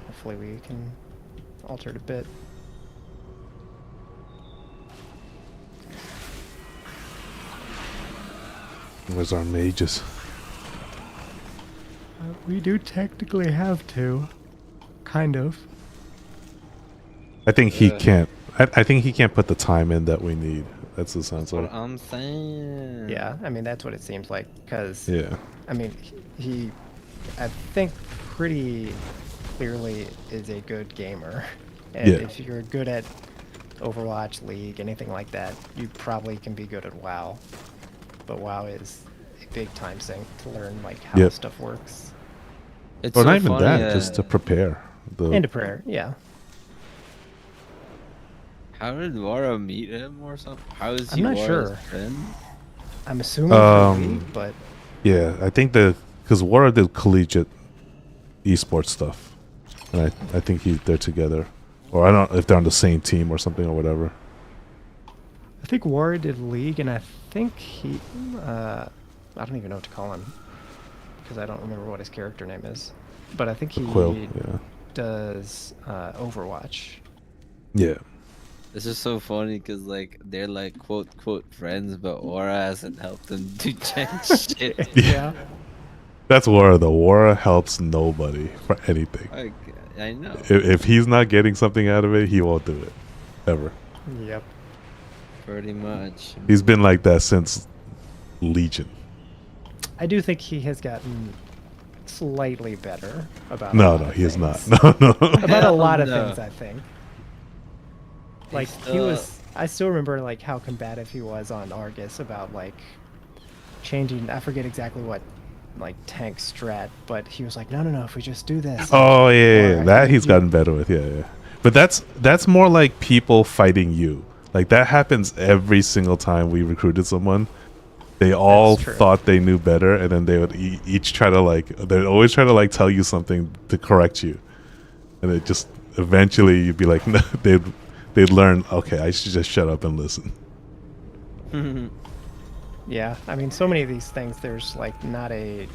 hopefully we can alter it a bit. Where's our mages? We do technically have to. Kind of. I think he can't. I think he can't put the time in that we need. That's the sense of it. I'm saying. Yeah, I mean that's what it seems like. Cause yeah. I mean he, I think pretty clearly is a good gamer, and if you're good at Overwatch, League, anything like that, you probably can be good at WoW. But WoW is a big time sink to learn like how Yep. stuff works. It's or so not even funny, that, just to prepare. And a prayer, yeah. How did Laura meet him or something? How is he I'm not Laura's sure. friend? I'm assuming for League, but Yeah, I think because Wara did collegiate esports stuff, and I think they're together, or I don't know if they're on the same team or something or whatever. I think Wara did League, and I think he, I don't even know what to call him, because I don't remember what his character name is. But I think he Quill, yeah. does Overwatch. Yeah. This is so funny because like they're like quote friends, but Aura hasn't helped them do jack shit. Yeah. That's Wara though. Wara helps nobody for anything. I know. If he's not getting something out of it, he won't do it. Ever. Yep. Pretty much. He's been like that since Legion. I do think he has gotten slightly better about. No, a lot no, of he is not. things. No, no. About a lot of No. things, I think. Like he was, I still remember like how combative he was on Argus about like changing. I forget exactly what like tank strat, but he was like, no, if we just do this. Oh yeah, Or, that he's gotten better with. Yeah. But that's more like people fighting you. Like that happens every single time we recruited someone. They all thought they knew better, and then they would each try to like. They'd always try to like tell you something to correct you, and it just eventually you'd be like, no, they'd learn. Okay, I should just shut up and listen. Yeah, I mean, so many of these things, there's like not a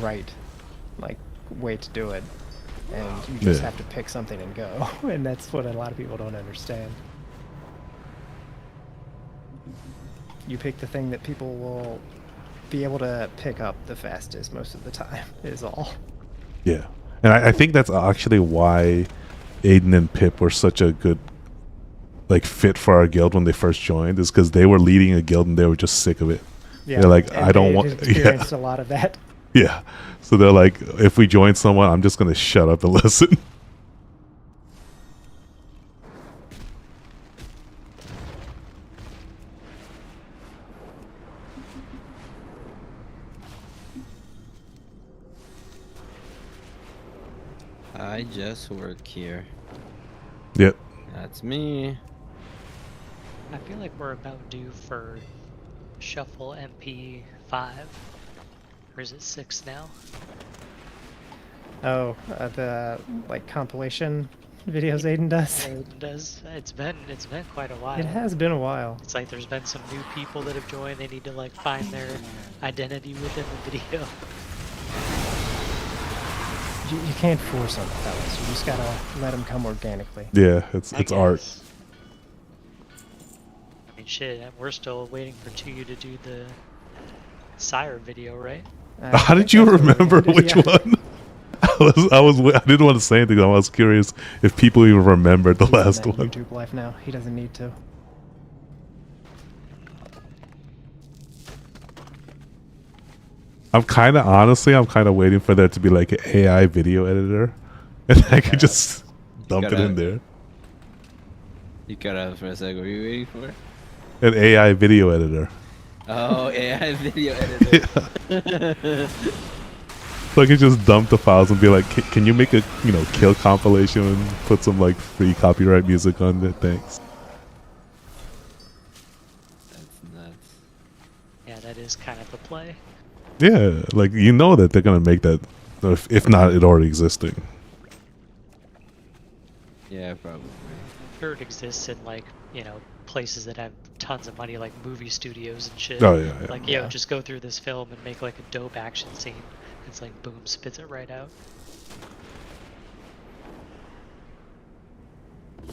right like way to do it, and you just Yeah. have to pick something and go, and that's what a lot of people don't understand. You pick the thing that people will be able to pick up the fastest most of the time, is all. Yeah, and I think that's actually why Aiden and Pip were such a good like fit for our guild when they first joined, is because they were leading a guild and they were just sick of it. Yeah, They're like, and I don't they want. experienced a lot of that. Yeah, so they're like, if we join someone, I'm just gonna shut up and listen. I just work here. Yep. That's me. I feel like we're about due for Shuffle MP 5. Or is it 6 now? Oh, the like compilation videos Aiden does. It does. It's been quite a while. It has been a while. It's like there's been some new people that have joined. They need to like find their identity within the video. You can't force them, fellas. You just gotta let them come organically. Yeah, it's I art. guess. I mean, shit. We're still waiting for you to do the Sire video, right? How did you remember which one? I didn't want to say anything. I was curious if people even remembered the He's in last that one. YouTube life now. He doesn't need to. I'm kind of waiting for there to be like an AI video editor, and I could just dump it in there. You cut out for a second. What were you waiting for? An AI video editor. Oh, AI video editor. So I could just dump the files and be like, can you make a kill compilation and put some like free copyright music on it? Thanks. That's nuts. Yeah, that is kind of the play. Yeah, like that they're gonna make that, if not it already existing. Yeah, probably. Sure, it exists in like places that have tons of money, like movie studios and shit. Oh, yeah, yeah. Like just go through this film and make like a dope action scene. It's like boom, spits it right out.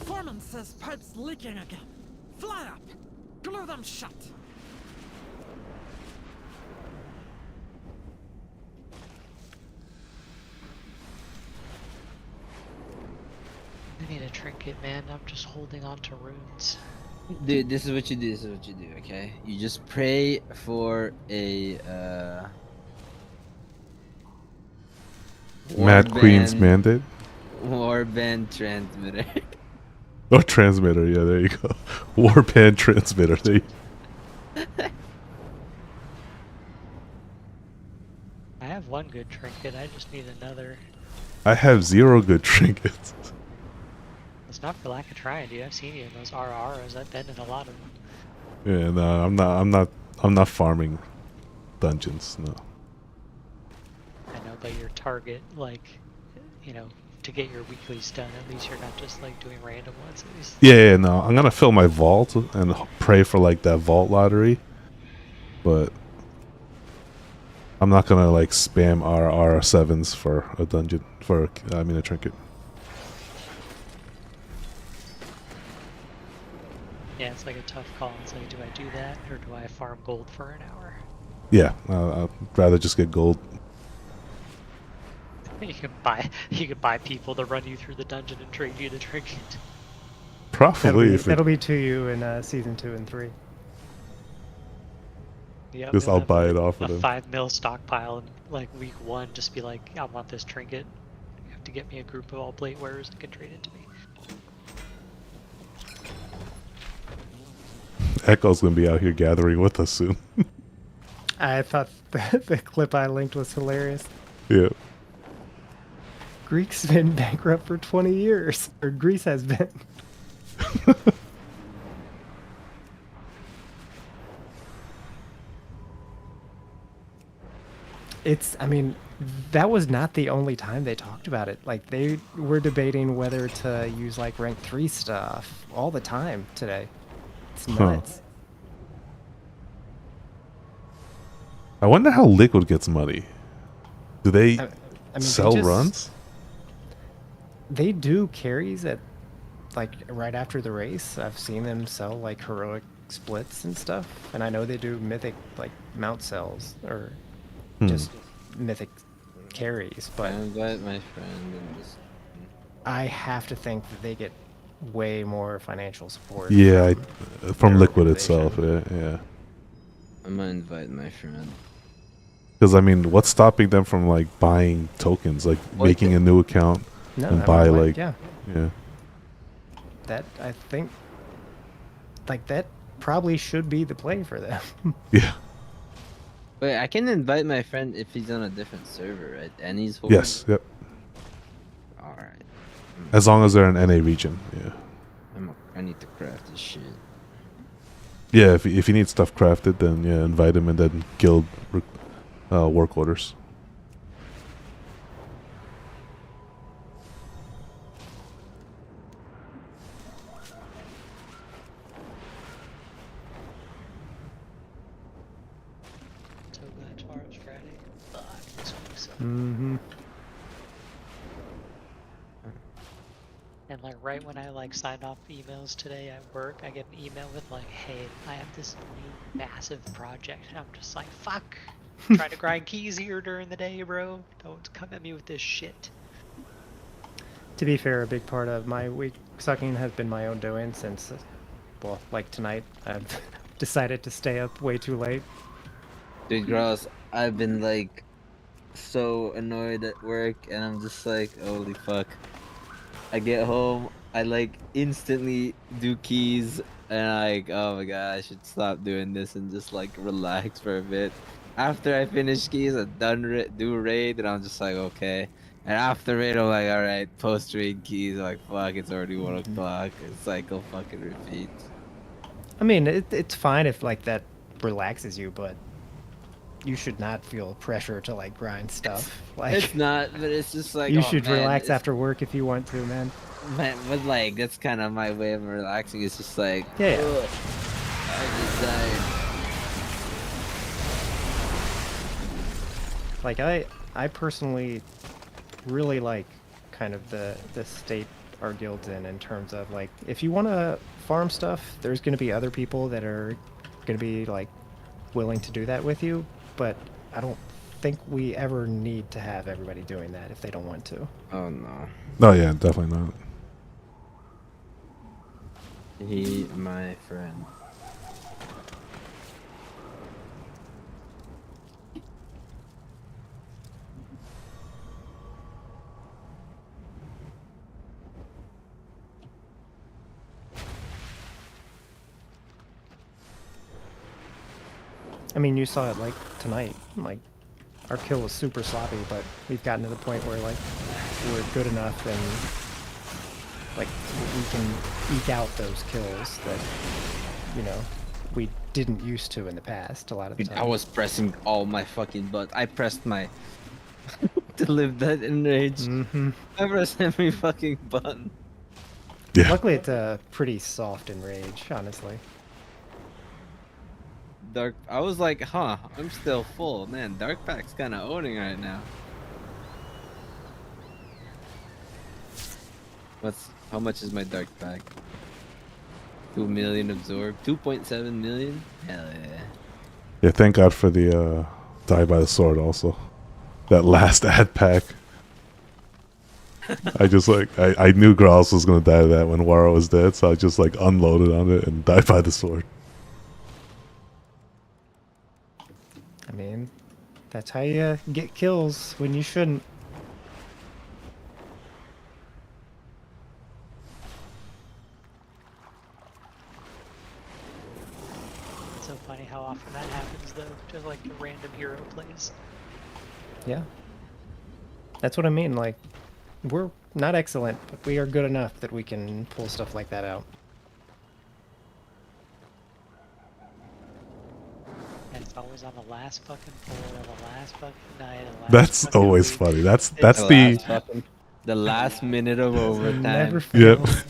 Foreman says pipe's leaking again. Fly up. Glue them shut. I need a trinket, man. I'm just holding on to runes. Dude, this is what you do. Okay? You just pray for a Mad Queen's mandate. Warband transmitter. Or transmitter, yeah, there you go. Warband transmitter. There you one good trinket. I just need another. I have 0 good trinkets. It's not for lack of trying, dude. I've seen you in those RRs. I've been in a lot of them. Yeah, no, I'm not farming dungeons. No. I know, but your target, like, you know, to get your weeklies done, at least you're not just like doing random ones. At least. Yeah, no, I'm gonna fill my vault and pray for like that vault lottery, but I'm not gonna like spam RR7s for a dungeon a trinket. Yeah, it's like a tough call. It's like, do I do that or do I farm gold for an hour? Yeah, I'd rather just get gold. You can buy people to run you through the dungeon and trade you the trinket. Probably that'll be to you in season 2 and 3. Yep, Just I'll buy it off of a them. 5 mil stockpile and like week 1 just be like, I want this trinket. You have to get me a group of all plate wearers that can trade it to me. Echo's gonna be out here gathering with us soon. I thought the clip I linked was hilarious. Yeah. Greek's been bankrupt for 20 years. Or Greece has been. I mean, that was not the only time they talked about it. Like, they were debating whether to use, like, rank 3 stuff all the time today. It's nuts. I wonder how Liquid gets money. Do they sell they runs? They do carries at, like, right after the race. I've seen them sell, like, heroic splits and stuff. And I know they do mythic, like, mount sells or just mythic carries. But I invite my friend and just... I have to think that they get way more financial support. Yeah, from Liquid itself. Yeah. I'm gonna invite my friend. Because I mean, what's stopping them from like buying tokens, like making a new account and buy like yeah. That I think, like that probably should be the play for them. Yeah. Wait, I can invite my friend if he's on a different server, right? And he's holding... Yes. Yep. All right. As long as they're in NA region, yeah. I need to craft this shit. Yeah, if you need stuff crafted, then yeah, invite him and then guild work orders. So glad tomorrow's Friday. Fuck, this week sucks. Mm-hmm. And like right when I like signed off emails today at work, I get an email with like, hey, I have this new massive project. And I'm just like, fuck. I'm trying to grind keys here during the day, bro. Don't come at me with this shit. To be fair, a big part of my week sucking has been my own doing since, well, like tonight, I've decided to stay up way too late. Dude, gross. I've been like so annoyed at work, and I'm just like, holy fuck. I get home, I like instantly do keys, and like, oh my god, I should stop doing this and just like relax for a bit. After I finish keys, I'm done do raid, and I'm just like, okay. And after raid, I'm like, alright, post raid keys, I'm like, fuck, it's already 1 o'clock. Cycle fucking repeat. I mean, it's fine if like that relaxes you, but you should not feel pressure to like grind stuff. Like It's not, but it's just like, you oh, should man, relax it's- after work if you want to, man. Man, but like, that's kind of my way of relaxing. It's just like, Yeah. ugh, I just died. Like I personally really like kind of the state our guild's in terms of like, if you want to farm stuff, there's going to be other people that are going to be like willing to do that with you, but I don't think we ever need to have everybody doing that if they don't want to. Oh no. No, yeah, definitely not. He, my friend. I mean, you saw it like tonight. Like, our kill was super sloppy, but we've gotten to the point where like we're good enough and like we can eke out those kills that, you know, we didn't used to in the past a lot of the Dude, time. I was pressing all my fucking buttons. I pressed my to live that enrage. I pressed every fucking button. Yeah. Luckily, it's a pretty soft enrage, honestly. Dark. I was like, huh, I'm still full. Man, Dark Pack's kind of owning right now. How much is my Dark Pack? 2 million absorbed. 2.7 million. Hell yeah. Yeah, thank God for the Die by the Sword also. That last ad pack. I just like I knew Graus was gonna die to that when Wara was dead, so I just like unloaded on it and died by the sword. I mean, that's how you get kills when you shouldn't. It's so funny how often that happens, though. Just like the random hero plays. Yeah. That's what I mean, like, we're not excellent, but we are good enough that we can pull stuff like that out. And it's always on the last fucking pull, the last fucking night, the last That's fucking always week. funny. That's the last minute of overtime. Never Yep. fails.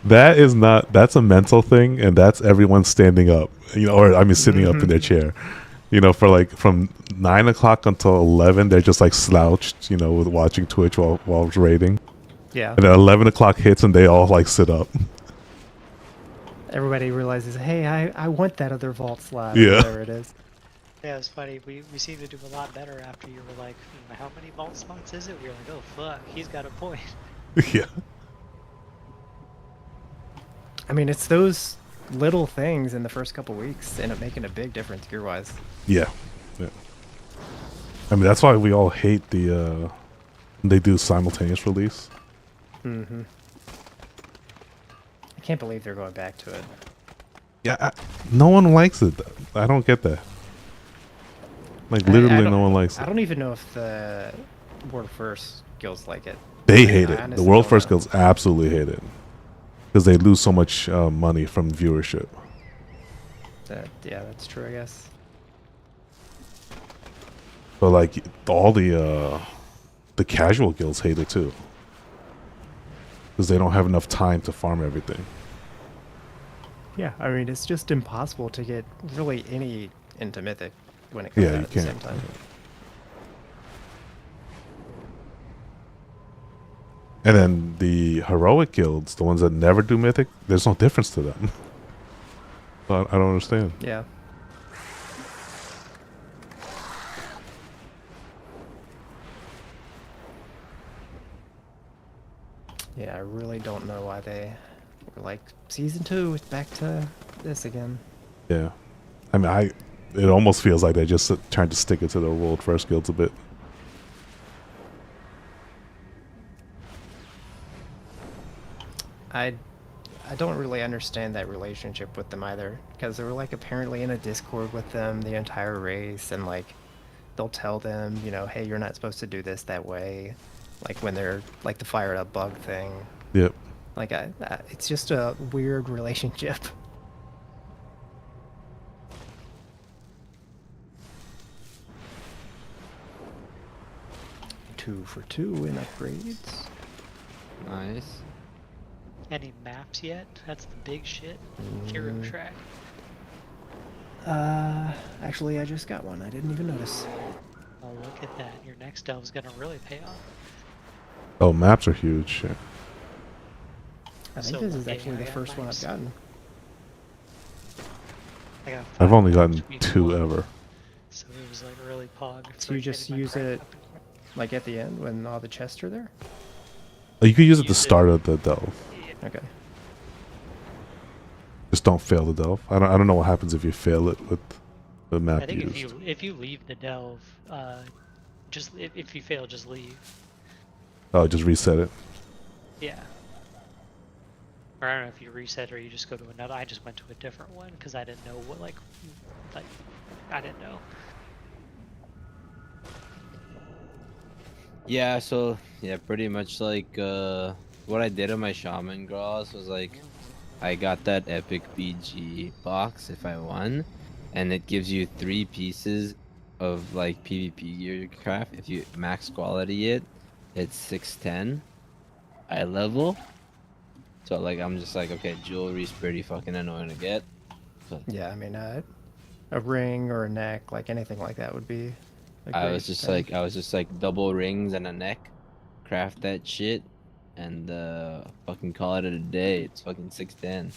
That is not. That's a mental thing, and that's everyone standing up. You know, or I mean, sitting up in their chair. You know, for like from 9 o'clock until 11, they're just like slouched. You know, with watching Twitch while raiding. Yeah. And then 11 o'clock hits, and they all like sit up. Everybody realizes, hey, I want that other vault slot. Yeah. Or whatever it is. Yeah, it's funny. We seem to do a lot better after you were like, how many vault slots is it? We were like, oh fuck, he's got a point. Yeah. I mean, it's those little things in the first couple weeks end up making a big difference gear-wise. Yeah. Yeah. I mean, that's why we all hate the they do simultaneous release. Mm-hmm. I can't believe they're going back to it. Yeah, no one likes it. I don't get that. Like literally, no one likes it. I don't even know if the World First guilds like it. They Like, hate I it. The honestly World don't First know. guilds absolutely hate it because they lose so much money from viewership. Yeah, that's true, I guess. But like all the casual guilds hate it too because they don't have enough time to farm everything. Yeah, I mean, it's just impossible to get really any into Mythic when it comes Yeah, out you at the same can't. time. And then the heroic guilds, the ones that never do Mythic, there's no difference to them. So I don't understand. Yeah. Yeah, I really don't know why they were like, Season 2, it's back to this again. Yeah. I mean, it almost feels like they're just trying to stick it to the World First guilds a bit. I don't really understand that relationship with them either, because they were like apparently in a Discord with them the entire race, and like they'll tell them, you know, hey, you're not supposed to do this that way, like when they're like the fired up bug thing. Yep. Like it's just a weird relationship. Two for 2 in upgrades. Nice. Any maps yet? That's the big shit. Hero track. Actually, I just got one. I didn't even notice. Oh, look at that. Your next delve's gonna really pay off. Oh, maps are huge. Yeah. I think So this is lucky actually I the got first one I've maps. gotten. I got I've 5 only maps gotten week 2 one, ever. So it was like really pog. So you just use it like at the end when all the chests are there? Oh, you could use it at the start of the delve. Okay. Just don't fail the delve. I don't know what happens if you fail it with the map I think used. if you leave the delve, just if you fail, just leave. Oh, just reset it. Yeah. Or I don't know if you reset or you just go to another. I just went to a different one because I didn't know what like I didn't know. Yeah, so yeah, pretty much like what I did on my shaman gross was like I got that epic BG box if I won, and it gives you 3 pieces of like PvP gear craft. If you max quality it, it's 610 eye level. So like I'm just like, okay, jewelry's pretty fucking annoying to get. So Yeah, I mean, a ring or a neck, like anything like that would be. I was just like double rings and a neck, craft that shit, and fucking call it a day. It's fucking 610.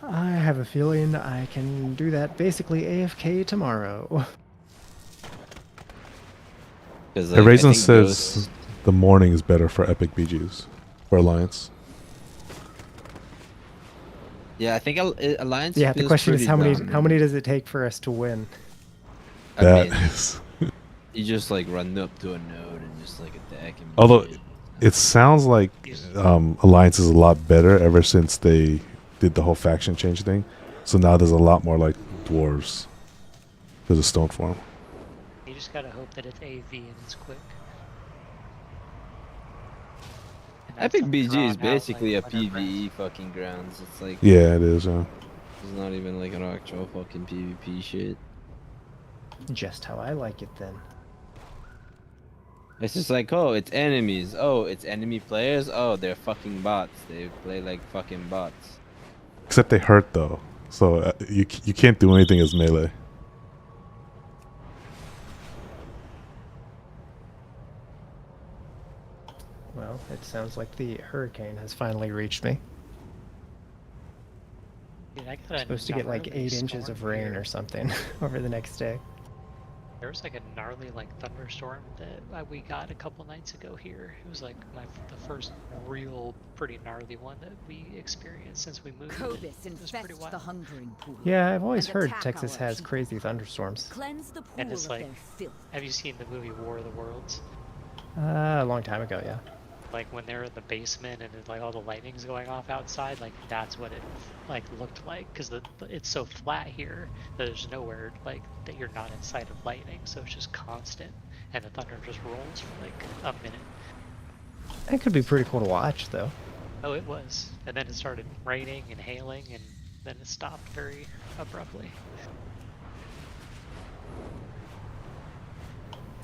I have a feeling I can do that basically AFK tomorrow. Because Hey, Ryzen says the morning is better for epic BGs for Alliance. Yeah, I think Alliance. Yeah, the feels question is pretty how many does it take for us to win? I mean, you just like run up to a node and just like attack him. Although it sounds like Alliance is a lot better ever since they did the whole faction change thing. So now there's a lot more like dwarves. There's a stone form. You just gotta hope that it's AV and it's quick. And Epic that's BG drawn is out, basically like, a whenever- PvE fucking grounds. It's like Yeah, it is. Yeah. It's not even like an actual fucking PvP shit. Just how I like it then. It's just like, oh, it's enemies. Oh, it's enemy players. Oh, they're fucking bots. They play like fucking bots. Except they hurt though, so you can't do anything as melee. Well, it sounds like the hurricane has finally reached me. Dude, I got a Supposed to get like gnarly 8 inches storm of rain here. or something over the next day. There was like a gnarly like thunderstorm that we got a couple nights ago here. It was like the first real pretty gnarly one that we experienced since we moved. Cobus It was pretty infests wild. the hungering pool. Yeah, I've always and heard attack Texas our has people. crazy thunderstorms. Cleanse the pool And it's of like, their filth. have you seen the movie War of the Worlds? A long time ago, yeah. Like when they're in the basement and like all the lightning's going off outside, like that's what it like looked like, because it's so flat here that there's nowhere like that you're not inside of lightning, so it's just constant, and the thunder just rolls for like a minute. It could be pretty cool to watch, though. Oh, it was, and then it started raining and hailing, and then it stopped very abruptly.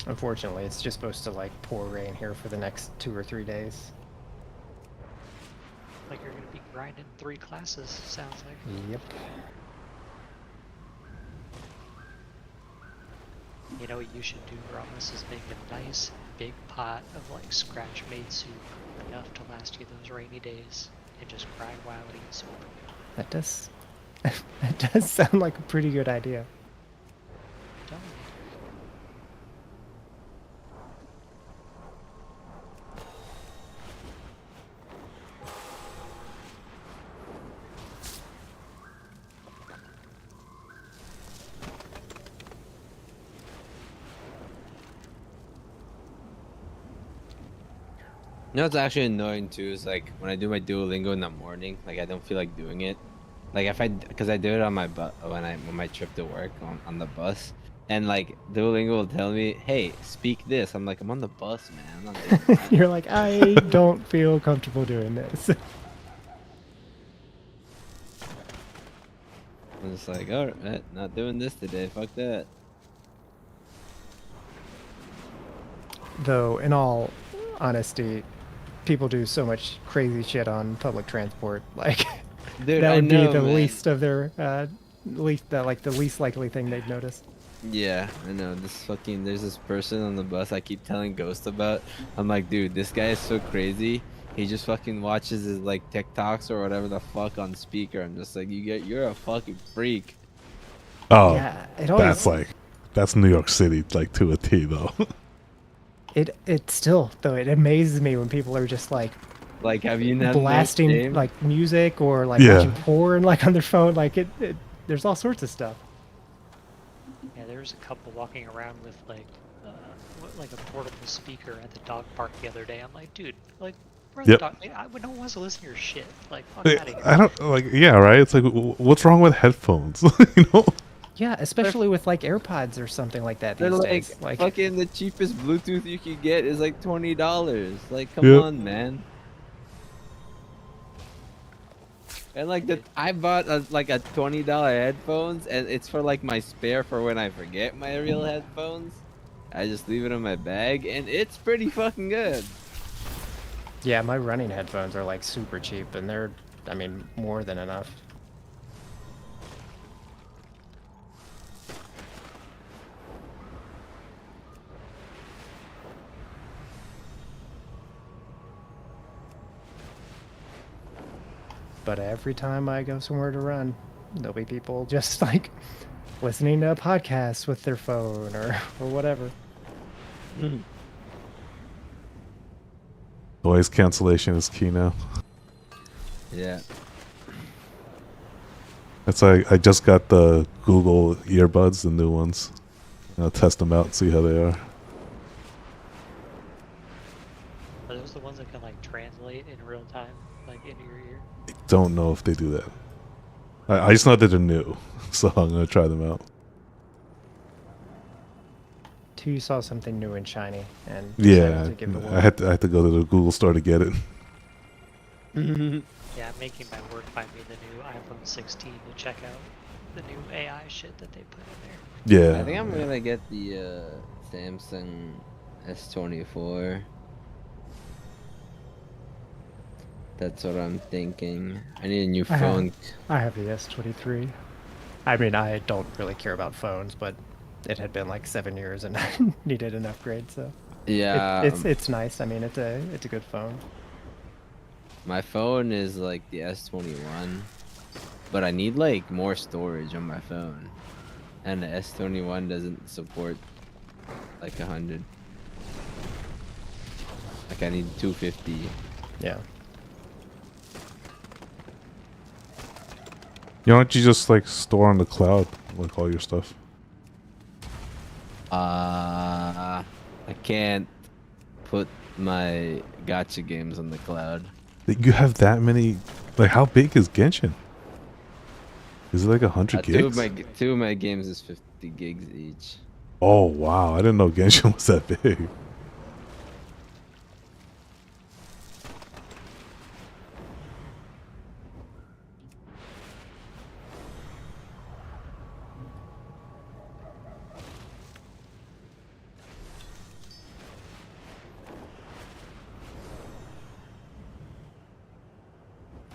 Unfortunately, it's just supposed to like pour rain here for the next 2 or 3 days. Like you're gonna be grinding 3 classes, sounds like. Yep. You know what you should do, Ramos, is make a nice big pot of like scratch made soup, enough to last you those rainy days, and just grind while eating soup. That does that does sound like a pretty good idea. Don't you? You know what's actually annoying too is like when I do my Duolingo in the morning, like I don't feel like doing it. Like because I do it on my on my trip to work on the bus, and like Duolingo will tell me, "Hey, speak this." I'm like, I'm on the bus, man. I'm not doing that. You're like, I don't feel comfortable doing this. I'm just like, all right, not doing this today. Fuck that. Though, in all honesty, people do so much crazy shit on public transport. Like, Dude, that I would know, be the man. least of their, the least likely thing they'd notice. Yeah, I know. There's this person on the bus I keep telling Ghost about. I'm like, dude, this guy is so crazy. He just fucking watches his like TikToks or whatever the fuck on speaker. I'm just like, you're a fucking freak. Oh, Yeah, it always- that's New York City, like to a T though. It still, though, it amazes me when people are just like have you never blasting game? like music or like Yeah. watching porn like on their phone. Like there's all sorts of stuff. Yeah, there was a couple walking around with like a portable speaker at the dog park the other day. I'm like, dude, like, where Yep. the dog? No one wants to listen to your shit. Like, fuck Like, out of here. I don't like. Yeah, right. It's like, what's wrong with headphones? You know? Yeah, especially with like AirPods or something like that They're these like, days. Like, fucking the cheapest Bluetooth you could get is like $20. Like, come Yep. on, man. And like I bought like a $20 headphones, and it's for like my spare for when I forget my real headphones. I just leave it in my bag, and it's pretty fucking good. yeah, my running headphones are like super cheap, and they're, I mean, more than enough. But every time I go somewhere to run, there'll be people just like listening to a podcast with their phone or whatever. Noise cancellation is key now. Yeah. That's like I just got the Google earbuds, the new ones. I'll test them out and see how they are. Are those the ones that can like translate in real time, like into your ear? I don't know if they do that. I just know that they're new, so I'm gonna try them out. You saw something new and shiny, and Yeah, decided to give it a I had to go to the Google store to get it. Yeah, I'm making my work find me the new iPhone 16 to check out the new AI shit that they put in there. Yeah. I think I'm gonna get the Samsung S24. That's what I'm thinking. I need a new phone. I have the S23. I mean, I don't really care about phones, but it had been like 7 years and I needed an upgrade, so Yeah, it's nice. I mean, it's a good phone. my phone is like the S21, but I need like more storage on my phone, and the S21 doesn't support like 100. Like I need 250. Yeah. Why don't you just like store on the cloud like all your stuff? I can't put my gacha games on the cloud. You have that many? Like, how big is Genshin? Is it like 100 gigs? Two of my games is 50 gigs each. Oh wow! I didn't know Genshin was that big.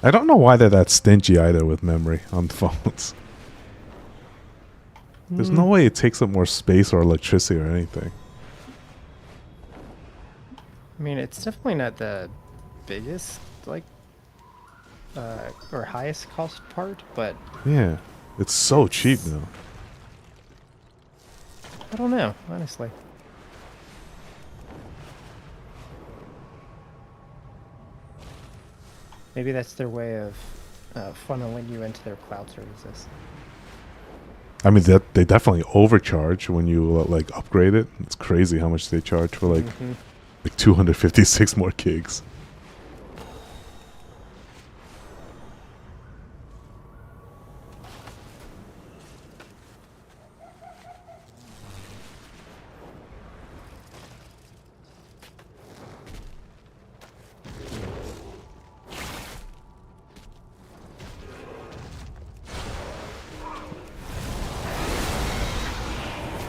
I don't know why they're that stingy either with memory on phones. There's no way it takes up more space or electricity or anything. I mean, it's definitely not the biggest, like, or highest cost part, but Yeah, it's so cheap now. I don't know, honestly. Maybe that's their way of funneling you into their cloud services. I mean, they definitely overcharge when you like upgrade it. It's crazy how much they charge for like 256 more gigs.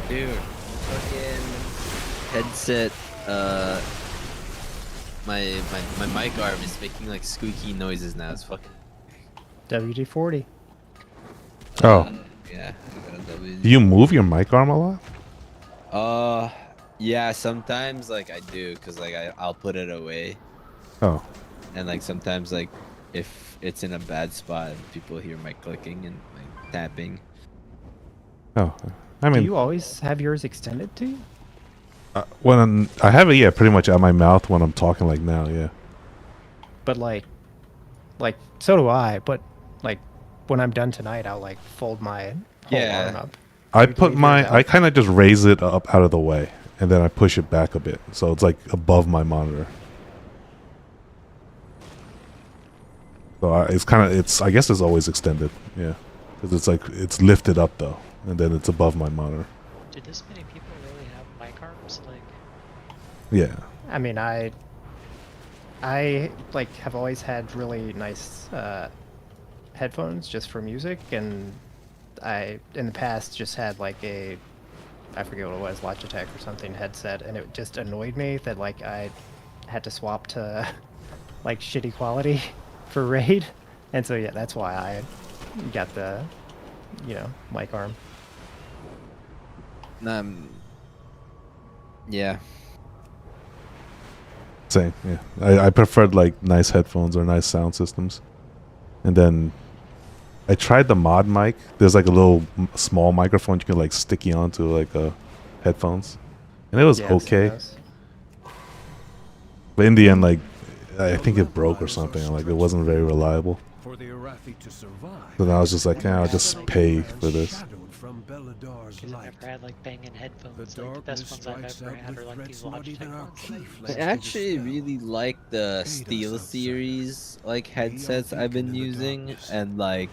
Dude, fucking headset, my mic arm is making like squeaky noises now. It's fucking WD-40. Oh. Yeah. I got a WD. Do you move your mic arm a lot? Yeah, sometimes like I do, cause like I'll put it away. Oh. And like sometimes like if it's in a bad spot, people hear my clicking and my tapping. Oh. I mean, do you always have yours extended to you? when I have it, yeah, pretty much at my mouth when I'm talking like now, yeah. But like so do I. But like when I'm done tonight, I'll like fold my whole arm up. I put I kind of just raise it up out of the way, and then I push it back a bit, so it's like above my monitor. So it's kind of I guess it's always extended, yeah, because it's like it's lifted up though. and then it's above my monitor. Do this many people really have mic arms? Like, Yeah. I mean, I like have always had really nice headphones just for music, and I in the past just had like a, I forget what it was, Logitech or something headset, and it just annoyed me that like I had to swap to like shitty quality for Raid, and so yeah, that's why I got the, you know, mic arm. Yeah. Same, yeah. I preferred like nice headphones or nice sound systems. And then I tried the mod mic. There's like a little small microphone you can like sticky onto like headphones. And it was okay. But in the end, like, I think it broke or something. Like, it wasn't very reliable. So then I was just like, I'll just pay for this. because I've never had like banging headphones. Like the best ones I've ever had are like these Logitech ones. I actually really like the Steel Series like headsets I've been using, and like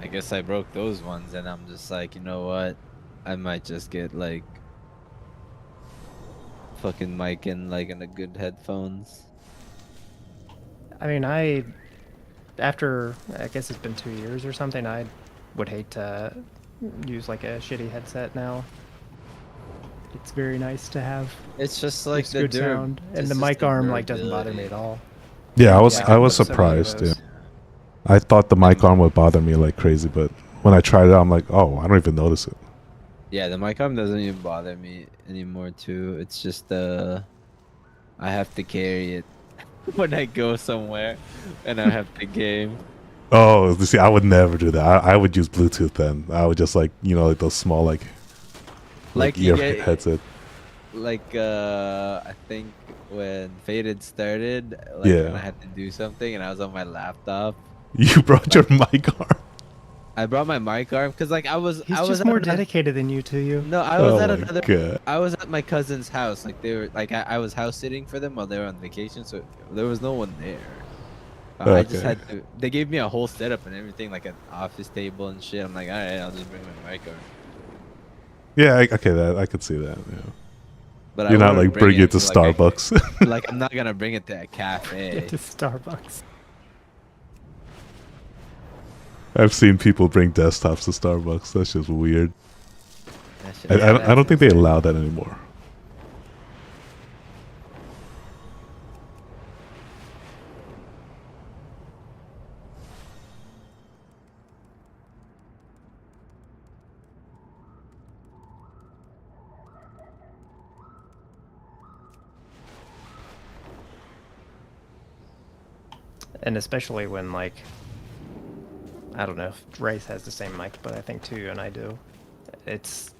I guess I broke those ones, and I'm just like, you know what, I might just get like fucking mic and like in a good headphones. I mean, after I guess it's been 2 years or something, I would hate to use like a shitty headset now. It's very nice to have. It's just like the good sound, and the mic arm like doesn't bother me at all. Yeah, I was surprised. Yeah, I thought the mic arm would bother me like crazy, but when I tried it, I'm like, oh, I don't even notice it. Yeah, the mic arm doesn't even bother me anymore too. It's just I have to carry it when I go somewhere, and I have to game. Oh, see, I would never do that. I would use Bluetooth then. I would just like, you know, like those small like ear headset. Like I think when Faded started, like when I had to do something and I was on my laptop. You brought your mic arm. I brought my mic arm because like I was just more dedicated than you two. No, I was at another. God. I was at my cousin's house. Like they were like I was house sitting for them while they were on vacation, so there was no one there. I just had to. They gave me a whole setup and everything, like an office table and shit. I'm like, all right, I'll just bring my mic arm. Yeah, okay, I could see that. Yeah. But you're not like bringing it to Starbucks. Like I'm not gonna bring it to a cafe. To Starbucks. I've seen people bring desktops to Starbucks. That's just weird. I don't think they allow that anymore. And especially when like, I don't know if Race has the same mic, but I think too, and I do. It's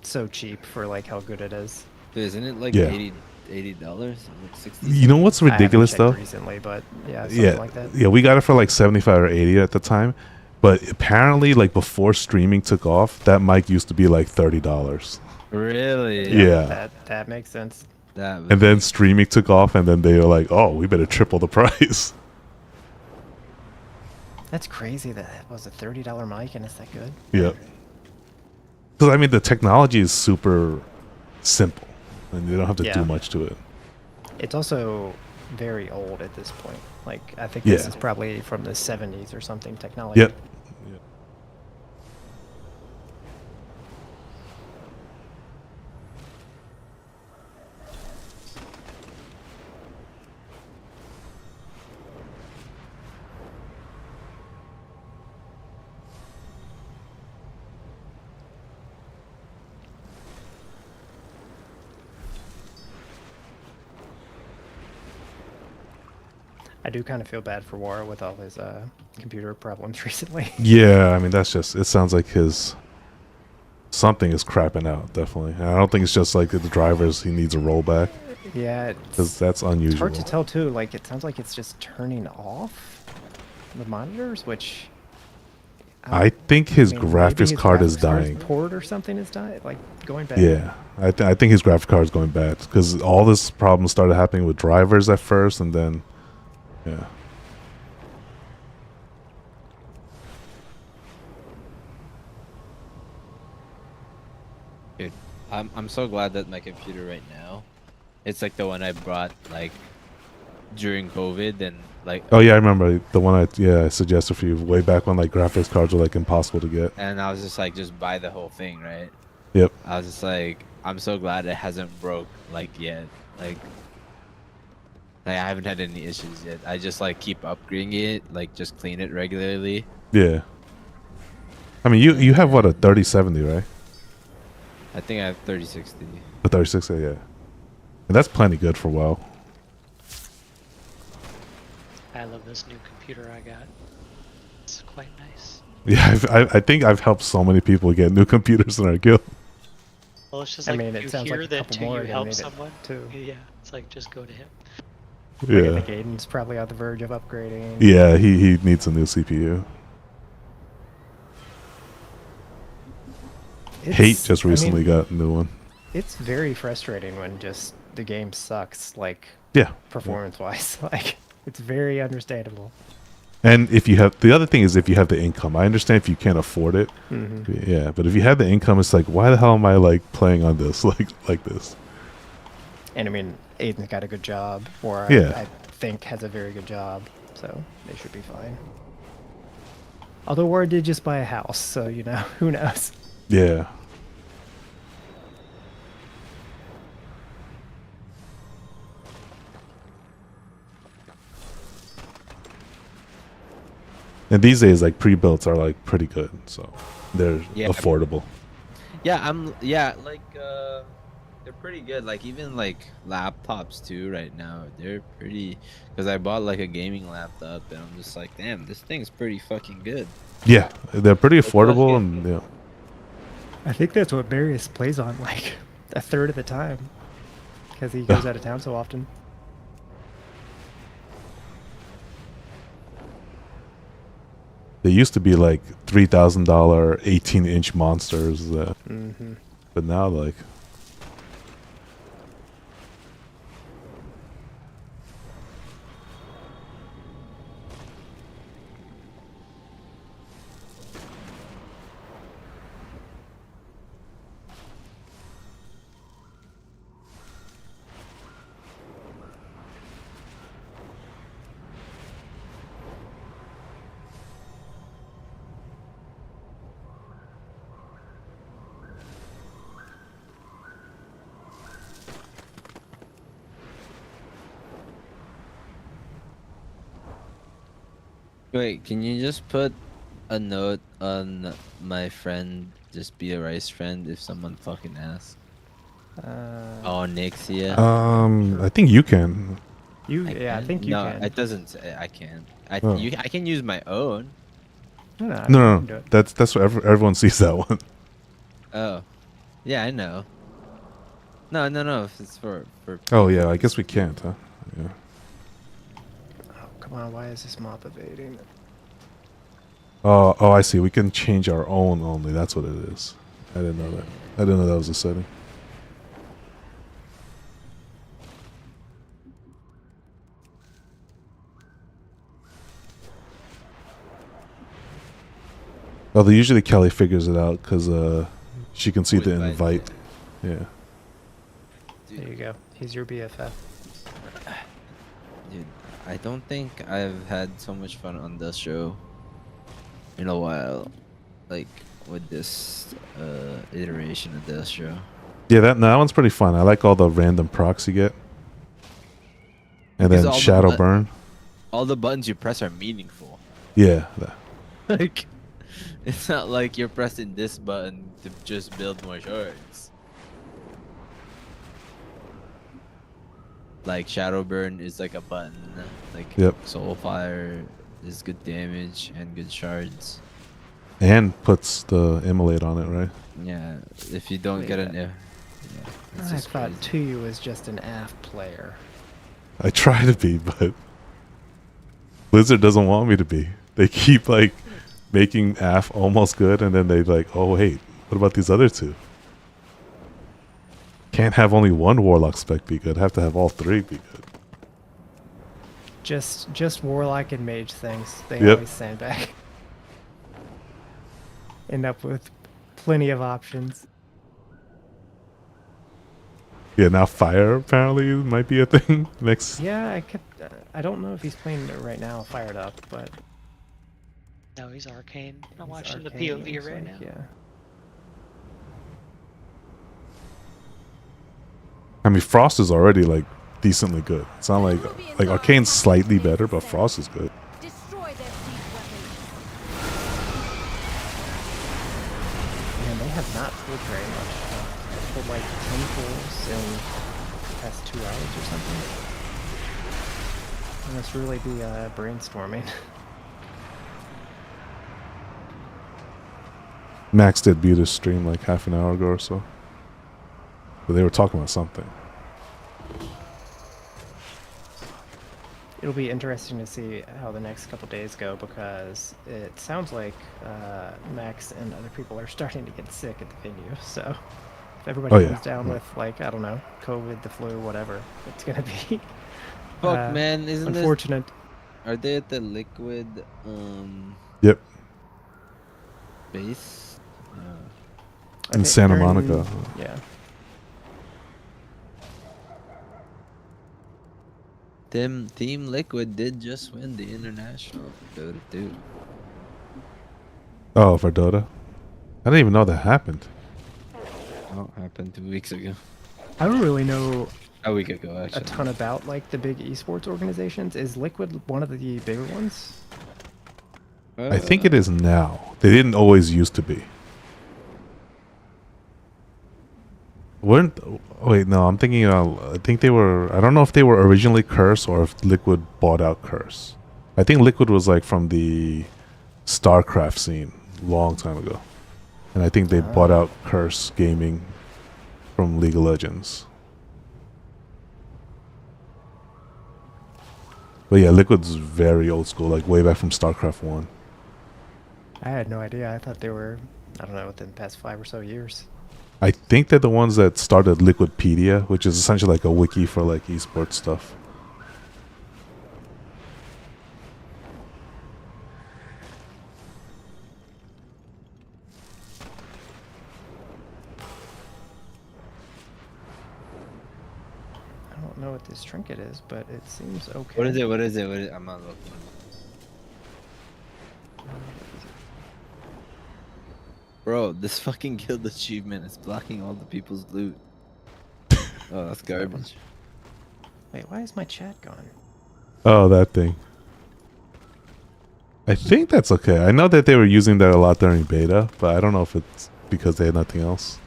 so cheap for like how good it is. Isn't it like $80, like 60? You know what's ridiculous though? Recently, but yeah, something like that. Yeah, we got it for like 75 or 80 at the time, but apparently like before streaming took off, that mic used to be like $30. Really? Yeah. That makes sense. And then streaming took off, and then they were like, "Oh, we better triple the price." That's crazy. That was a $30 mic, and it's that good. Yeah. Because I mean, the technology is super simple, and you don't have to do much to it. It's also very old at this point. Like I think this is probably from the 70s or something. Technology. Yep. I do kind of feel bad for Wara with all his computer problems recently. Yeah, I mean that's just. It sounds like something is crapping out. Definitely, and I don't think it's just like the drivers. He needs a rollback. Yeah, because that's unusual. It's hard to tell too. Like it sounds like it's just turning off the monitors, which I think his graphics card is dying. Port or something is dying, like going bad. Yeah, I think his graphics card is going bad because all this problem started happening with drivers at first, and then. Yeah. I'm so glad that my computer right now, it's like the one I brought like during COVID and like. Oh yeah, I remember the one I suggested for you way back when like graphics cards were like impossible to get. And I was just like, just buy the whole thing, right? Yep. I was just like, I'm so glad it hasn't broke like yet. Like I haven't had any issues yet. I just like keep upgrading it, like just clean it regularly. Yeah. I mean, you have what, a 3070, right? I think I have 3060. A 3060, yeah. And that's plenty good for WoW. I love this new computer I got. It's quite nice. Yeah, I think I've helped so many people get new computers in our guild. Well, it's just I like mean, it you sounds hear like a that couple too, more you are gonna help need it, someone too. Yeah, it's like just go to him. Yeah. I think Aiden's probably on the verge of upgrading. Yeah, he needs a new CPU. Hate just recently got a new one. It's very frustrating when just the game sucks, like Yeah. performance-wise. Like it's very understandable. And if you have the other thing is if you have the income. I understand if you can't afford it. Mhm. Yeah, but if you have the income, it's like, why the hell am I like playing on this like this? And I mean, Aiden's got a good job, or Yeah. I think has a very good job, so they should be fine. Although Ward did just buy a house, so you know, who knows? Yeah. And these days, like pre-builts are like pretty good, so they're Yeah. affordable. Yeah, like they're pretty good. Like even like laptops too right now. They're pretty, because I bought like a gaming laptop and I'm just like, damn, this thing's pretty fucking good. Yeah, they're pretty affordable, and yeah. I think that's what Marius plays on like a third of the time, because he goes out of town so often. They used to be like $3,000 18-inch monsters, Mhm. but now like. Wait, can you just put a note on my friend, just be a rice friend if someone fucking asks? Oh, Nixia. I think you can. I think you no, can. it doesn't say I can. I Oh. I can use my own. No, that's what everyone sees that one. Oh, yeah, I know. No. It's for. Oh yeah, I guess we can't, huh? Yeah. Oh, come on, why is this mob evading? Oh, I see. We can change our own only. That's what it is. I didn't know that. I didn't know that was a setting. Although usually Kelly figures it out because she can see the invite. Yeah. There you go. He's your BFF. Dude, I don't think I've had so much fun on this show in a while, like with this iteration of this show. Yeah, that one's pretty fun. I like all the random procs you get. And Because then all Shadow Burn. All the buttons you press are meaningful. Yeah. Like, it's not like you're pressing this button to just build more shards. Like Shadow Burn is like a button. Like Yep. Soulfire is good damage and good shards. And puts the immolate on it, right? Yeah, if you don't get an I thought Tuyu was just an AF player. I try to be, but Blizzard doesn't want me to be. They keep like making AF almost good, and then they like, oh wait, what about these other two? Can't have only one Warlock spec be good. Have to have all three be good. Just Warlock and Mage things. They Yep. always sandbag. End up with plenty of options. Yeah, now fire apparently might be a thing next. Yeah, I could. I don't know if he's playing it right now, fired up, but No, he's arcane. I'm he's watching arcane, the it POV looks right like, now. Yeah. I mean, Frost is already like decently good. It's not like Arcane's slightly better, but Frost is good. Destroy their siege weapons. Man, they have not pulled very much. Pulled like 10 pulls in the past 2 hours or something. I must really be brainstorming. Max did beat his stream like half an hour ago or so. But they were talking about something. It'll be interesting to see how the next couple days go because it sounds like Max and other people are starting to get sick at the venue. So if everybody comes down with like, I don't know, COVID, the flu, whatever, it's gonna be Fuck, man, isn't unfortunate. Are they at the liquid Yep. base? In Santa Monica. Yeah. Team Liquid did just win the international Dota 2. Oh, for Dota? I didn't even know that happened. Oh, happened 2 weeks ago. I don't really know A week ago, actually. a ton about like the big esports organizations. Is Liquid one of the bigger ones? I think it is now. They didn't always used to be. Weren't? Wait, no. I'm thinking. I think they were. I don't know if they were originally Curse or if Liquid bought out Curse. I think Liquid was like from the StarCraft scene long time ago, and I think they bought out Curse Gaming from League of Legends. But yeah, Liquid's very old school, like way back from StarCraft 1. I had no idea. I thought they were, I don't know, within the past 5 or so years. I think they're the ones that started Liquidpedia, which is essentially like a wiki for like esports stuff. I don't know what this trinket is, but it seems okay. What is it? What is it? What is it? I'm not looking. Bro, this fucking guild achievement is blocking all the people's loot. Oh, that's garbage. Wait, why is my chat gone? Oh, that thing. I think that's okay. I know that they were using that a lot during beta, but I don't know if it's because they had nothing else.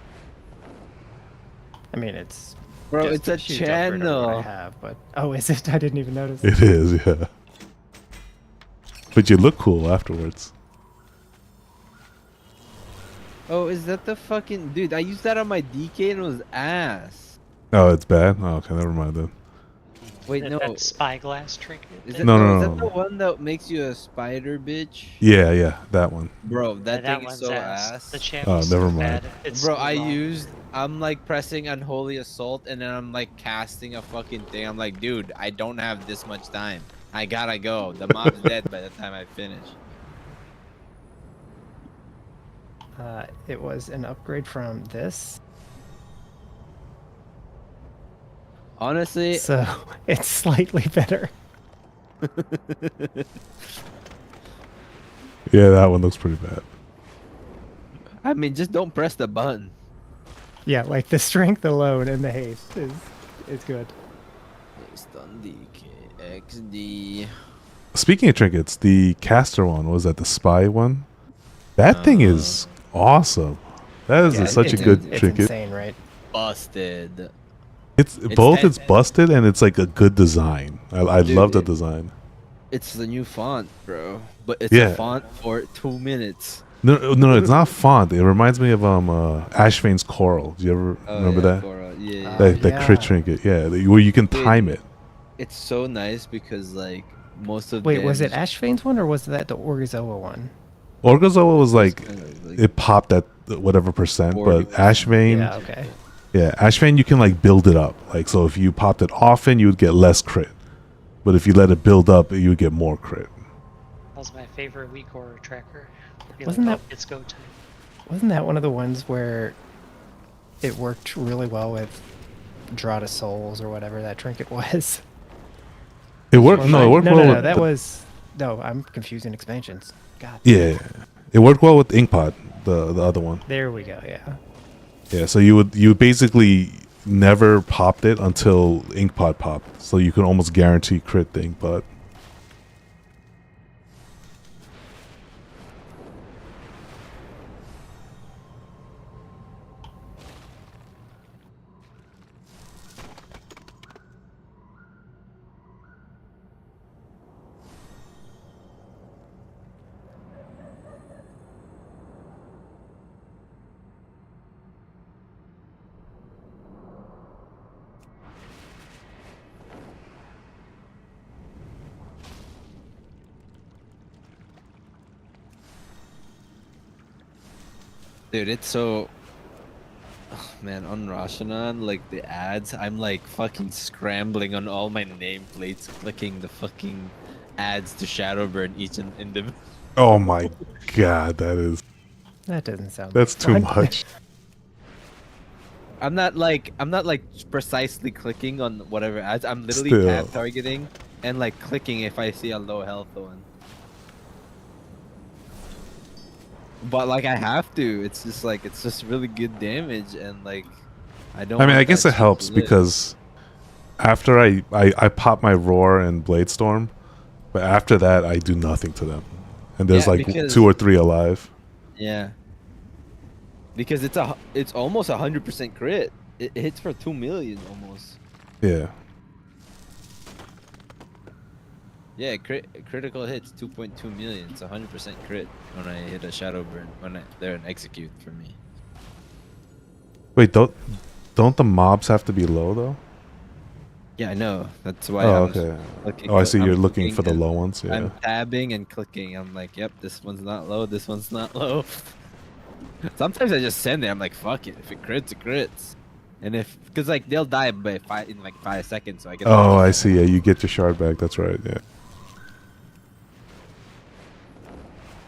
I mean, it's Bro, just it's a huge upgrade over what I channel. have, but oh, is it? I didn't even notice. It is, yeah. But you look cool afterwards. Oh, is that the fucking dude? I used that on my DK and it was ass. Oh, it's bad? Oh, okay, never mind then. Wait, no. That spyglass trinket. Is that- it, No. Is that the one that makes you a spider bitch? Yeah, that one. Bro, that that thing is one's so ass. ass. The Oh, channel's never so mind. bad. It's Bro, long. I'm like pressing Unholy Assault and then I'm like casting a fucking thing. I'm like, dude, I don't have this much time. I gotta go. The mob's dead by the time I finish. It was an upgrade from this, Honestly, so it's slightly better. Yeah, that one looks pretty bad. I mean, just don't press the button. Yeah, like the strength alone and the haste is good. Stun DK XD. Speaking of trinkets, the caster one, was that the spy one? That thing is awesome. That is such a good it's trinket. insane, right? Busted. It's both. It's busted and it's like a good design. I Dude, love the design. It's the new font, bro. But it's Yeah. a font for 2 minutes. No, it's not font. It reminds me of Ashvane's Coral. Do you ever remember that? Coral. Yeah. That crit trinket, yeah, where you can time it. It's so nice because like most of Wait, was it them- Ashvane's one or was that the Orgazoa one? Orgazoa was like it popped at whatever percent, but 40%. Ashvane, Yeah, okay. yeah, Ashvane you can like build it up. Like so, if you popped it often, you would get less crit, but if you let it build up, you would get more crit. That was my favorite weak horror tracker. Be Wasn't like, that- "Oh, it's go time. Wasn't that one of the ones where it worked really well with Draw to Souls or whatever that trinket was. It worked. No, it worked well. No, with that the- was. No, I'm confusing expansions. God. Yeah, it worked well with Inkpot, the other one. There we go. Yeah. Yeah, so you basically never popped it until Inkpot popped, so you can almost guarantee crit the Inkpot. Dude, it's so... Oh, man, on Rashanan, like, the ads, I'm, like, fucking scrambling on all my nameplates, clicking the fucking ads to Shadowburn each and individual. Oh my god, that is... That doesn't sound. That's too fun. much. I'm not like precisely clicking on whatever ads. I'm literally Still. tab targeting and like clicking if I see a low health one. But like I have to. It's just like it's just really good damage and like I don't. I mean, want I guess that it shit helps to live. because after I pop my Roar and Bladestorm, but after that I do nothing to them, and there's Yeah, like because- 2 or 3 alive. Yeah. Because it's almost 100% crit. It hits for 2 million almost. Yeah. Yeah, critical hits 2.2 million. It's 100% crit when I hit a Shadowburn when they're an execute for me. Wait, don't the mobs have to be low though? Yeah, I know. That's why. Oh, I'm okay. looking Oh, I see. I'm You're looking for the and low ones. Yeah. I'm tabbing and clicking. I'm like, yep, this one's not low. This one's not low. Sometimes I just send it. I'm like, fuck it. If it crits, it crits. And because like they'll die in like 5 seconds, so I get. Oh, I see. Yeah, you get your shard back. That's right. Yeah.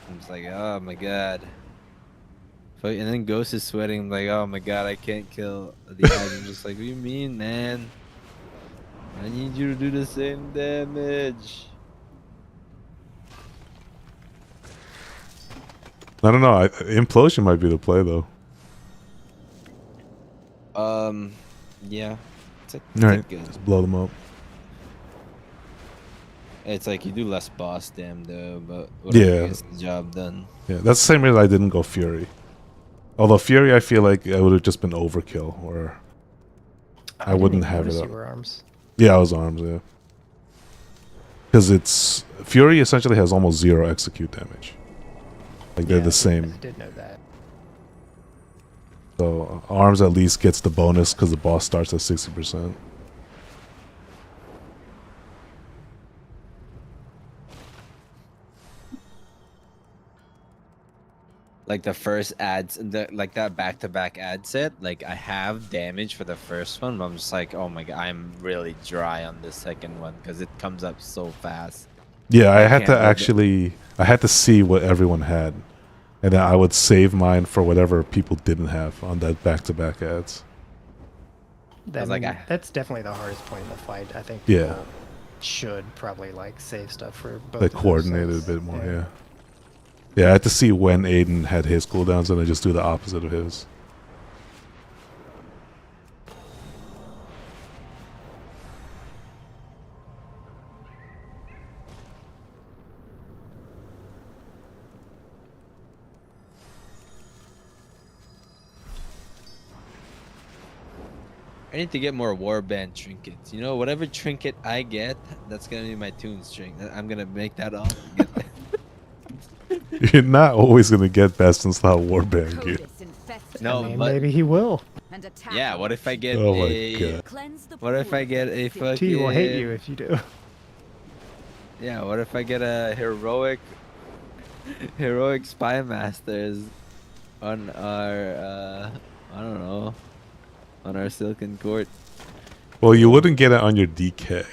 I'm just like, oh my god. And then Ghost is sweating. I'm like, oh my god, I can't kill the guys. I'm just like, what do you mean, man? I need you to do the same damage. I don't know. Implosion might be the play though. Yeah. It's All like right, good. just blow them up. It's like you do less boss dam though, but Yeah. whatever gets the job done. Yeah, that's the same reason I didn't go Fury. Although Fury, I feel like it would have just been overkill, or I wouldn't have it You up. were arms. Yeah, I was arms. Yeah, because it's Fury essentially has almost 0 execute damage. Like they're the same. I did know that. So arms at least gets the bonus because the boss starts at 60%. Like the first ads, like that back-to-back ad set, like I have damage for the first one, but I'm just like, oh my god, I'm really dry on the second one because it comes up so fast. Yeah, I had can't to hold it. actually, I had to see what everyone had, and then I would save mine for whatever people didn't have on that back-to-back ads. That, like, that's definitely the hardest point in the fight. I think Yeah. people should probably like save stuff for both. Like of those coordinated a sets. bit more, yeah. Yeah, I had to see when Aiden had his cooldowns and then just do the opposite of his. I need to get more warband trinkets. You know, whatever trinket I get, that's gonna be my tunes trinket. I'm gonna make that up. You're not always gonna get best in style warband gear. No, I mean, but maybe he will. yeah. What if I get Oh my a? God. What if I get a fucking? T will hate you if you do. Yeah. What if I get a heroic spy masters on our I don't know, on our Silken Court? Well, you wouldn't get it on your DK.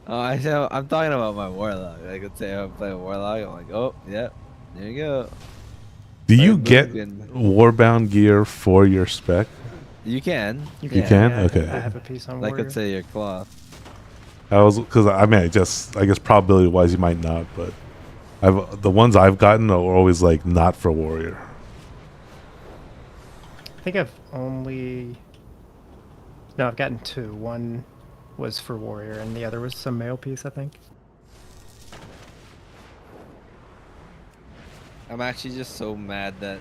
Oh, I'm talking about my warlock. Like, let's say I play a warlock. I'm like, oh, yeah, there you go. Do you Like, get Lucan. warbound gear for your spec? You can. You can? Yeah, Okay. I have a piece on Like, Warrior. let's say your cloth. I was because I mean, I guess probability wise you might not, but the ones I've gotten are always like not for Warrior. I think I've gotten 2. One was for Warrior, and the other was some male piece, I think. I'm actually just so mad that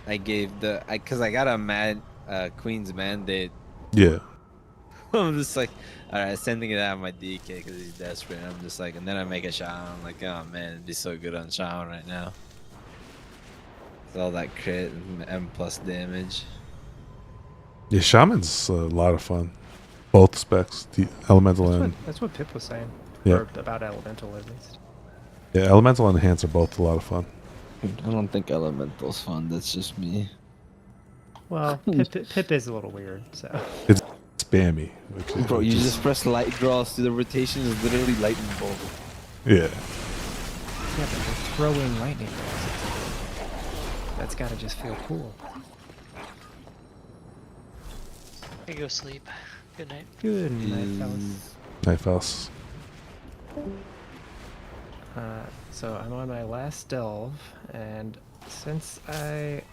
I gave because I got a Queen's Mandate. Yeah. I'm just like, alright, sending it out of my DK because he's desperate. And I'm just like, and then I make a Shaman. I'm like, oh man, it'd be so good on Shaman right now. It's all that crit and M+ damage. Yeah, Shaman's a lot of fun. Both specs, the Elemental and... That's what Pip was saying. Yeah. Or about Elemental, at least. Yeah, Elemental and Enhance are both a lot of fun. I don't think Elemental's fun, that's just me. Well, Pip is a little weird, so... It's spammy. Which is Bro, you just press light draws to the rotation is literally lightning bolt. Yeah. Yeah, but you're throwing lightning bolts. That's gotta just feel cool. I go sleep. Good night. Good night, fellas. Night, fellas. So I'm on my last delve, and since I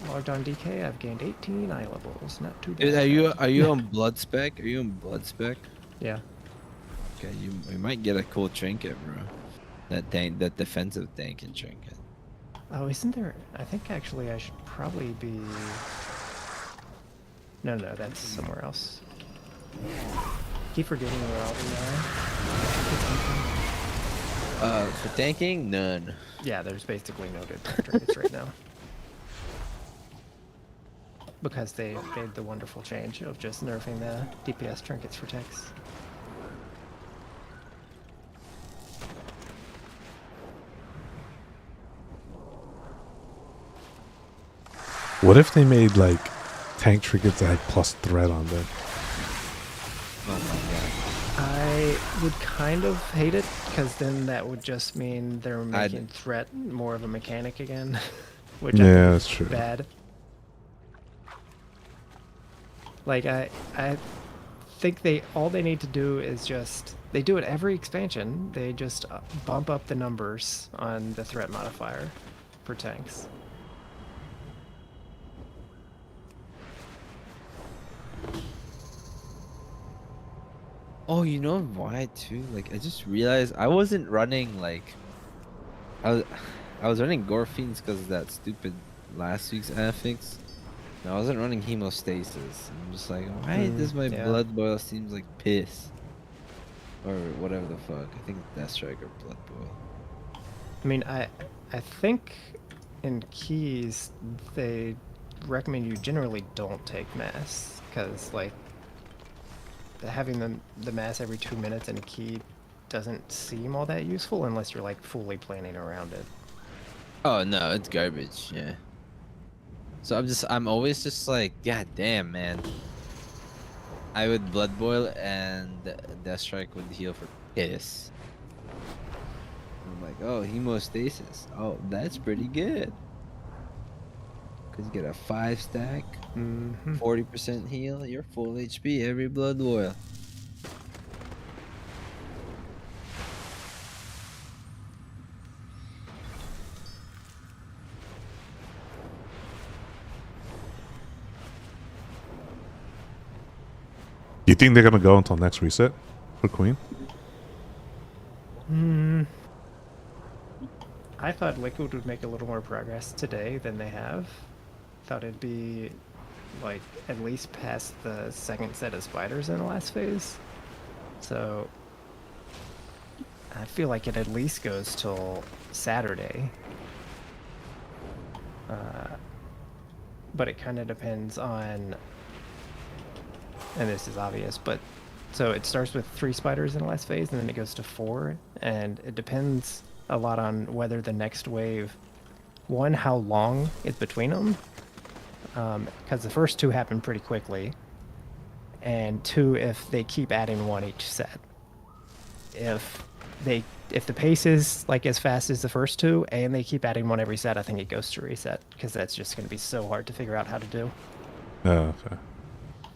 logged on DK, I've gained 18 eye levels. Not too bad. Dude, are you on blood spec? Are you on blood spec? Yeah. Okay, you might get a cool trinket, bro. That defensive tank and trinket. Oh, isn't there? I think actually I should probably be. No, that's somewhere else. Keep forgetting where all we are. For tanking, none. Yeah, there's basically no good trinkets right now. Because they made the wonderful change of just nerfing the DPS trinkets for tanks. What if they made like tank trinkets that had plus threat on them? Oh my god. I would kind of hate it, because then that would just mean they're making threat more of a mechanic again, which I think that's is true. bad. Like I think all they need to do is they do it every expansion. They just bump up the numbers on the threat modifier for tanks. Oh, you know why too? Like, I just realized I wasn't running like I was running Gore Fiends because of that stupid last week's affix. No, I wasn't running hemostasis. I'm just like, why does my blood boil seems like piss? Or whatever the fuck. I think Deathstrike or blood boil. I mean, I think in keys they recommend you generally don't take mass, because like having the mass every 2 minutes in a key doesn't seem all that useful unless you're like fully planning around it. Oh no, it's garbage. Yeah. So I'm always just like, god damn, man. I would blood boil and Deathstrike would heal for piss. I'm like, oh, hemostasis. Oh, that's pretty good. Cause you get a 5 stack, 40% heal. You're full HP every blood boil. Do you think they're gonna go until next reset for Queen? I thought Liquid would make a little more progress today than they have. Thought it'd be like at least past the second set of spiders in the last phase. So I feel like it at least goes till Saturday. But it kind of depends on, and this is obvious, but so it starts with 3 spiders in the last phase and then it goes to 4, and it depends a lot on whether the next wave, one, how long is between them, because the first 2 happen pretty quickly, and 2, if they keep adding 1 each set. If the pace is like as fast as the first 2 and they keep adding 1 every set, I think it goes to reset, because that's just going to be so hard to figure out how to do. Oh, okay.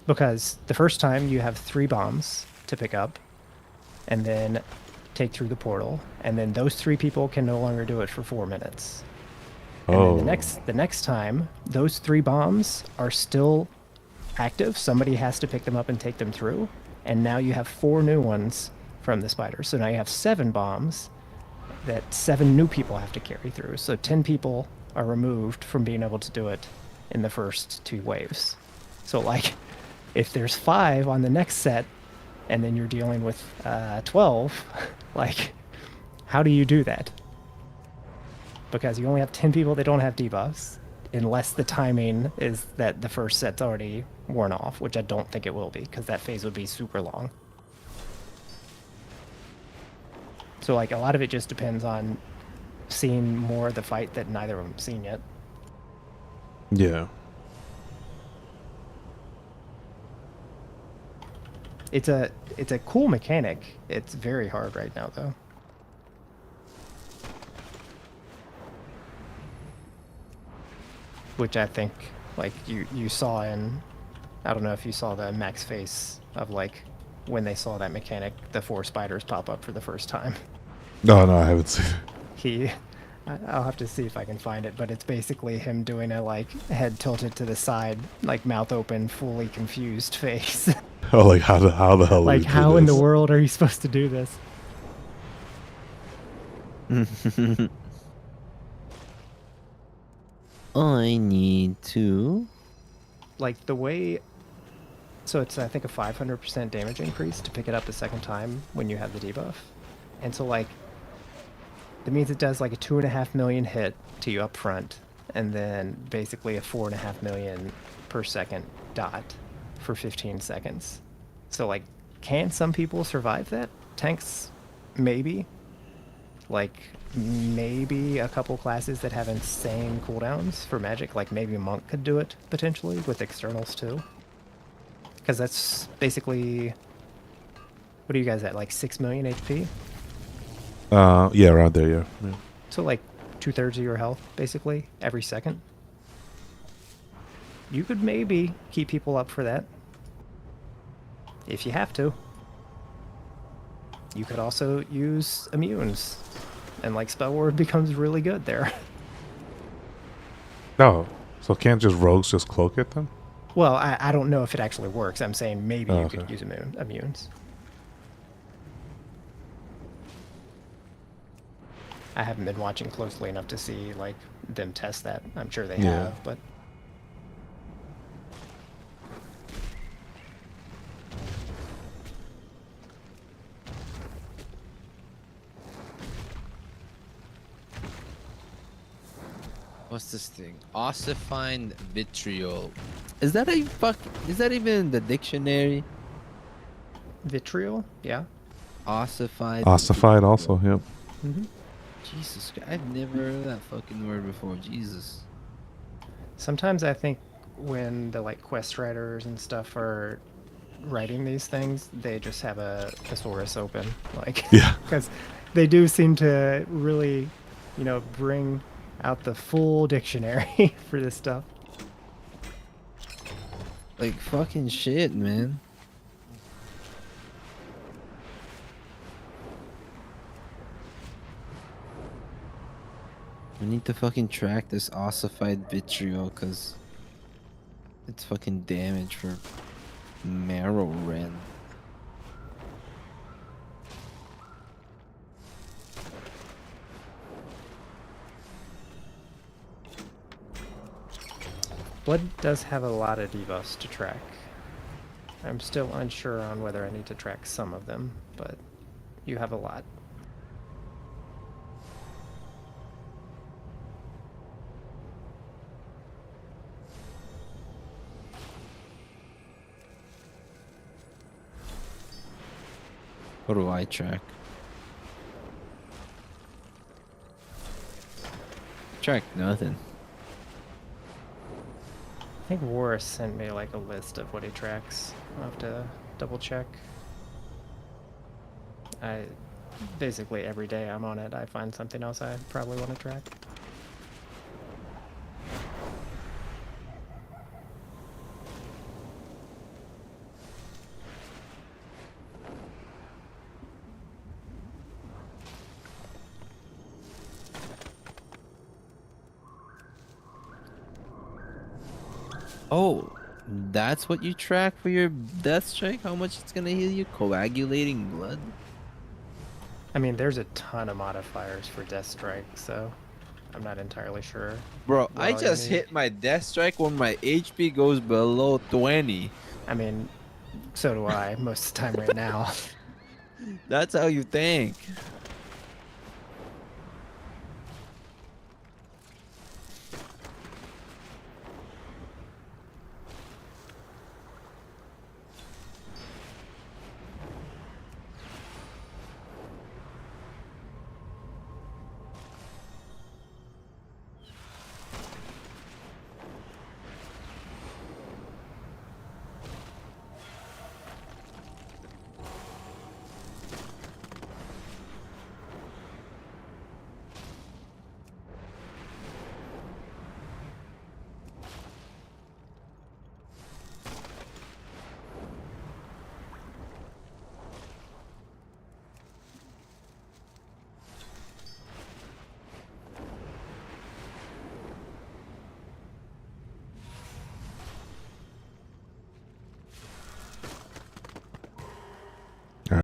Because the first time you have 3 bombs to pick up, and then take through the portal, and then those 3 people can no longer do it for 4 minutes. And Oh. then the next time, those 3 bombs are still active. Somebody has to pick them up and take them through, and now you have 4 new ones from the spider. So now you have 7 bombs that 7 new people have to carry through. So 10 people are removed from being able to do it in the first 2 waves. So like, if there's 5 on the next set, and then you're dealing with 12, like, how do you do that? Because you only have 10 people that don't have debuffs, unless the timing is that the first set's already worn off, which I don't think it will be, because that phase would be super long. So like, a lot of it just depends on seeing more of the fight that neither of them have seen yet. Yeah. It's a cool mechanic. It's very hard right now, though. Which I think, like, you saw in, I don't know if you saw the max face of, like, when they saw that mechanic, the 4 spiders pop up for the first time. No, I haven't seen it. I'll have to see if I can find it, but it's basically him doing a, like, head tilted to the side, like, mouth open, fully confused face. Oh, like how the hell? Like, did you how do in the this? world are you supposed to do this? I need to. Like, the way... So it's, I think, a 500% damage increase to pick it up the second time when you have the debuff. And so, like, that means it does, like, a 2.5 million hit to you up front, and then basically a 4.5 million per second dot for 15 seconds. So, like, can some people survive that? Tanks, maybe. Like, maybe a couple classes that have insane cooldowns for magic, like maybe Monk could do it, potentially, with externals too. Because that's basically... What are you guys at, like 6 million HP? Yeah, around there, yeah. So, like, 2/3 of your health, basically, every second. You could maybe keep people up for that. If you have to. You could also use immunes. And, like, Spell Ward becomes really good there. No. So can't just rogues just cloak it then? Well, I don't know if it actually works. I'm saying maybe you okay. could use immunes. I haven't been watching closely enough to see, like, them test that. I'm sure they Yeah. have, but... What's this thing? Ossifying vitriol. Is that even in the dictionary? Vitriol? Yeah. Ossified. Ossified also, yep. Mm-hmm. Jesus Christ, I've never heard that fucking word before. Jesus. Sometimes I think when the, like, quest writers and stuff are writing these things, they just have a thesaurus open. Like, yeah. Because they do seem to really, you know, bring out the full dictionary for this stuff. Like, fucking shit, man. We need to fucking track this ossified vitriol, cause it's fucking damage for marrow ren. Blood does have a lot of debuffs to track. I'm still unsure on whether I need to track some of them, but you have a lot. What do I track? Track nothing. I think Warris sent me, like, a list of what he tracks. I'll have to double check. Basically every day I'm on it, I find something else I probably want to track. Oh, that's what you track for your death strike? How much it's gonna heal you? Coagulating blood? I mean, there's a ton of modifiers for Death Strike, so I'm not entirely sure. Bro, what I all you just need. hit my death strike when my HP goes below 20. I mean, so do I most of the time right now. That's how you think.